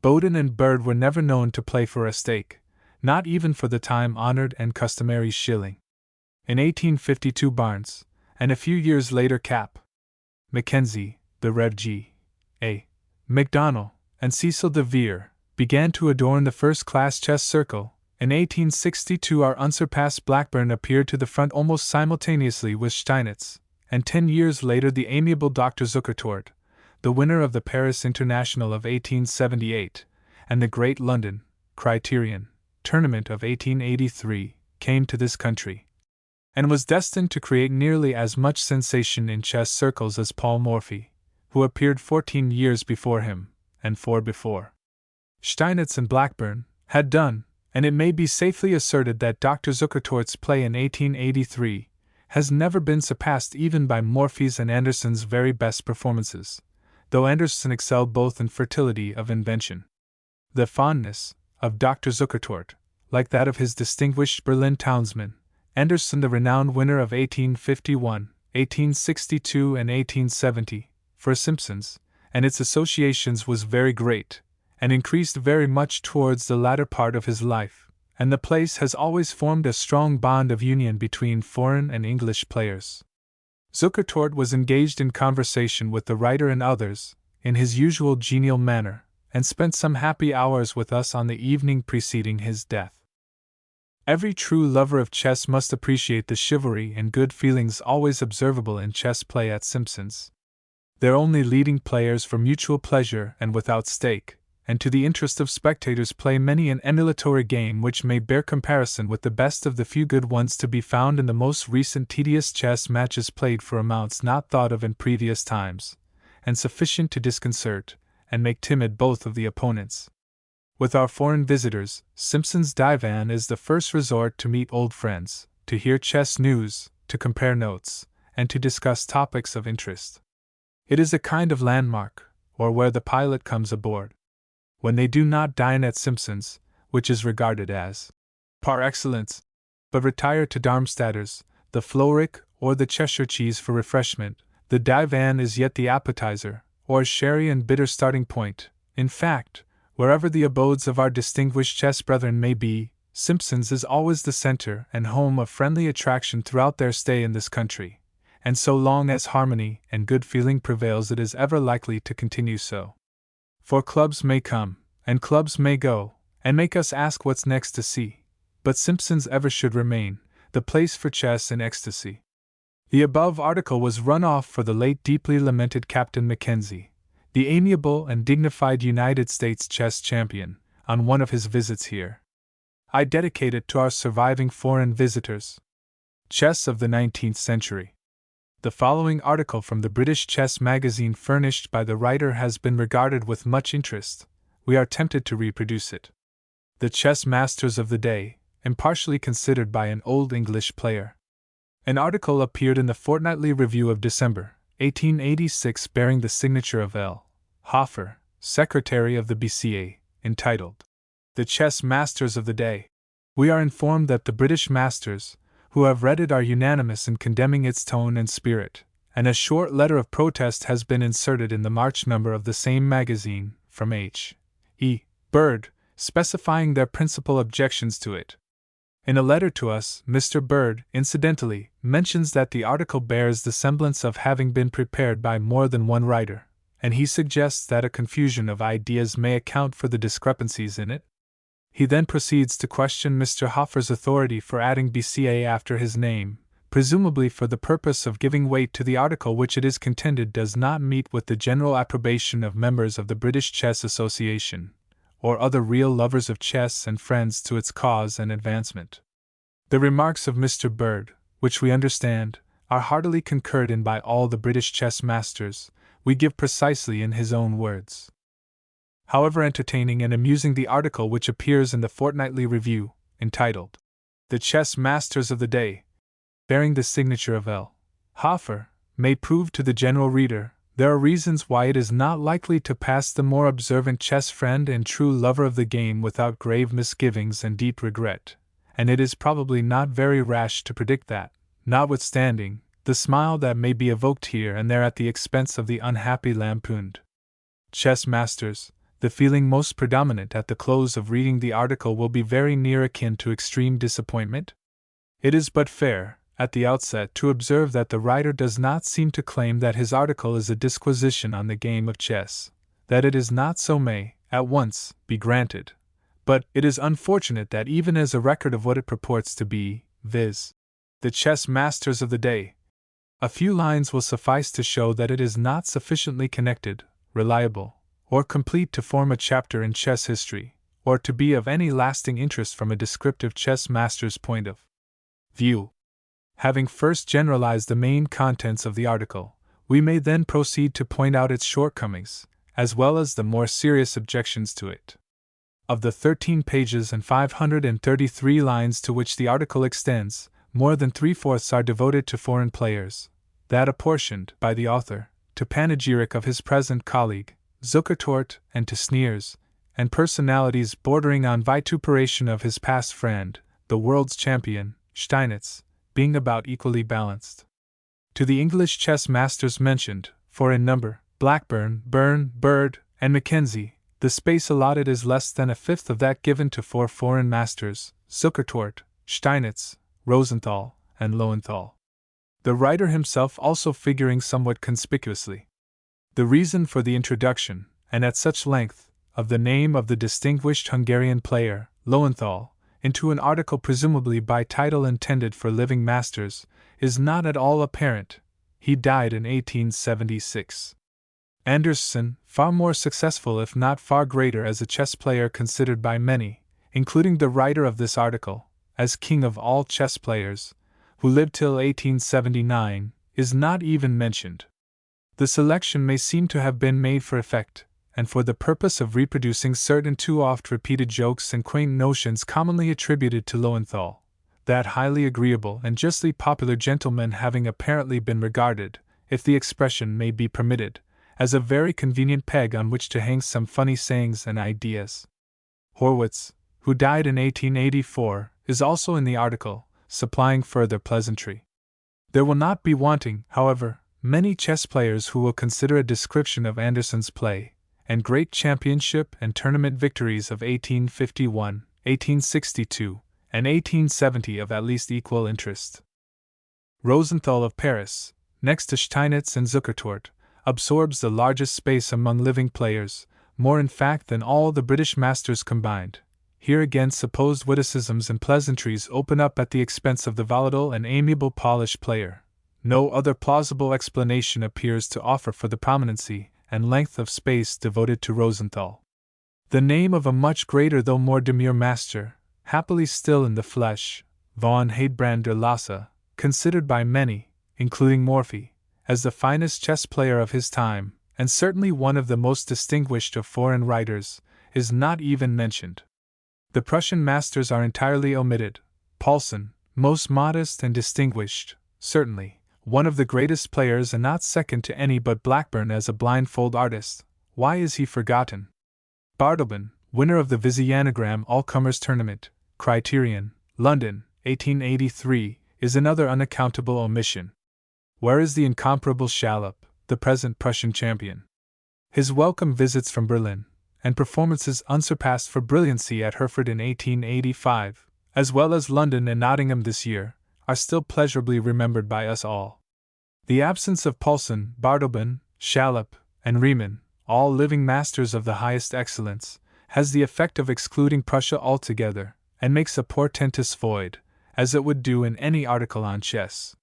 Speaker 1: Bowden and Bird were never known to play for a stake, not even for the time-honored and customary shilling. In 1852 Barnes, and a few years later Cap. Mackenzie, the Rev. G. A. MacDonald, and Cecil de Vere, began to adorn the first-class chess circle. In 1862 our unsurpassed Blackburn appeared to the front almost simultaneously with Steinitz, and 10 years later the amiable Dr. Zukertort, the winner of the Paris International of 1878, and the great London Criterion Tournament of 1883, came to this country, and was destined to create nearly as much sensation in chess circles as Paul Morphy, who appeared 14 years before him, and 4 before Steinitz and Blackburn, had done, and it may be safely asserted that Dr. Zukertort's play in 1883 has never been surpassed even by Morphy's and Anderson's very best performances, though Anderson excelled both in fertility of invention. The fondness of Dr. Zukertort, like that of his distinguished Berlin townsman, Anderson, the renowned winner of 1851, 1862, and 1870, for Simpson's, and its associations was very great, and increased very much towards the latter part of his life, and the place has always formed a strong bond of union between foreign and English players. Zukertort was engaged in conversation with the writer and others, in his usual genial manner, and spent some happy hours with us on the evening preceding his death. Every true lover of chess must appreciate the chivalry and good feelings always observable in chess play at Simpson's. Their only leading players for mutual pleasure and without stake, and to the interest of spectators, play many an emulatory game which may bear comparison with the best of the few good ones to be found in the most recent tedious chess matches played for amounts not thought of in previous times, and sufficient to disconcert and make timid both of the opponents. With our foreign visitors, Simpson's divan is the first resort to meet old friends, to hear chess news, to compare notes, and to discuss topics of interest. It is a kind of landmark, or where the pilot comes aboard. When they do not dine at Simpson's, which is regarded as par excellence, but retire to Darmstadter's, the Floric, or the Cheshire cheese for refreshment, the divan is yet the appetizer, or sherry and bitter starting point. In fact, wherever the abodes of our distinguished chess brethren may be, Simpson's is always the center and home of friendly attraction throughout their stay in this country, and so long as harmony and good feeling prevails, it is ever likely to continue so. For clubs may come, and clubs may go, and make us ask what's next to see, but Simpson's ever should remain the place for chess in ecstasy. The above article was run off for the late deeply lamented Captain Mackenzie, the amiable and dignified United States chess champion, on one of his visits here. I dedicate it to our surviving foreign visitors. Chess of the 19th Century. The following article from the British Chess magazine furnished by the writer has been regarded with much interest. We are tempted to reproduce it. The Chess Masters of the Day, impartially considered by an Old English player. An article appeared in the Fortnightly Review of December, 1886, bearing the signature of L. Hoffer, Secretary of the BCA, entitled, "The Chess Masters of the Day." We are informed that the British masters, who have read it, are unanimous in condemning its tone and spirit, and a short letter of protest has been inserted in the March number of the same magazine, from H. E. Bird, specifying their principal objections to it. In a letter to us, Mr. Bird, incidentally, mentions that the article bears the semblance of having been prepared by more than one writer, and he suggests that a confusion of ideas may account for the discrepancies in it. He then proceeds to question Mr. Hoffer's authority for adding BCA after his name, presumably for the purpose of giving weight to the article which it is contended does not meet with the general approbation of members of the British Chess Association, or other real lovers of chess and friends to its cause and advancement. The remarks of Mr. Bird, which we understand, are heartily concurred in by all the British chess masters, we give precisely in his own words. However entertaining and amusing the article which appears in the Fortnightly Review, entitled, "The Chess Masters of the Day," bearing the signature of L. Hoffer, may prove to the general reader, there are reasons why it is not likely to pass the more observant chess friend and true lover of the game without grave misgivings and deep regret, and it is probably not very rash to predict that, notwithstanding the smile that may be evoked here and there at the expense of the unhappy lampooned chess masters, the feeling most predominant at the close of reading the article will be very near akin to extreme disappointment. It is but fair, at the outset, to observe that the writer does not seem to claim that his article is a disquisition on the game of chess. That it is not so may, at once, be granted. But it is unfortunate that even as a record of what it purports to be, viz., the chess masters of the day, a few lines will suffice to show that it is not sufficiently connected, reliable, or complete to form a chapter in chess history, or to be of any lasting interest from a descriptive chess master's point of view. Having first generalized the main contents of the article, we may then proceed to point out its shortcomings, as well as the more serious objections to it. Of the 13 pages and 533 lines to which the article extends, more than 3/4 are devoted to foreign players, that apportioned, by the author, to panegyric of his present colleague, Zukertort, and to sneers, and personalities bordering on vituperation of his past friend, the world's champion, Steinitz, being about equally balanced. To the English chess masters mentioned, for in number, Blackburn, Byrne, Bird, and Mackenzie, the space allotted is less than a fifth of that given to 4 foreign masters, Zukertort, Steinitz, Rosenthal, and Lowenthal. The writer himself also figuring somewhat conspicuously. The reason for the introduction, and at such length, of the name of the distinguished Hungarian player, Lowenthal, into an article presumably by title intended for living masters, is not at all apparent. He died in 1876. Andersson, far more successful if not far greater as a chess player considered by many, including the writer of this article, as king of all chess players, who lived till 1879, is not even mentioned. The selection may seem to have been made for effect, and for the purpose of reproducing certain too oft repeated jokes and quaint notions commonly attributed to Lowenthal, that highly agreeable and justly popular gentleman having apparently been regarded, if the expression may be permitted, as a very convenient peg on which to hang some funny sayings and ideas. Horwitz, who died in 1884, is also in the article, supplying further pleasantry. There will not be wanting, however, many chess players who will consider a description of Andersson's play, and great championship and tournament victories of 1851, 1862, and 1870 of at least equal interest. Rosenthal of Paris, next to Steinitz and Zukertort, absorbs the largest space among living players, more in fact than all the British masters combined. Here again supposed witticisms and pleasantries open up at the expense of the volatile and amiable Polish player. No other plausible explanation appears to offer for the prominency and length of space devoted to Rosenthal. The name of a much greater though more demure master, happily still in the flesh, von Heidbrand der Lasse, considered by many, including Morphy, as the finest chess player of his time, and certainly one of the most distinguished of foreign writers, is not even mentioned. The Prussian masters are entirely omitted. Paulsen, most modest and distinguished, certainly, one of the greatest players and not second to any but Blackburn as a blindfold artist. Why is he forgotten? Bartleben, winner of the Vizianagram All-Comers Tournament, Criterion, London, 1883, is another unaccountable omission. Where is the incomparable Schalop, the present Prussian champion? His welcome visits from Berlin, and performances unsurpassed for brilliancy at Hereford in 1885, as well as London and Nottingham this year, are still pleasurably remembered by us all. The absence of Paulsen, Bartleben, Schalop, and Riemann, all living masters of the highest excellence, has the effect of excluding Prussia altogether, and makes a portentous void, as it would do in any article on chess.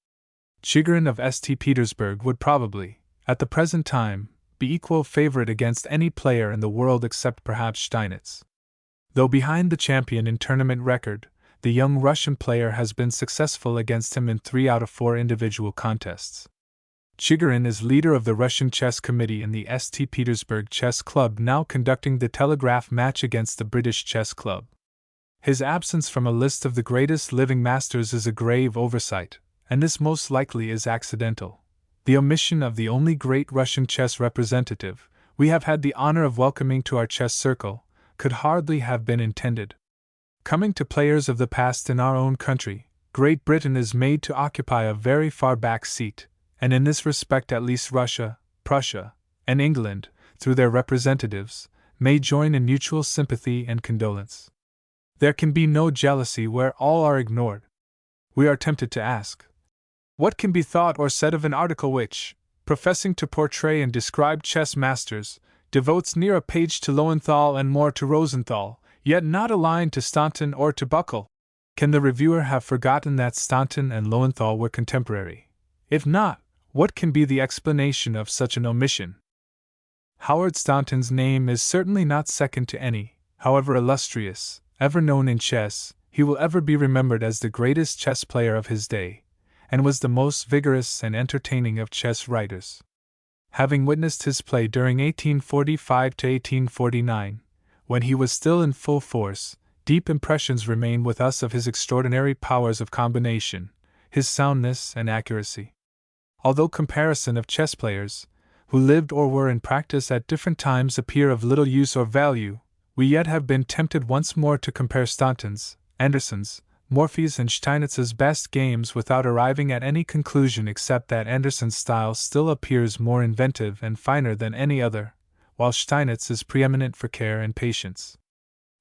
Speaker 1: Chigorin of St. Petersburg would probably, at the present time, be equal favorite against any player in the world except perhaps Steinitz. Though behind the champion in tournament record, the young Russian player has been successful against him in 3 out of 4 individual contests. Chigorin is leader of the Russian Chess Committee in the St. Petersburg Chess Club, now conducting the telegraph match against the British Chess Club. His absence from a list of the greatest living masters is a grave oversight, and this most likely is accidental. The omission of the only great Russian chess representative we have had the honor of welcoming to our chess circle could hardly have been intended. Coming to players of the past in our own country, Great Britain is made to occupy a very far back seat, and in this respect at least Russia, Prussia, and England, through their representatives, may join in mutual sympathy and condolence. There can be no jealousy where all are ignored. We are tempted to ask, what can be thought or said of an article which, professing to portray and describe chess masters, devotes near a page to Lowenthal and more to Rosenthal, yet not a line to Staunton or to Buckle? Can the reviewer have forgotten that Staunton and Lowenthal were contemporary? If not, what can be the explanation of such an omission? Howard Staunton's name is certainly not second to any, however illustrious, ever known in chess. He will ever be remembered as the greatest chess player of his day, and was the most vigorous and entertaining of chess writers. Having witnessed his play during 1845 to 1849, when he was still in full force, deep impressions remain with us of his extraordinary powers of combination, his soundness and accuracy. Although comparison of chess players, who lived or were in practice at different times, appear of little use or value, we yet have been tempted once more to compare Staunton's, Anderson's, Morphy's and Steinitz's best games without arriving at any conclusion except that Anderson's style still appears more inventive and finer than any other, while Steinitz is preeminent for care and patience.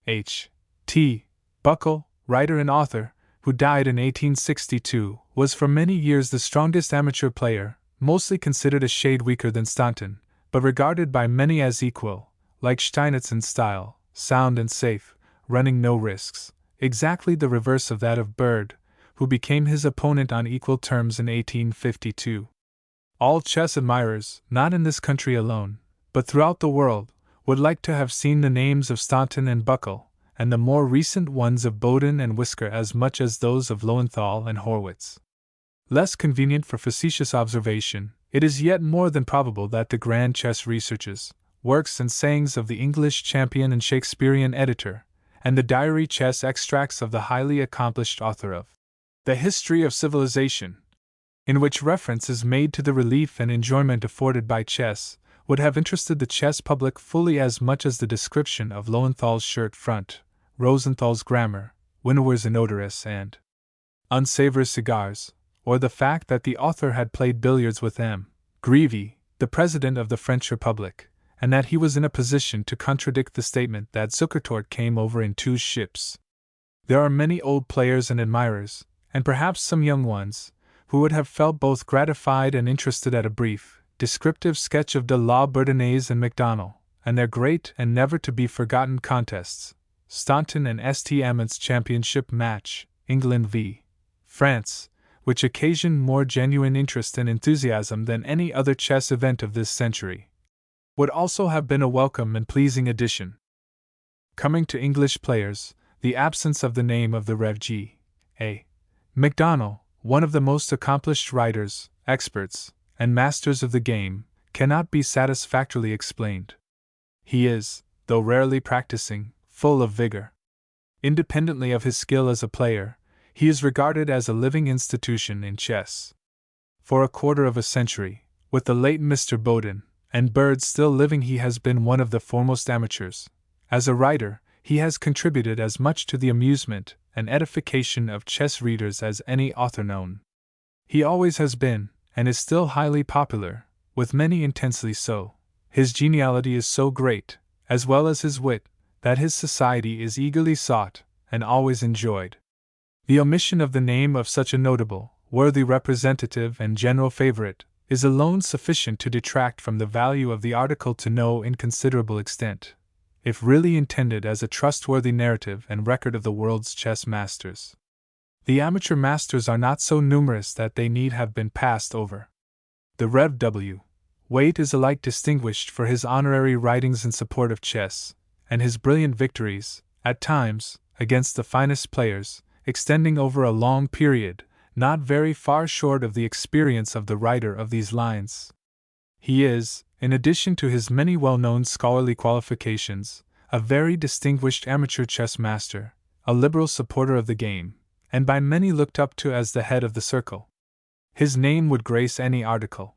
Speaker 1: H. T. Buckle, writer and author, who died in 1862, was for many years the strongest amateur player, mostly considered a shade weaker than Staunton, but regarded by many as equal, like Steinitz in style, sound and safe, running no risks. Exactly the reverse of that of Bird, who became his opponent on equal terms in 1852. All chess admirers, not in this country alone, but throughout the world, would like to have seen the names of Staunton and Buckle, and the more recent ones of Boden and Whisker as much as those of Lowenthal and Horwitz. Less convenient for facetious observation, it is yet more than probable that the grand chess researches, works and sayings of the English champion and Shakespearean editor, and the diary chess extracts of the highly accomplished author of The History of Civilization, in which reference is made to the relief and enjoyment afforded by chess, would have interested the chess public fully as much as the description of Lowenthal's shirt front, Rosenthal's grammar, Winower's inodorous and unsavory cigars, or the fact that the author had played billiards with M. Grevy, the President of the French Republic, and that he was in a position to contradict the statement that Zukertort came over in 2 ships. There are many old players and admirers, and perhaps some young ones, who would have felt both gratified and interested at a brief, descriptive sketch of de la Bourdonnais and MacDonald, and their great and never-to-be-forgotten contests, Staunton and St. Amant's championship match, England v. France, which occasioned more genuine interest and enthusiasm than any other chess event of this century, would also have been a welcome and pleasing addition. Coming to English players, the absence of the name of the Rev. G. A. MacDonald, one of the most accomplished writers, experts, and masters of the game, cannot be satisfactorily explained. He is, though rarely practicing, full of vigor. Independently of his skill as a player, he is regarded as a living institution in chess. For a quarter of a century, with the late Mr. Bowden and Bird still living, he has been one of the foremost amateurs. As a writer, he has contributed as much to the amusement and edification of chess readers as any author known. He always has been, and is still highly popular, with many intensely so. His geniality is so great, as well as his wit, that his society is eagerly sought and always enjoyed. The omission of the name of such a notable, worthy representative and general favorite is alone sufficient to detract from the value of the article to no inconsiderable extent, if really intended as a trustworthy narrative and record of the world's chess masters. The amateur masters are not so numerous that they need have been passed over. The Rev. W. Waite is alike distinguished for his honorary writings in support of chess, and his brilliant victories, at times, against the finest players, extending over a long period, not very far short of the experience of the writer of these lines. He is, in addition to his many well-known scholarly qualifications, a very distinguished amateur chess master, a liberal supporter of the game, and by many looked up to as the head of the circle. His name would grace any article.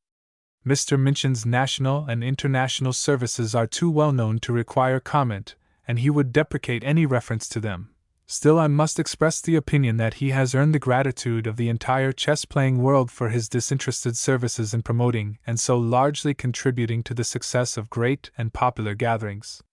Speaker 1: Mr. Minchin's national and international services are too well known to require comment, and he would deprecate any reference to them. Still, I must express the opinion that he has earned the gratitude of the entire chess-playing world for his disinterested services in promoting and so largely contributing to the success of great and popular gatherings.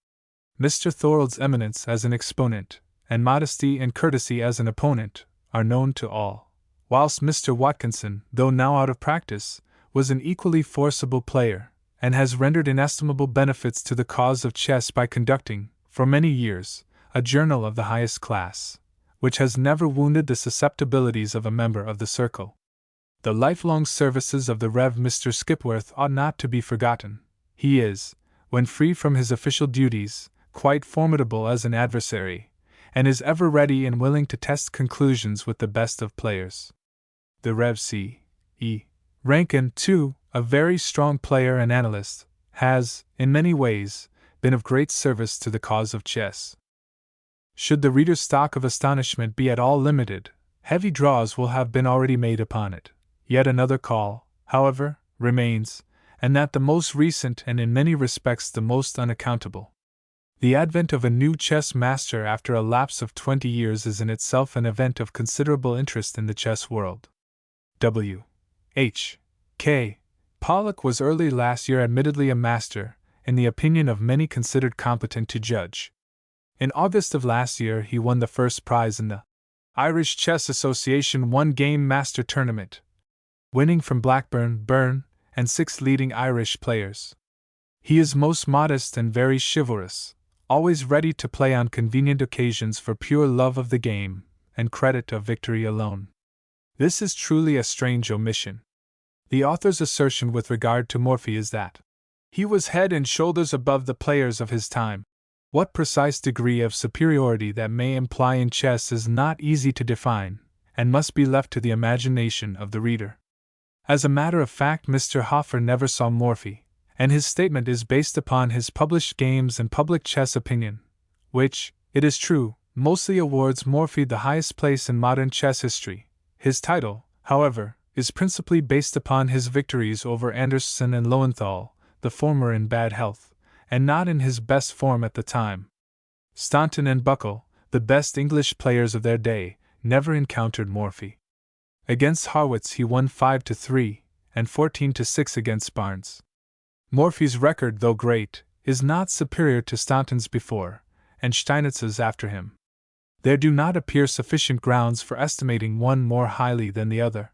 Speaker 1: Mr. Thorold's eminence as an exponent, and modesty and courtesy as an opponent, are known to all, whilst Mr. Watkinson, though now out of practice, was an equally forcible player, and has rendered inestimable benefits to the cause of chess by conducting, for many years, a journal of the highest class, which has never wounded the susceptibilities of a member of the circle. The lifelong services of the Rev. Mr. Skipworth ought not to be forgotten. He is, when free from his official duties, quite formidable as an adversary, and is ever ready and willing to test conclusions with the best of players. The Rev. C. E. Rankin, too, a very strong player and analyst, has, in many ways, been of great service to the cause of chess. Should the reader's stock of astonishment be at all limited, heavy draws will have been already made upon it. Yet another call, however, remains, and that the most recent and in many respects the most unaccountable. The advent of a new chess master after a lapse of 20 years is in itself an event of considerable interest in the chess world. W. H. K. Pollock was early last year admittedly a master, in the opinion of many considered competent to judge. In August of last year he won the first prize in the Irish Chess Association one-game master tournament, winning from Blackburn, Byrne, and 6 leading Irish players. He is most modest and very chivalrous, always ready to play on convenient occasions for pure love of the game, and credit of victory alone. This is truly a strange omission. The author's assertion with regard to Morphy is that he was head and shoulders above the players of his time. What precise degree of superiority that may imply in chess is not easy to define, and must be left to the imagination of the reader. As a matter of fact, Mr. Hoffer never saw Morphy, and his statement is based upon his published games and public chess opinion, which, it is true, mostly awards Morphy the highest place in modern chess history. His title, however, is principally based upon his victories over Anderson and Lowenthal, the former in bad health, and not in his best form at the time. Staunton and Buckle, the best English players of their day, never encountered Morphy. Against Harwitz he won 5-3, and 14-6 against Barnes. Morphy's record, though great, is not superior to Staunton's before, and Steinitz's after him. There do not appear sufficient grounds for estimating one more highly than the other.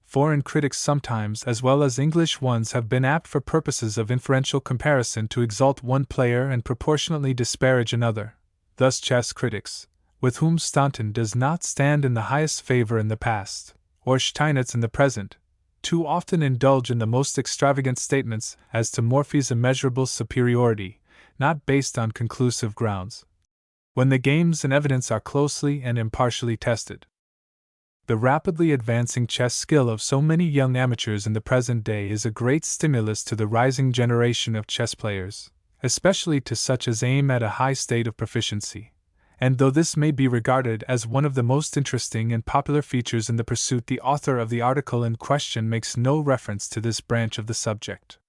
Speaker 1: Foreign critics sometimes, as well as English ones, have been apt for purposes of inferential comparison to exalt one player and proportionately disparage another. Thus chess critics, with whom Staunton does not stand in the highest favor in the past, or Steinitz in the present, too often indulge in the most extravagant statements as to Morphy's immeasurable superiority, not based on conclusive grounds, when the games and evidence are closely and impartially tested. The rapidly advancing chess skill of so many young amateurs in the present day is a great stimulus to the rising generation of chess players, especially to such as aim at a high state of proficiency. And though this may be regarded as one of the most interesting and popular features in the pursuit, the author of the article in question makes no reference to this branch of the subject.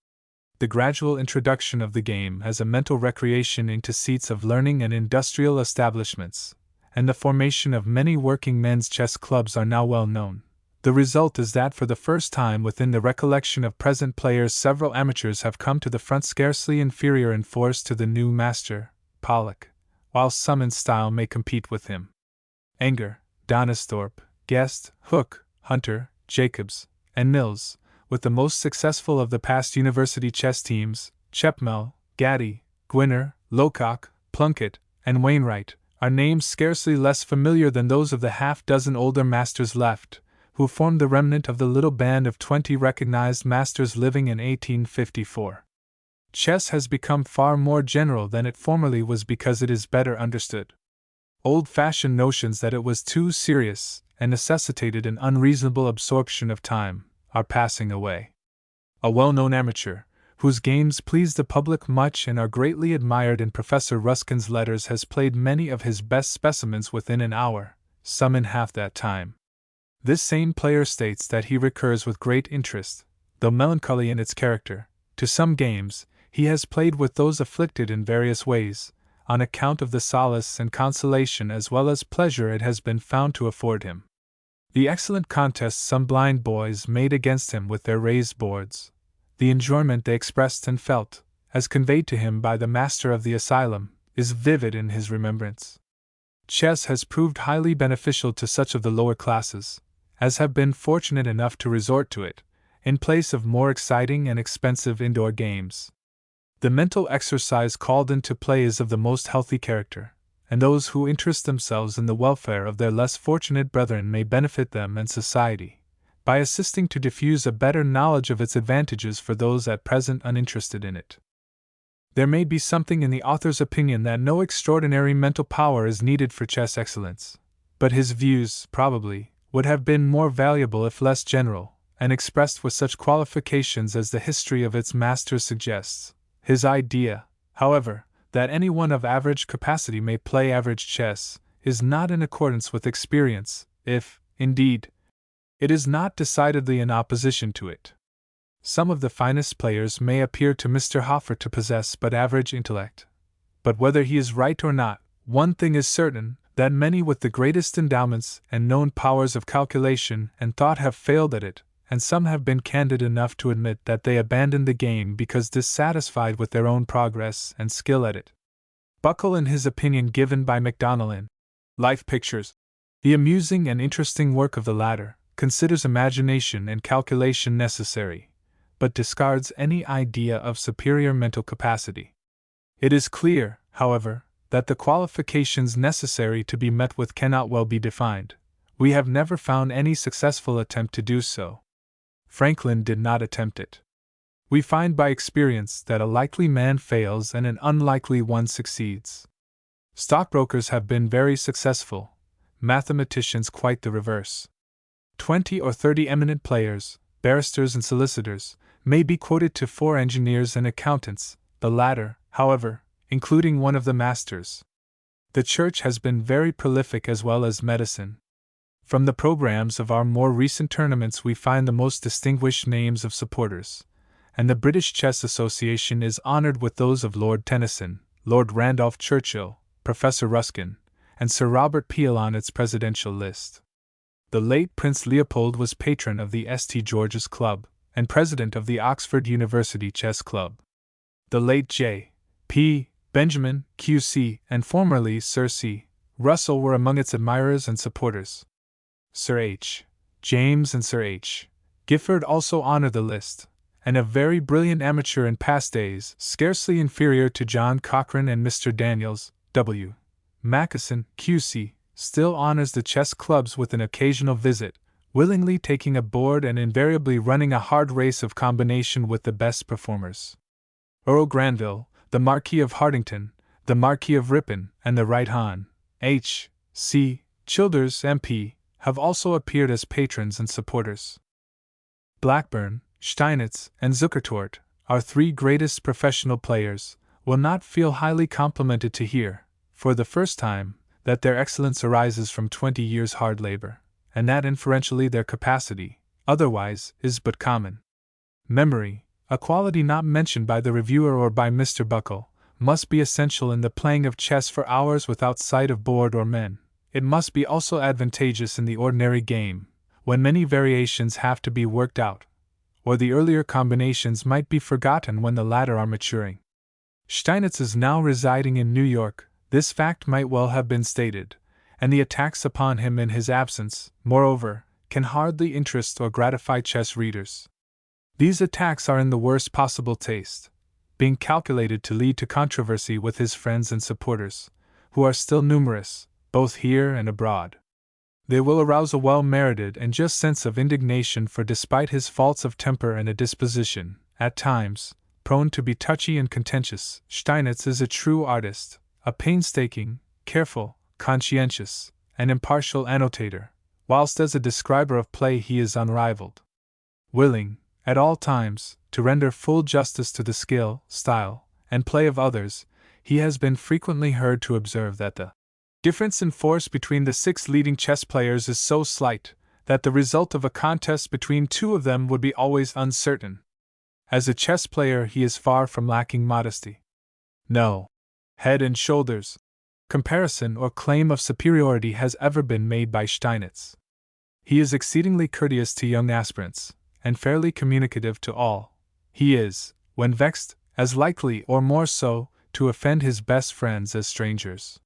Speaker 1: The gradual introduction of the game as a mental recreation into seats of learning and industrial establishments, and the formation of many working men's chess clubs are now well known. The result is that for the first time within the recollection of present players several amateurs have come to the front scarcely inferior in force to the new master, Pollock, while some in style may compete with him. Enger, Donisthorpe, Guest, Hooke, Hunter, Jacobs, and Mills, with the most successful of the past university chess teams, Chepmel, Gatty, Gwinner, Locock, Plunkett, and Wainwright, are names scarcely less familiar than those of the half-dozen older masters left, who formed the remnant of the little band of 20 recognized masters living in 1854. Chess has become far more general than it formerly was because it is better understood. Old-fashioned notions that it was too serious and necessitated an unreasonable absorption of time are passing away. A well-known amateur, whose games please the public much and are greatly admired in Professor Ruskin's letters, has played many of his best specimens within an hour, some in half that time. This same player states that he recurs with great interest, though melancholy in its character, to some games he has played with those afflicted in various ways, on account of the solace and consolation as well as pleasure it has been found to afford him. The excellent contests some blind boys made against him with their raised boards, the enjoyment they expressed and felt, as conveyed to him by the master of the asylum, is vivid in his remembrance. Chess has proved highly beneficial to such of the lower classes as have been fortunate enough to resort to it, in place of more exciting and expensive indoor games. The mental exercise called into play is of the most healthy character, and those who interest themselves in the welfare of their less fortunate brethren may benefit them and society, by assisting to diffuse a better knowledge of its advantages for those at present uninterested in it. There may be something in the author's opinion that no extraordinary mental power is needed for chess excellence, but his views, probably, would have been more valuable if less general, and expressed with such qualifications as the history of its masters suggests. His idea, however, that anyone of average capacity may play average chess, is not in accordance with experience, if, indeed, it is not decidedly in opposition to it. Some of the finest players may appear to Mr. Hoffer to possess but average intellect. But whether he is right or not, one thing is certain, that many with the greatest endowments and known powers of calculation and thought have failed at it, and some have been candid enough to admit that they abandoned the game because dissatisfied with their own progress and skill at it. Buckle, in his opinion given by MacDonald in Life Pictures, the amusing and interesting work of the latter, considers imagination and calculation necessary, but discards any idea of superior mental capacity. It is clear, however, that the qualifications necessary to be met with cannot well be defined. We have never found any successful attempt to do so. Franklin did not attempt it. We find by experience that a likely man fails and an unlikely one succeeds. Stockbrokers have been very successful, mathematicians quite the reverse. 20 or 30 eminent players, barristers and solicitors, may be quoted to 4 engineers and accountants, the latter, however, including one of the masters. The Church has been very prolific as well as medicine. From the programs of our more recent tournaments we find the most distinguished names of supporters, and the British Chess Association is honored with those of Lord Tennyson, Lord Randolph Churchill, Professor Ruskin, and Sir Robert Peel on its presidential list. The late Prince Leopold was patron of the St. George's Club, and president of the Oxford University Chess Club. The late J. P. Benjamin, Q.C., and formerly Sir C. Russell were among its admirers and supporters. Sir H. James and Sir H. Gifford also honor the list, and a very brilliant amateur in past days, scarcely inferior to John Cochrane and Mr. Daniels, W. Mackison, Q.C., still honors the chess clubs with an occasional visit, willingly taking a board and invariably running a hard race of combination with the best performers. Earl Granville, the Marquis of Hartington, the Marquis of Ripon, and the Right Hon. H. C. Childers, MP, have also appeared as patrons and supporters. Blackburn, Steinitz, and Zukertort, our three greatest professional players, will not feel highly complimented to hear, for the first time, that their excellence arises from 20 years' hard labor, and that inferentially their capacity, otherwise, is but common. Memory, a quality not mentioned by the reviewer or by Mr. Buckle, must be essential in the playing of chess for hours without sight of board or men. It must be also advantageous in the ordinary game, when many variations have to be worked out, or the earlier combinations might be forgotten when the latter are maturing. Steinitz is now residing in New York, this fact might well have been stated, and the attacks upon him in his absence, moreover, can hardly interest or gratify chess readers. These attacks are in the worst possible taste, being calculated to lead to controversy with his friends and supporters, who are still numerous, both here and abroad. They will arouse a well-merited and just sense of indignation, for despite his faults of temper and a disposition, at times, prone to be touchy and contentious, Steinitz is a true artist, a painstaking, careful, conscientious, and impartial annotator, whilst as a describer of play he is unrivaled. Willing, at all times, to render full justice to the skill, style, and play of others, he has been frequently heard to observe that the difference in force between the 6 leading chess players is so slight that the result of a contest between 2 of them would be always uncertain. As a chess player, he is far from lacking modesty. No head and shoulders comparison or claim of superiority has ever been made by Steinitz. He is exceedingly courteous to young aspirants, and fairly communicative to all. He is, when vexed, as likely or more so, to offend his best friends as strangers.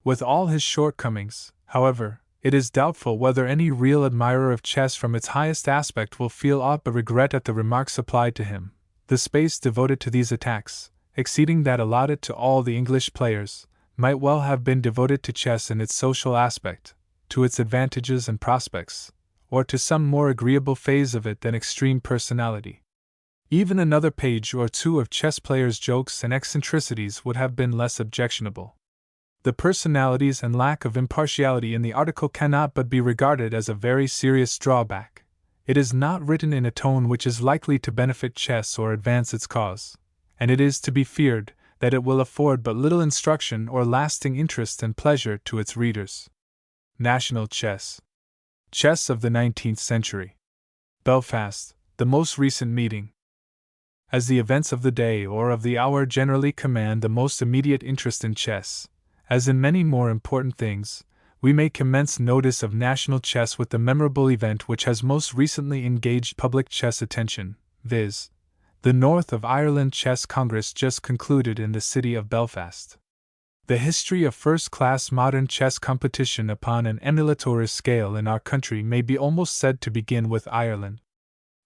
Speaker 1: With all his shortcomings, however, it is doubtful whether any real admirer of chess from its highest aspect will feel aught but regret at the remarks applied to him. The space devoted to these attacks, exceeding that allotted to all the English players, might well have been devoted to chess in its social aspect, to its advantages and prospects, or to some more agreeable phase of it than extreme personality. Even another page or 2 of chess players' jokes and eccentricities would have been less objectionable. The personalities and lack of impartiality in the article cannot but be regarded as a very serious drawback. It is not written in a tone which is likely to benefit chess or advance its cause, and it is to be feared that it will afford but little instruction or lasting interest and pleasure to its readers. National Chess. Chess of the 19th Century. Belfast, the most recent meeting. As the events of the day or of the hour generally command the most immediate interest in chess, as in many more important things, we may commence notice of national chess with the memorable event which has most recently engaged public chess attention, viz., the North of Ireland Chess Congress just concluded in the city of Belfast. The history of first-class modern chess competition upon an emulatory scale in our country may be almost said to begin with Ireland.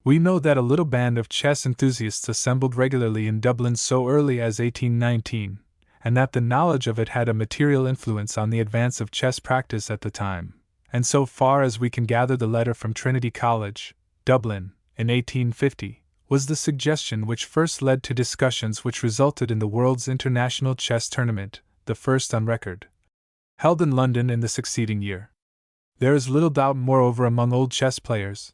Speaker 1: We know that a little band of chess enthusiasts assembled regularly in Dublin so early as 1819, and that the knowledge of it had a material influence on the advance of chess practice at the time, and so far as we can gather the letter from Trinity College, Dublin, in 1850, was the suggestion which first led to discussions which resulted in the World's International Chess Tournament, the first on record, held in London in the succeeding year. There is little doubt, moreover, among old chess players,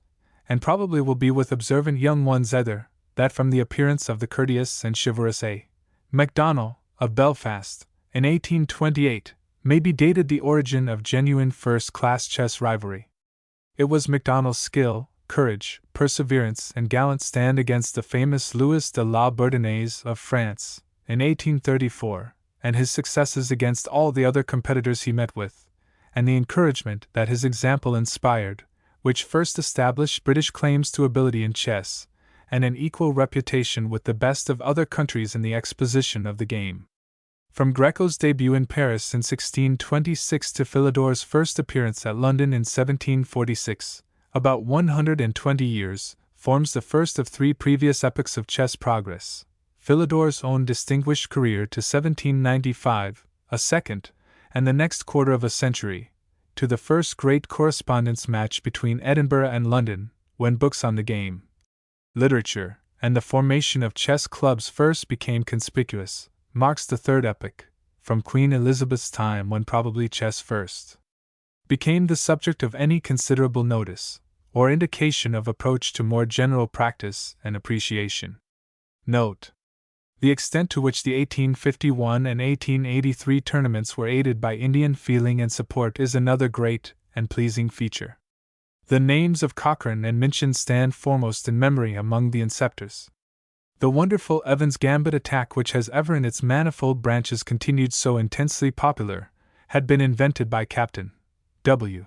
Speaker 1: and probably will be with observant young ones either, that from the appearance of the courteous and chivalrous A. Macdonald, of Belfast, in 1828, may be dated the origin of genuine first-class chess rivalry. It was Macdonald's skill, courage, perseverance, and gallant stand against the famous Louis de la Bourdonnais of France, in 1834, and his successes against all the other competitors he met with, and the encouragement that his example inspired, which first established British claims to ability in chess, and an equal reputation with the best of other countries in the exposition of the game. From Greco's debut in Paris in 1626 to Philidor's first appearance at London in 1746, about 120 years, forms the first of three previous epochs of chess progress. Philidor's own distinguished career to 1795, a second, and the next quarter of a century, to the first great correspondence match between Edinburgh and London, when books on the game, literature, and the formation of chess clubs first became conspicuous, marks the third epoch, from Queen Elizabeth's time when probably chess first became the subject of any considerable notice, or indication of approach to more general practice and appreciation. Note: the extent to which the 1851 and 1883 tournaments were aided by Indian feeling and support is another great and pleasing feature. The names of Cochrane and Minchin stand foremost in memory among the inceptors. The wonderful Evans Gambit attack, which has ever in its manifold branches continued so intensely popular, had been invented by Captain W.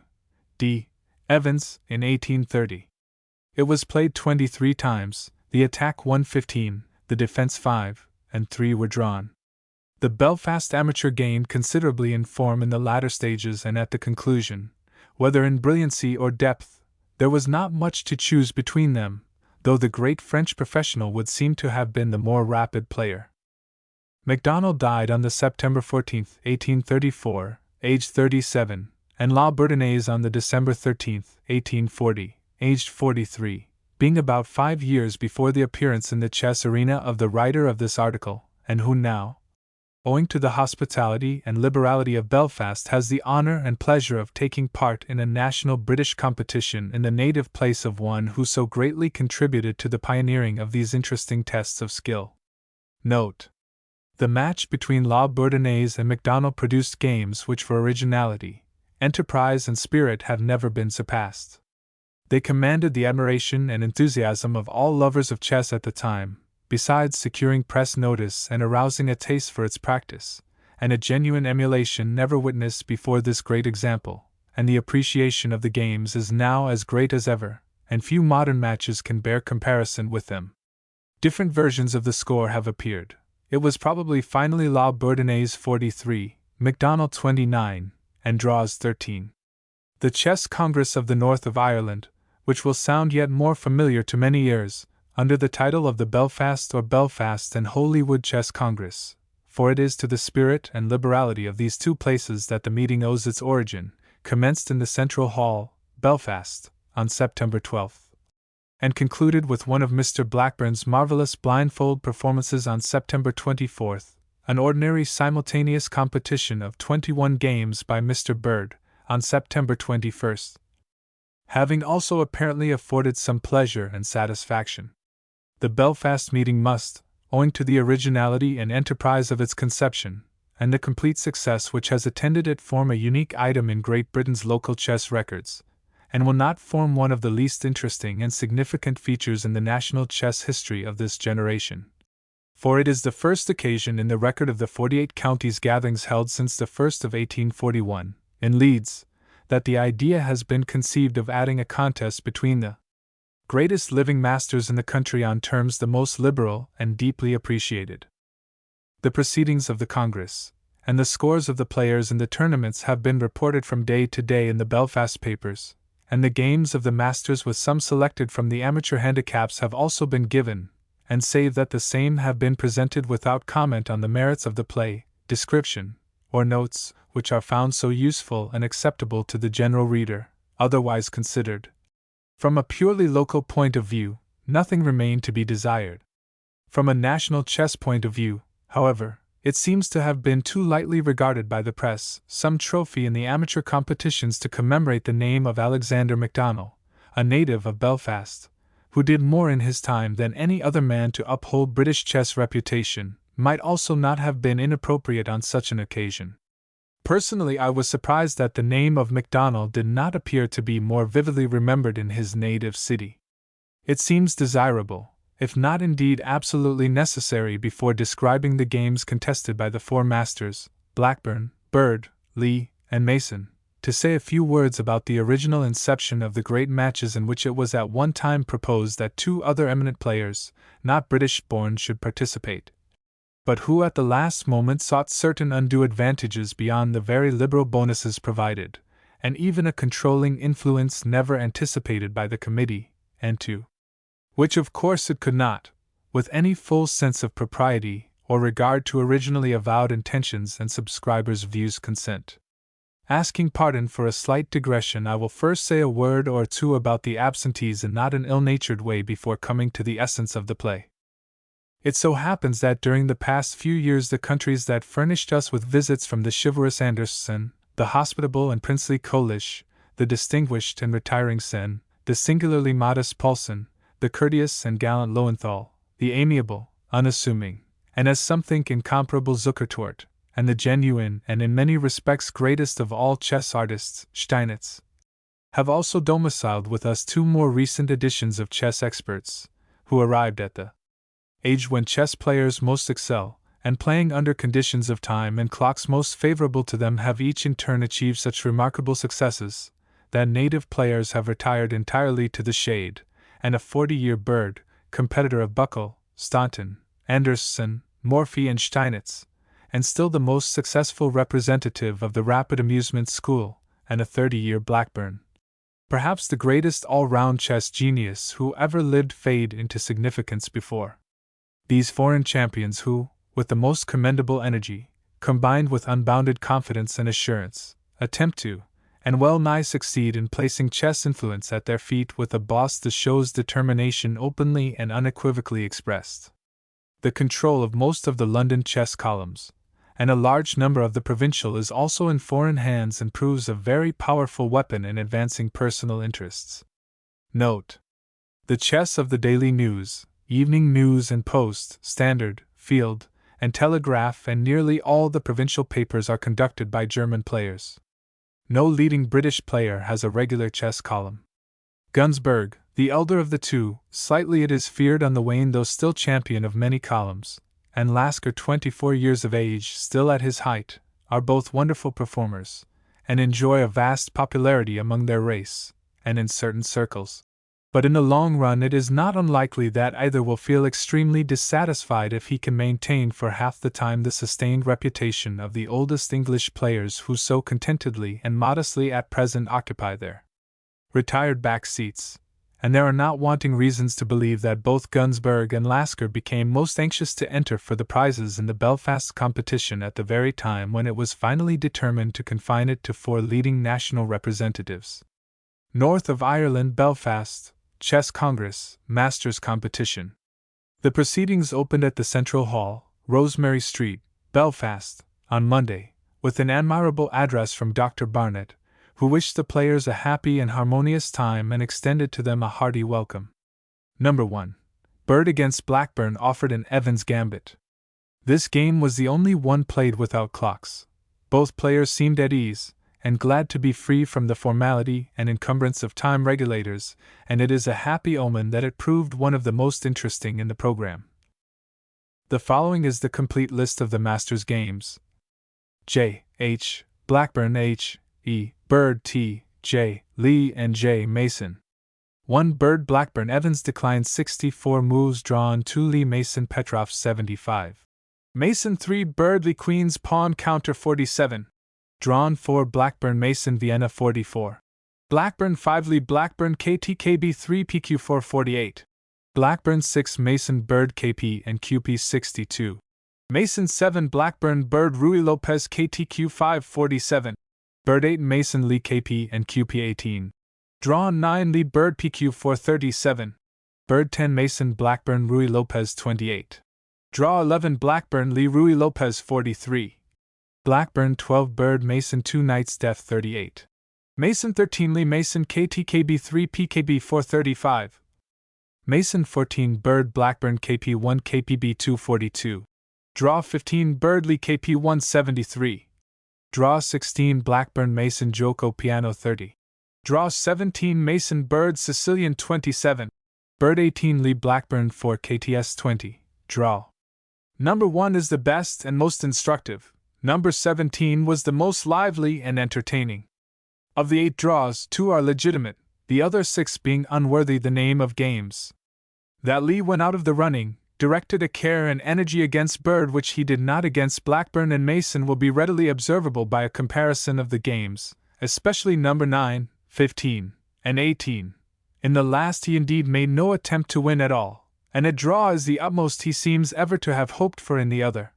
Speaker 1: D. Evans in 1830. It was played 23 times, the attack won 15, the defense 5, and 3 were drawn. The Belfast amateur gained considerably in form in the latter stages, and at the conclusion, whether in brilliancy or depth, there was not much to choose between them, though the great French professional would seem to have been the more rapid player. MacDonald died on the September 14, 1834, aged 37, and La Bourdonnais on the December 13, 1840, aged 43, being about 5 years before the appearance in the chess arena of the writer of this article, and who now, owing to the hospitality and liberality of Belfast, has the honor and pleasure of taking part in a national British competition in the native place of one who so greatly contributed to the pioneering of these interesting tests of skill. Note: the match between La Bourdonnais and MacDonald produced games which for originality, enterprise and spirit have never been surpassed. They commanded the admiration and enthusiasm of all lovers of chess at the time, besides securing press notice and arousing a taste for its practice, and a genuine emulation never witnessed before this great example, and the appreciation of the games is now as great as ever, and few modern matches can bear comparison with them. Different versions of the score have appeared. It was probably finally La Bourdonnais 43, MacDonald 29, and draws 13. The Chess Congress of the North of Ireland, which will sound yet more familiar to many ears, under the title of the Belfast or Belfast and Holywood Chess Congress, for it is to the spirit and liberality of these two places that the meeting owes its origin, commenced in the Central Hall, Belfast, on September 12, and concluded with one of Mr. Blackburn's marvelous blindfold performances on September 24, an ordinary simultaneous competition of 21 games by Mr. Bird, on September 21, having also apparently afforded some pleasure and satisfaction. The Belfast meeting must, owing to the originality and enterprise of its conception, and the complete success which has attended it, form a unique item in Great Britain's local chess records, and will not form one of the least interesting and significant features in the national chess history of this generation. For it is the first occasion in the record of the 48 counties gatherings held since the 1st of 1841, in Leeds, that the idea has been conceived of adding a contest between the greatest living masters in the country on terms the most liberal and deeply appreciated. The proceedings of the Congress, and the scores of the players in the tournaments have been reported from day to day in the Belfast papers, and the games of the masters with some selected from the amateur handicaps have also been given, and save that the same have been presented without comment on the merits of the play, description, or notes, which are found so useful and acceptable to the general reader, otherwise considered from a purely local point of view, nothing remained to be desired. From a national chess point of view, however, it seems to have been too lightly regarded by the press, some trophy in the amateur competitions to commemorate the name of Alexander MacDonald, a native of Belfast, who did more in his time than any other man to uphold British chess reputation, might also not have been inappropriate on such an occasion. Personally, I was surprised that the name of MacDonald did not appear to be more vividly remembered in his native city. It seems desirable, if not indeed absolutely necessary, before describing the games contested by the four masters, Blackburn, Bird, Lee, and Mason, to say a few words about the original inception of the great matches in which it was at one time proposed that two other eminent players, not British born, should participate. but who at the last moment sought certain undue advantages beyond the very liberal bonuses provided, and even a controlling influence never anticipated by the committee, and to which of course it could not, with any full sense of propriety or regard to originally avowed intentions and subscribers' views, consent. Asking pardon for a slight digression, I will first say a word or two about the absentees in not an ill-natured way before coming to the essence of the play. It so happens that during the past few years the countries that furnished us with visits from the chivalrous Anderson, the hospitable and princely Kolisch, the distinguished and retiring Sen, the singularly modest Paulson, the courteous and gallant Lowenthal, the amiable, unassuming, and as some think incomparable Zukertort, and the genuine and in many respects greatest of all chess artists, Steinitz, have also domiciled with us two more recent editions of chess experts, who arrived at the age when chess players most excel, and playing under conditions of time and clocks most favorable to them have each in turn achieved such remarkable successes, that native players have retired entirely to the shade, and a 40-year Bird, competitor of Buckle, Staunton, Anderson, Morphy and Steinitz, and still the most successful representative of the rapid amusement school, and a 30-year Blackburn, perhaps the greatest all-round chess genius who ever lived, fade into significance before these foreign champions who, with the most commendable energy, combined with unbounded confidence and assurance, attempt to, and well nigh succeed in placing chess influence at their feet with a boss that shows determination openly and unequivocally expressed. The control of most of the London chess columns, and a large number of the provincial, is also in foreign hands and proves a very powerful weapon in advancing personal interests. Note: the chess of the Daily News, Evening News and Post, Standard, Field, and Telegraph, and nearly all the provincial papers are conducted by German players. No leading British player has a regular chess column. Gunsberg, the elder of the two, slightly it is feared on the wane though still champion of many columns, and Lasker, 24 years of age, still at his height, are both wonderful performers, and enjoy a vast popularity among their race, and in certain circles. But in the long run it is not unlikely that either will feel extremely dissatisfied if he can maintain for half the time the sustained reputation of the oldest English players who so contentedly and modestly at present occupy their retired back seats, and there are not wanting reasons to believe that both Gunsberg and Lasker became most anxious to enter for the prizes in the Belfast competition at the very time when it was finally determined to confine it to 4 leading national representatives. North of Ireland, Belfast, Chess Congress, Masters Competition. The proceedings opened at the Central Hall, Rosemary Street, Belfast, on Monday, with an admirable address from Dr. Barnett, who wished the players a happy and harmonious time and extended to them a hearty welcome. Number 1. Bird against Blackburn offered an Evans Gambit. This game was the only one played without clocks. Both players seemed at ease, and glad to be free from the formality and encumbrance of time regulators, and it is a happy omen that it proved one of the most interesting in the program. The following is the complete list of the Masters games. J. H. Blackburn H. E. Bird T. J. Lee and J. Mason. 1 Bird Blackburn Evans declined 64 moves drawn 2 Lee Mason Petroff 75. Mason 3 Bird Lee Queen's Pawn Counter 47. Drawn 4 Blackburn Mason Vienna 44. Blackburn 5 Lee Blackburn KTKB 3 PQ4 48. Blackburn 6 Mason Bird KP and QP 62. Mason 7 Blackburn Bird Rui Lopez KTQ 5 47. Bird 8 Mason Lee KP and QP 18. Drawn 9 Lee Bird PQ 437. Bird 10 Mason Blackburn Rui Lopez 28. Draw 11 Blackburn Lee Rui Lopez 43. Blackburn 12 Bird Mason 2 Knights Death 38. Mason 13 Lee Mason KTKB 3 PKB 435. Mason 14 Bird Blackburn KP 1 KPB 242. Draw 15 Bird Lee KP 173. Draw 16 Blackburn Mason Joko Piano 30. Draw 17 Mason Bird Sicilian 27. Bird 18 Lee Blackburn 4 KTS 20. Draw. Number 1 is the best and most instructive. Number 17 was the most lively and entertaining. Of the 8 draws, 2 are legitimate, the other 6 being unworthy the name of games. That Lee went out of the running, directed a care and energy against Bird which he did not against Blackburn and Mason will be readily observable by a comparison of the games, especially number 9, 15, and 18. In the last he indeed made no attempt to win at all, and a draw is the utmost he seems ever to have hoped for in the other.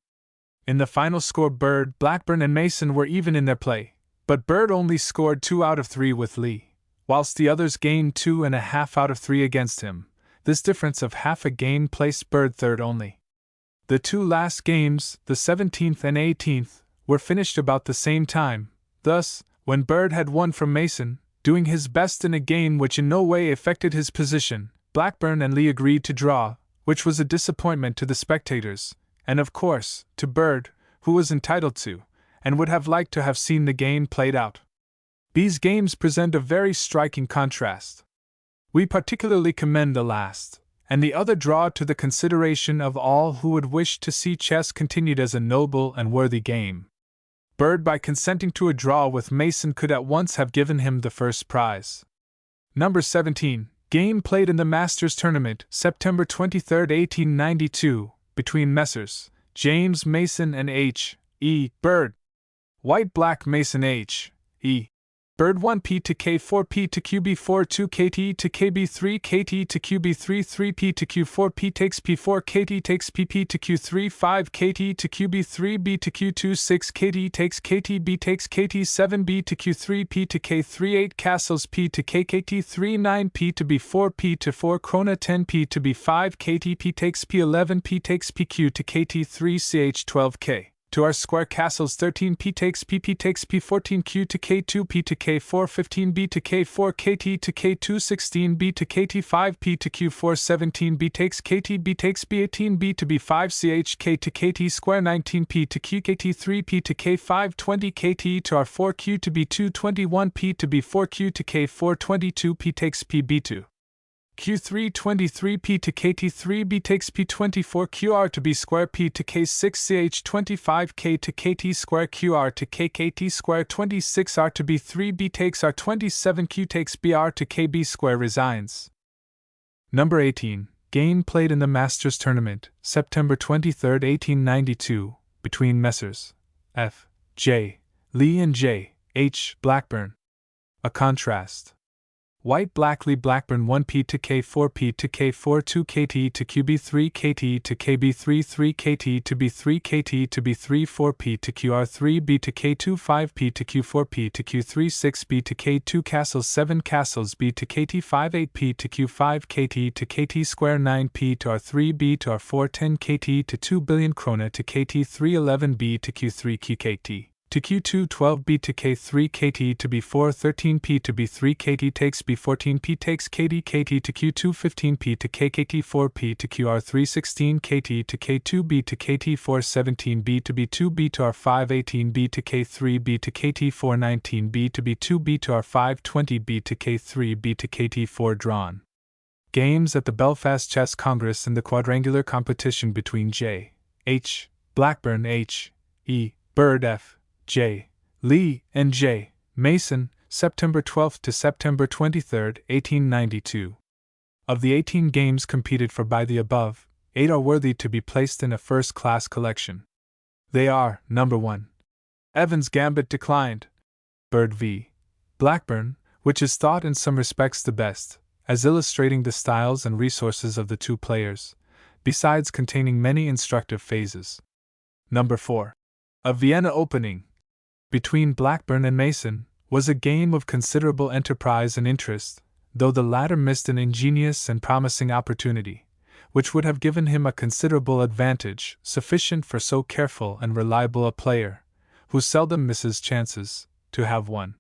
Speaker 1: In the final score Bird, Blackburn and Mason were even in their play, but Bird only scored 2 out of 3 with Lee, whilst the others gained 2.5 out of 3 against him. This difference of half a game placed Bird third only. The 2 last games, the 17th and 18th, were finished about the same time. Thus, when Bird had won from Mason, doing his best in a game which in no way affected his position, Blackburn and Lee agreed to draw, which was a disappointment to the spectators, and of course, to Bird, who was entitled to, and would have liked to have seen the game played out. These games present a very striking contrast. We particularly commend the last, and the other draw to the consideration of all who would wish to see chess continued as a noble and worthy game. Bird, by consenting to a draw with Mason, could at once have given him the first prize. Number 17. Game played in the Masters Tournament, September 23, 1892, between Messrs. James Mason and H. E. Bird. White Black Mason H. E. Bird 1p to k4p to qb4 2 kt to kb3 kt to qb3 3p to q4p takes p4 kt takes pp to q3 5 kt to qb3 b to q2 6 kt takes kt b takes kt 7 b to q3 p to k3 8 castles p to kkt 3 9 p to b4 p to 4 krona 10 p to b5 kt p takes p11 p takes pq to kt3 ch 12 k. To R square castles 13p takes p14 q to k2 p to k4 15 b to k4 kt to k2 16 b to kt5 p to q4 17 b takes kt b takes b18 b to b5 chk to kt square 19 p to qkt3 p to k5 20 kt to r4 q to b2 21 p to b4 q to k4 22 p takes p b2. Q3 23p to kt3b takes p24 qr to b square p to k6 ch 25k to kt square qr to kkt square 26r to b3b takes r27 q takes br to kb square resigns. Number 18. Game played in the Masters Tournament, September 23, 1892, between Messrs. F. J. Lee and J. H. Blackburn. A contrast. White Black Lee Blackburn 1p to k4p to k4 2 kt to qb3 kt to kb3 3 kt to b3 kt to b3 4p to qr3 b to k2 5p to q4p to q3 6b to k2 castles 7 castles b to kt5 8p to q5 kt to kt square 9p to r3b to r4 10 kt to 2 billion krona to kt3 11b to q3 qkt. To q2 12b to k3 kt to b4 13p to b3 kt takes b14p takes kt kt to q2 15p to kkt 4p to qr3 16 kt to k2b to kt4 17b to b2b to r5 18b to k3b to kt4 19b to b2b to r5 20b to k3b to kt4 drawn. Games at the Belfast Chess Congress in the quadrangular competition between J. H. Blackburn H. E. Bird F. J. Lee and J. Mason, September 12 to September 23, 1892. Of the 18 games competed for by the above, 8 are worthy to be placed in a first-class collection. They are, number 1. Evans' Gambit declined. Bird v. Blackburn, which is thought in some respects the best, as illustrating the styles and resources of the two players, besides containing many instructive phases. Number 4. A Vienna Opening, between Blackburn and Mason, was a game of considerable enterprise and interest, though the latter missed an ingenious and promising opportunity, which would have given him a considerable advantage, sufficient for so careful and reliable a player, who seldom misses chances, to have won.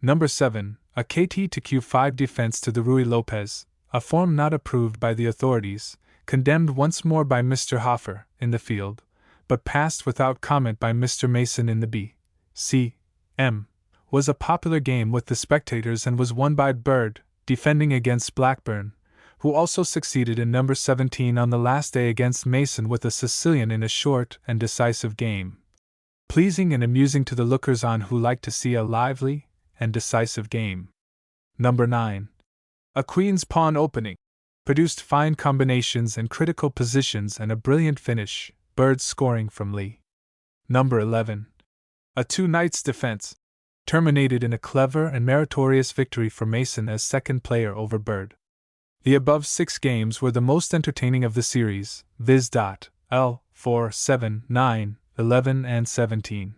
Speaker 1: Number 7. A KT to Q5 defense to the Ruy Lopez, a form not approved by the authorities, condemned once more by Mr. Hoffer, in the field, but passed without comment by Mr. Mason in the B. C. M. was a popular game with the spectators and was won by Bird, defending against Blackburn, who also succeeded in number 17 on the last day against Mason with a Sicilian in a short and decisive game. Pleasing and amusing to the lookers-on who like to see a lively and decisive game. Number 9. A Queen's Pawn Opening, produced fine combinations and critical positions and a brilliant finish, Bird scoring from Lee. Number 11. A two-knights defense, terminated in a clever and meritorious victory for Mason as second player over Bird. The above 6 games were the most entertaining of the series, viz. L. 4, 7, 9, 11, and 17.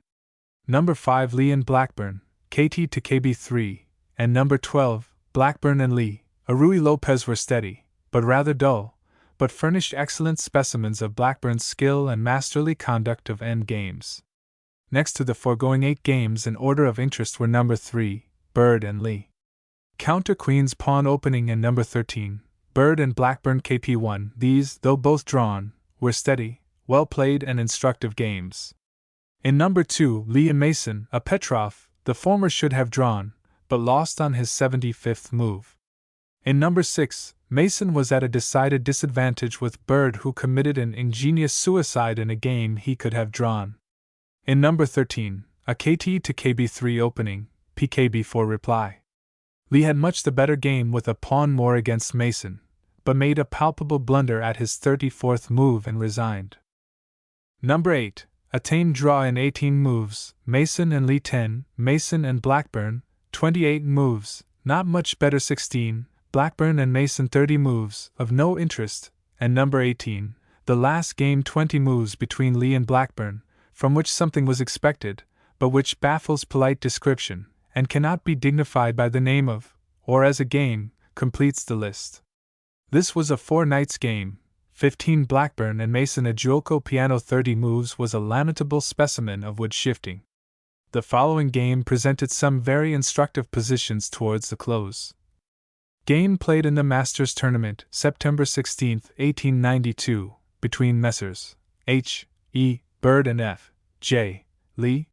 Speaker 1: Number 5 Lee and Blackburn, KT to KB3, and number 12, Blackburn and Lee, Arui Lopez were steady, but rather dull, but furnished excellent specimens of Blackburn's skill and masterly conduct of end games. Next to the foregoing 8 games in order of interest were number 3, Bird and Lee. Counter Queen's Pawn Opening and number 13, Bird and Blackburn KP1. These, though both drawn, were steady, well played and instructive games. In number 2, Lee and Mason, a Petrov, the former should have drawn, but lost on his 75th move. In number 6, Mason was at a decided disadvantage with Bird, who committed an ingenious suicide in a game he could have drawn. In number 13, a KT to KB3 opening, PKB4 reply. Lee had much the better game with a pawn more against Mason, but made a palpable blunder at his 34th move and resigned. Number 8, a tame draw in 18 moves, Mason and Lee 10, Mason and Blackburn, 28 moves, not much better 16, Blackburn and Mason 30 moves, of no interest, and number 18, the last game 20 moves between Lee and Blackburn, from which something was expected, but which baffles polite description, and cannot be dignified by the name of, or as a game, completes the list. This was a 4-knights game, 15 Blackburn and Mason a giuoco piano 30 moves was a lamentable specimen of wood shifting. The following game presented some very instructive positions towards the close. Game played in the Masters Tournament, September 16, 1892, between Messrs. H. E. Bird and F. J. Lee.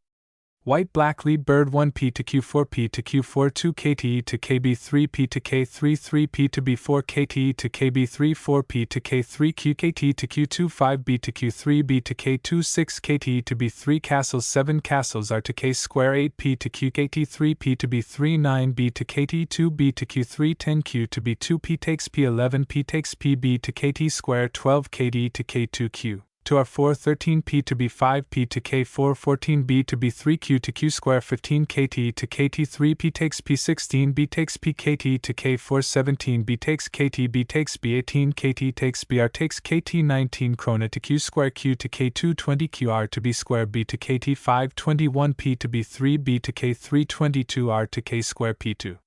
Speaker 1: White Black Lee Bird 1 P to Q4 P to Q4 2 KT to KB3 P to K3 3 P to B4 KT to KB3 4 P to K3 Q KT to Q2 5 B to Q3 B to K2 6 KT to B3 Castles 7 Castles R to K square 8 P to Q KT 3 P to B3 9 B to KT 2 B to Q3 10 Q to B2 P takes P 11 P takes P B to KT square 12 KD to K2 Q to R4 13 P to B5 P to K4 14 B to B3 Q to Q square 15 KT to KT3 P takes P 16 B takes P KT to K4 17 B takes KT B takes B 18 KT takes BR takes KT 19 Krona to Q square Q to K2 20 QR to B square B to KT 5 21 P to B3 B to K3 22 R to K square P2.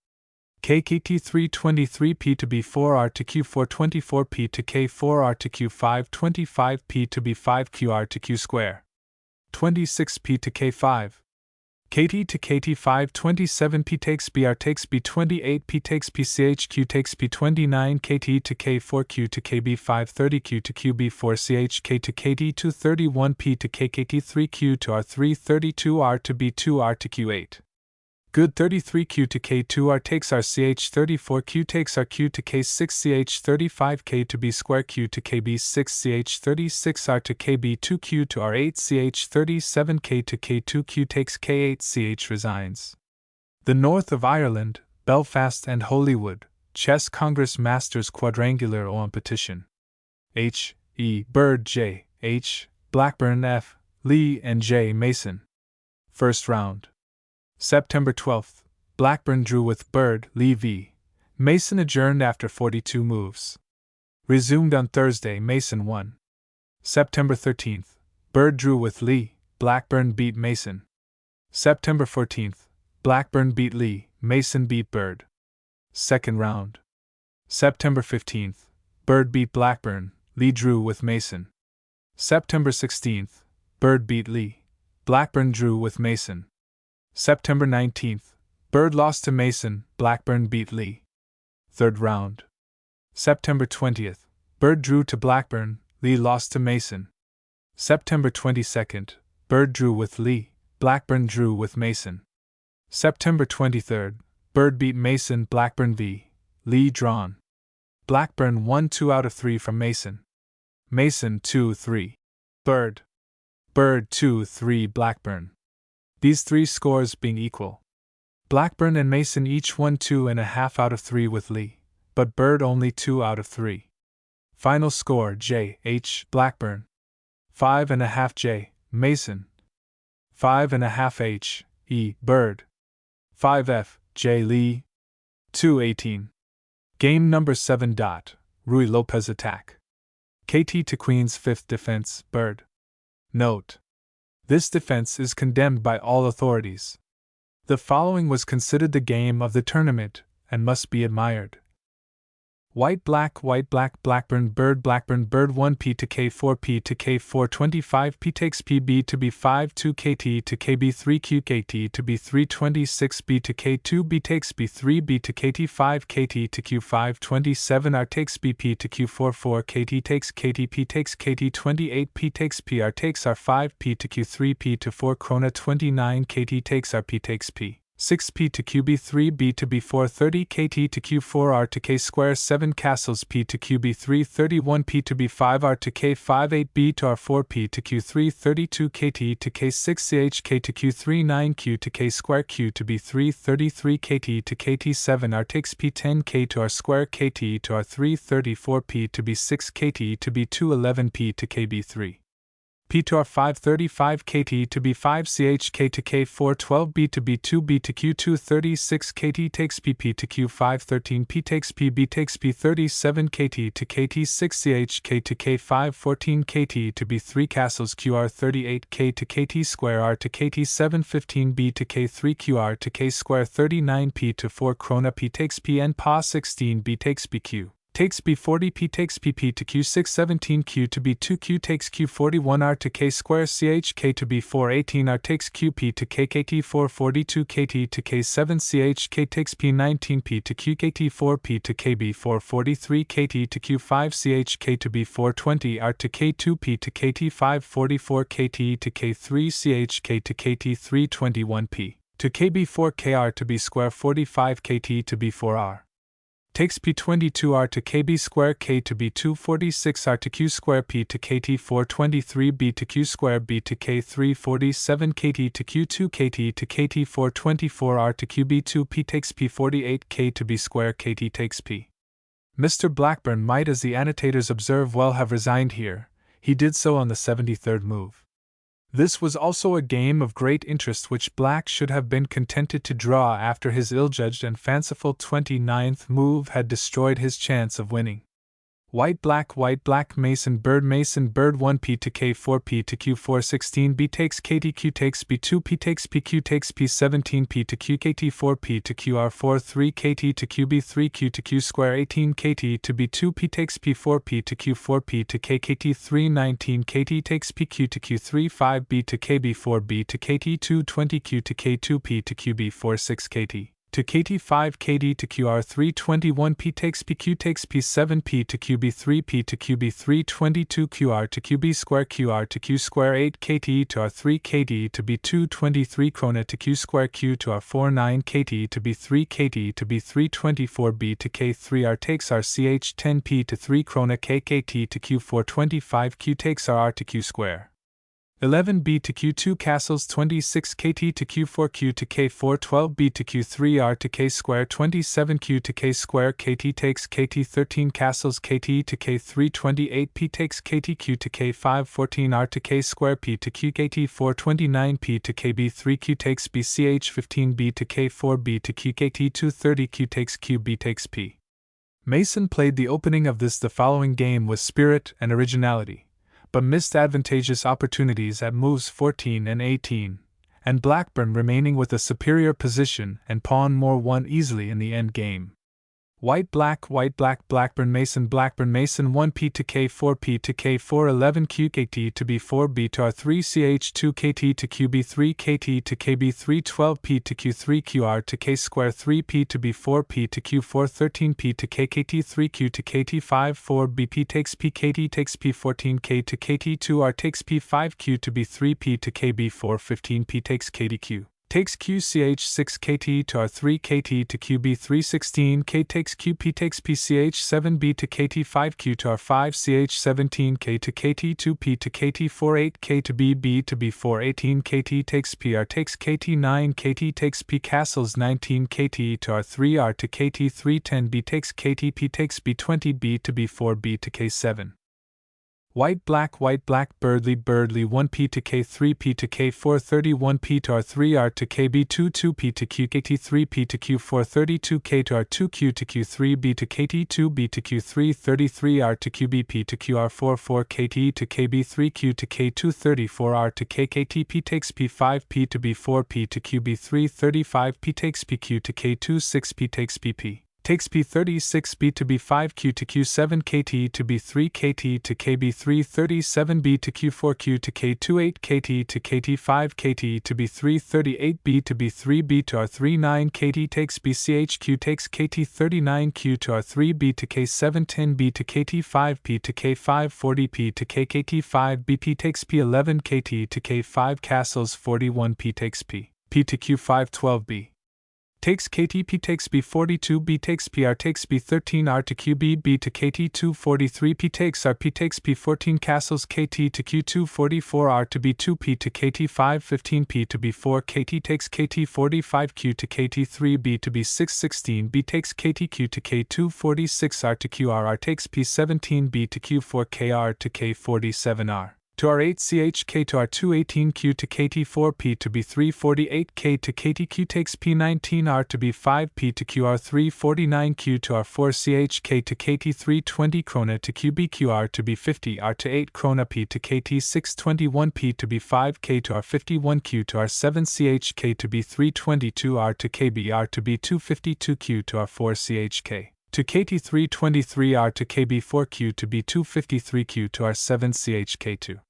Speaker 1: KKT 323 P to B4 R to Q4 24 P to K4 R to Q5 25 P to B5 QR to Q square 26 P to K5 KT to KT5 27 P takes BR takes B 28 P takes PCH Q takes P 29 KT to K4 Q to KB5 30 Q to QB4 CHK to KD2 31 P to KKT3 Q to R3 32 R to B2 R to Q8. Good 33 Q to K2 R takes R CH 34 Q takes R Q to K6 CH 35 K to B square Q to KB6 CH 36 R to KB2 Q to R8 CH 37 K to K2 Q takes K8 CH resigns. The North of Ireland, Belfast and Holywood, Chess Congress Masters Quadrangular on petition. H. E. Bird J. H. Blackburn F. Lee and J. Mason. First round. September 12th, Blackburn drew with Bird, Lee v. Mason adjourned after 42 moves. Resumed on Thursday, Mason won. September 13th, Bird drew with Lee, Blackburn beat Mason. September 14th, Blackburn beat Lee, Mason beat Bird. Second round. September 15th, Bird beat Blackburn, Lee drew with Mason. September 16th, Bird beat Lee, Blackburn drew with Mason. September 19th, Bird lost to Mason, Blackburn beat Lee. Third round. September 20th, Bird drew to Blackburn, Lee lost to Mason. September 22nd, Bird drew with Lee, Blackburn drew with Mason. September 23rd, Bird beat Mason, Blackburn v. Lee drawn. Blackburn won 2 out of 3 from Mason. Mason 2-3. Bird. Bird 2-3 Blackburn. These 3 scores being equal. Blackburn and Mason each won 2.5 out of 3 with Lee, but Bird only 2 out of 3. Final score J. H. Blackburn. 5.5 J. Mason. 5.5 H. E. Bird. 5 F. J. Lee. 218. Game number 7. Ruy Lopez attack. KT to Queen's 5th defense, Bird. Note: this defense is condemned by all authorities. The following was considered the game of the tournament, and must be admired. White black Blackburn Bird 1 P to K4 P to K4 25 P takes PB to B5 2 KT to KB3 Q KT to B3 26 B to K2 B takes B3 B to KT5 KT to Q5 27 R takes BP to Q4 4 KT takes KTP takes KT 28 P takes PR takes R5 P to Q3 P to 4 Krona 29 KT takes RP takes P 6 P to QB3 B to B4 30 KT to Q4 R to K square 7 castles P to QB3 31 P to B5 R to K5 8 B to R4 P to Q3 32 KT to K6 CHK to Q3 9 Q to K square Q to B3 33 KT to KT7 R takes P10 K to R square KT to R3 34 P to B6 KT to B2 11 P to KB3 P to R5 35 KT to B5 CHK to K4 12 B to B2 B to Q2 36 KT takes PP to Q5 13 P takes PB takes P 37 KT to KT6 CHK to K5 14 KT to B3 castles QR 38 K to KT square R to KT7 15 B to K3 QR to K square 39 P to 4 Krona P takes PN PA 16 B takes BQ takes B40 P takes PP to Q6 17 Q to B2 Q takes Q41 R to K square CHK to B4 18 R takes QP to KKT 4 42 KT to K7 CHK takes P19 P to QKT 4 P to KB4 43 KT to Q5 CHK to B4 20 R to K2 P to KT5 44 KT to K3 CHK to KT3 21 P to KB4 KR to B square 45 KT to B4R. Takes P22R to KB square K to B2 46R to Q square P to KT4 23 B to Q square B to K3 47 KT to Q2 KT to KT4 24R to QB2 P takes P48 K to B square KT takes P. Mr. Blackburn might, as the annotators observe, well have resigned here. He did so on the 73rd move. This was also a game of great interest which Black should have been contented to draw after his ill-judged and fanciful 29th move had destroyed his chance of winning. White black Mason Bird 1 P to K4 P to Q4 16 B takes KT Q takes B2 P takes PQ takes P17 P to QKT 4 P to QR4 3 KT to QB3 Q to Q square 18 KT to B2 P takes P4 P to Q4 P to KKT 3 19 KT takes PQ to Q3 5 B to KB4 B to KT2 20 Q to K2 P to QB4 6 KT. To KT5 KD to QR3 21 P takes PQ takes P7 P to QB3 P to QB3 22 QR to QB square QR to Q square 8 KT to R3 KD to B2 23 Krona to Q square Q to R4 9 KT to B3 KT to B3 24 B to K3 R takes RCH 10 P to 3 Krona KKT to Q4 25 Q takes RR to Q square 11 B to Q2 castles 26 KT to Q4 Q to K4 12 B to Q3 R to K square 27 Q to K square KT takes KT 13 castles KT to K3 28 P takes KT Q to K5 14 R to K square P to QKT 4 29 P to KB3 Q takes BCH 15 B to K4 B to QKT 2 30 Q takes Q B takes P. Mason played the opening of the following game with spirit and originality, but missed advantageous opportunities at moves 14 and 18, and Blackburn remaining with a superior position and pawn more won easily in the end game. White black Blackburn Mason 1 P to K4 P to K4 11 QKT to B4 B to R3 CH2 KT to QB3 KT to KB3 12 P to Q3 QR to K square 3 P to B4 P to Q4 13 P to KKT 3 Q to KT5 4 BP takes P KT takes P14 K to KT2 R takes P5 Q to B3 P to KB4 15 P takes KTQ. takes QCH6 KT to R3 KT to QB316 K takes QP takes PCH7B to KT5Q to R5 CH17K to KT2P to KT48K to BB to B418 KT takes PR takes KT9 KT takes P castles 19 KT to R3R to KT310B takes KTP takes B20B to B4B to K7. White black birdly 1P to K3P to K4 31P to R3R to KB22P to QKT3P to Q4 32K to R2Q to Q3B to KT2B to Q3 33R to QBP to QR4 KT to KB3Q to K2 34R to KKTP takes P5P to B4P to QB3 35P takes PQ to K2 6P takes PP. Takes P36B to B5Q to Q7 KT to B3 KT to KB3 37B to Q4Q to K28 KT to KT5 KT to B3 38B to B3B to R39 KT takes BCHQ takes KT39Q to R3B to K710B to KT5P to K540P to KKT5 BP takes P11 KT to K5 castles 41P takes P to Q512B. Takes KTP takes B42B takes PR takes B13R to QBB to KT243P takes RP takes P14 castles KT to Q244R to B2P to KT515P to B4 KT takes KT45Q to KT3B to B616B takes KTQ to K246R to QRR takes P17B to Q4KR to K47R. To R8CHK to R218Q to KT4P to B348K to KTQ takes P19R to B5P to QR349Q to R4CHK to KT320 krona to QBQR to B50R to 8 krona P to KT621P to B5K to R51Q to R7CHK to B322R to KBR to B252Q to R4CHK. To KT323R to KB4Q to B253Q to R7CHK2.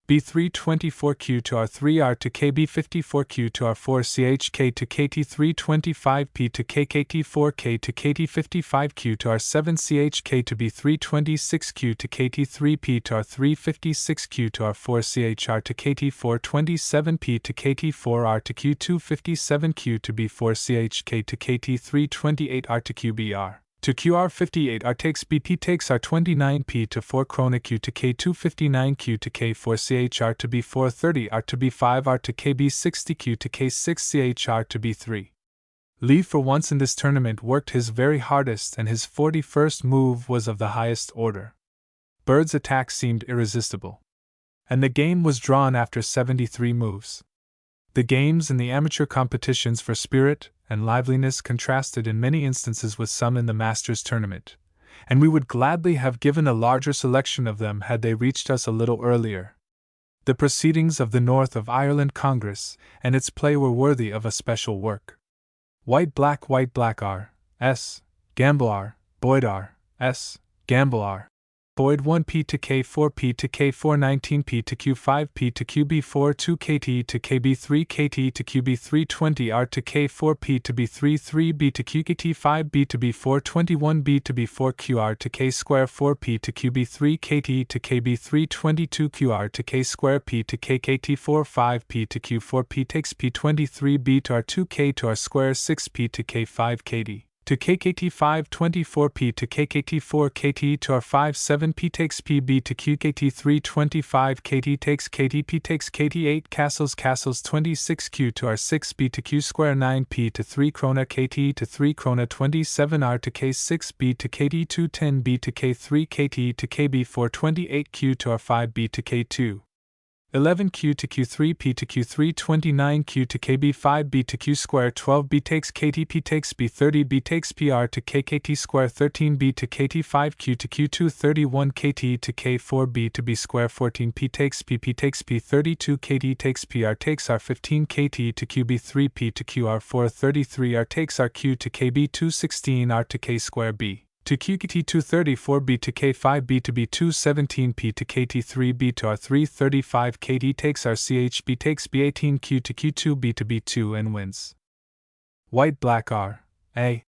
Speaker 1: B324Q to R3R to KB54Q to R4CHK to KT325P to KKT4K to KT55Q to R7CHK to B326Q to KT3P to R356Q to R4CHR to KT427P to KT4R to Q257Q to B4CHK to KT328R to QBR. To QR58R takes BP takes R29P to 4 krona Q to K259Q to K4CHR to B430R to B5R to KB60Q to K6CHR to B3. Lee for once in this tournament worked his very hardest and his 41st move was of the highest order. Bird's attack seemed irresistible. And the game was drawn after 73 moves. The games in the amateur competitions for spirit and liveliness contrasted in many instances with some in the Masters tournament, and we would gladly have given a larger selection of them had they reached us a little earlier. The proceedings of the North of Ireland Congress and its play were worthy of a special work. White black R, S, Gamble R, Boyd R, S, Gamble R. Boyd 1P to K4P to K419P to Q5P to QB4 2KT to KB3KT to QB320R to K4P to B33B to QKT5B to B421B to B4QR to K square 4P to QB3KT to KB322QR to K square P to KKT45P to Q4P takes P23B to R2K to R square 6P to K5KT. To KKT524P to KKT4KT to R57P takes PB to QKT325KT takes KTP takes KT8 castles 26Q to R6B to Q square 9P to 3 krona KT to 3 krona 27R to K6B to KT210B to K3KT to KB428Q to R5B to K2. 11Q to Q3P to Q329Q to KB5B to Q square 12B takes KTP takes B30B takes PR to KKT square 13B to KT5Q to Q231KT to K4B to B square 14P takes PP takes P32KT takes PR takes R15KT to QB3P to QR433R takes RQ to KB216R to K square B. To QKT234B to K5B to B217P to KT3B to R335KT takes RCHB takes B18Q to Q2B to B2 and wins. White black R, A.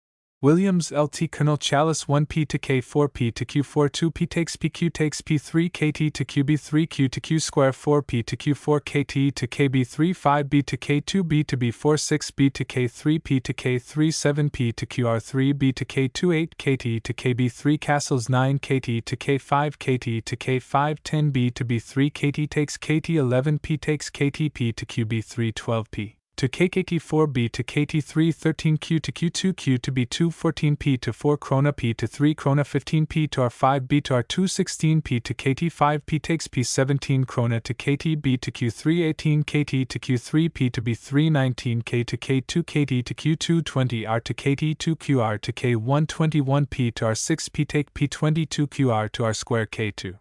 Speaker 1: Williams LT Colonel Chalice 1P to K4P to Q4 2P takes PQ takes P3 KT to QB3 Q to Q square 4P to Q4 KT to KB3 5B to K2B to B4 6B to K3P to K3 7P to QR3B to K2 8 KT to KB3 Castles 9 KT to K5 KT to K5 10B to B3 KT takes KT 11P takes KTP to QB3 12P. To KKT4B to KT3 13Q to Q2Q to B2 14P to 4 Krona P to 3 Krona 15P to R5B to R2 16P to KT5P takes P17 Krona to KTB to Q3 18 KT to Q3P to B3 19K to K2 KT to Q2 20R to KT2QR to K1 21P to R6P take P22QR to R square K2.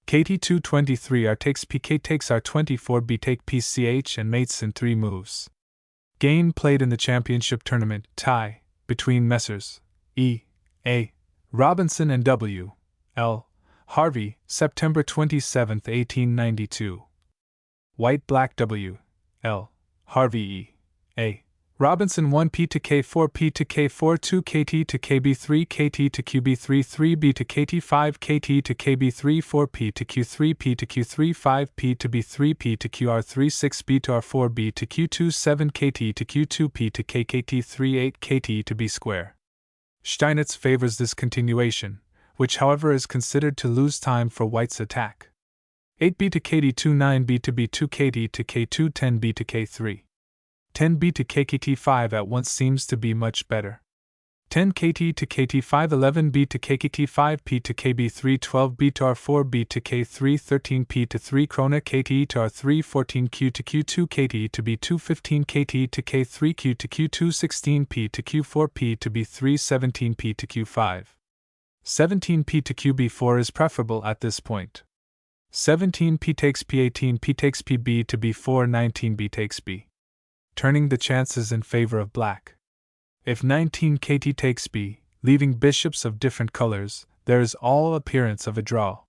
Speaker 1: KT2 23R takes PK takes R24B take PCH and mates in 3 moves. Game played in the championship tournament, tie, between Messrs. E. A. Robinson and W. L. Harvey, September 27, 1892. White-black W. L. Harvey E. A. Robinson 1P to K4P to K4 2KT to KB3 KT to QB3 3B to KT5 KT to KB3 4P to Q3P to Q3 5P to B3P to QR3 6B to R4B to Q2 7 KT to Q2P to KKT 3 8 KT to B square. Steinitz favors this continuation, which however is considered to lose time for White's attack. 8B to KD2 9B to B2 KT to K2 10B to K3. 10B to KKT5 at once seems to be much better. 10 KT to KT5 11B to KKT5P to KB3 12B to R4B to K3 13P to 3 Krona KT to R3 14Q to Q2 KT to B2 15 KT to K3Q to Q2 16P to Q4P to B3 17P to Q5. 17P to QB4 is preferable at this point. 17P takes P18P takes PB to B4 19B takes B, turning the chances in favor of black. If 19 KT takes B, leaving bishops of different colors, there is all appearance of a draw.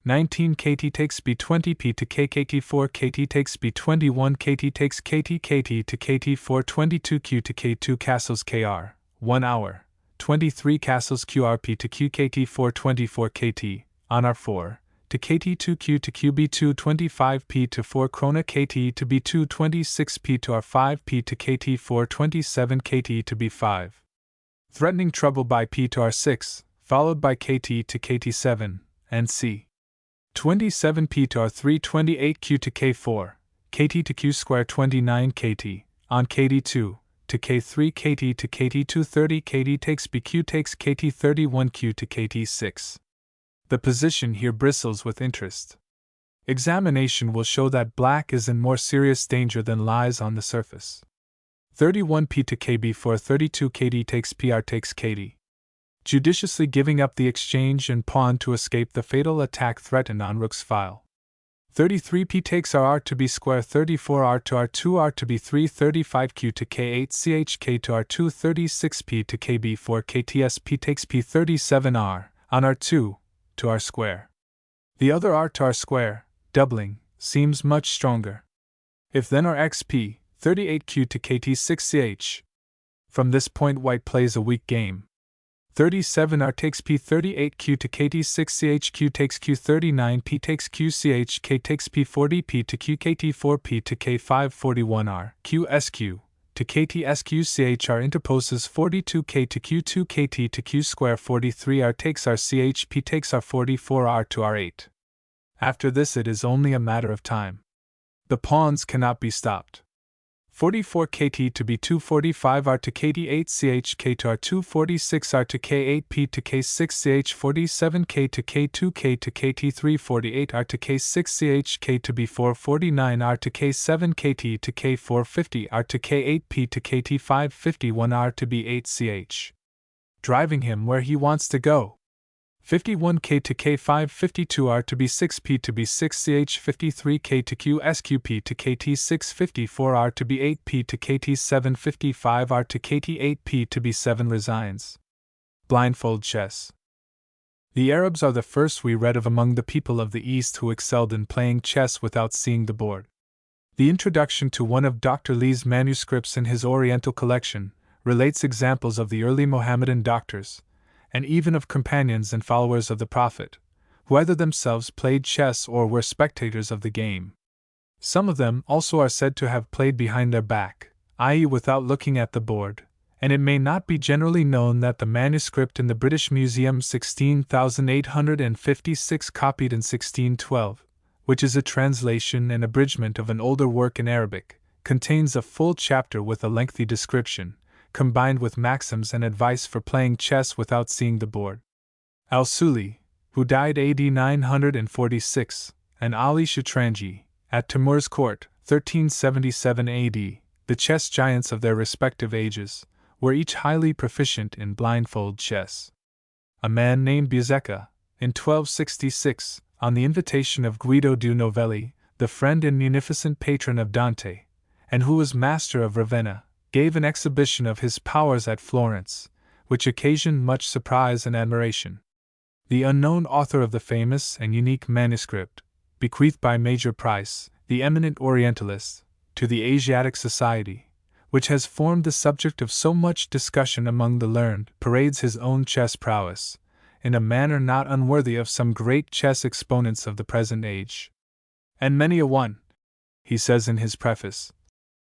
Speaker 1: 19 KT takes B 20P to KKT4 KT takes B 21 KT takes KT KT to KT4 22Q to K2 castles KR, 1 hour, 23 castles QRP to QKT4 24 KT, on R4, to KT2Q to QB2 25P to 4 Krona KT to B2 26P to R5P to KT4 27 KT to B5. Threatening trouble by P to R6, followed by KT to KT7, and C. 27P to R3 28Q to K4, KT to Q square 29 KT, on KT2, to K3 KT to KT2 30 KT takes BQ takes KT 31Q to KT6. The position here bristles with interest. Examination will show that black is in more serious danger than lies on the surface. 31P to KB4 32 KT takes PR takes KT. Judiciously giving up the exchange and pawn to escape the fatal attack threatened on rook's file. 33P takes R to B square 34R to R2 R to B3 35Q to K8 CHK to R2 36P to KB4 KTSP takes P37R, on R2, to R square. The other R to R square, doubling, seems much stronger. If then R XP, 38Q to KT6CH. From this point White plays a weak game. 37R takes P38Q to KT6CHQ takes Q39P takes QCHK takes P40P to QKT4P to K541R, QSQ, to KTSQCHR interposes 42K to Q2KT to Q square 43R takes RCHP takes R44R to R8. After this it is only a matter of time. The pawns cannot be stopped. 44KT to B245R to KT8CHK to R246R to K8P to K6CH 47K to K2K to KT348R to K6CHK to B449R to K7KT to K450R to K8P to KT551R to B8CH. Driving him where he wants to go. 51K to K552R to B6P to B6CH 53K to QSQP to KT654R to B8P to KT755R to KT8P to B7 resigns. Blindfold chess. The Arabs are the first we read of among the people of the East who excelled in playing chess without seeing the board. The introduction to one of Dr. Lee's manuscripts in his Oriental collection, relates examples of the early Mohammedan doctors, and even of companions and followers of the Prophet, who either themselves played chess or were spectators of the game. Some of them also are said to have played behind their back, i.e., without looking at the board, and it may not be generally known that the manuscript in the British Museum 16,856 copied in 1612, which is a translation and abridgment of an older work in Arabic, contains a full chapter with a lengthy description, combined with maxims and advice for playing chess without seeing the board. Al-Suli, who died AD 946, and Ali Shatranji, at Timur's court, 1377 AD, the chess giants of their respective ages, were each highly proficient in blindfold chess. A man named Bizeca, in 1266, on the invitation of Guido do Novelli, the friend and munificent patron of Dante, and who was master of Ravenna, gave an exhibition of his powers at Florence, which occasioned much surprise and admiration. The unknown author of the famous and unique manuscript, bequeathed by Major Price, the eminent Orientalist, to the Asiatic Society, which has formed the subject of so much discussion among the learned, parades his own chess prowess, in a manner not unworthy of some great chess exponents of the present age. And many a one, he says in his preface,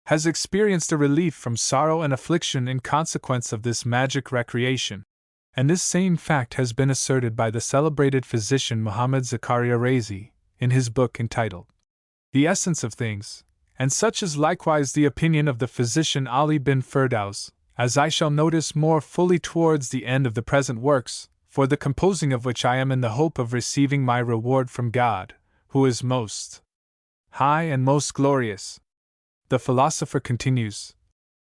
Speaker 1: has experienced a relief from sorrow and affliction in consequence of this magic recreation. And this same fact has been asserted by the celebrated physician Muhammad Zakaria Razi, in his book entitled The Essence of Things, and such is likewise the opinion of the physician Ali bin Firdaus, as I shall notice more fully towards the end of the present works, for the composing of which I am in the hope of receiving my reward from God, who is most high and most glorious. The philosopher continues,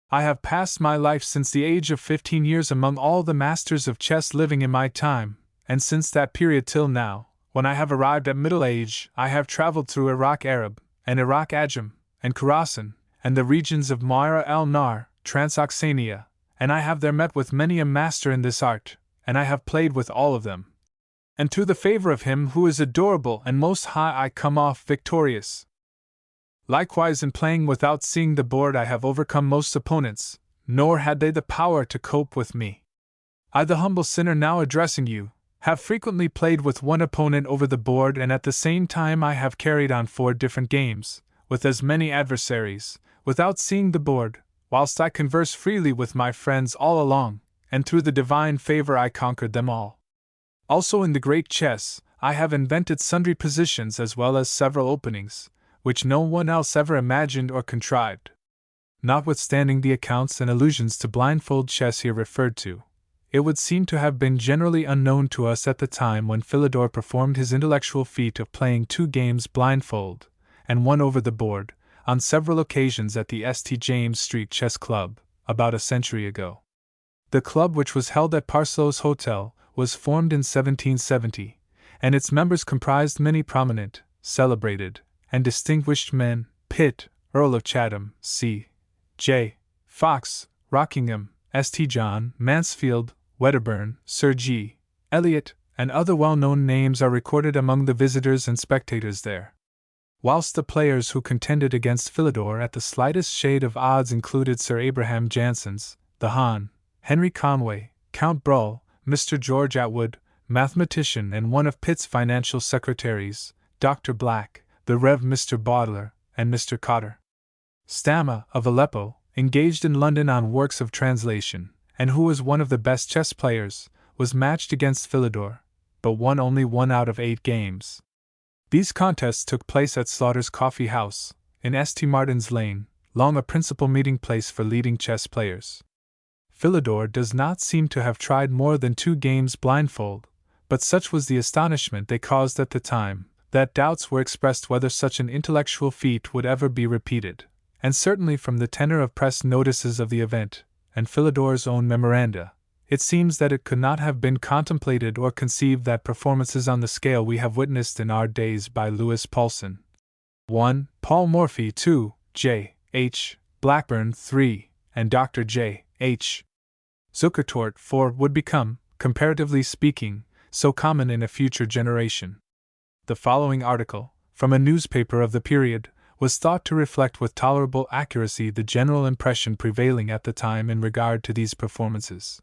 Speaker 1: I have passed my life since the age of 15 years among all the masters of chess living in my time, and since that period till now, when I have arrived at middle age, I have traveled through Iraq Arab, and Iraq Ajam, and Khorasan, and the regions of Moira el-Nar, Transoxania, and I have there met with many a master in this art, and I have played with all of them. And to the favor of him who is adorable and most high I come off victorious. Likewise in playing without seeing the board I have overcome most opponents, nor had they the power to cope with me. I, the humble sinner now addressing you, have frequently played with one opponent over the board, and at the same time I have carried on 4 different games, with as many adversaries, without seeing the board, whilst I converse freely with my friends all along, and through the divine favor I conquered them all. Also in the great chess, I have invented sundry positions as well as several openings, which no one else ever imagined or contrived. Notwithstanding the accounts and allusions to blindfold chess here referred to, it would seem to have been generally unknown to us at the time when Philidor performed his intellectual feat of playing 2 games blindfold, and 1 over the board, on several occasions at the St. James Street Chess Club, about a century ago. The club, which was held at Parsloe's Hotel, was formed in 1770, and its members comprised many prominent, celebrated, and distinguished men: Pitt, Earl of Chatham, C. J. Fox, Rockingham, St. John, Mansfield, Wedderburn, Sir G. Eliot, and other well-known names are recorded among the visitors and spectators there. Whilst the players who contended against Philidor at the slightest shade of odds included Sir Abraham Janssens, the Hon. Henry Conway, Count Brull, Mr. George Atwood, mathematician and one of Pitt's financial secretaries, Dr. Black, the Rev. Mr. Bodler, and Mr. Cotter. Stamma, of Aleppo, engaged in London on works of translation, and who was one of the best chess players, was matched against Philidor, but won only 1 out of 8 games. These contests took place at Slaughter's Coffee House, in St. Martin's Lane, long a principal meeting place for leading chess players. Philidor does not seem to have tried more than 2 games blindfold, but such was the astonishment they caused at the time, that doubts were expressed whether such an intellectual feat would ever be repeated, and certainly from the tenor of press notices of the event, and Philidor's own memoranda, it seems that it could not have been contemplated or conceived that performances on the scale we have witnessed in our days by Louis Paulson 1, Paul Morphy 2, J. H. Blackburn 3, and Dr. J. H. Zukertort 4 would become, comparatively speaking, so common in a future generation. The following article, from a newspaper of the period, was thought to reflect with tolerable accuracy the general impression prevailing at the time in regard to these performances.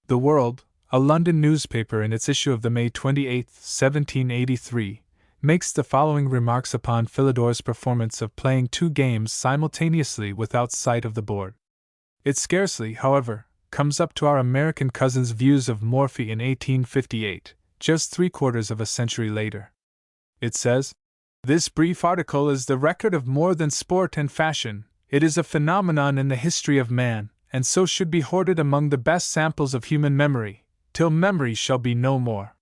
Speaker 1: The World, a London newspaper in its issue of the May 28, 1783, makes the following remarks upon Philidor's performance of playing 2 games simultaneously without sight of the board. It scarcely, however, comes up to our American cousin's views of Morphy in 1858, just 3/4 of a century later. It says, "This brief article is the record of more than sport and fashion, it is a phenomenon in the history of man, and so should be hoarded among the best samples of human memory, till memory shall be no more.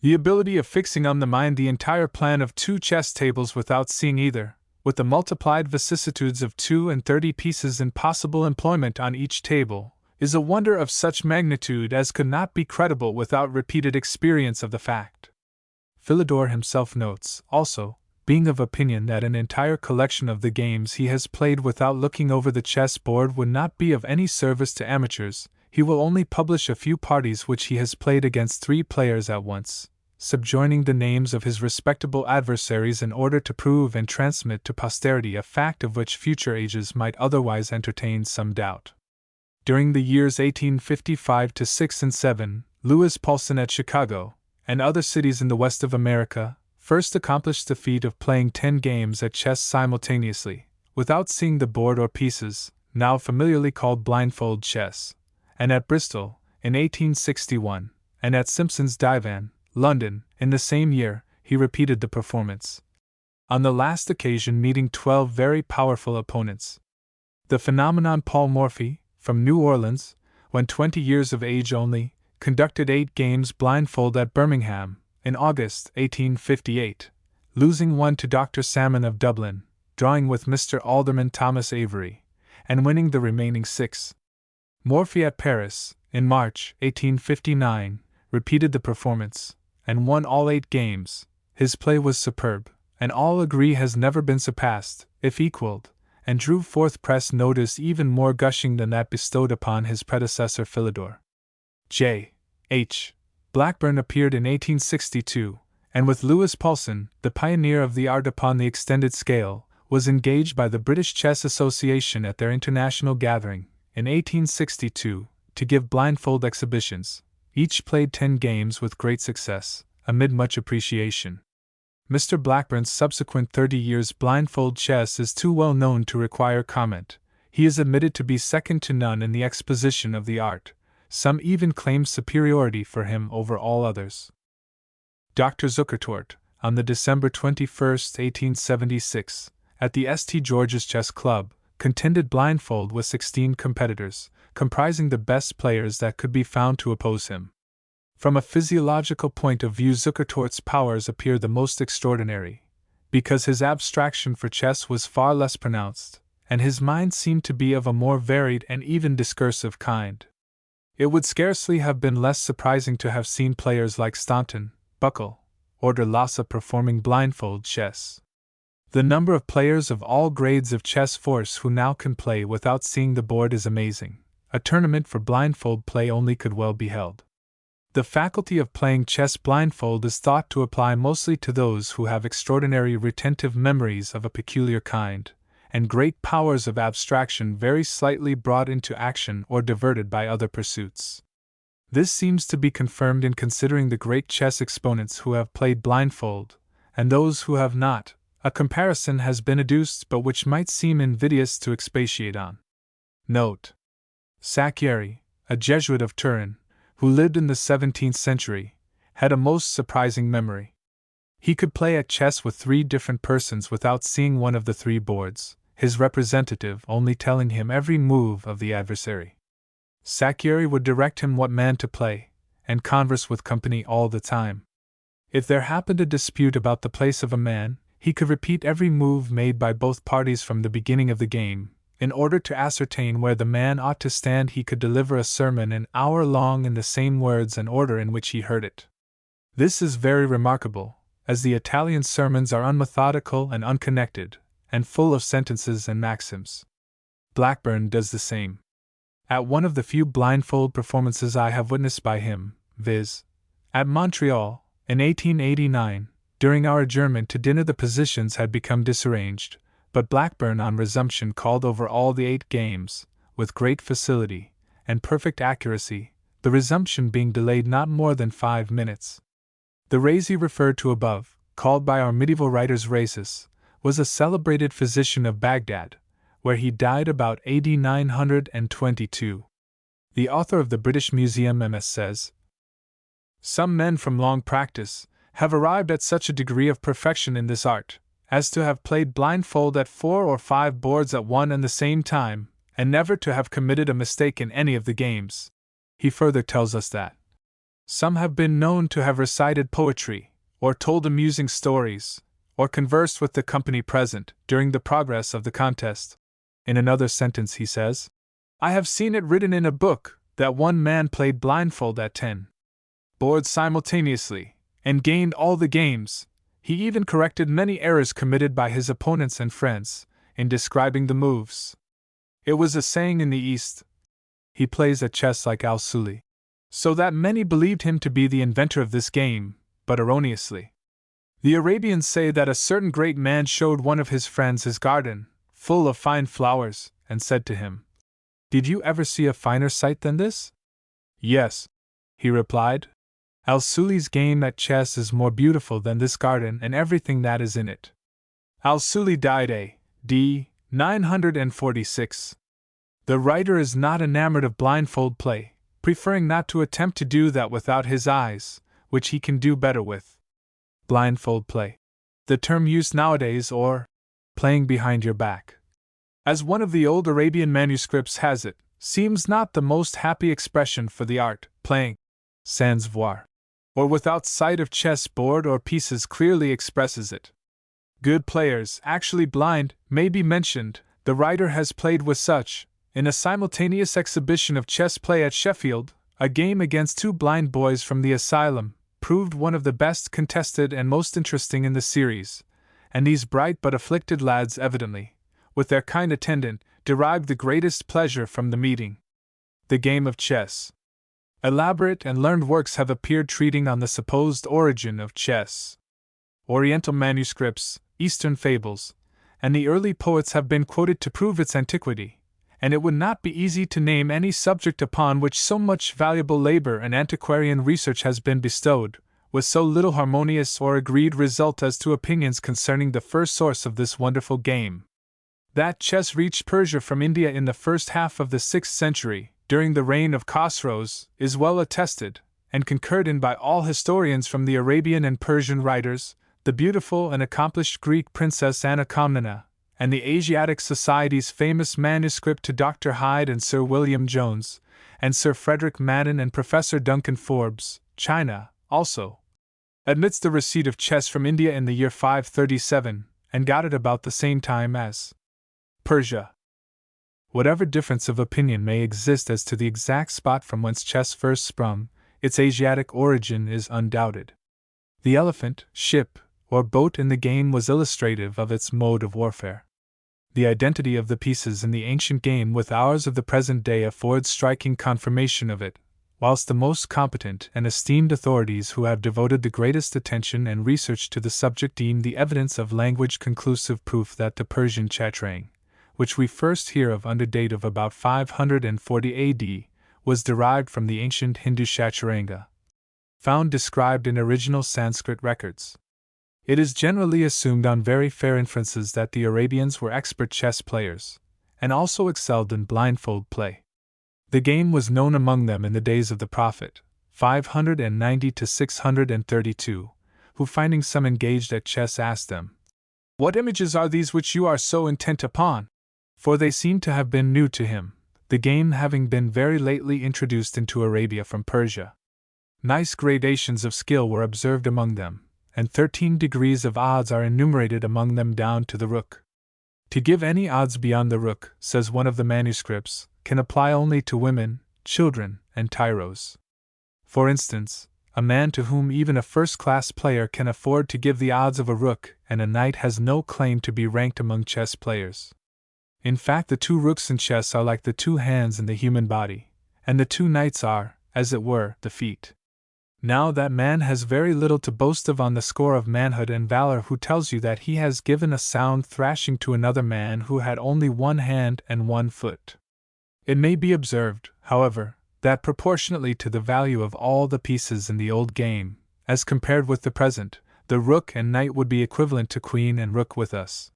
Speaker 1: The ability of fixing on the mind the entire plan of 2 chess tables without seeing either, with the multiplied vicissitudes of 32 pieces in possible employment on each table, is a wonder of such magnitude as could not be credible without repeated experience of the fact." Philidor himself notes, also, being of opinion that an entire collection of the games he has played without looking over the chess board would not be of any service to amateurs, he will only publish a few parties which he has played against 3 players at once, subjoining the names of his respectable adversaries in order to prove and transmit to posterity a fact of which future ages might otherwise entertain some doubt. During the years 1855 to 6 and 7, Louis Paulsen at Chicago, and other cities in the west of America, first accomplished the feat of playing 10 games at chess simultaneously, without seeing the board or pieces, now familiarly called blindfold chess, and at Bristol, in 1861, and at Simpson's Divan, London, in the same year, he repeated the performance. On the last occasion meeting 12 very powerful opponents. The phenomenon Paul Morphy, from New Orleans, when 20 years of age only, conducted 8 games blindfold at Birmingham, in August 1858, losing 1 to Dr. Salmon of Dublin, drawing with Mr. Alderman Thomas Avery, and winning the remaining 6. Morphy at Paris, in March 1859, repeated the performance, and won all 8 games. His play was superb, and all agree has never been surpassed, if equaled, and drew forth press notice even more gushing than that bestowed upon his predecessor Philidor. J. H. Blackburn appeared in 1862, and with Louis Paulsen, the pioneer of the art upon the extended scale, was engaged by the British Chess Association at their international gathering, in 1862, to give blindfold exhibitions. Each played 10 games with great success, amid much appreciation. Mr. Blackburn's subsequent 30 years blindfold chess is too well known to require comment. He is admitted to be second to none in the exposition of the art. Some even claim superiority for him over all others. Dr. Zukertort, on the December 21, 1876, at the St. George's Chess Club, contended blindfold with 16 competitors, comprising the best players that could be found to oppose him. From a physiological point of view, Zukertort's powers appear the most extraordinary, because his abstraction for chess was far less pronounced, and his mind seemed to be of a more varied and even discursive kind. It would scarcely have been less surprising to have seen players like Staunton, Buckle, or de Lassa performing blindfold chess. The number of players of all grades of chess force who now can play without seeing the board is amazing. A tournament for blindfold play only could well be held. The faculty of playing chess blindfold is thought to apply mostly to those who have extraordinary retentive memories of a peculiar kind, and great powers of abstraction very slightly brought into action or diverted by other pursuits. This seems to be confirmed in considering the great chess exponents who have played blindfold, and those who have not. A comparison has been adduced but which might seem invidious to expatiate on. Note: Sacchieri, a Jesuit of Turin, who lived in the 17th century, had a most surprising memory. He could play at chess with 3 different persons without seeing one of the 3 boards, his representative only telling him every move of the adversary. Sacchieri would direct him what man to play, and converse with company all the time. If there happened a dispute about the place of a man, he could repeat every move made by both parties from the beginning of the game. In order to ascertain where the man ought to stand, he could deliver a sermon an hour long in the same words and order in which he heard it. This is very remarkable, as the Italian sermons are unmethodical and unconnected, and full of sentences and maxims. Blackburn does the same. At one of the few blindfold performances I have witnessed by him, viz., at Montreal, in 1889, During our adjournment to dinner, the positions had become disarranged, but Blackburn, on resumption, called over all the 8 games, with great facility and perfect accuracy, the resumption being delayed not more than 5 minutes. The Razi referred to above, called by our medieval writers Rhasis, was a celebrated physician of Baghdad, where he died about AD 922. The author of the British Museum MS says, "Some men from long practice have arrived at such a degree of perfection in this art as to have played blindfold at 4 or 5 boards at one and the same time, and never to have committed a mistake in any of the games." He further tells us that some have been known to have recited poetry, or told amusing stories, or conversed with the company present during the progress of the contest. In another sentence he says, "I have seen it written in a book that one man played blindfold at 10 boards simultaneously, and gained all the games. He even corrected many errors committed by his opponents and friends in describing the moves. It was a saying in the East, 'He plays at chess like Al-Suli,' so that many believed him to be the inventor of this game, but erroneously. The Arabians say that a certain great man showed one of his friends his garden, full of fine flowers, and said to him, 'Did you ever see a finer sight than this?' 'Yes,' he replied. 'Al-Suli's game at chess is more beautiful than this garden and everything that is in it.' Al-Suli died a.d. 946. The writer is not enamored of blindfold play, preferring not to attempt to do that without his eyes, which he can do better with. Blindfold play, the term used nowadays, or playing behind your back, as one of the old Arabian manuscripts has it, seems not the most happy expression for the art, playing, sans voir, or without sight of chess board or pieces clearly expresses it. Good players, actually blind, may be mentioned. The writer has played with such, in a simultaneous exhibition of chess play at Sheffield. A game against 2 blind boys from the asylum proved one of the best contested and most interesting in the series, and these bright but afflicted lads evidently, with their kind attendant, derived the greatest pleasure from the meeting. The game of chess. Elaborate and learned works have appeared treating on the supposed origin of chess. Oriental manuscripts, Eastern fables, and the early poets have been quoted to prove its antiquity, and it would not be easy to name any subject upon which so much valuable labor and antiquarian research has been bestowed, with so little harmonious or agreed result as to opinions concerning the first source of this wonderful game. That chess reached Persia from India in the first half of the 6th century, during the reign of Khosrows, is well attested, and concurred in by all historians from the Arabian and Persian writers, the beautiful and accomplished Greek princess Anna Komnena, and the Asiatic Society's famous manuscript to Dr. Hyde and Sir William Jones, and Sir Frederick Madden and Professor Duncan Forbes. China, also, admits the receipt of chess from India in the year 537, and got it about the same time as Persia. Whatever difference of opinion may exist as to the exact spot from whence chess first sprung, its Asiatic origin is undoubted. The elephant, ship, or boat in the game was illustrative of its mode of warfare. The identity of the pieces in the ancient game with ours of the present day affords striking confirmation of it, whilst the most competent and esteemed authorities who have devoted the greatest attention and research to the subject deem the evidence of language conclusive proof that the Persian chaturang, which we first hear of under date of about 540 AD, was derived from the ancient Hindu chaturanga, found described in original Sanskrit records. It is generally assumed on very fair inferences that the Arabians were expert chess players, and also excelled in blindfold play. The game was known among them in the days of the Prophet, 590 to 632, who finding some engaged at chess asked them, "What images are these which you are so intent upon?" For they seem to have been new to him, the game having been very lately introduced into Arabia from Persia. Nice gradations of skill were observed among them, and 13 degrees of odds are enumerated among them down to the rook. To give any odds beyond the rook, says one of the manuscripts, can apply only to women, children, and tyros. For instance, a man to whom even a first-class player can afford to give the odds of a rook and a knight has no claim to be ranked among chess players. In fact, the 2 rooks in chess are like the 2 hands in the human body, and the 2 knights are, as it were, the feet. Now that man has very little to boast of on the score of manhood and valor who tells you that he has given a sound thrashing to another man who had only one hand and one foot. It may be observed, however, that proportionately to the value of all the pieces in the old game, as compared with the present, the rook and knight would be equivalent to queen and rook with us.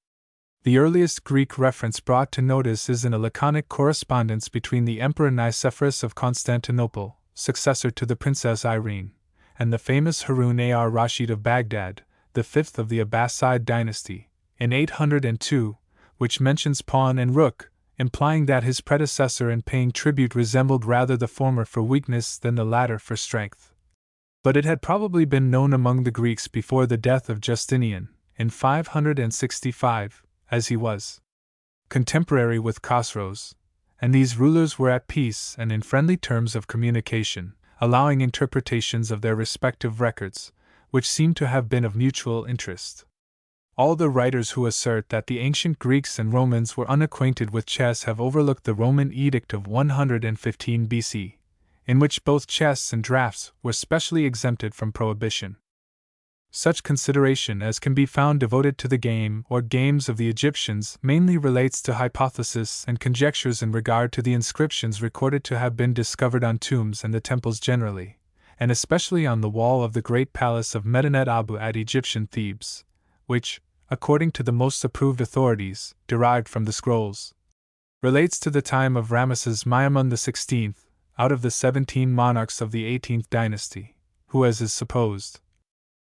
Speaker 1: The earliest Greek reference brought to notice is in a laconic correspondence between the Emperor Nicephorus of Constantinople, successor to the Princess Irene, and the famous Harun ar-Rashid of Baghdad, the fifth of the Abbasid dynasty, in 802, which mentions pawn and rook, implying that his predecessor in paying tribute resembled rather the former for weakness than the latter for strength. But it had probably been known among the Greeks before the death of Justinian, in 565, as he was contemporary with Khosrow's, and these rulers were at peace and in friendly terms of communication, allowing interpretations of their respective records, which seem to have been of mutual interest. All the writers who assert that the ancient Greeks and Romans were unacquainted with chess have overlooked the Roman Edict of 115 BC, in which both chess and draughts were specially exempted from prohibition. Such consideration as can be found devoted to the game or games of the Egyptians mainly relates to hypotheses and conjectures in regard to the inscriptions recorded to have been discovered on tombs and the temples generally, and especially on the wall of the great palace of Medinet Abu at Egyptian Thebes, which, according to the most approved authorities, derived from the scrolls, relates to the time of Ramesses Maimon XVI, out of the 17 monarchs of the 18th dynasty, who, as is supposed,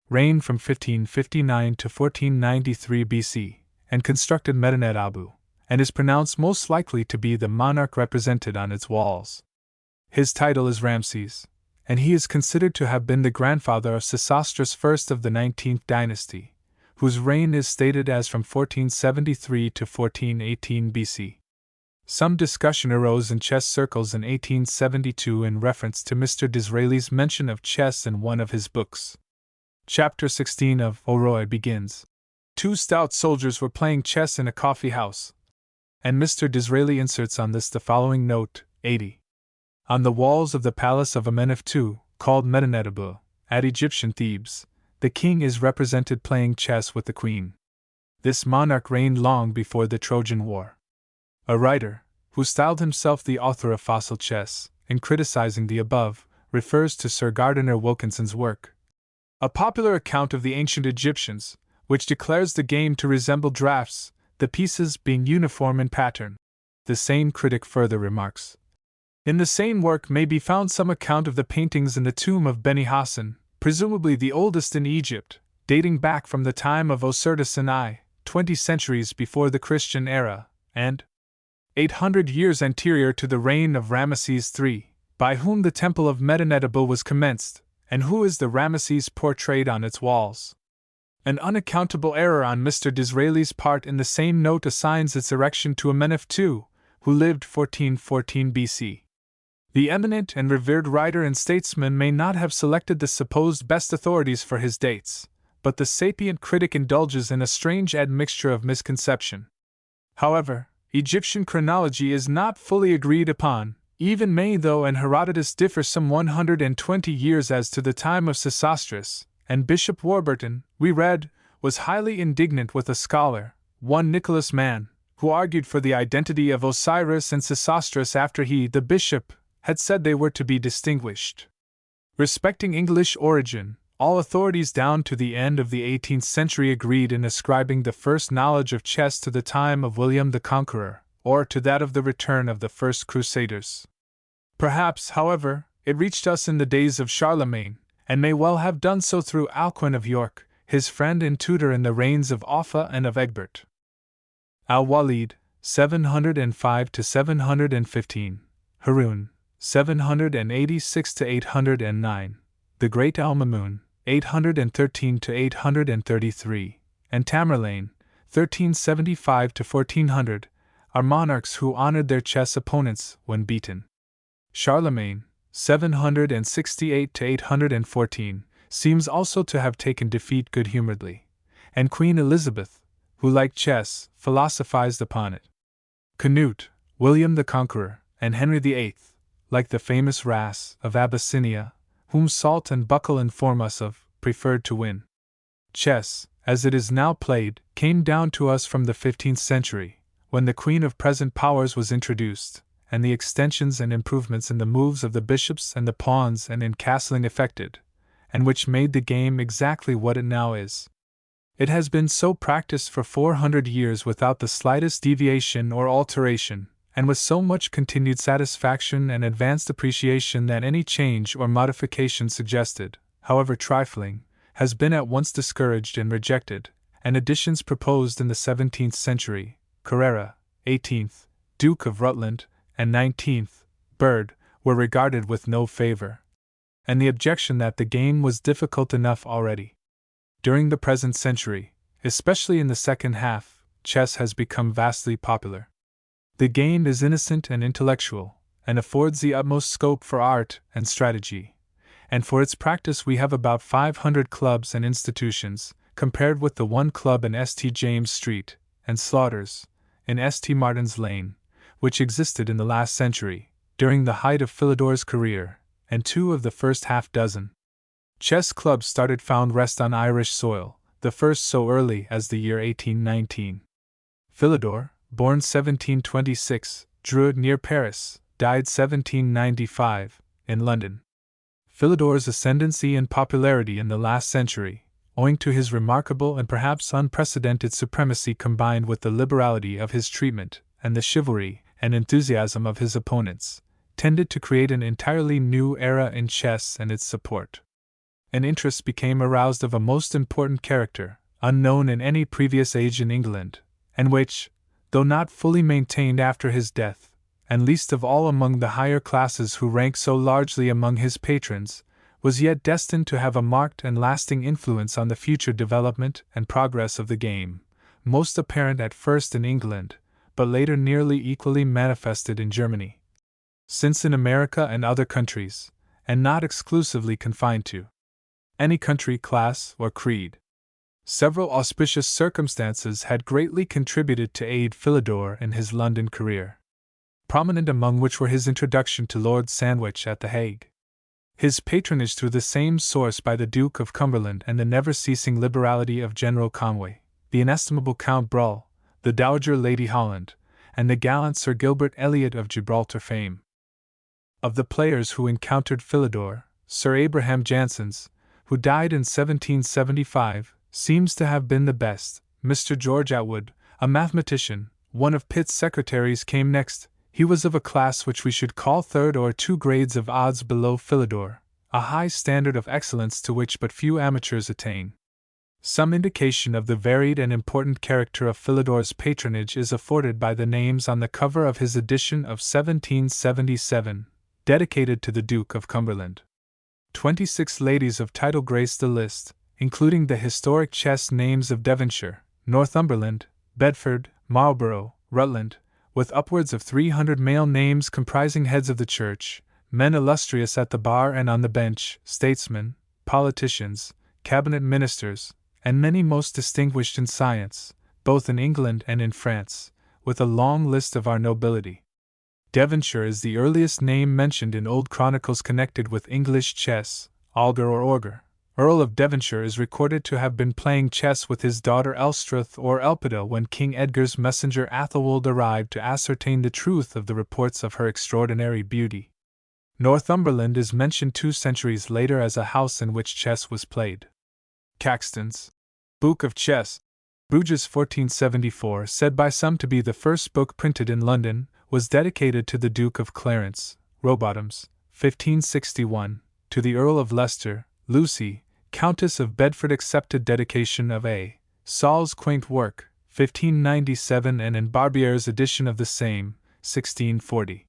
Speaker 1: reigned from 1559 to 1493 BC, and constructed Medinet Abu, and is pronounced most likely to be the monarch represented on its walls. His title is Ramses, and he is considered to have been the grandfather of Sesostris I of the 19th dynasty, whose reign is stated as from 1473 to 1418 BC. Some discussion arose in chess circles in 1872 in reference to Mr. Disraeli's mention of chess in one of his books. Chapter 16 of O'Roy begins, "Two stout soldiers were playing chess in a coffee house," and Mr. Disraeli inserts on this the following note, 80. On the walls of the palace of Amenhotep II, called Medinet Abu, at Egyptian Thebes, the king is represented playing chess with the queen. This monarch reigned long before the Trojan War. A writer, who styled himself the author of Fossil Chess, in criticizing the above, refers to Sir Gardiner Wilkinson's work, A Popular Account of the Ancient Egyptians, which declares the game to resemble draughts, the pieces being uniform in pattern. The same critic further remarks, in the same work may be found some account of the paintings in the tomb of Beni Hassan, presumably the oldest in Egypt, dating back from the time of Osiris and I, 20 centuries before the Christian era, and 800 years anterior to the reign of Ramesses III, by whom the temple of Medinet Abu was commenced, and who is the Ramesses portrayed on its walls. An unaccountable error on Mr. Disraeli's part in the same note assigns its erection to Amenhotep II, who lived 1414 BC. The eminent and revered writer and statesman may not have selected the supposed best authorities for his dates, but the sapient critic indulges in a strange admixture of misconception. However, Egyptian chronology is not fully agreed upon. Even Manetho and Herodotus differ some 120 years as to the time of Sesostris, and Bishop Warburton, we read, was highly indignant with a scholar, one Nicholas Mann, who argued for the identity of Osiris and Sesostris after he, the bishop, had said they were to be distinguished. Respecting English origin, all authorities down to the end of the 18th century agreed in ascribing the first knowledge of chess to the time of William the Conqueror, or to that of the return of the first Crusaders. Perhaps, however, it reached us in the days of Charlemagne, and may well have done so through Alcuin of York, his friend and tutor in the reigns of Offa and of Egbert. Al-Walid, 705 to 715, Harun, 786 to 809, the Great Al-Mamun, 813 to 833, and Tamerlane, 1375 to 1400, are monarchs who honored their chess opponents when beaten. Charlemagne, 768 to 814, seems also to have taken defeat good-humoredly, and Queen Elizabeth, who liked chess, philosophized upon it. Canute, William the Conqueror, and Henry VIII, like the famous Ras of Abyssinia, whom Salt and Buckle inform us of, preferred to win. Chess, as it is now played, came down to us from the 15th century, when the queen of present powers was introduced, and the extensions and improvements in the moves of the bishops and the pawns and in castling effected, and which made the game exactly what it now is. It has been so practiced for 400 years without the slightest deviation or alteration, and with so much continued satisfaction and advanced appreciation that any change or modification suggested, however trifling, has been at once discouraged and rejected, and additions proposed in the 17th century, Carrera, 18th, Duke of Rutland, and 19th, Bird, were regarded with no favor, and the objection that the game was difficult enough already. During the present century, especially in the second half, chess has become vastly popular. The game is innocent and intellectual, and affords the utmost scope for art and strategy, and for its practice we have about 500 clubs and institutions, compared with the one club in St. James Street, and Slaughter's, in St. Martin's Lane, which existed in the last century, during the height of Philidor's career, and 2 of the first half dozen. Chess clubs started found rest on Irish soil, the first so early as the year 1819. Philidor, born 1726, Druid near Paris, died 1795, in London. Philidor's ascendancy and popularity in the last century, owing to his remarkable and perhaps unprecedented supremacy combined with the liberality of his treatment, and the chivalry and enthusiasm of his opponents, tended to create an entirely new era in chess and its support. An interest became aroused of a most important character, unknown in any previous age in England, and which, though not fully maintained after his death, and least of all among the higher classes who rank so largely among his patrons, was yet destined to have a marked and lasting influence on the future development and progress of the game, most apparent at first in England, but later nearly equally manifested in Germany. Since in America and other countries, and not exclusively confined to any country, class, or creed, several auspicious circumstances had greatly contributed to aid Philidor in his London career, prominent among which were his introduction to Lord Sandwich at The Hague, his patronage through the same source by the Duke of Cumberland and the never-ceasing liberality of General Conway, the inestimable Count Bruhl, the Dowager Lady Holland, and the gallant Sir Gilbert Elliot of Gibraltar fame. Of the players who encountered Philidor, Sir Abraham Janssens, who died in 1775, seems to have been the best. Mr. George Atwood, a mathematician, one of Pitt's secretaries, came next. He was of a class which we should call third or 2 grades of odds below Philidor, a high standard of excellence to which but few amateurs attain. Some indication of the varied and important character of Philidor's patronage is afforded by the names on the cover of his edition of 1777, dedicated to the Duke of Cumberland. 26 ladies of title graced the list, including the historic chess names of Devonshire, Northumberland, Bedford, Marlborough, Rutland, with upwards of 300 male names comprising heads of the church, men illustrious at the bar and on the bench, statesmen, politicians, cabinet ministers, and many most distinguished in science, both in England and in France, with a long list of our nobility. Devonshire is the earliest name mentioned in old chronicles connected with English chess. Algar or Orgar, Earl of Devonshire, is recorded to have been playing chess with his daughter Elstreth or Elpida when King Edgar's messenger Athelwold arrived to ascertain the truth of the reports of her extraordinary beauty. Northumberland is mentioned 2 centuries later as a house in which chess was played. Caxton's Book of Chess, Bruges 1474, said by some to be the first book printed in London, was dedicated to the Duke of Clarence. Rowbottom's, 1561, to the Earl of Leicester. Lucy, Countess of Bedford, accepted dedication of A. Saul's quaint work, 1597, and in Barbier's edition of the same, 1640.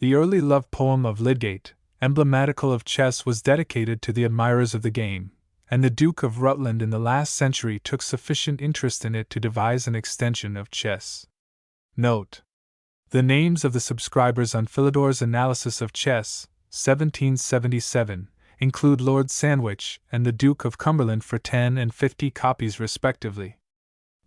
Speaker 1: The early love poem of Lydgate, emblematical of chess, was dedicated to the admirers of the game, and the Duke of Rutland in the last century took sufficient interest in it to devise an extension of chess. Note: the names of the subscribers on Philidor's Analysis of Chess, 1777, include Lord Sandwich and the Duke of Cumberland for 10 and 50 copies respectively.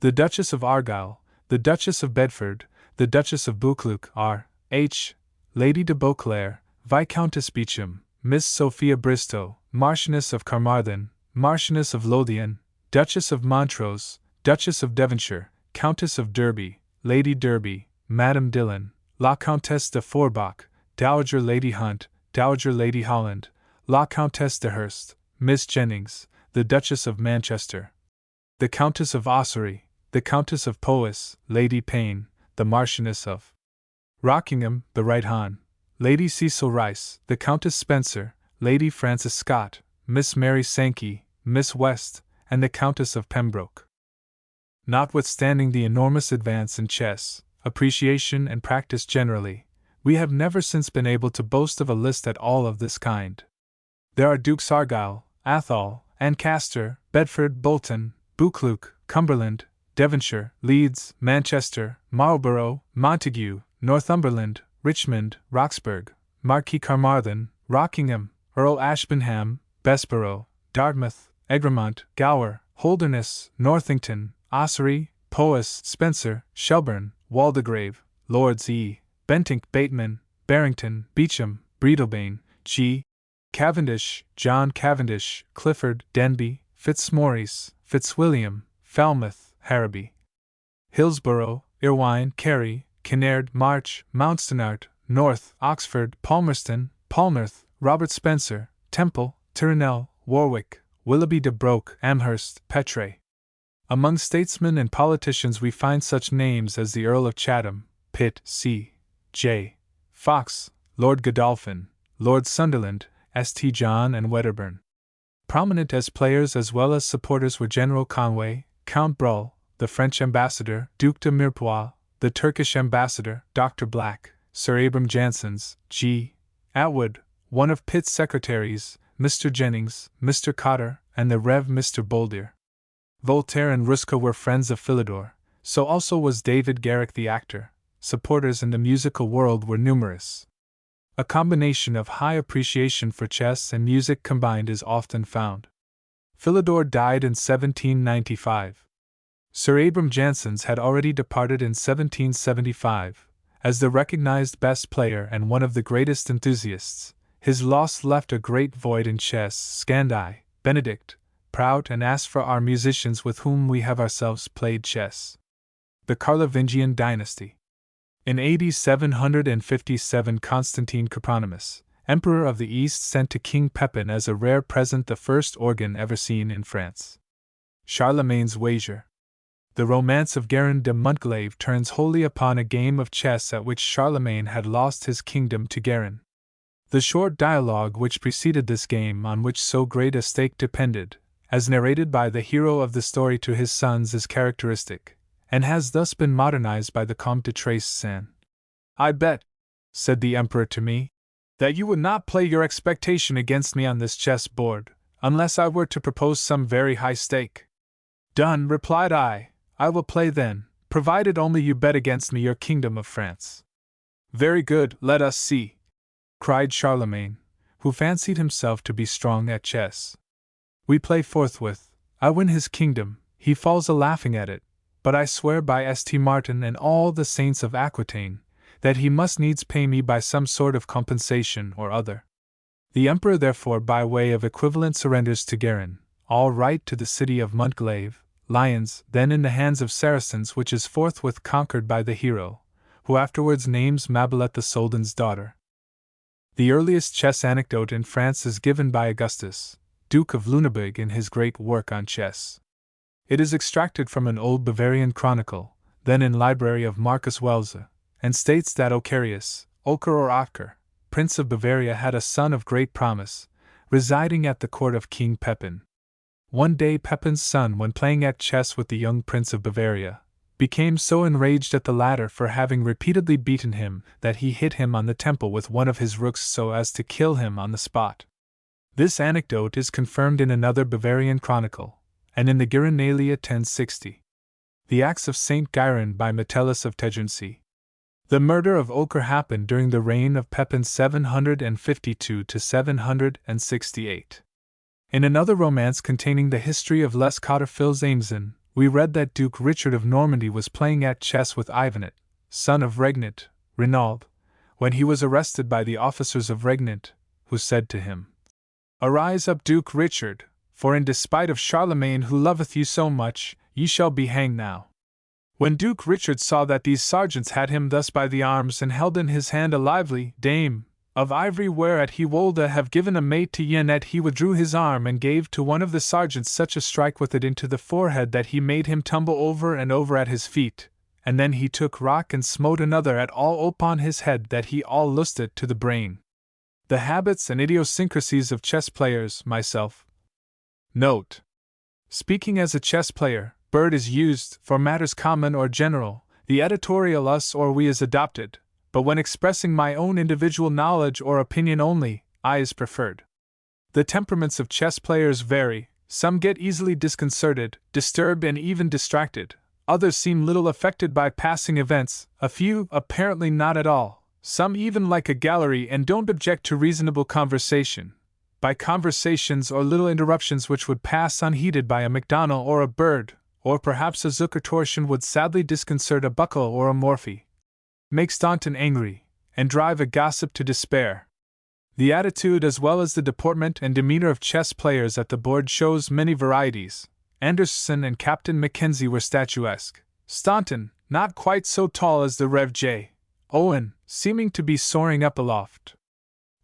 Speaker 1: The Duchess of Argyll, the Duchess of Bedford, the Duchess of Buccleuch, R.H., Lady de Beauclerc, Viscountess Beauchamp, Miss Sophia Bristow, Marchioness of Carmarthen, Marchioness of Lothian, Duchess of Montrose, Duchess of Devonshire, Countess of Derby, Lady Derby, Madame Dillon, La Comtesse de Forbach, Dowager Lady Hunt, Dowager Lady Holland, La Comtesse de Hurst, Miss Jennings, the Duchess of Manchester, the Countess of Ossory, the Countess of Powys, Lady Payne, the Marchioness of Rockingham, the Right Hon, Lady Cecil Rice, the Countess Spencer, Lady Frances Scott, Miss Mary Sankey, Miss West, and the Countess of Pembroke. Notwithstanding the enormous advance in chess, appreciation and practice generally, we have never since been able to boast of a list at all of this kind. There are Dukes Argyll, Athol, Ancaster, Bedford, Bolton, Buccleuch, Cumberland, Devonshire, Leeds, Manchester, Marlborough, Montague, Northumberland, Richmond, Roxburgh, Marquis Carmarthen, Rockingham, Earl Ashburnham, Bessborough, Dartmouth, Egremont, Gower, Holderness, Northington, Ossory, Powys, Spencer, Shelburne, Waldegrave, Lords E. Bentinck, Bateman, Barrington, Beauchamp, Breadalbane, G. Cavendish, John Cavendish, Clifford, Denbigh, Fitzmaurice, Fitzwilliam, Falmouth, Harrowby, Hillsborough, Irvine, Carey, Kinnaird, March, Mountstuart, North, Oxford, Palmerston, Palmouth, Robert Spencer, Temple, Tyrrell, Warwick, Willoughby de Broke, Amherst, Petre. Among statesmen and politicians we find such names as the Earl of Chatham, Pitt, C. J. Fox, Lord Godolphin, Lord Sunderland, St. John and Wedderburn. Prominent as players as well as supporters were General Conway, Count Bruhl, the French ambassador, Duc de Mirepoix, the Turkish ambassador, Dr. Black, Sir Abram Janssens, G. Atwood, one of Pitt's secretaries, Mr. Jennings, Mr. Cotter, and the Rev. Mr. Bouldier. Voltaire and Ruskin were friends of Philidor, so also was David Garrick the actor. Supporters in the musical world were numerous. A combination of high appreciation for chess and music combined is often found. Philidor died in 1795. Sir Abram Janssens had already departed in 1775. As the recognized best player and one of the greatest enthusiasts, his loss left a great void in chess. Scandi, Benedict, Prout, and as for our musicians with whom we have ourselves played chess. The Carlovingian dynasty. In AD 757, Constantine Copronymus, Emperor of the East, sent to King Pepin as a rare present the first organ ever seen in France. Charlemagne's wager. The romance of Guerin de Montglaive turns wholly upon a game of chess at which Charlemagne had lost his kingdom to Guerin. The short dialogue which preceded this game, on which so great a stake depended, as narrated by the hero of the story to his sons, is characteristic, and has thus been modernized by the Comte de Tracy. "I bet," said the Emperor to me, "that you would not play your expectation against me on this chess board, unless I were to propose some very high stake." "Done," replied I will play then, provided only you bet against me your kingdom of France." "Very good, let us see," cried Charlemagne, who fancied himself to be strong at chess. We play forthwith. I win his kingdom, he falls a-laughing at it, but I swear by St. Martin and all the saints of Aquitaine, that he must needs pay me by some sort of compensation or other. The Emperor therefore by way of equivalent surrenders to Guerin all right to the city of Montglaive, Lyons, then in the hands of Saracens, which is forthwith conquered by the hero, who afterwards names Mabelette the Soldan's daughter. The earliest chess anecdote in France is given by Augustus, Duke of Lunebourg, in his great work on chess. It is extracted from an old Bavarian chronicle, then in library of Marcus Welze, and states that Ocarius, Oker or Otker, Prince of Bavaria, had a son of great promise, residing at the court of King Pepin. One day Pepin's son, when playing at chess with the young Prince of Bavaria, became so enraged at the latter for having repeatedly beaten him that he hit him on the temple with one of his rooks so as to kill him on the spot. This anecdote is confirmed in another Bavarian chronicle, and in the Guerinalia 1060. The Acts of Saint Guirin by Metellus of Tegernsee. The murder of Oker happened during the reign of Pepin 752 to 768. In another romance containing the history of Les Cotterfils Aimzin, we read that Duke Richard of Normandy was playing at chess with Ivanet, son of Regnant, Renaud, when he was arrested by the officers of Regnant, who said to him, Arise up, Duke Richard, for in despite of Charlemagne who loveth you so much, ye shall be hanged now. When Duke Richard saw that these sergeants had him thus by the arms and held in his hand a lively dame of ivory whereat he wolde have given a mate to Yenet, he withdrew his arm and gave to one of the sergeants such a strike with it into the forehead that he made him tumble over and over at his feet, and then he took rock and smote another at all upon his head that he all lusted to the brain. The habits and idiosyncrasies of chess players, myself. Note. Speaking as a chess player, bird is used for matters common or general, the editorial us or we is adopted, but when expressing my own individual knowledge or opinion only, I is preferred. The temperaments of chess players vary, some get easily disconcerted, disturbed and even distracted, others seem little affected by passing events, a few apparently not at all, some even like a gallery and don't object to reasonable conversation, by conversations or little interruptions which would pass unheeded by a Macdonald or a Bird, or perhaps a Zuckertorsion would sadly disconcert a Buckle or a Morphy, make Staunton angry, and drive a gossip to despair. The attitude as well as the deportment and demeanor of chess players at the board shows many varieties. Anderson and Captain Mackenzie were statuesque, Staunton, not quite so tall as the Rev. J. Owen, seeming to be soaring up aloft.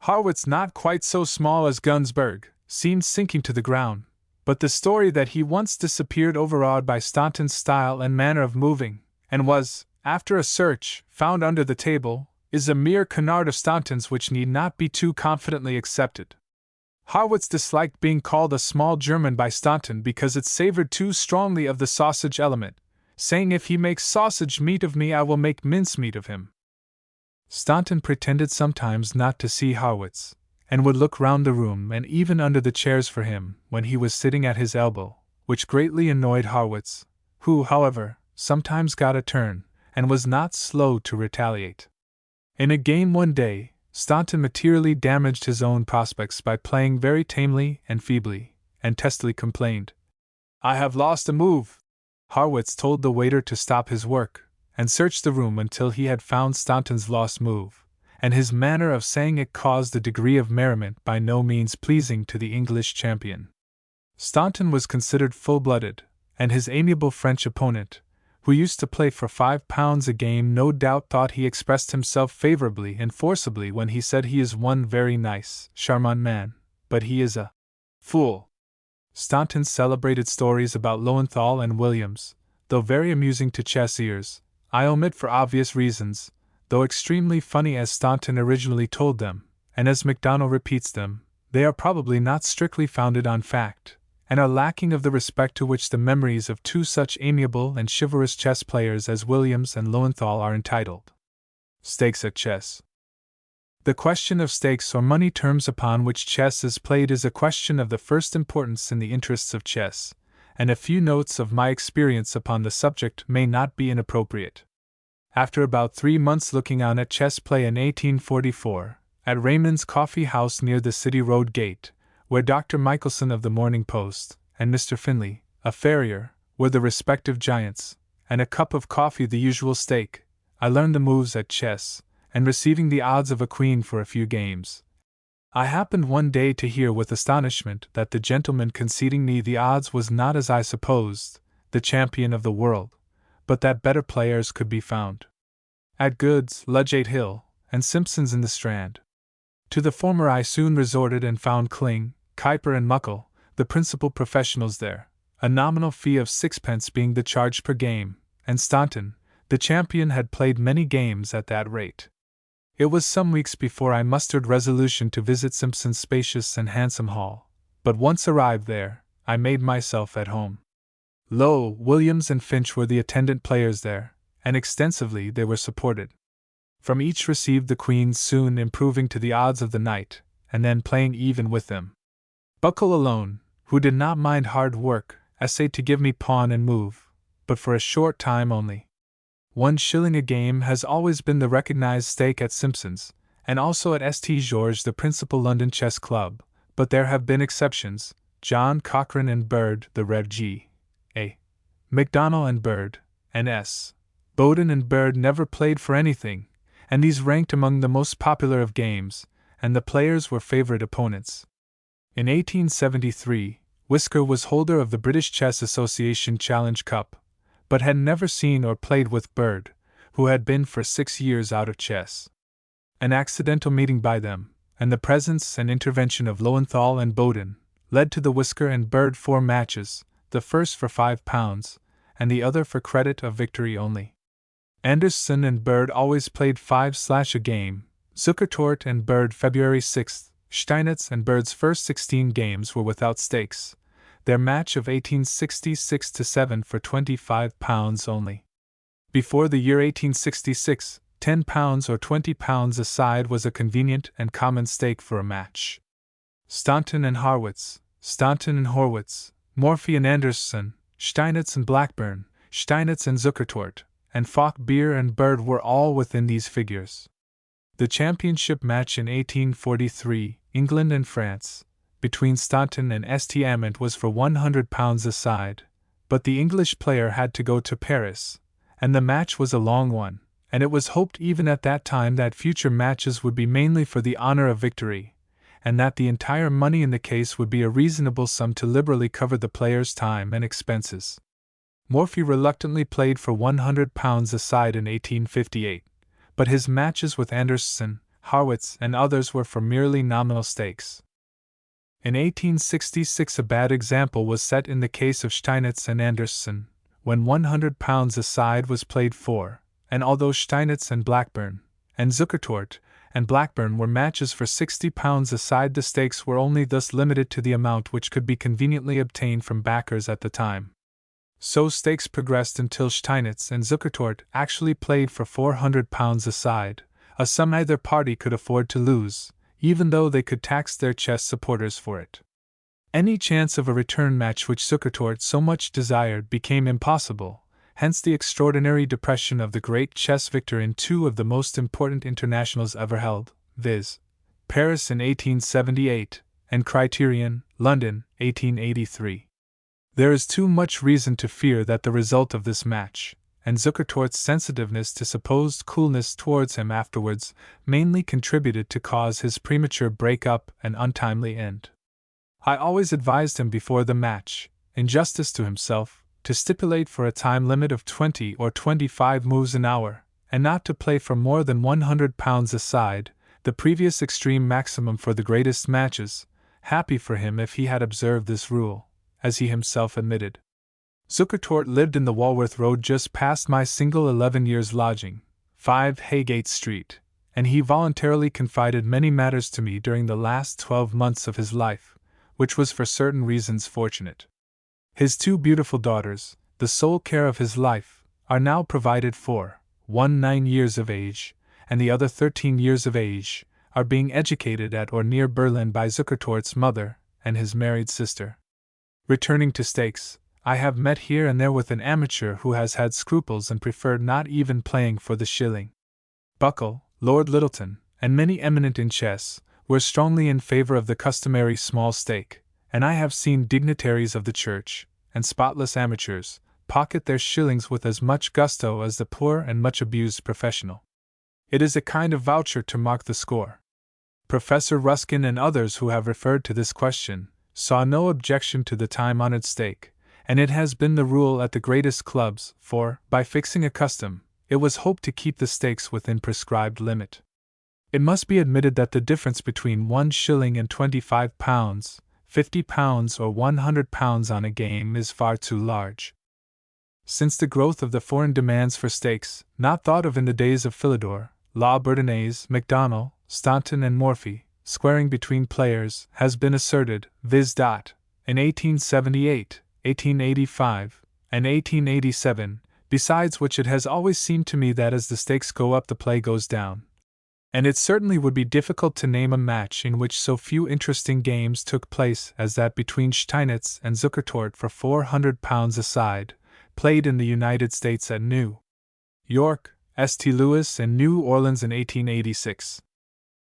Speaker 1: Harwitz not quite so small as Gunsberg, seemed sinking to the ground, but the story that he once disappeared overawed by Staunton's style and manner of moving, and was, after a search, found under the table, is a mere canard of Staunton's which need not be too confidently accepted. Harwitz disliked being called a small German by Staunton because it savored too strongly of the sausage element, saying if he makes sausage meat of me I will make mincemeat of him. Staunton pretended sometimes not to see Harwitz, and would look round the room and even under the chairs for him when he was sitting at his elbow, which greatly annoyed Harwitz, who, however, sometimes got a turn, and was not slow to retaliate. In a game one day, Staunton materially damaged his own prospects by playing very tamely and feebly, and testily complained, I have lost a move. Harwitz told the waiter to stop his work, and searched the room until he had found Staunton's lost move, and his manner of saying it caused a degree of merriment by no means pleasing to the English champion. Staunton was considered full-blooded, and his amiable French opponent, who used to play for £5 a game, no doubt thought he expressed himself favorably and forcibly when he said he is one very nice, charmant man, but he is a fool. Staunton's celebrated stories about Lowenthal and Williams, though very amusing to chess ears, I omit for obvious reasons, though extremely funny as Staunton originally told them, and as Macdonald repeats them, they are probably not strictly founded on fact, and are lacking of the respect to which the memories of two such amiable and chivalrous chess players as Williams and Lowenthal are entitled. Stakes at chess. The question of stakes or money terms upon which chess is played is a question of the first importance in the interests of chess, and a few notes of my experience upon the subject may not be inappropriate. After about 3 months looking on at chess play in 1844, at Raymond's Coffee House near the City Road Gate, where Dr. Michelson of the Morning Post and Mr. Finley, a farrier, were the respective giants, and a cup of coffee the usual stake, I learned the moves at chess, and receiving the odds of a queen for a few games. I happened one day to hear with astonishment that the gentleman conceding me the odds was not, as I supposed, the champion of the world, but that better players could be found at Good's, Ludgate Hill, and Simpson's in the Strand. To the former I soon resorted and found Kling, Kuiper and Muckle, the principal professionals there, a nominal fee of 6p being the charge per game, and Staunton, the champion, had played many games at that rate. It was some weeks before I mustered resolution to visit Simpson's spacious and handsome hall, but once arrived there, I made myself at home. Lo, Williams and Finch were the attendant players there, and extensively they were supported. From each received the queens, soon improving to the odds of the knight, and then playing even with them. Buckle alone, who did not mind hard work, essayed to give me pawn and move, but for a short time only. 1 shilling a game has always been the recognized stake at Simpson's, and also at St. George, the principal London chess club, but there have been exceptions, John Cochrane and Bird, the Rev. G. A. Macdonald and Bird, and S. Bowden and Bird never played for anything, and these ranked among the most popular of games, and the players were favorite opponents. In 1873, Whisker was holder of the British Chess Association Challenge Cup, but had never seen or played with Bird, who had been for 6 years out of chess. An accidental meeting by them, and the presence and intervention of Lowenthal and Bowden, led to the Whisker and Bird 4 matches, the first for £5, and the other for credit of victory only. Anderson and Bird always played 5/ a game, Zukertort and Bird February 6, Steinitz and Bird's first 16 games were without stakes, their match of 1866 7 for £25 only. Before the year 1866, £10 or £20 a side was a convenient and common stake for a match. Staunton and Horwitz, Morphy and Anderson, Steinitz and Blackburn, Steinitz and Zukertort, and Falk Beer and Bird were all within these figures. The championship match in 1843, England and France, between Staunton and St. Amant was for £100 a side, but the English player had to go to Paris, and the match was a long one, and it was hoped even at that time that future matches would be mainly for the honor of victory, and that the entire money in the case would be a reasonable sum to liberally cover the player's time and expenses. Morphy reluctantly played for £100 a side in 1858, but his matches with Anderson, Horwitz, and others were for merely nominal stakes. In 1866 a bad example was set in the case of Steinitz and Anderson, when £100 a side was played for, and although Steinitz and Blackburn, and Zukertort, and Blackburn were matches for £60 a side, the stakes were only thus limited to the amount which could be conveniently obtained from backers at the time. So stakes progressed until Steinitz and Zukertort actually played for £400 a side, a sum either party could afford to lose, even though they could tax their chess supporters for it. Any chance of a return match which Zukertort so much desired became impossible, hence the extraordinary depression of the great chess victor in 2 of the most important internationals ever held, viz., Paris in 1878, and Criterion, London, 1883. There is too much reason to fear that the result of this match, and Zukertort's sensitiveness to supposed coolness towards him afterwards, mainly contributed to cause his premature break-up and untimely end. I always advised him before the match, in justice to himself, to stipulate for a time limit of 20 or 25 moves an hour, and not to play for more than £100 a side, the previous extreme maximum for the greatest matches, happy for him if he had observed this rule, as he himself admitted. Zukertort lived in the Walworth Road just past my single 11 years' lodging, 5 Haygate Street, and he voluntarily confided many matters to me during the last 12 months of his life, which was for certain reasons fortunate. His 2 beautiful daughters, the sole care of his life, are now provided for, one 9 years of age, and the other 13 years of age, are being educated at or near Berlin by Zukertort's mother and his married sister. Returning to stakes, I have met here and there with an amateur who has had scruples and preferred not even playing for the shilling. Buckle, Lord Lyttelton, and many eminent in chess, were strongly in favor of the customary small stake, and I have seen dignitaries of the church, and spotless amateurs, pocket their shillings with as much gusto as the poor and much abused professional. It is a kind of voucher to mark the score. Professor Ruskin and others who have referred to this question saw no objection to the time-honored stake, and it has been the rule at the greatest clubs, for, by fixing a custom, it was hoped to keep the stakes within prescribed limit. It must be admitted that the difference between 1 shilling and £25, £50 or £100 on a game is far too large. Since the growth of the foreign demands for stakes, not thought of in the days of Philidor, La Bourdonnais, MacDonald, Staunton and Morphy, squaring between players, has been asserted, viz. In 1878, 1885, and 1887, besides which it has always seemed to me that as the stakes go up the play goes down. And it certainly would be difficult to name a match in which so few interesting games took place as that between Steinitz and Zukertort for £400 a side, played in the United States at New York, St. Louis, and New Orleans in 1886.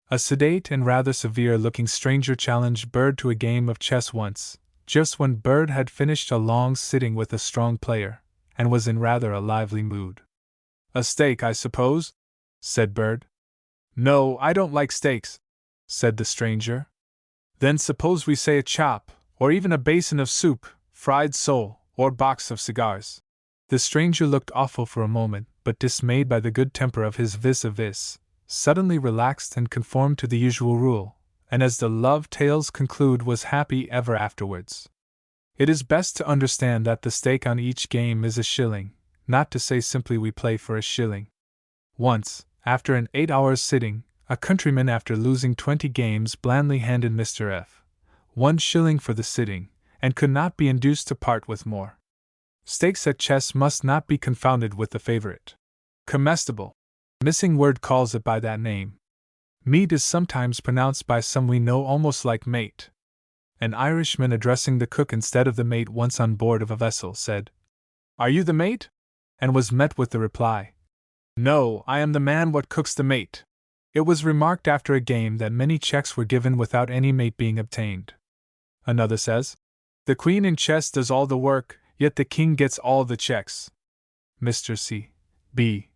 Speaker 1: A sedate and rather severe-looking stranger challenged Bird to a game of chess once, just when Bird had finished a long sitting with a strong player, and was in rather a lively mood. "A stake, I suppose?" said Bird. "No, I don't like stakes," said the stranger. Then suppose we say a chop, or even a basin of soup, fried sole, or box of cigars. The stranger looked awful for a moment, but dismayed by the good temper of his vis-a-vis, suddenly relaxed and conformed to the usual rule, and as the love tales conclude was happy ever afterwards. It is best to understand that the stake on each game is a shilling, not to say simply we play for a shilling. Once, after an 8-hours sitting, a countryman after losing 20 games blandly handed Mr. F. 1 shilling for the sitting, and could not be induced to part with more. Stakes at chess must not be confounded with the favorite. Comestible. Missing word calls it by that name. Meat is sometimes pronounced by some we know almost like mate. An Irishman addressing the cook instead of the mate once on board of a vessel said, "Are you the mate?" and was met with the reply, "No, I am the man what cooks the mate." It was remarked after a game that many checks were given without any mate being obtained. Another says, "The queen in chess does all the work, yet the king gets all the checks." Mr. C. B.,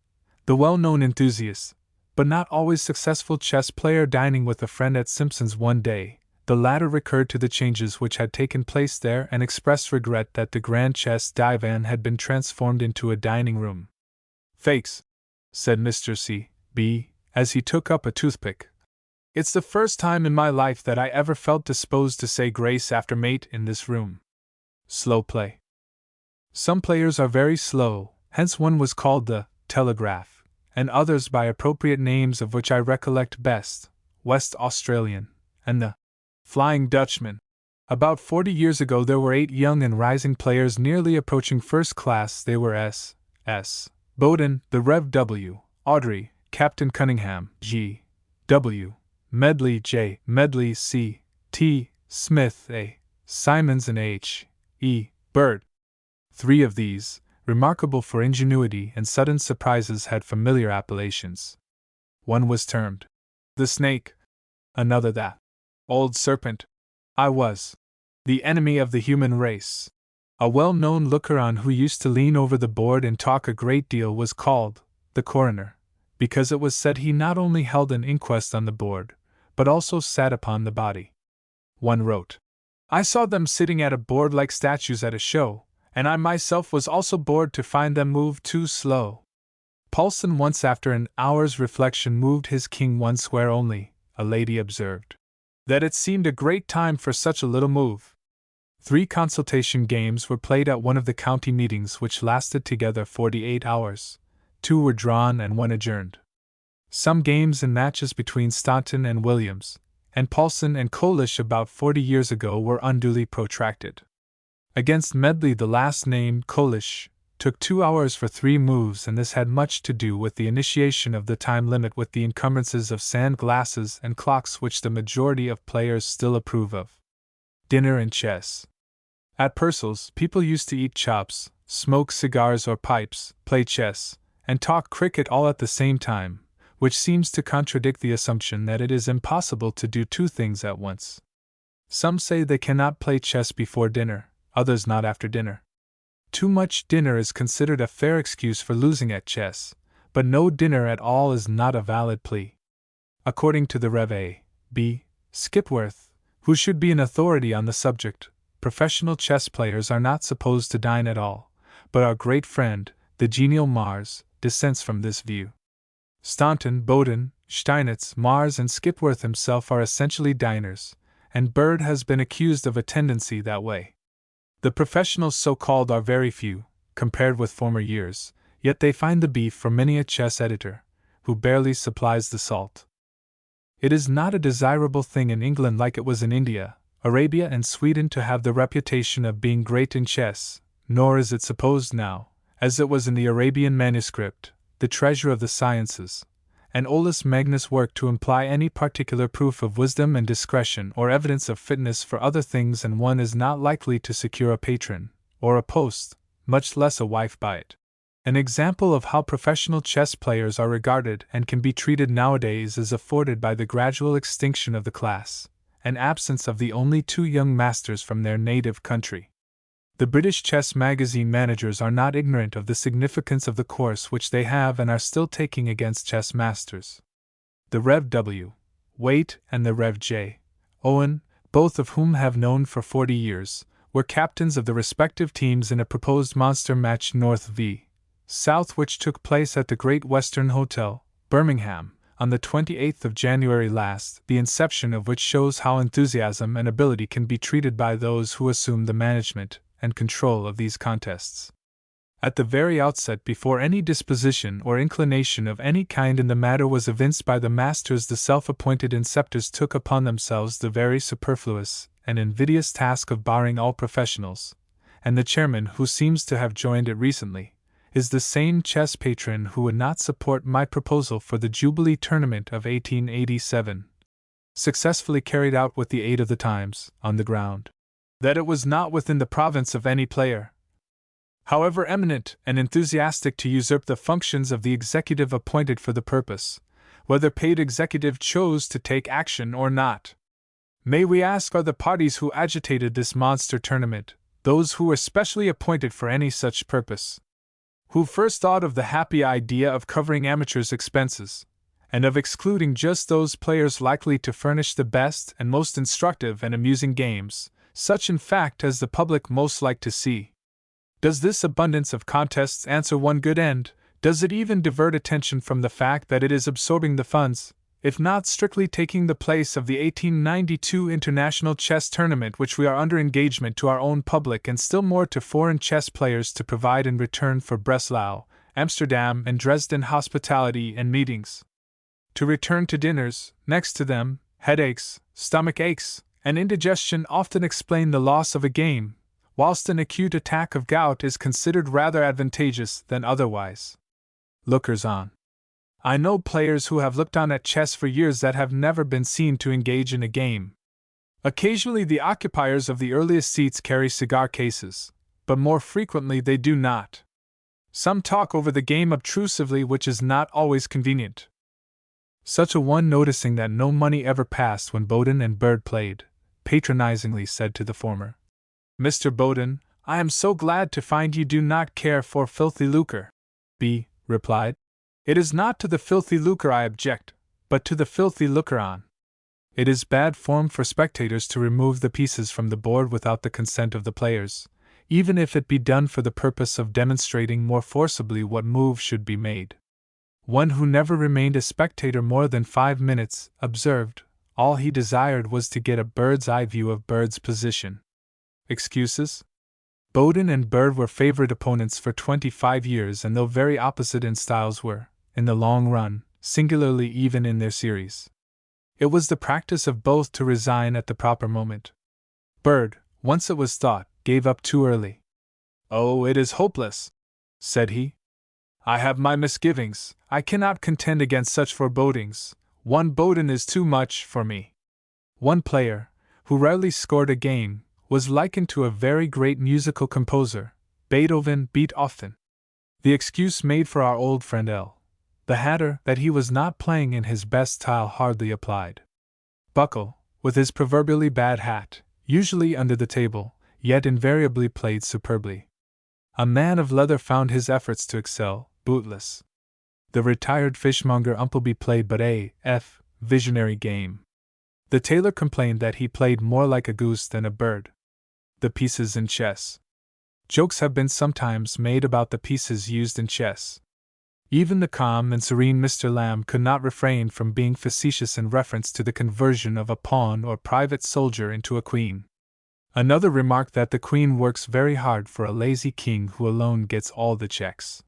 Speaker 1: the well-known enthusiast, but not always successful chess player dining with a friend at Simpson's one day, the latter recurred to the changes which had taken place there and expressed regret that the grand chess divan had been transformed into a dining room. "Faix," said Mr. C. B., as he took up a toothpick, "it's the first time in my life that I ever felt disposed to say grace after mate in this room." Slow play. Some players are very slow, hence one was called the telegraph, and others by appropriate names of which I recollect best, West Australian, and the Flying Dutchman. About 40 years ago there were 8 young and rising players nearly approaching first class. They were S. Bowden, the Rev. W. Audrey, Captain Cunningham, G. W. Medley, J. Medley, C. T. Smith, A. Simons, and H. E. Bird. 3 of these, remarkable for ingenuity and sudden surprises, had familiar appellations. One was termed the Snake, another that Old Serpent. I was the enemy of the human race. A well-known looker-on who used to lean over the board and talk a great deal was called the Coroner, because it was said he not only held an inquest on the board, but also sat upon the body. One wrote, "I saw them sitting at a board like statues at a show, and I myself was also bored to find them move too slow." Paulson once, after an hour's reflection, moved his king once where only a lady observed that it seemed a great time for such a little move. 3 consultation games were played at one of the county meetings, which lasted together 48 hours. 2 were drawn and 1 adjourned. Some games and matches between Staunton and Williams, and Paulson and Colish about 40 years ago were unduly protracted. Against Medley the last named, Colish, took 2 hours for 3 moves, and this had much to do with the initiation of the time limit, with the encumbrances of sand glasses and clocks which the majority of players still approve of. Dinner and chess. At Purcell's, people used to eat chops, smoke cigars or pipes, play chess, and talk cricket all at the same time, which seems to contradict the assumption that it is impossible to do 2 things at once. Some say they cannot play chess before dinner, others not after dinner. Too much dinner is considered a fair excuse for losing at chess, but no dinner at all is not a valid plea. According to the Rev. A. B. Skipworth, who should be an authority on the subject, professional chess players are not supposed to dine at all, but our great friend, the genial Mars, dissents from this view. Staunton, Bowden, Steinitz, Mars, and Skipworth himself are essentially diners, and Bird has been accused of a tendency that way. The professionals so-called are very few, compared with former years, yet they find the beef for many a chess editor, who barely supplies the salt. It is not a desirable thing in England, like it was in India, Arabia, and Sweden, to have the reputation of being great in chess, nor is it supposed now, as it was in the Arabian manuscript, the treasure of the sciences, and Olus Magnus' work, to imply any particular proof of wisdom and discretion or evidence of fitness for other things, and one is not likely to secure a patron, or a post, much less a wife by it. An example of how professional chess players are regarded and can be treated nowadays is afforded by the gradual extinction of the class, and absence of the only 2 young masters from their native country. The British chess magazine managers are not ignorant of the significance of the course which they have and are still taking against chess masters. The Rev. W. Waite and the Rev. J. Owen, both of whom have known for 40 years, were captains of the respective teams in a proposed monster match North v. South which took place at the Great Western Hotel, Birmingham, on the 28th of January last, the inception of which shows how enthusiasm and ability can be treated by those who assume the management and control of these contests. At the very outset, before any disposition or inclination of any kind in the matter was evinced by the masters, the self-appointed inceptors took upon themselves the very superfluous and invidious task of barring all professionals, and the chairman, who seems to have joined it recently, is the same chess patron who would not support my proposal for the Jubilee Tournament of 1887, successfully carried out with the aid of the Times, on the ground that it was not within the province of any player, however eminent and enthusiastic, to usurp the functions of the executive appointed for the purpose, whether paid executive chose to take action or not. May we ask, are the parties who agitated this monster tournament those who were specially appointed for any such purpose? Who first thought of the happy idea of covering amateurs' expenses, and of excluding just those players likely to furnish the best and most instructive and amusing games, such in fact as the public most like to see? Does this abundance of contests answer one good end? Does it even divert attention from the fact that it is absorbing the funds, if not strictly taking the place of the 1892 International Chess Tournament, which we are under engagement to our own public and still more to foreign chess players to provide in return for Breslau, Amsterdam, and Dresden hospitality and meetings? To return to dinners, next to them, headaches, stomach aches, and indigestion often explain the loss of a game, whilst an acute attack of gout is considered rather advantageous than otherwise. Lookers on. I know players who have looked on at chess for years that have never been seen to engage in a game. Occasionally the occupiers of the earliest seats carry cigar cases, but more frequently they do not. Some talk over the game obtrusively, which is not always convenient. Such a one, noticing that no money ever passed when Bowden and Bird played, patronizingly said to the former, "Mr. Bowden, I am so glad to find you do not care for filthy lucre." B replied, "It is not to the filthy lucre I object, but to the filthy looker-on. It is bad form for spectators to remove the pieces from the board without the consent of the players, even if it be done for the purpose of demonstrating more forcibly what move should be made." One who never remained a spectator more than 5 minutes observed, all he desired was to get a bird's-eye view of Bird's position. Excuses? Bowden and Bird were favorite opponents for 25 years, and though very opposite in styles, were, in the long run, singularly even in their series. It was the practice of both to resign at the proper moment. Bird, once it was thought, gave up too early. "Oh, it is hopeless," said he. "I have my misgivings. I cannot contend against such forebodings. One Bowden is too much for me." One player, who rarely scored a game, was likened to a very great musical composer. Beethoven beat often. The excuse made for our old friend L. the Hatter, that he was not playing in his best style, hardly applied. Buckle, with his proverbially bad hat, usually under the table, yet invariably played superbly. A man of leather found his efforts to excel bootless. The retired fishmonger Umpleby played but a visionary game. The tailor complained that he played more like a goose than a bird. The pieces in chess. Jokes have been sometimes made about the pieces used in chess. Even the calm and serene Mr. Lamb could not refrain from being facetious in reference to the conversion of a pawn or private soldier into a queen. Another remarked that the queen works very hard for a lazy king who alone gets all the checks.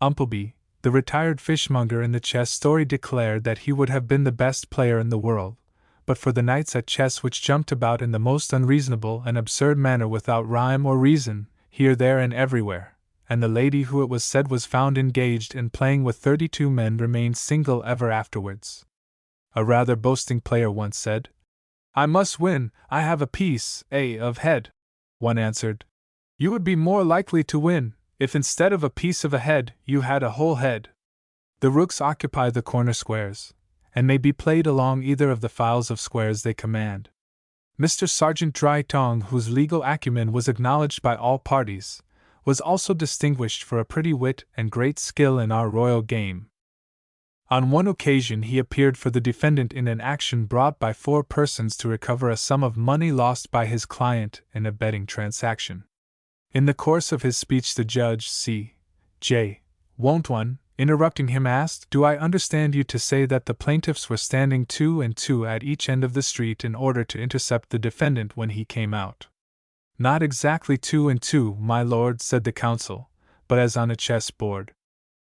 Speaker 1: Umpleby, the retired fishmonger in the chess story, declared that he would have been the best player in the world, but for the knights at chess which jumped about in the most unreasonable and absurd manner without rhyme or reason, here, there, and everywhere, and the lady who it was said was found engaged in playing with 32 men remained single ever afterwards. A rather boasting player once said, "I must win, I have a piece, of head." One answered, "You would be more likely to win, if instead of a piece of a head, you had a whole head." The rooks occupy the corner squares, and may be played along either of the files of squares they command. Mr. Sergeant Dry Tong, whose legal acumen was acknowledged by all parties, was also distinguished for a pretty wit and great skill in our royal game. On one occasion he appeared for the defendant in an action brought by 4 persons to recover a sum of money lost by his client in a betting transaction. In the course of his speech the judge, C.J. Won't one, interrupting him, asked, "Do I understand you to say that the plaintiffs were standing 2 and 2 at each end of the street in order to intercept the defendant when he came out?" "Not exactly 2 and 2, my lord," said the counsel, "but as on a chess board.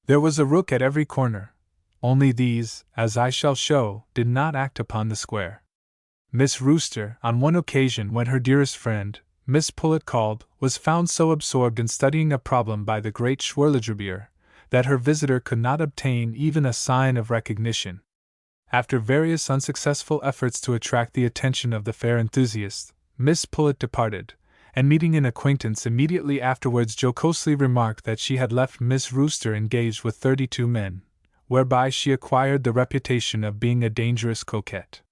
Speaker 1: There was a rook at every corner, only these, as I shall show, did not act upon the square." Miss Rooster, on one occasion when her dearest friend, Miss Pullet, called, was found so absorbed in studying a problem by the great Schwerligerbier that her visitor could not obtain even a sign of recognition. After various unsuccessful efforts to attract the attention of the fair enthusiast, Miss Pullet departed, and meeting an acquaintance immediately afterwards jocosely remarked that she had left Miss Rooster engaged with 32 men, whereby she acquired the reputation of being a dangerous coquette.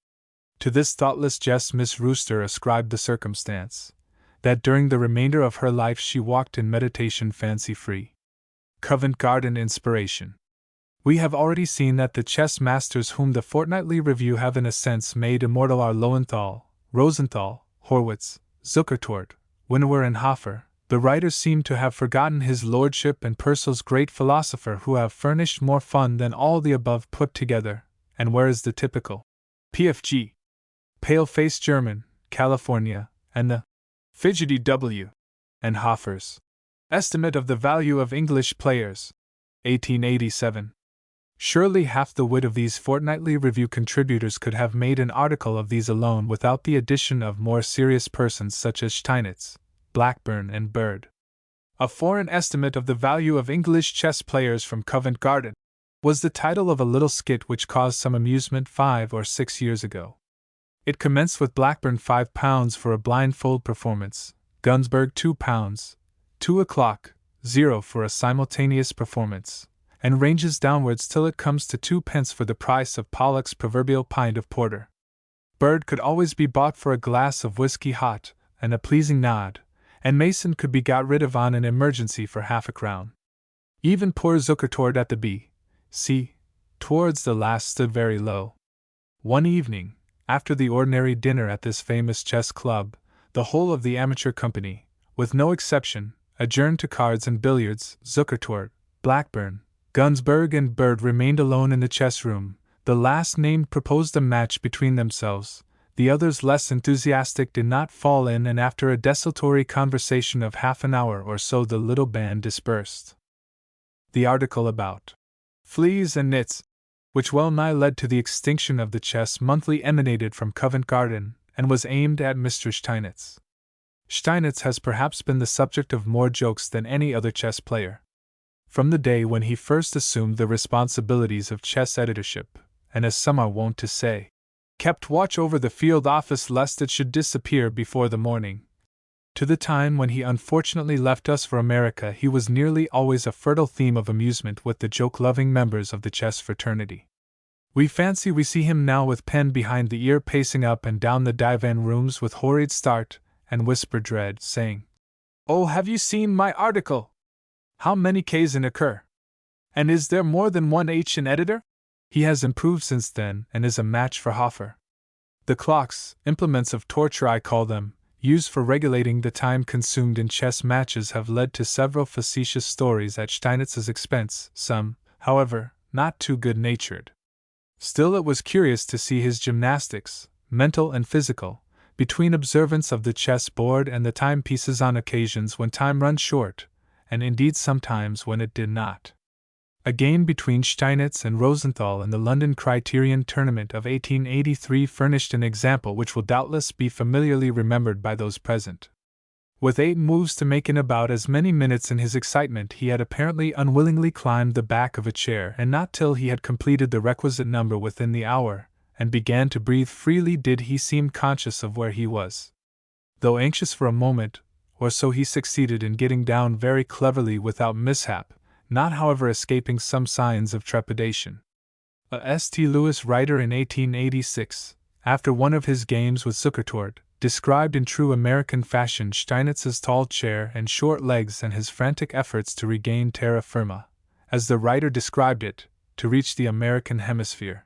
Speaker 1: To this thoughtless jest Miss Rooster ascribed the circumstance that during the remainder of her life she walked in meditation fancy-free. Covent Garden inspiration. We have already seen that the chess masters whom the Fortnightly Review have in a sense made immortal are Lowenthal, Rosenthal, Horwitz, Zukertort, Winower and Hofer. The writers seem to have forgotten his lordship and Purcell's great philosopher, who have furnished more fun than all the above put together. And where is the typical PFG, pale-faced German, California, and the fidgety W. and Hofer's estimate of the value of English players, 1887. Surely half the wit of these Fortnightly Review contributors could have made an article of these alone without the addition of more serious persons such as Steinitz, Blackburn, and Bird. A Foreign Estimate of the Value of English Chess Players from Covent Garden was the title of a little skit which caused some amusement 5 or 6 years ago. It commenced with Blackburn £5 for a blindfold performance, Gunsberg £2, 2 o'clock, 0 for a simultaneous performance, and ranges downwards till it comes to 2 pence for the price of Pollock's proverbial pint of porter. Bird could always be bought for a glass of whisky hot, and a pleasing nod, and Mason could be got rid of on an emergency for half a crown. Even poor Zukertort at the B.C. towards the last stood very low. One evening, after the ordinary dinner at this famous chess club, the whole of the amateur company, with no exception, adjourned to cards and billiards. Zukertort, Blackburn, Gunsberg, and Bird remained alone in the chess room. The last named proposed a match between themselves. The others, less enthusiastic, did not fall in, and after a desultory conversation of half an hour or so the little band dispersed. The article about fleas and nits, which well nigh led to the extinction of the Chess Monthly, emanated from Covent Garden, and was aimed at Mr. Steinitz. Steinitz has perhaps been the subject of more jokes than any other chess player. From the day when he first assumed the responsibilities of chess editorship, and as some are wont to say, kept watch over the field office lest it should disappear before the morning, to the time when he unfortunately left us for America, he was nearly always a fertile theme of amusement with the joke-loving members of the chess fraternity. We fancy we see him now with pen behind the ear, pacing up and down the divan rooms with horrid start and whispered dread, saying, "Oh, have you seen my article? How many K's in occur? And is there more than one H in editor?" He has improved since then, and is a match for Hofer. The clocks, implements of torture I call them, used for regulating the time consumed in chess matches, have led to several facetious stories at Steinitz's expense, some, however, not too good-natured. Still, it was curious to see his gymnastics, mental and physical, between observance of the chess board and the timepieces on occasions when time runs short, and indeed sometimes when it did not. A game between Steinitz and Rosenthal in the London Criterion Tournament of 1883 furnished an example which will doubtless be familiarly remembered by those present. With 8 moves to make in about as many minutes, in his excitement he had apparently unwillingly climbed the back of a chair, and not till he had completed the requisite number within the hour, and began to breathe freely, did he seem conscious of where he was. Though anxious for a moment or so, he succeeded in getting down very cleverly without mishap, not however escaping some signs of trepidation. A St. Louis writer in 1886, after one of his games with Zukertort, described in true American fashion Steinitz's tall chair and short legs and his frantic efforts to regain terra firma. As the writer described it, to reach the American hemisphere.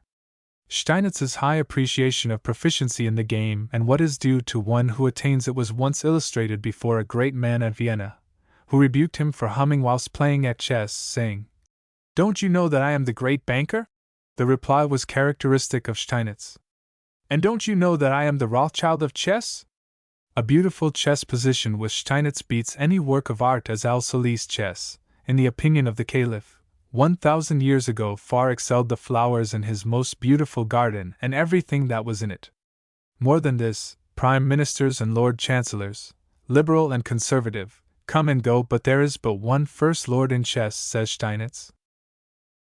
Speaker 1: Steinitz's high appreciation of proficiency in the game and what is due to one who attains it was once illustrated before a great man at Vienna, who rebuked him for humming whilst playing at chess, saying, "Don't you know that I am the great banker?" The reply was characteristic of Steinitz. "And don't you know that I am the Rothschild of chess?" A beautiful chess position with Steinitz beats any work of art, as Al-Salih's chess, in the opinion of the Caliph, 1,000 years ago far excelled the flowers in his most beautiful garden and everything that was in it. More than this, prime ministers and lord chancellors, liberal and conservative, come and go, but there is but one first lord in chess, says Steinitz.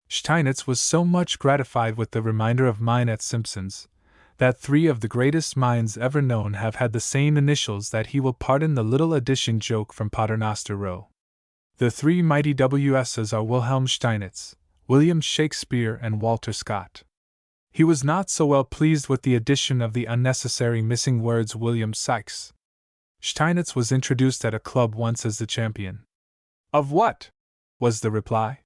Speaker 1: Steinitz was so much gratified with the reminder of mine at Simpson's, that 3 of the greatest minds ever known have had the same initials, that he will pardon the little addition joke from Paternoster Row. The 3 mighty WS's are Wilhelm Steinitz, William Shakespeare, and Walter Scott. He was not so well pleased with the addition of the unnecessary missing words William Sykes. Steinitz was introduced at a club once as the champion. "Of what?" was the reply.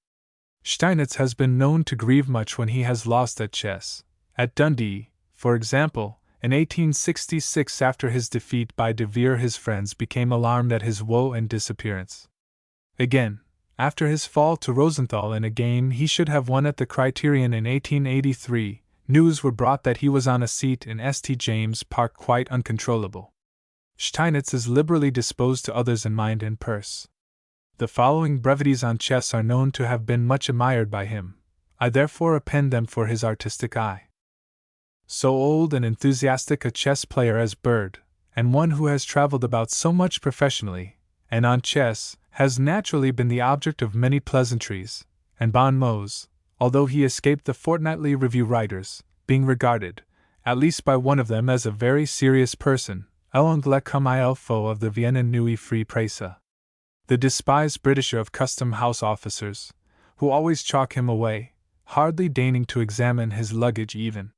Speaker 1: Steinitz has been known to grieve much when he has lost at chess. At Dundee, for example, in 1866, after his defeat by De Vere, his friends became alarmed at his woe and disappearance. Again, after his fall to Rosenthal in a game he should have won at the Criterion in 1883, news were brought that he was on a seat in St. James Park quite uncontrollable. Steinitz is liberally disposed to others in mind and purse. The following brevities on chess are known to have been much admired by him. I therefore append them for his artistic eye. So old and enthusiastic a chess player as Bird, and one who has traveled about so much professionally, and on chess, has naturally been the object of many pleasantries and bon mots, although he escaped the Fortnightly Review writers, being regarded, at least by one of them, as a very serious person, l'anglais comme il faut of the Vienna Neue Freie Presse. The despised Britisher of custom house officers, who always chalk him away, hardly deigning to examine his luggage even.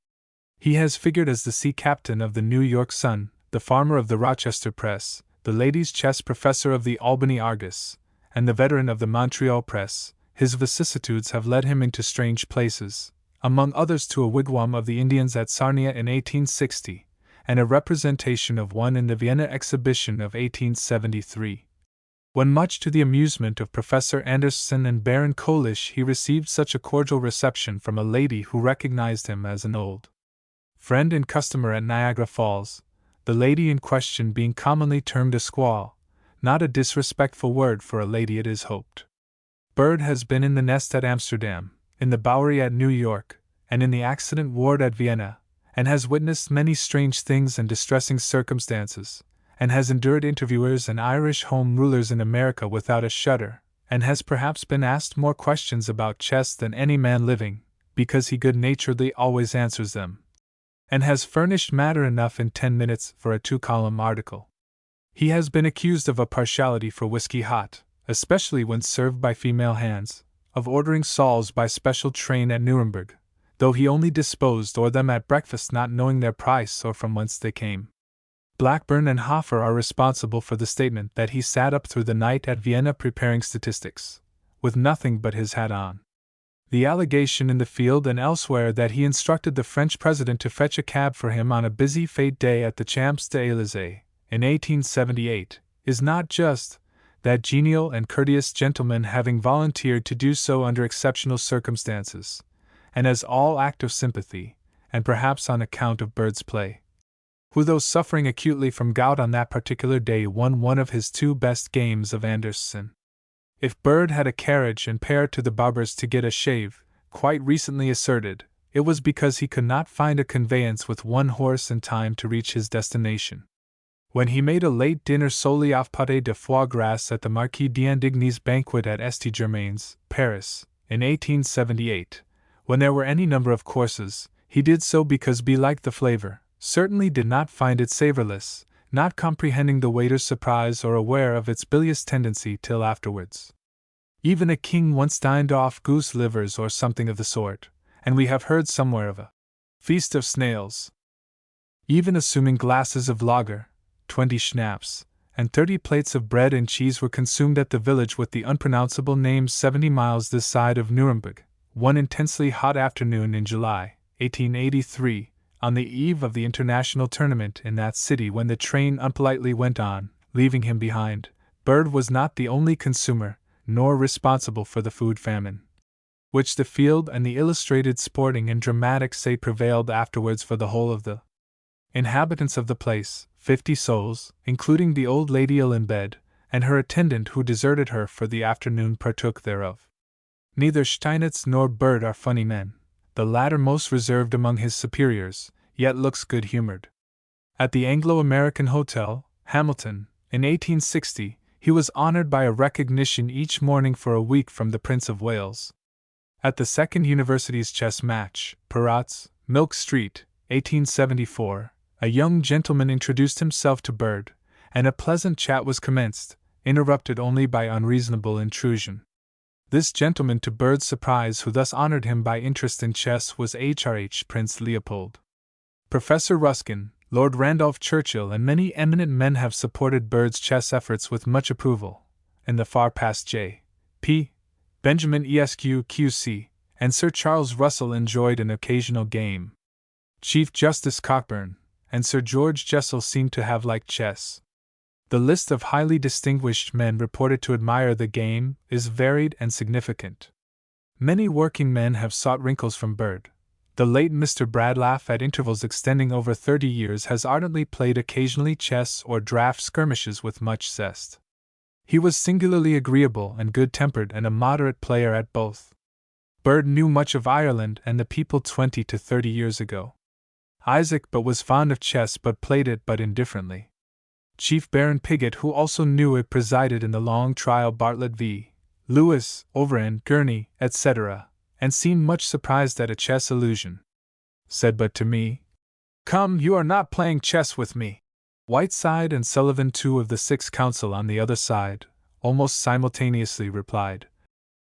Speaker 1: He has figured as the sea captain of the New York Sun, the farmer of the Rochester Press, the ladies' chess professor of the Albany Argus, and the veteran of the Montreal Press. His vicissitudes have led him into strange places, among others to a wigwam of the Indians at Sarnia in 1860, and a representation of one in the Vienna Exhibition of 1873. When, much to the amusement of Professor Anderson and Baron Kolisch, he received such a cordial reception from a lady who recognized him as an old friend and customer at Niagara Falls, the lady in question being commonly termed a squaw, not a disrespectful word for a lady, it is hoped. Bird has been in the nest at Amsterdam, in the Bowery at New York, and in the accident ward at Vienna, and has witnessed many strange things and distressing circumstances, and has endured interviewers and Irish home rulers in America without a shudder, and has perhaps been asked more questions about chess than any man living, because he good-naturedly always answers them, and has furnished matter enough in 10 minutes for a 2-column article. He has been accused of a partiality for whiskey hot, especially when served by female hands, of ordering sols by special train at Nuremberg, though he only disposed o'er them at breakfast, not knowing their price or from whence they came. Blackburn and Hofer are responsible for the statement that he sat up through the night at Vienna preparing statistics, with nothing but his hat on. The allegation in the Field and elsewhere that he instructed the French president to fetch a cab for him on a busy fête day at the Champs-Élysées, in 1878, is not just, that genial and courteous gentleman having volunteered to do so under exceptional circumstances, and as all act of sympathy, and perhaps on account of Bird's play, who, though suffering acutely from gout on that particular day, won one of his 2 best games of Anderson. If Bird had a carriage and pair to the barber's to get a shave, quite recently asserted, it was because he could not find a conveyance with 1 horse in time to reach his destination. When he made a late dinner solely off pâté de foie gras at the Marquis d'Indigny's banquet at St. Germain's, Paris, in 1878, when there were any number of courses, he did so because he liked the flavor, certainly did not find it savorless, not comprehending the waiter's surprise or aware of its bilious tendency till afterwards. Even a king once dined off goose livers or something of the sort, and we have heard somewhere of a feast of snails. Even assuming glasses of lager, 20 schnapps, and 30 plates of bread and cheese were consumed at the village with the unpronounceable names 70 miles this side of Nuremberg, one intensely hot afternoon in July, 1883, on the eve of the international tournament in that city when the train unpolitely went on, leaving him behind, Bird was not the only consumer, nor responsible for the food famine, which the Field and the Illustrated Sporting and Dramatic say prevailed afterwards for the whole of the inhabitants of the place, 50 souls, including the old lady ill in bed, and her attendant who deserted her for the afternoon partook thereof. Neither Steinitz nor Bird are funny men, the latter most reserved among his superiors, yet looks good-humored. At the Anglo-American Hotel, Hamilton, in 1860, he was honored by a recognition each morning for a week from the Prince of Wales. At the Second University's chess match, Perrotts, Milk Street, 1874, a young gentleman introduced himself to Bird, and a pleasant chat was commenced, interrupted only by unreasonable intrusion. This gentleman, to Bird's surprise, who thus honored him by interest in chess, was H.R.H. Prince Leopold. Professor Ruskin, Lord Randolph Churchill, and many eminent men have supported Bird's chess efforts with much approval. In the far past J.P. Benjamin Esq. Q.C., and Sir Charles Russell enjoyed an occasional game. Chief Justice Cockburn and Sir George Jessel seem to have liked chess. The list of highly distinguished men reported to admire the game is varied and significant. Many working men have sought wrinkles from Bird. The late Mr. Bradlaugh, at intervals extending over 30 years, has ardently played occasionally chess or draft skirmishes with much zest. He was singularly agreeable and good-tempered and a moderate player at both. Bird knew much of Ireland and the people 20 to 30 years ago. Isaac but was fond of chess but played it but indifferently. Chief Baron Piggott, who also knew it, presided in the long trial Bartlett v. Lewis, Overend, Gurney, etc., and seemed much surprised at a chess illusion. Said but to me, "Come, you are not playing chess with me." Whiteside and Sullivan, two of the Six Council on the other side, almost simultaneously replied,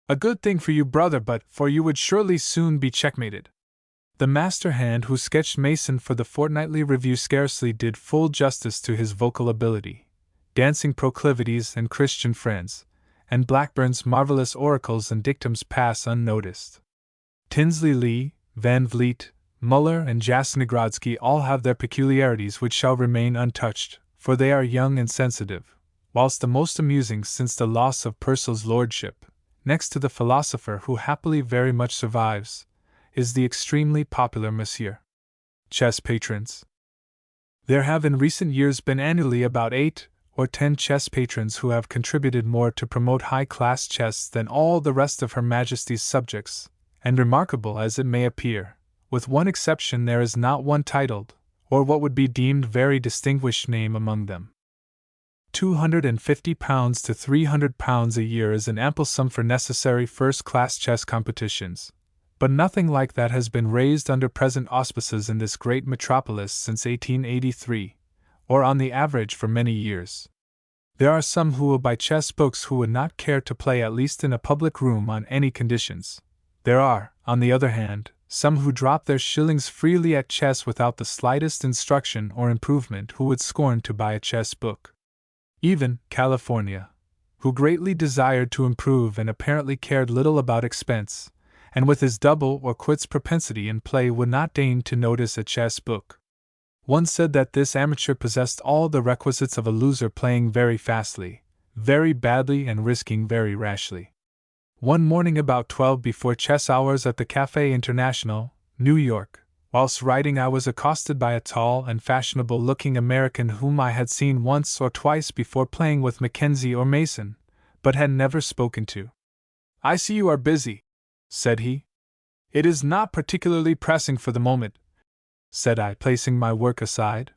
Speaker 1: "A good thing for you, brother, but for you would surely soon be checkmated." The master hand who sketched Mason for the Fortnightly Review scarcely did full justice to his vocal ability, dancing proclivities, and Christian Friends, and Blackburn's marvelous oracles and dictums pass unnoticed. Tinsley Lee, Van Vliet, Muller, and Jasnogrodsky all have their peculiarities which shall remain untouched, for they are young and sensitive, whilst the most amusing since the loss of Purcell's lordship, next to the philosopher who happily very much survives, is the extremely popular Monsieur. Chess patrons. There have in recent years been annually about 8 or 10 chess patrons who have contributed more to promote high-class chess than all the rest of Her Majesty's subjects, and remarkable as it may appear, with one exception there is not one titled, or what would be deemed very distinguished name among them. £250 to £300 a year is an ample sum for necessary first-class chess competitions, but nothing like that has been raised under present auspices in this great metropolis since 1883, or on the average for many years. There are some who will buy chess books who would not care to play at least in a public room on any conditions. There are, on the other hand, some who drop their shillings freely at chess without the slightest instruction or improvement who would scorn to buy a chess book. Even California, who greatly desired to improve and apparently cared little about expense, and with his double or quits propensity in play would not deign to notice a chess book. One said that this amateur possessed all the requisites of a loser, playing very fastly, very badly, and risking very rashly. One morning about 12 before chess hours at the Café International, New York, whilst writing, I was accosted by a tall and fashionable-looking American whom I had seen once or twice before playing with Mackenzie or Mason, but had never spoken to. "I see you are busy," said he. "It is not particularly pressing for the moment," said I, placing my work aside.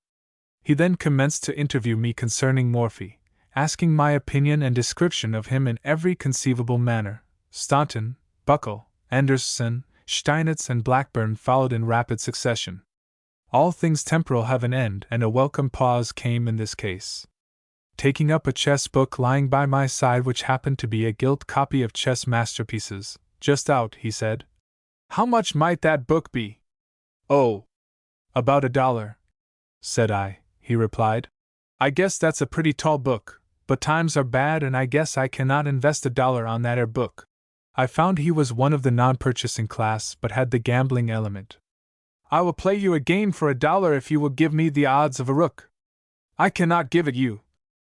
Speaker 1: He then commenced to interview me concerning Morphy, asking my opinion and description of him in every conceivable manner. Staunton, Buckle, Anderson, Steinitz, and Blackburn followed in rapid succession. All things temporal have an end, and a welcome pause came in this case. Taking up a chess book lying by my side, which happened to be a gilt copy of Chess Masterpieces, just out, he said, "How much might that book be?" "Oh, about $1, said I. He replied, "I guess that's a pretty tall book, but times are bad and I guess I cannot invest $1 on that 'ere book." I found he was one of the non-purchasing class but had the gambling element. "I will play you a game for $1 if you will give me the odds of a rook." "I cannot give it you,"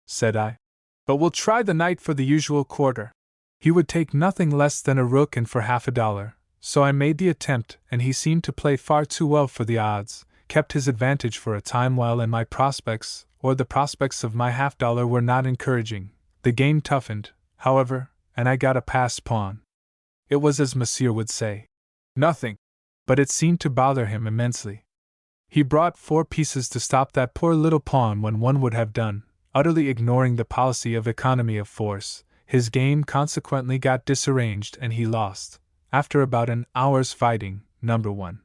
Speaker 1: said I, "but we'll try the knight for the usual quarter." He would take nothing less than a rook and for $half, so I made the attempt, and he seemed to play far too well for the odds, kept his advantage for a time while and my prospects, or the prospects of my $half, were not encouraging. The game toughened, however, and I got a passed pawn. It was as Monsieur would say, nothing, but it seemed to bother him immensely. He brought 4 pieces to stop that poor little pawn when one would have done, utterly ignoring the policy of economy of force. His game consequently got disarranged and he lost, after about an hour's fighting, number 1.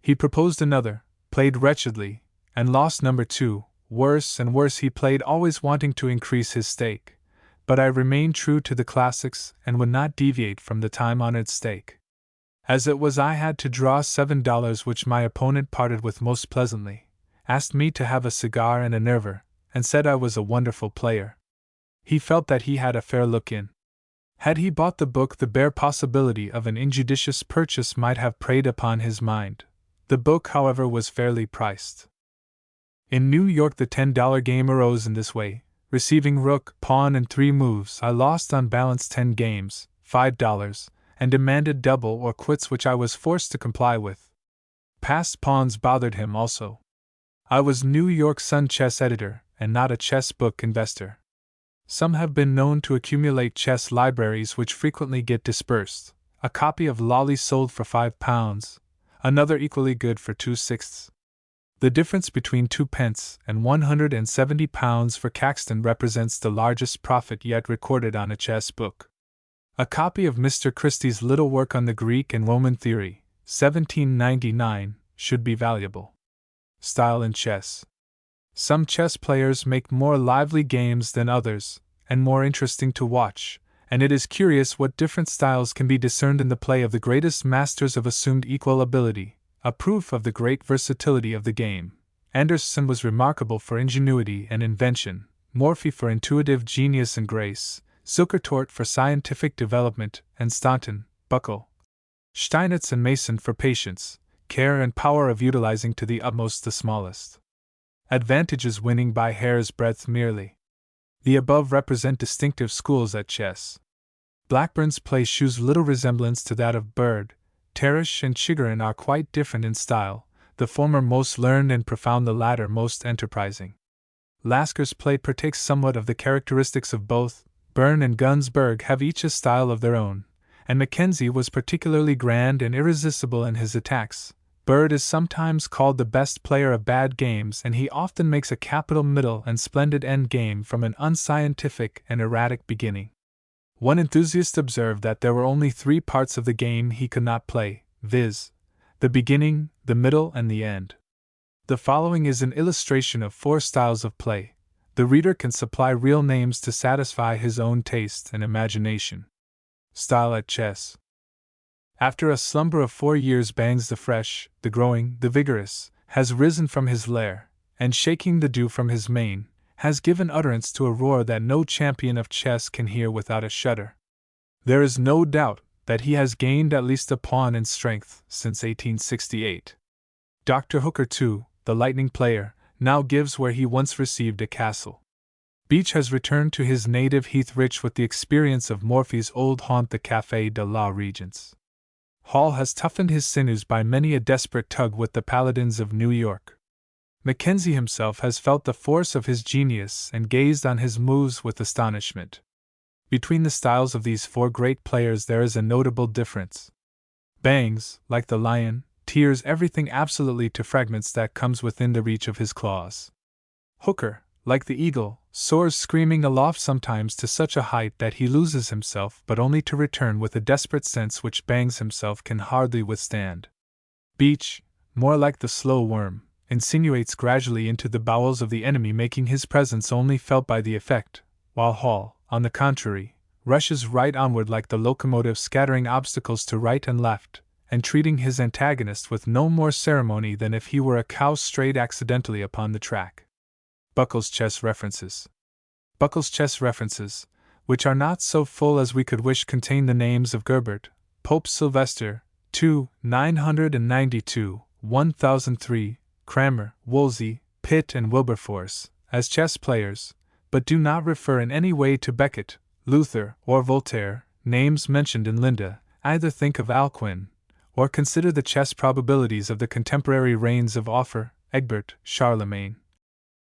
Speaker 1: He proposed another, played wretchedly, and lost number 2. Worse and worse, he played, always wanting to increase his stake, but I remained true to the classics and would not deviate from the time-honored stake. As it was, I had to draw $7, which my opponent parted with most pleasantly, asked me to have a cigar and a nerver, and said I was a wonderful player. He felt that he had a fair look in. Had he bought the book, the bare possibility of an injudicious purchase might have preyed upon his mind. The book, however, was fairly priced. In New York, the $10 game arose in this way. Receiving rook, pawn, and 3 moves, I lost on balance 10 games, $5, and demanded double or quits, which I was forced to comply with. Passed pawns bothered him also. I was New York Sun chess editor, and not a chess book investor. Some have been known to accumulate chess libraries which frequently get dispersed. A copy of Lolly sold for £5, another equally good for 2/6. The difference between 2 pence and £170 for Caxton represents the largest profit yet recorded on a chess book. A copy of Mr. Christie's little work on the Greek and Roman theory, 1799, should be valuable. Style in chess. Some chess players make more lively games than others, and more interesting to watch, and it is curious what different styles can be discerned in the play of the greatest masters of assumed equal ability, a proof of the great versatility of the game. Anderson was remarkable for ingenuity and invention, Morphy for intuitive genius and grace, Zukertort for scientific development, and Staunton, Buckle, Steinitz and Mason for patience, care and power of utilizing to the utmost the smallest advantages, winning by hair's breadth merely. The above represent distinctive schools at chess. Blackburn's play shews little resemblance to that of Bird. Tarish and Chigarin are quite different in style, the former most learned and profound, the latter most enterprising. Lasker's play partakes somewhat of the characteristics of both. Byrne and Gunsberg have each a style of their own, and Mackenzie was particularly grand and irresistible in his attacks. Bird is sometimes called the best player of bad games, and he often makes a capital middle and splendid end game from an unscientific and erratic beginning. One enthusiast observed that there were only 3 parts of the game he could not play, viz., the beginning, the middle, and the end. The following is an illustration of 4 styles of play. The reader can supply real names to satisfy his own taste and imagination. Style at chess. After a slumber of 4 years, Bangs the fresh, the growing, the vigorous, has risen from his lair, and shaking the dew from his mane, has given utterance to a roar that no champion of chess can hear without a shudder. There is no doubt that he has gained at least a pawn in strength since 1868. Dr. Hooker, too, the lightning player, now gives where he once received a castle. Beach has returned to his native heath rich with the experience of Morphy's old haunt, the Café de la Régence. Hall has toughened his sinews by many a desperate tug with the paladins of New York. Mackenzie himself has felt the force of his genius and gazed on his moves with astonishment. Between the styles of these 4 great players there is a notable difference. Bangs, like the lion, tears everything absolutely to fragments that comes within the reach of his claws. Hooker, like the eagle, soars screaming aloft sometimes to such a height that he loses himself, but only to return with a desperate sense which Bangs himself can hardly withstand. Beach, more like the slow worm, insinuates gradually into the bowels of the enemy, making his presence only felt by the effect, while Hall, on the contrary, rushes right onward like the locomotive, scattering obstacles to right and left, and treating his antagonist with no more ceremony than if he were a cow strayed accidentally upon the track. Buckle's Chess References. Buckle's Chess References, which are not so full as we could wish, contain the names of Gerbert, Pope Sylvester, 992, 1003, Cranmer, Wolsey, Pitt, and Wilberforce, as chess players, but do not refer in any way to Beckett, Luther, or Voltaire, names mentioned in Linda. Either think of Alcuin, or consider the chess probabilities of the contemporary reigns of Offa, Egbert, Charlemagne,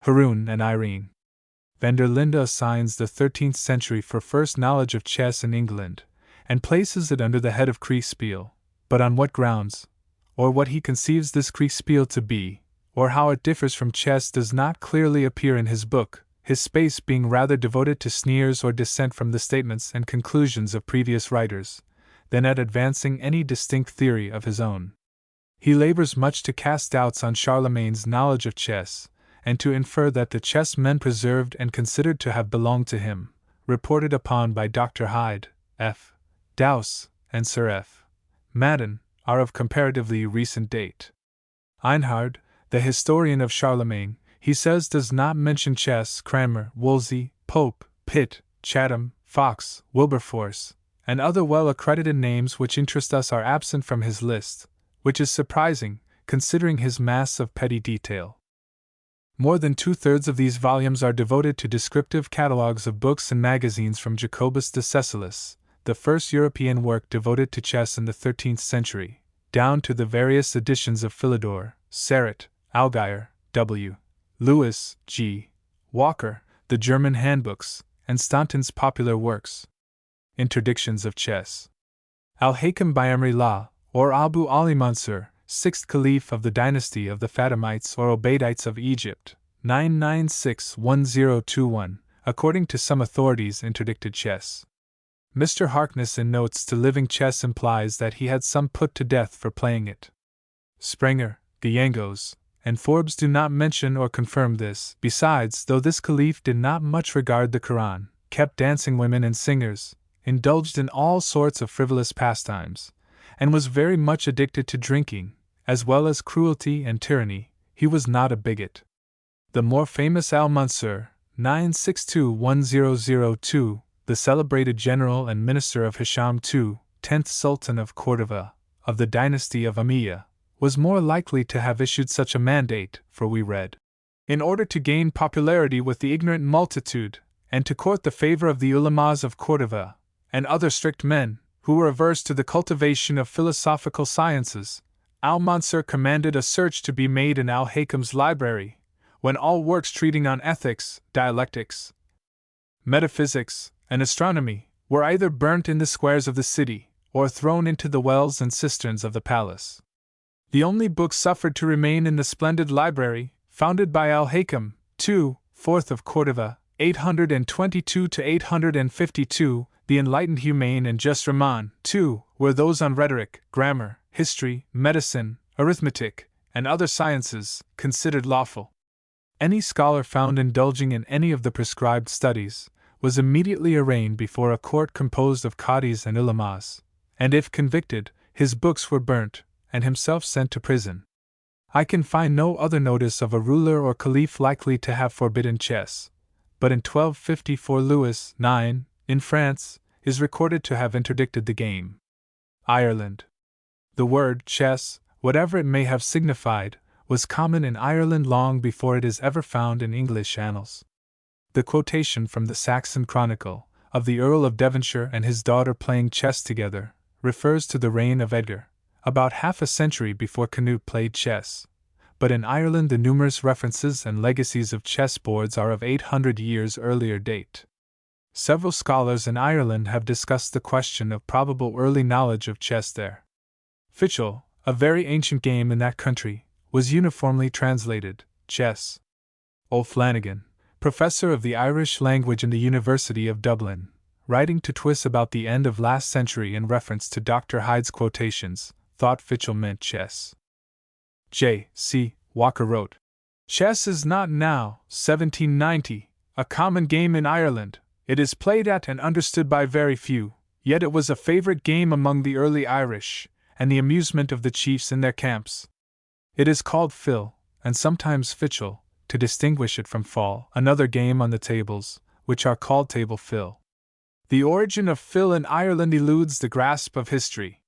Speaker 1: Haroun, and Irene. Van der Linde assigns the 13th century for first knowledge of chess in England, and places it under the head of Kriegspiel, but on what grounds, or what he conceives this Kriegspiel to be, or how it differs from chess does not clearly appear in his book, his space being rather devoted to sneers or dissent from the statements and conclusions of previous writers, than at advancing any distinct theory of his own. He labors much to cast doubts on Charlemagne's knowledge of chess, and to infer that the chess men preserved and considered to have belonged to him, reported upon by Dr. Hyde, F. Dowse, and Sir F. Madden, are of comparatively recent date. Einhard, the historian of Charlemagne, he says, does not mention chess. Cranmer, Wolsey, Pope, Pitt, Chatham, Fox, Wilberforce, and other well-accredited names which interest us are absent from his list, which is surprising, considering his mass of petty detail. More than 2/3 of these volumes are devoted to descriptive catalogues of books and magazines from Jacobus de Cecilis, the first European work devoted to chess in the 13th century, down to the various editions of Philidor, Serret, Allgaier, W. Lewis, G. Walker, the German handbooks, and Staunton's popular works. Interdictions of chess. Al-Hakam by Amri La, or Abu Ali Mansur, 6th Caliph of the dynasty of the Fatimites or Obadites of Egypt, 996-1021, according to some authorities interdicted chess. Mr. Harkness in Notes to Living Chess implies that he had some put to death for playing it. Sprenger, Gayangos, and Forbes do not mention or confirm this. Besides, though this caliph did not much regard the Quran, kept dancing women and singers, indulged in all sorts of frivolous pastimes, and was very much addicted to drinking, as well as cruelty and tyranny, he was not a bigot. The more famous Al-Mansur, 962-1002, the celebrated general and minister of Hisham II, 10th Sultan of Cordova, of the dynasty of Umayyah, was more likely to have issued such a mandate, for we read, in order to gain popularity with the ignorant multitude, and to court the favor of the ulamas of Cordova, and other strict men, who were averse to the cultivation of philosophical sciences, Al-Mansur commanded a search to be made in Al-Hakam's library, when all works treating on ethics, dialectics, metaphysics, and astronomy were either burnt in the squares of the city, or thrown into the wells and cisterns of the palace. The only book suffered to remain in the splendid library, founded by Al-Hakam, II, 4th of Cordova, 822 to 852, the enlightened, humane, and just Rahman, II, were those on rhetoric, grammar, history, medicine, arithmetic, and other sciences, considered lawful. Any scholar found indulging in any of the prescribed studies was immediately arraigned before a court composed of qadis and ulamas, and if convicted, his books were burnt, and himself sent to prison. I can find no other notice of a ruler or caliph likely to have forbidden chess, but in 1254 Louis IX, in France, is recorded to have interdicted the game. Ireland. The word chess, whatever it may have signified, was common in Ireland long before it is ever found in English annals. The quotation from the Saxon Chronicle, of the Earl of Devonshire and his daughter playing chess together, refers to the reign of Edgar, about half a century before Canute played chess, but in Ireland the numerous references and legacies of chessboards are of 800 years earlier date. Several scholars in Ireland have discussed the question of probable early knowledge of chess there. Fichel, a very ancient game in that country, was uniformly translated chess. O'Flanagan, professor of the Irish language in the University of Dublin, writing to Twiss about the end of last century in reference to Dr. Hyde's quotations, thought Fichel meant chess. J. C. Walker wrote, "Chess is not now, 1790, a common game in Ireland. It is played at and understood by very few, yet it was a favorite game among the early Irish, and the amusement of the chiefs in their camps. It is called Phil, and sometimes Fichel, to distinguish it from Fall, another game on the tables, which are called Table Phil. The origin of Phil in Ireland eludes the grasp of history.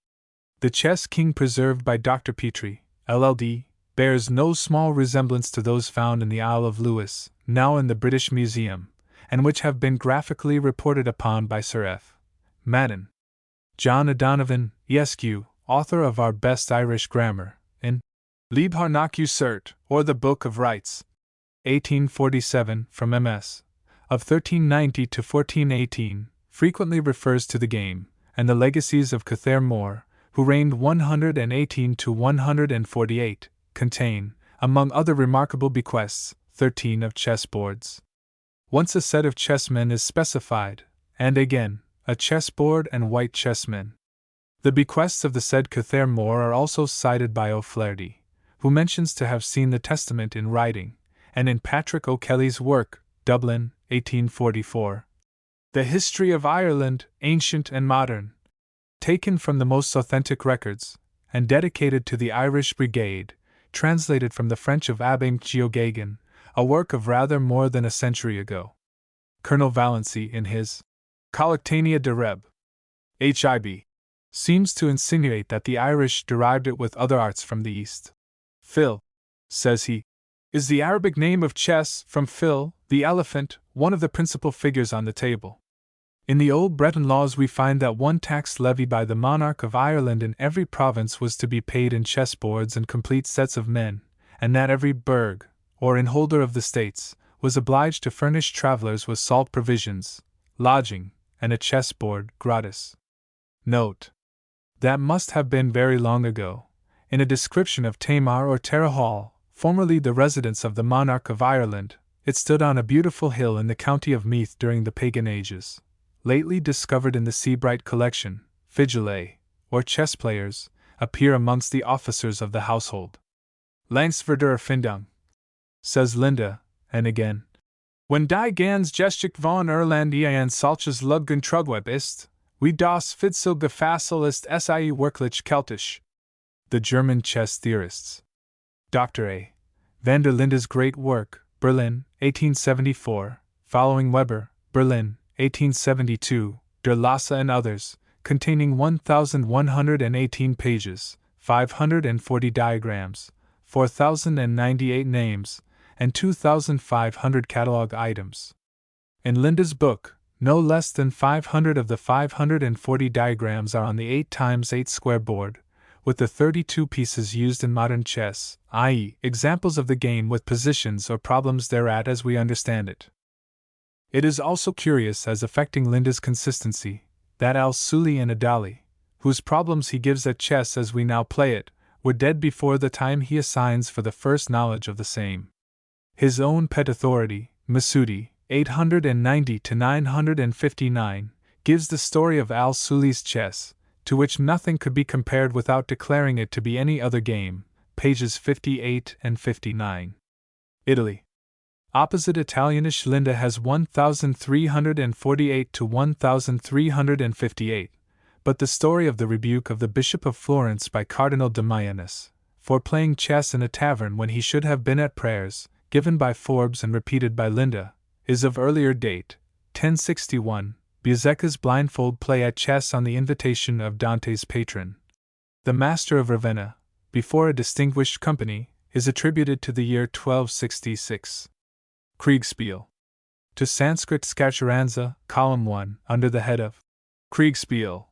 Speaker 1: The chess king preserved by Dr. Petrie, LLD, bears no small resemblance to those found in the Isle of Lewis, now in the British Museum, and which have been graphically reported upon by Sir F. Madden. John O'Donovan, Esq., author of our best Irish grammar, in Liebharnacht Cert, or the Book of Rights, 1847, from MS. of 1390 to 1418, frequently refers to the game, and the legacies of Cathair More, who reigned 118 to 148, contain, among other remarkable bequests, 13 of chessboards. Once a set of chessmen is specified, and again, a chessboard and white chessmen. The bequests of the said Cathair More are also cited by O'Flaherty, who mentions to have seen the testament in writing, and in Patrick O'Kelly's work, Dublin, 1844. The History of Ireland, Ancient and Modern, taken from the most authentic records, and dedicated to the Irish Brigade, translated from the French of Abbe Geoghegan, a work of rather more than a century ago. Colonel Valency, in his Collectania de Reb. Hib. seems to insinuate that the Irish derived it with other arts from the East. Phil, says he, is the Arabic name of chess, from Phil, the elephant, one of the principal figures on the table. In the old Breton laws we find that one tax levied by the monarch of Ireland in every province was to be paid in chessboards and complete sets of men, and that every burgh, or inholder of the states, was obliged to furnish travellers with salt provisions, lodging, and a chessboard gratis. Note. That must have been very long ago. In a description of Tamar or Tara Hall, formerly the residence of the monarch of Ireland, it stood on a beautiful hill in the county of Meath during the pagan ages. Lately discovered in the Seabright collection, Figilae, or chess players, appear amongst the officers of the household. Langsverder Findung, says Linda, and again. When die gans gestic von Erlandia and solches Ludgen Trugweb ist, wie das Fidsel Gefassel ist sie wirklich keltisch. The German chess theorists. Dr. A. van der Linde's great work, Berlin, 1874, following Weber, Berlin, 1872, Der Lasse and others, containing 1,118 pages, 540 diagrams, 4,098 names, and 2,500 catalog items. In Linda's book, no less than 500 of the 540 diagrams are on the 8x8 square board, with the 32 pieces used in modern chess, i.e., examples of the game with positions or problems thereat as we understand it. It is also curious as affecting Linda's consistency, that Al-Suli and Adali, whose problems he gives at chess as we now play it, were dead before the time he assigns for the first knowledge of the same. His own pet authority, Masudi, 890 to 959, gives the story of Al-Suli's chess, to which nothing could be compared without declaring it to be any other game, pages 58 and 59. Italy. Opposite Italianish Linda has 1,348 to 1,358, but the story of the rebuke of the Bishop of Florence by Cardinal Damianus, for playing chess in a tavern when he should have been at prayers, given by Forbes and repeated by Linda, is of earlier date, 1061, Biazecca's blindfold play at chess on the invitation of Dante's patron. The Master of Ravenna, before a distinguished company, is attributed to the year 1266. Kriegspiel. To Sanskrit Skacharanza, Column 1, under the head of Kriegspiel.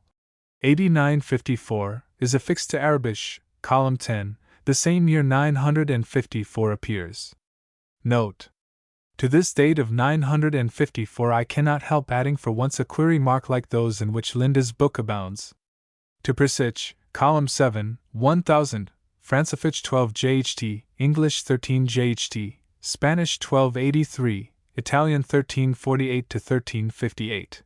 Speaker 1: 8954, is affixed to Arabish, Column 10, the same year 954 appears. Note. To this date of 954 I cannot help adding for once a query mark like those in which Linda's book abounds. To Persich, Column 7, 1000, Francifich 12 JHT, English 13 JHT, Spanish 1283, Italian 1348 to 1358.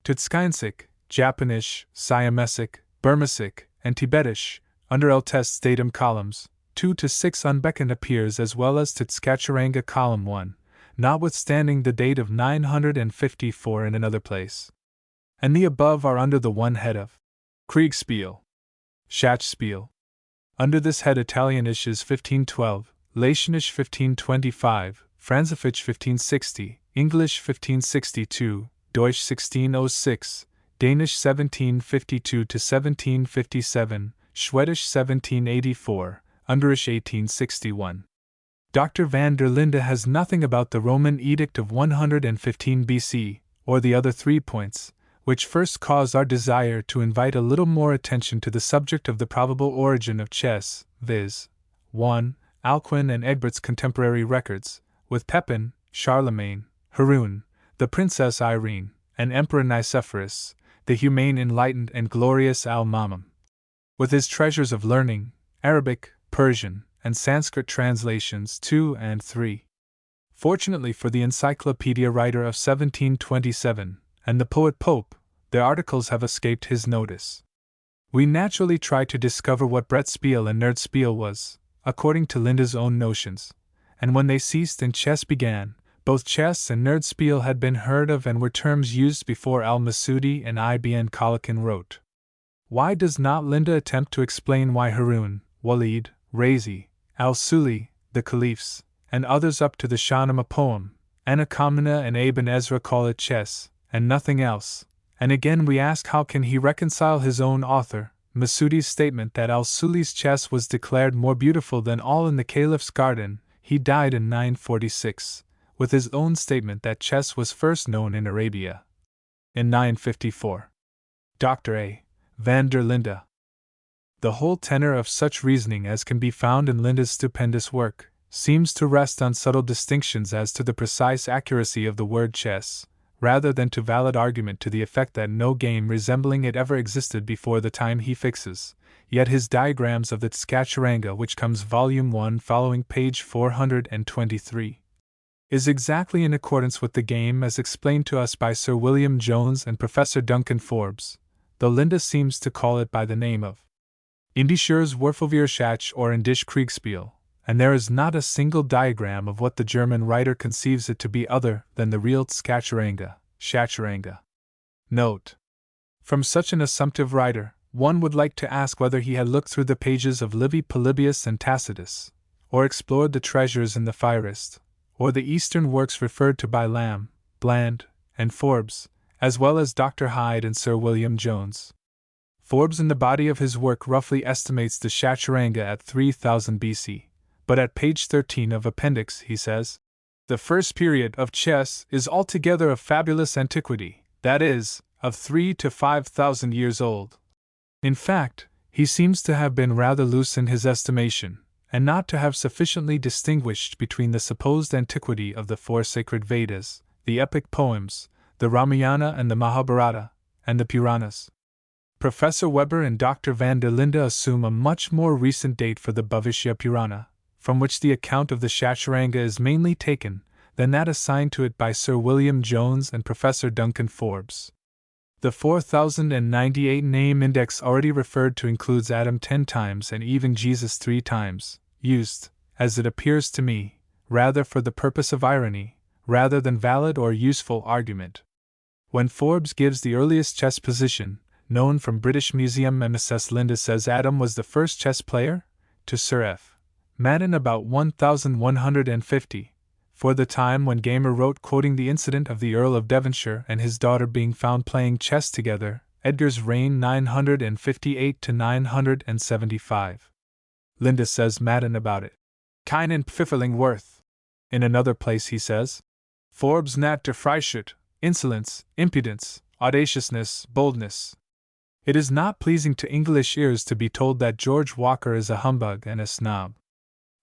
Speaker 1: To Tskynsic, Japanish, Siamesic, Burmasic, and Tibetish, under El Test datum columns, 2 to 6 unbeckoned appears as well as to Tskacharanga column 1, notwithstanding the date of 954 in another place. And the above are under the one head of Kriegspiel. Schachspiel. Under this head Italianish is 1512, Latianish 1525, Franzifich 1560, English 1562, Deutsch 1606, Danish 1752–1757, Swedish 1784, Ungarish 1861. Dr. van der Linde has nothing about the Roman Edict of 115 BC, or the other 3 points, which first caused our desire to invite a little more attention to the subject of the probable origin of chess, viz. 1. Alcuin and Egbert's contemporary records, with Pepin, Charlemagne, Haroun, the Princess Irene, and Emperor Nicephorus, the humane, enlightened, and glorious Al-Mamam. With his treasures of learning, Arabic, Persian, and Sanskrit translations 2 and 3. Fortunately for the encyclopedia writer of 1727, and the poet Pope, their articles have escaped his notice. We naturally try to discover what Brettspiel and Nerdspiel was, according to Linde's own notions, and when they ceased and chess began, both chess and Nerdspiel had been heard of and were terms used before Al-Masudi and Ibn Khaldun wrote. Why does not Linde attempt to explain why Haroun, Walid, Razi, Al-Suli, the Caliphs, and others up to the Shahnameh poem, Anakamina and Ibn Ezra call it chess, and nothing else? And again we ask, how can he reconcile his own author, Masudi's statement that Al-Suli's chess was declared more beautiful than all in the Caliph's garden, he died in 946, with his own statement that chess was first known in Arabia in 954. Dr. A. van der Linde. The whole tenor of such reasoning as can be found in Linde's stupendous work seems to rest on subtle distinctions as to the precise accuracy of the word chess, rather than to valid argument to the effect that no game resembling it ever existed before the time he fixes. Yet his diagrams of the Tskacharanga, which comes volume 1 following page 423, is exactly in accordance with the game as explained to us by Sir William Jones and Professor Duncan Forbes, though Linde seems to call it by the name of Indisches Würfelwirrschach or Indisch Kriegspiel, and there is not a single diagram of what the German writer conceives it to be other than the real Tskacharanga. Note: from such an assumptive writer, one would like to ask whether he had looked through the pages of Livy, Polybius, and Tacitus, or explored the treasures in the Fihrist, or the Eastern works referred to by Lamb, Bland, and Forbes, as well as Dr. Hyde and Sir William Jones. Forbes in the body of his work roughly estimates the Tskacharanga at 3000 BC, but at page 13 of Appendix he says, "The first period of chess is altogether of fabulous antiquity, that is, of 3 to 5,000 years old." In fact, he seems to have been rather loose in his estimation, and not to have sufficiently distinguished between the supposed antiquity of the 4 sacred Vedas, the epic poems, the Ramayana and the Mahabharata, and the Puranas. Professor Weber and Dr. van der Linde assume a much more recent date for the Bhavishya Purana, from which the account of the Tskacharanga is mainly taken, than that assigned to it by Sir William Jones and Professor Duncan Forbes. The 4098 name index already referred to includes Adam 10 times and even Jesus 3 times, used, as it appears to me, rather for the purpose of irony, rather than valid or useful argument. When Forbes gives the earliest chess position, known from British Museum, Mrs. Linde says Adam was the first chess player, to Sir F. Madden about 1150, for the time when Gamer wrote, quoting the incident of the Earl of Devonshire and his daughter being found playing chess together, Edgar's reign 958 to 975. Linde says Madden about it, "Keinen Pfifferling worth." In another place he says, "Forbes nat der Freischüt, insolence, impudence, audaciousness, boldness." It is not pleasing to English ears to be told that George Walker is a humbug and a snob.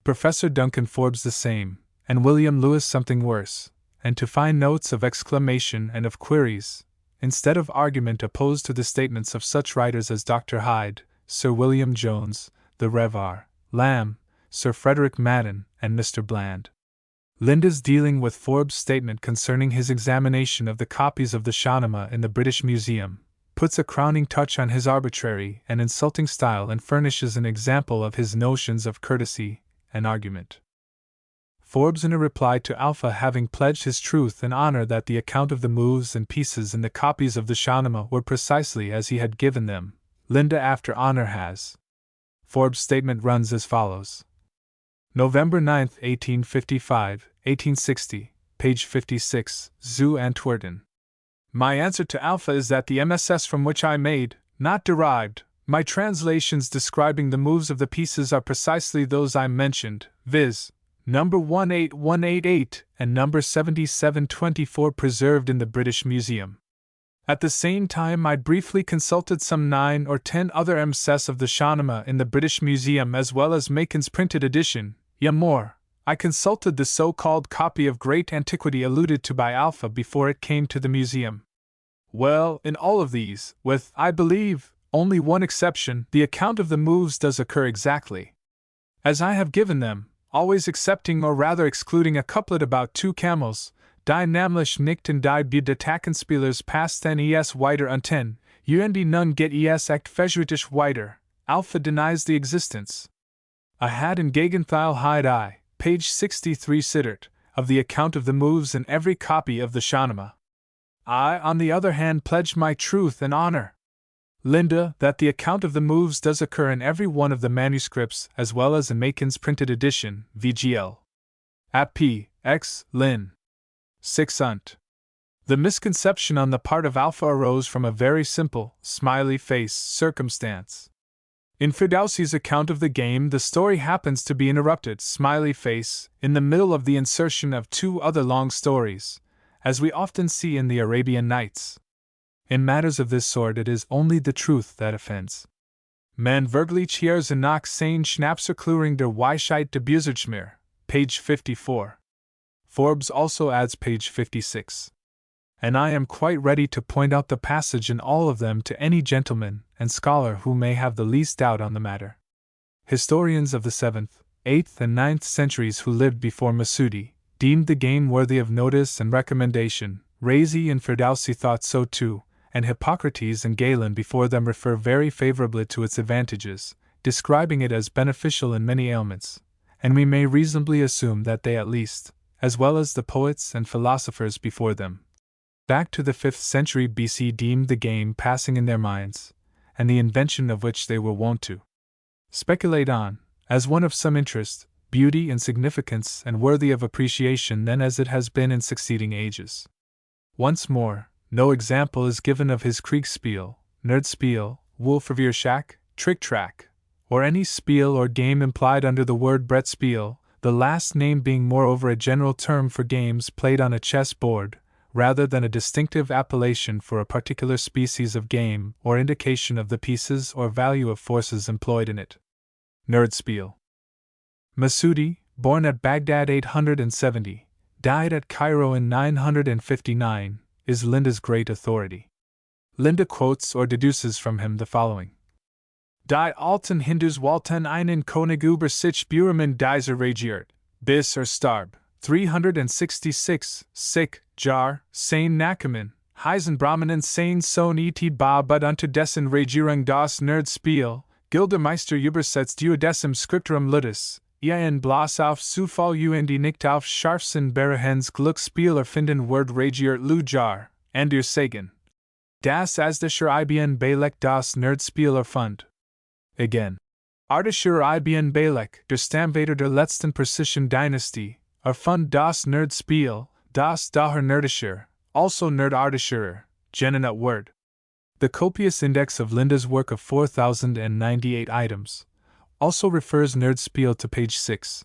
Speaker 1: Professor Duncan Forbes the same, and William Lewis something worse, and to find notes of exclamation and of queries, instead of argument opposed to the statements of such writers as Dr. Hyde, Sir William Jones, the Rev. R. Lamb, Sir Frederick Madden, and Mr. Bland. Linde's dealing with Forbes' statement concerning his examination of the copies of the Shahnameh in the British Museum puts a crowning touch on his arbitrary and insulting style and furnishes an example of his notions of courtesy and argument. Forbes, in a reply to Alpha, having pledged his truth and honor that the account of the moves and pieces in the copies of the Shahnameh were precisely as he had given them, Linde after honor has. Forbes' statement runs as follows. November 9, 1855, 1860, page 56, Zu Antwerpen. My answer to Alpha is that the MSS from which I made, not derived, my translations describing the moves of the pieces are precisely those I mentioned, viz., number 18188 and number 7724 preserved in the British Museum. At the same time, I briefly consulted some 9 or 10 other MSS of the Shahnameh in the British Museum as well as Macon's printed edition. Yet more, I consulted the so-called copy of great antiquity alluded to by Alpha before it came to the museum. Well, in all of these, with, I believe, only one exception, the account of the moves does occur exactly as I have given them, always excepting or rather excluding a couplet about 2 camels, die namlich nicht and die Bedetakenspielers past den es weiter unten, und nun get es echt versuetisch weiter. Alpha denies the existence. I had in Gegentheil I, page 63 Sittert, of the account of the moves in every copy of the Shahnameh. I, on the other hand, pledge my truth and honor, Linda, that the account of the moves does occur in every one of the manuscripts as well as in Macon's printed edition, VGL. At p. X. Lin. 6 unt. The misconception on the part of Alpha arose from a very simple, smiley face circumstance. In Ferdowsi's account of the game, the story happens to be interrupted, smiley face, in the middle of the insertion of 2 other long stories, as we often see in the Arabian Nights. In matters of this sort, it is only the truth that offends. Man wirklich hier nach sein Schnapserklärung der Weisheit der Büserschmier, page 54. Forbes also adds page 56. And I am quite ready to point out the passage in all of them to any gentleman and scholar who may have the least doubt on the matter. Historians of the 7th, 8th, and 9th centuries who lived before Masudi deemed the game worthy of notice and recommendation. Razi and Ferdowsi thought so too, and Hippocrates and Galen before them refer very favorably to its advantages, describing it as beneficial in many ailments, and we may reasonably assume that they at least, as well as the poets and philosophers before them, back to the 5th century BC deemed the game passing in their minds, and the invention of which they were wont to speculate on, as one of some interest, beauty, and significance, and worthy of appreciation then as it has been in succeeding ages. Once more, no example is given of his Kriegspiel, Nerdspiel, Wolfrevierschach, Trick-Track, or any spiel or game implied under the word Brettspiel, the last name being moreover a general term for games played on a chess board, rather than a distinctive appellation for a particular species of game or indication of the pieces or value of forces employed in it. Nerdspiel. Masudi, born at Baghdad 870, died at Cairo in 959, is Linda's great authority. Linda quotes or deduces from him the following. Die alten Hindus walten einen König über sich Buremin dieser regiert, bis starb, 366, sick, jar, sein Nakamin, Heisen Brahmanen sein Sohn et ba but unto dessen Regierung das Nerdspiel, Gildemeister übersetzt duodecim scripturum ludus, ein Blas auf Zufall und nicht auf Scharfsinn Berahens Glücksspiel erfinden Word regiert Lujar, and ihr Segen. Das Asdischer IBN Balek das Nerdspiel erfund. Again. Ardischer IBN Balek, der Stammvater der letzten Persischen Dynastie, erfund das Nerdspiel, das daher Nerdischer, also Nerdardischer, Genanut Word. The copious index of Linda's work of 4,098 items also refers Nerdspiel to page 6,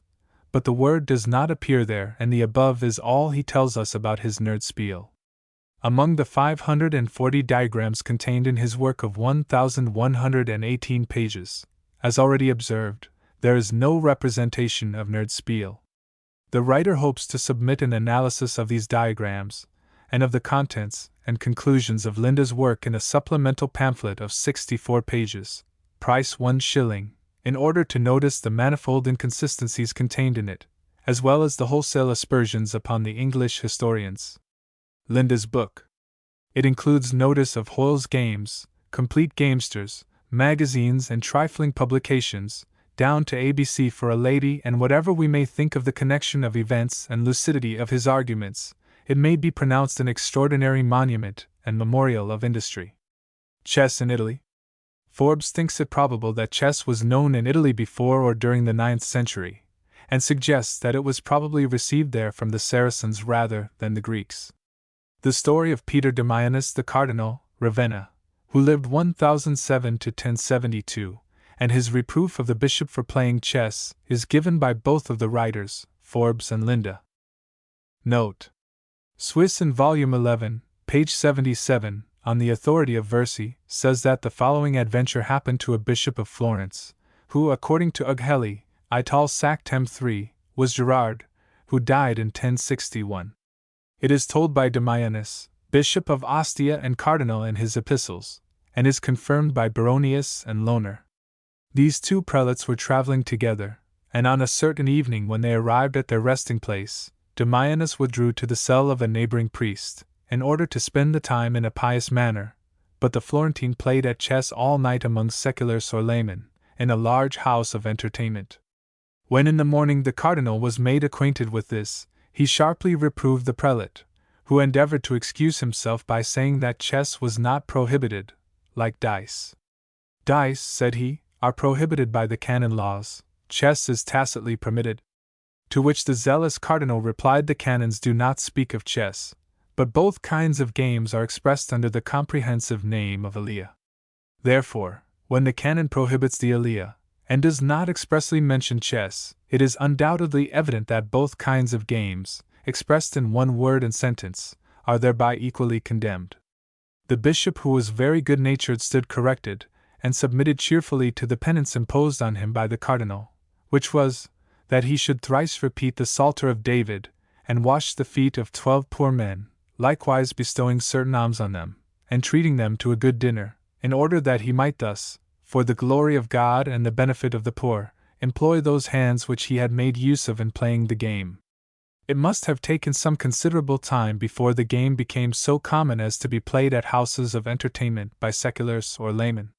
Speaker 1: but the word does not appear there, and the above is all he tells us about his Nerdspiel. Among the 540 diagrams contained in his work of 1,118 pages, as already observed, there is no representation of Nerdspiel. The writer hopes to submit an analysis of these diagrams, and of the contents and conclusions of Linda's work in a supplemental pamphlet of 64 pages, price 1 shilling, in order to notice the manifold inconsistencies contained in it, as well as the wholesale aspersions upon the English historians. Linda's book. It includes notice of Hoyle's games, complete gamesters, magazines, and trifling publications, down to ABC for a lady, and whatever we may think of the connection of events and lucidity of his arguments, it may be pronounced an extraordinary monument and memorial of industry. Chess in Italy. Forbes thinks it probable that chess was known in Italy before or during the 9th century, and suggests that it was probably received there from the Saracens rather than the Greeks. The story of Peter Damianus the Cardinal, Ravenna, who lived 1007 to 1072, and his reproof of the bishop for playing chess, is given by both of the writers, Forbes and Linda. Note: Swiss in Volume 11, page 77, on the authority of Versi, says that the following adventure happened to a bishop of Florence, who, according to Ugheli, Ital Sactem 3, was Gerard, who died in 1061. It is told by Damianus, bishop of Ostia and cardinal in his epistles, and is confirmed by Baronius and Lohner. These two prelates were traveling together, and on a certain evening when they arrived at their resting place, Damianus withdrew to the cell of a neighboring priest, in order to spend the time in a pious manner, but the Florentine played at chess all night among seculars or laymen, in a large house of entertainment. When in the morning the cardinal was made acquainted with this, he sharply reproved the prelate, who endeavored to excuse himself by saying that chess was not prohibited, like dice. Dice, said he, are prohibited by the canon laws, chess is tacitly permitted. To which the zealous cardinal replied, the canons do not speak of chess, but both kinds of games are expressed under the comprehensive name of alea. Therefore, when the canon prohibits the alea, and does not expressly mention chess, it is undoubtedly evident that both kinds of games, expressed in one word and sentence, are thereby equally condemned. The bishop, who was very good-natured, stood corrected, and submitted cheerfully to the penance imposed on him by the cardinal, which was, that he should thrice repeat the Psalter of David, and wash the feet of 12 poor men, likewise bestowing certain alms on them, and treating them to a good dinner, in order that he might thus, for the glory of God and the benefit of the poor, employ those hands which he had made use of in playing the game. It must have taken some considerable time before the game became so common as to be played at houses of entertainment by seculars or laymen.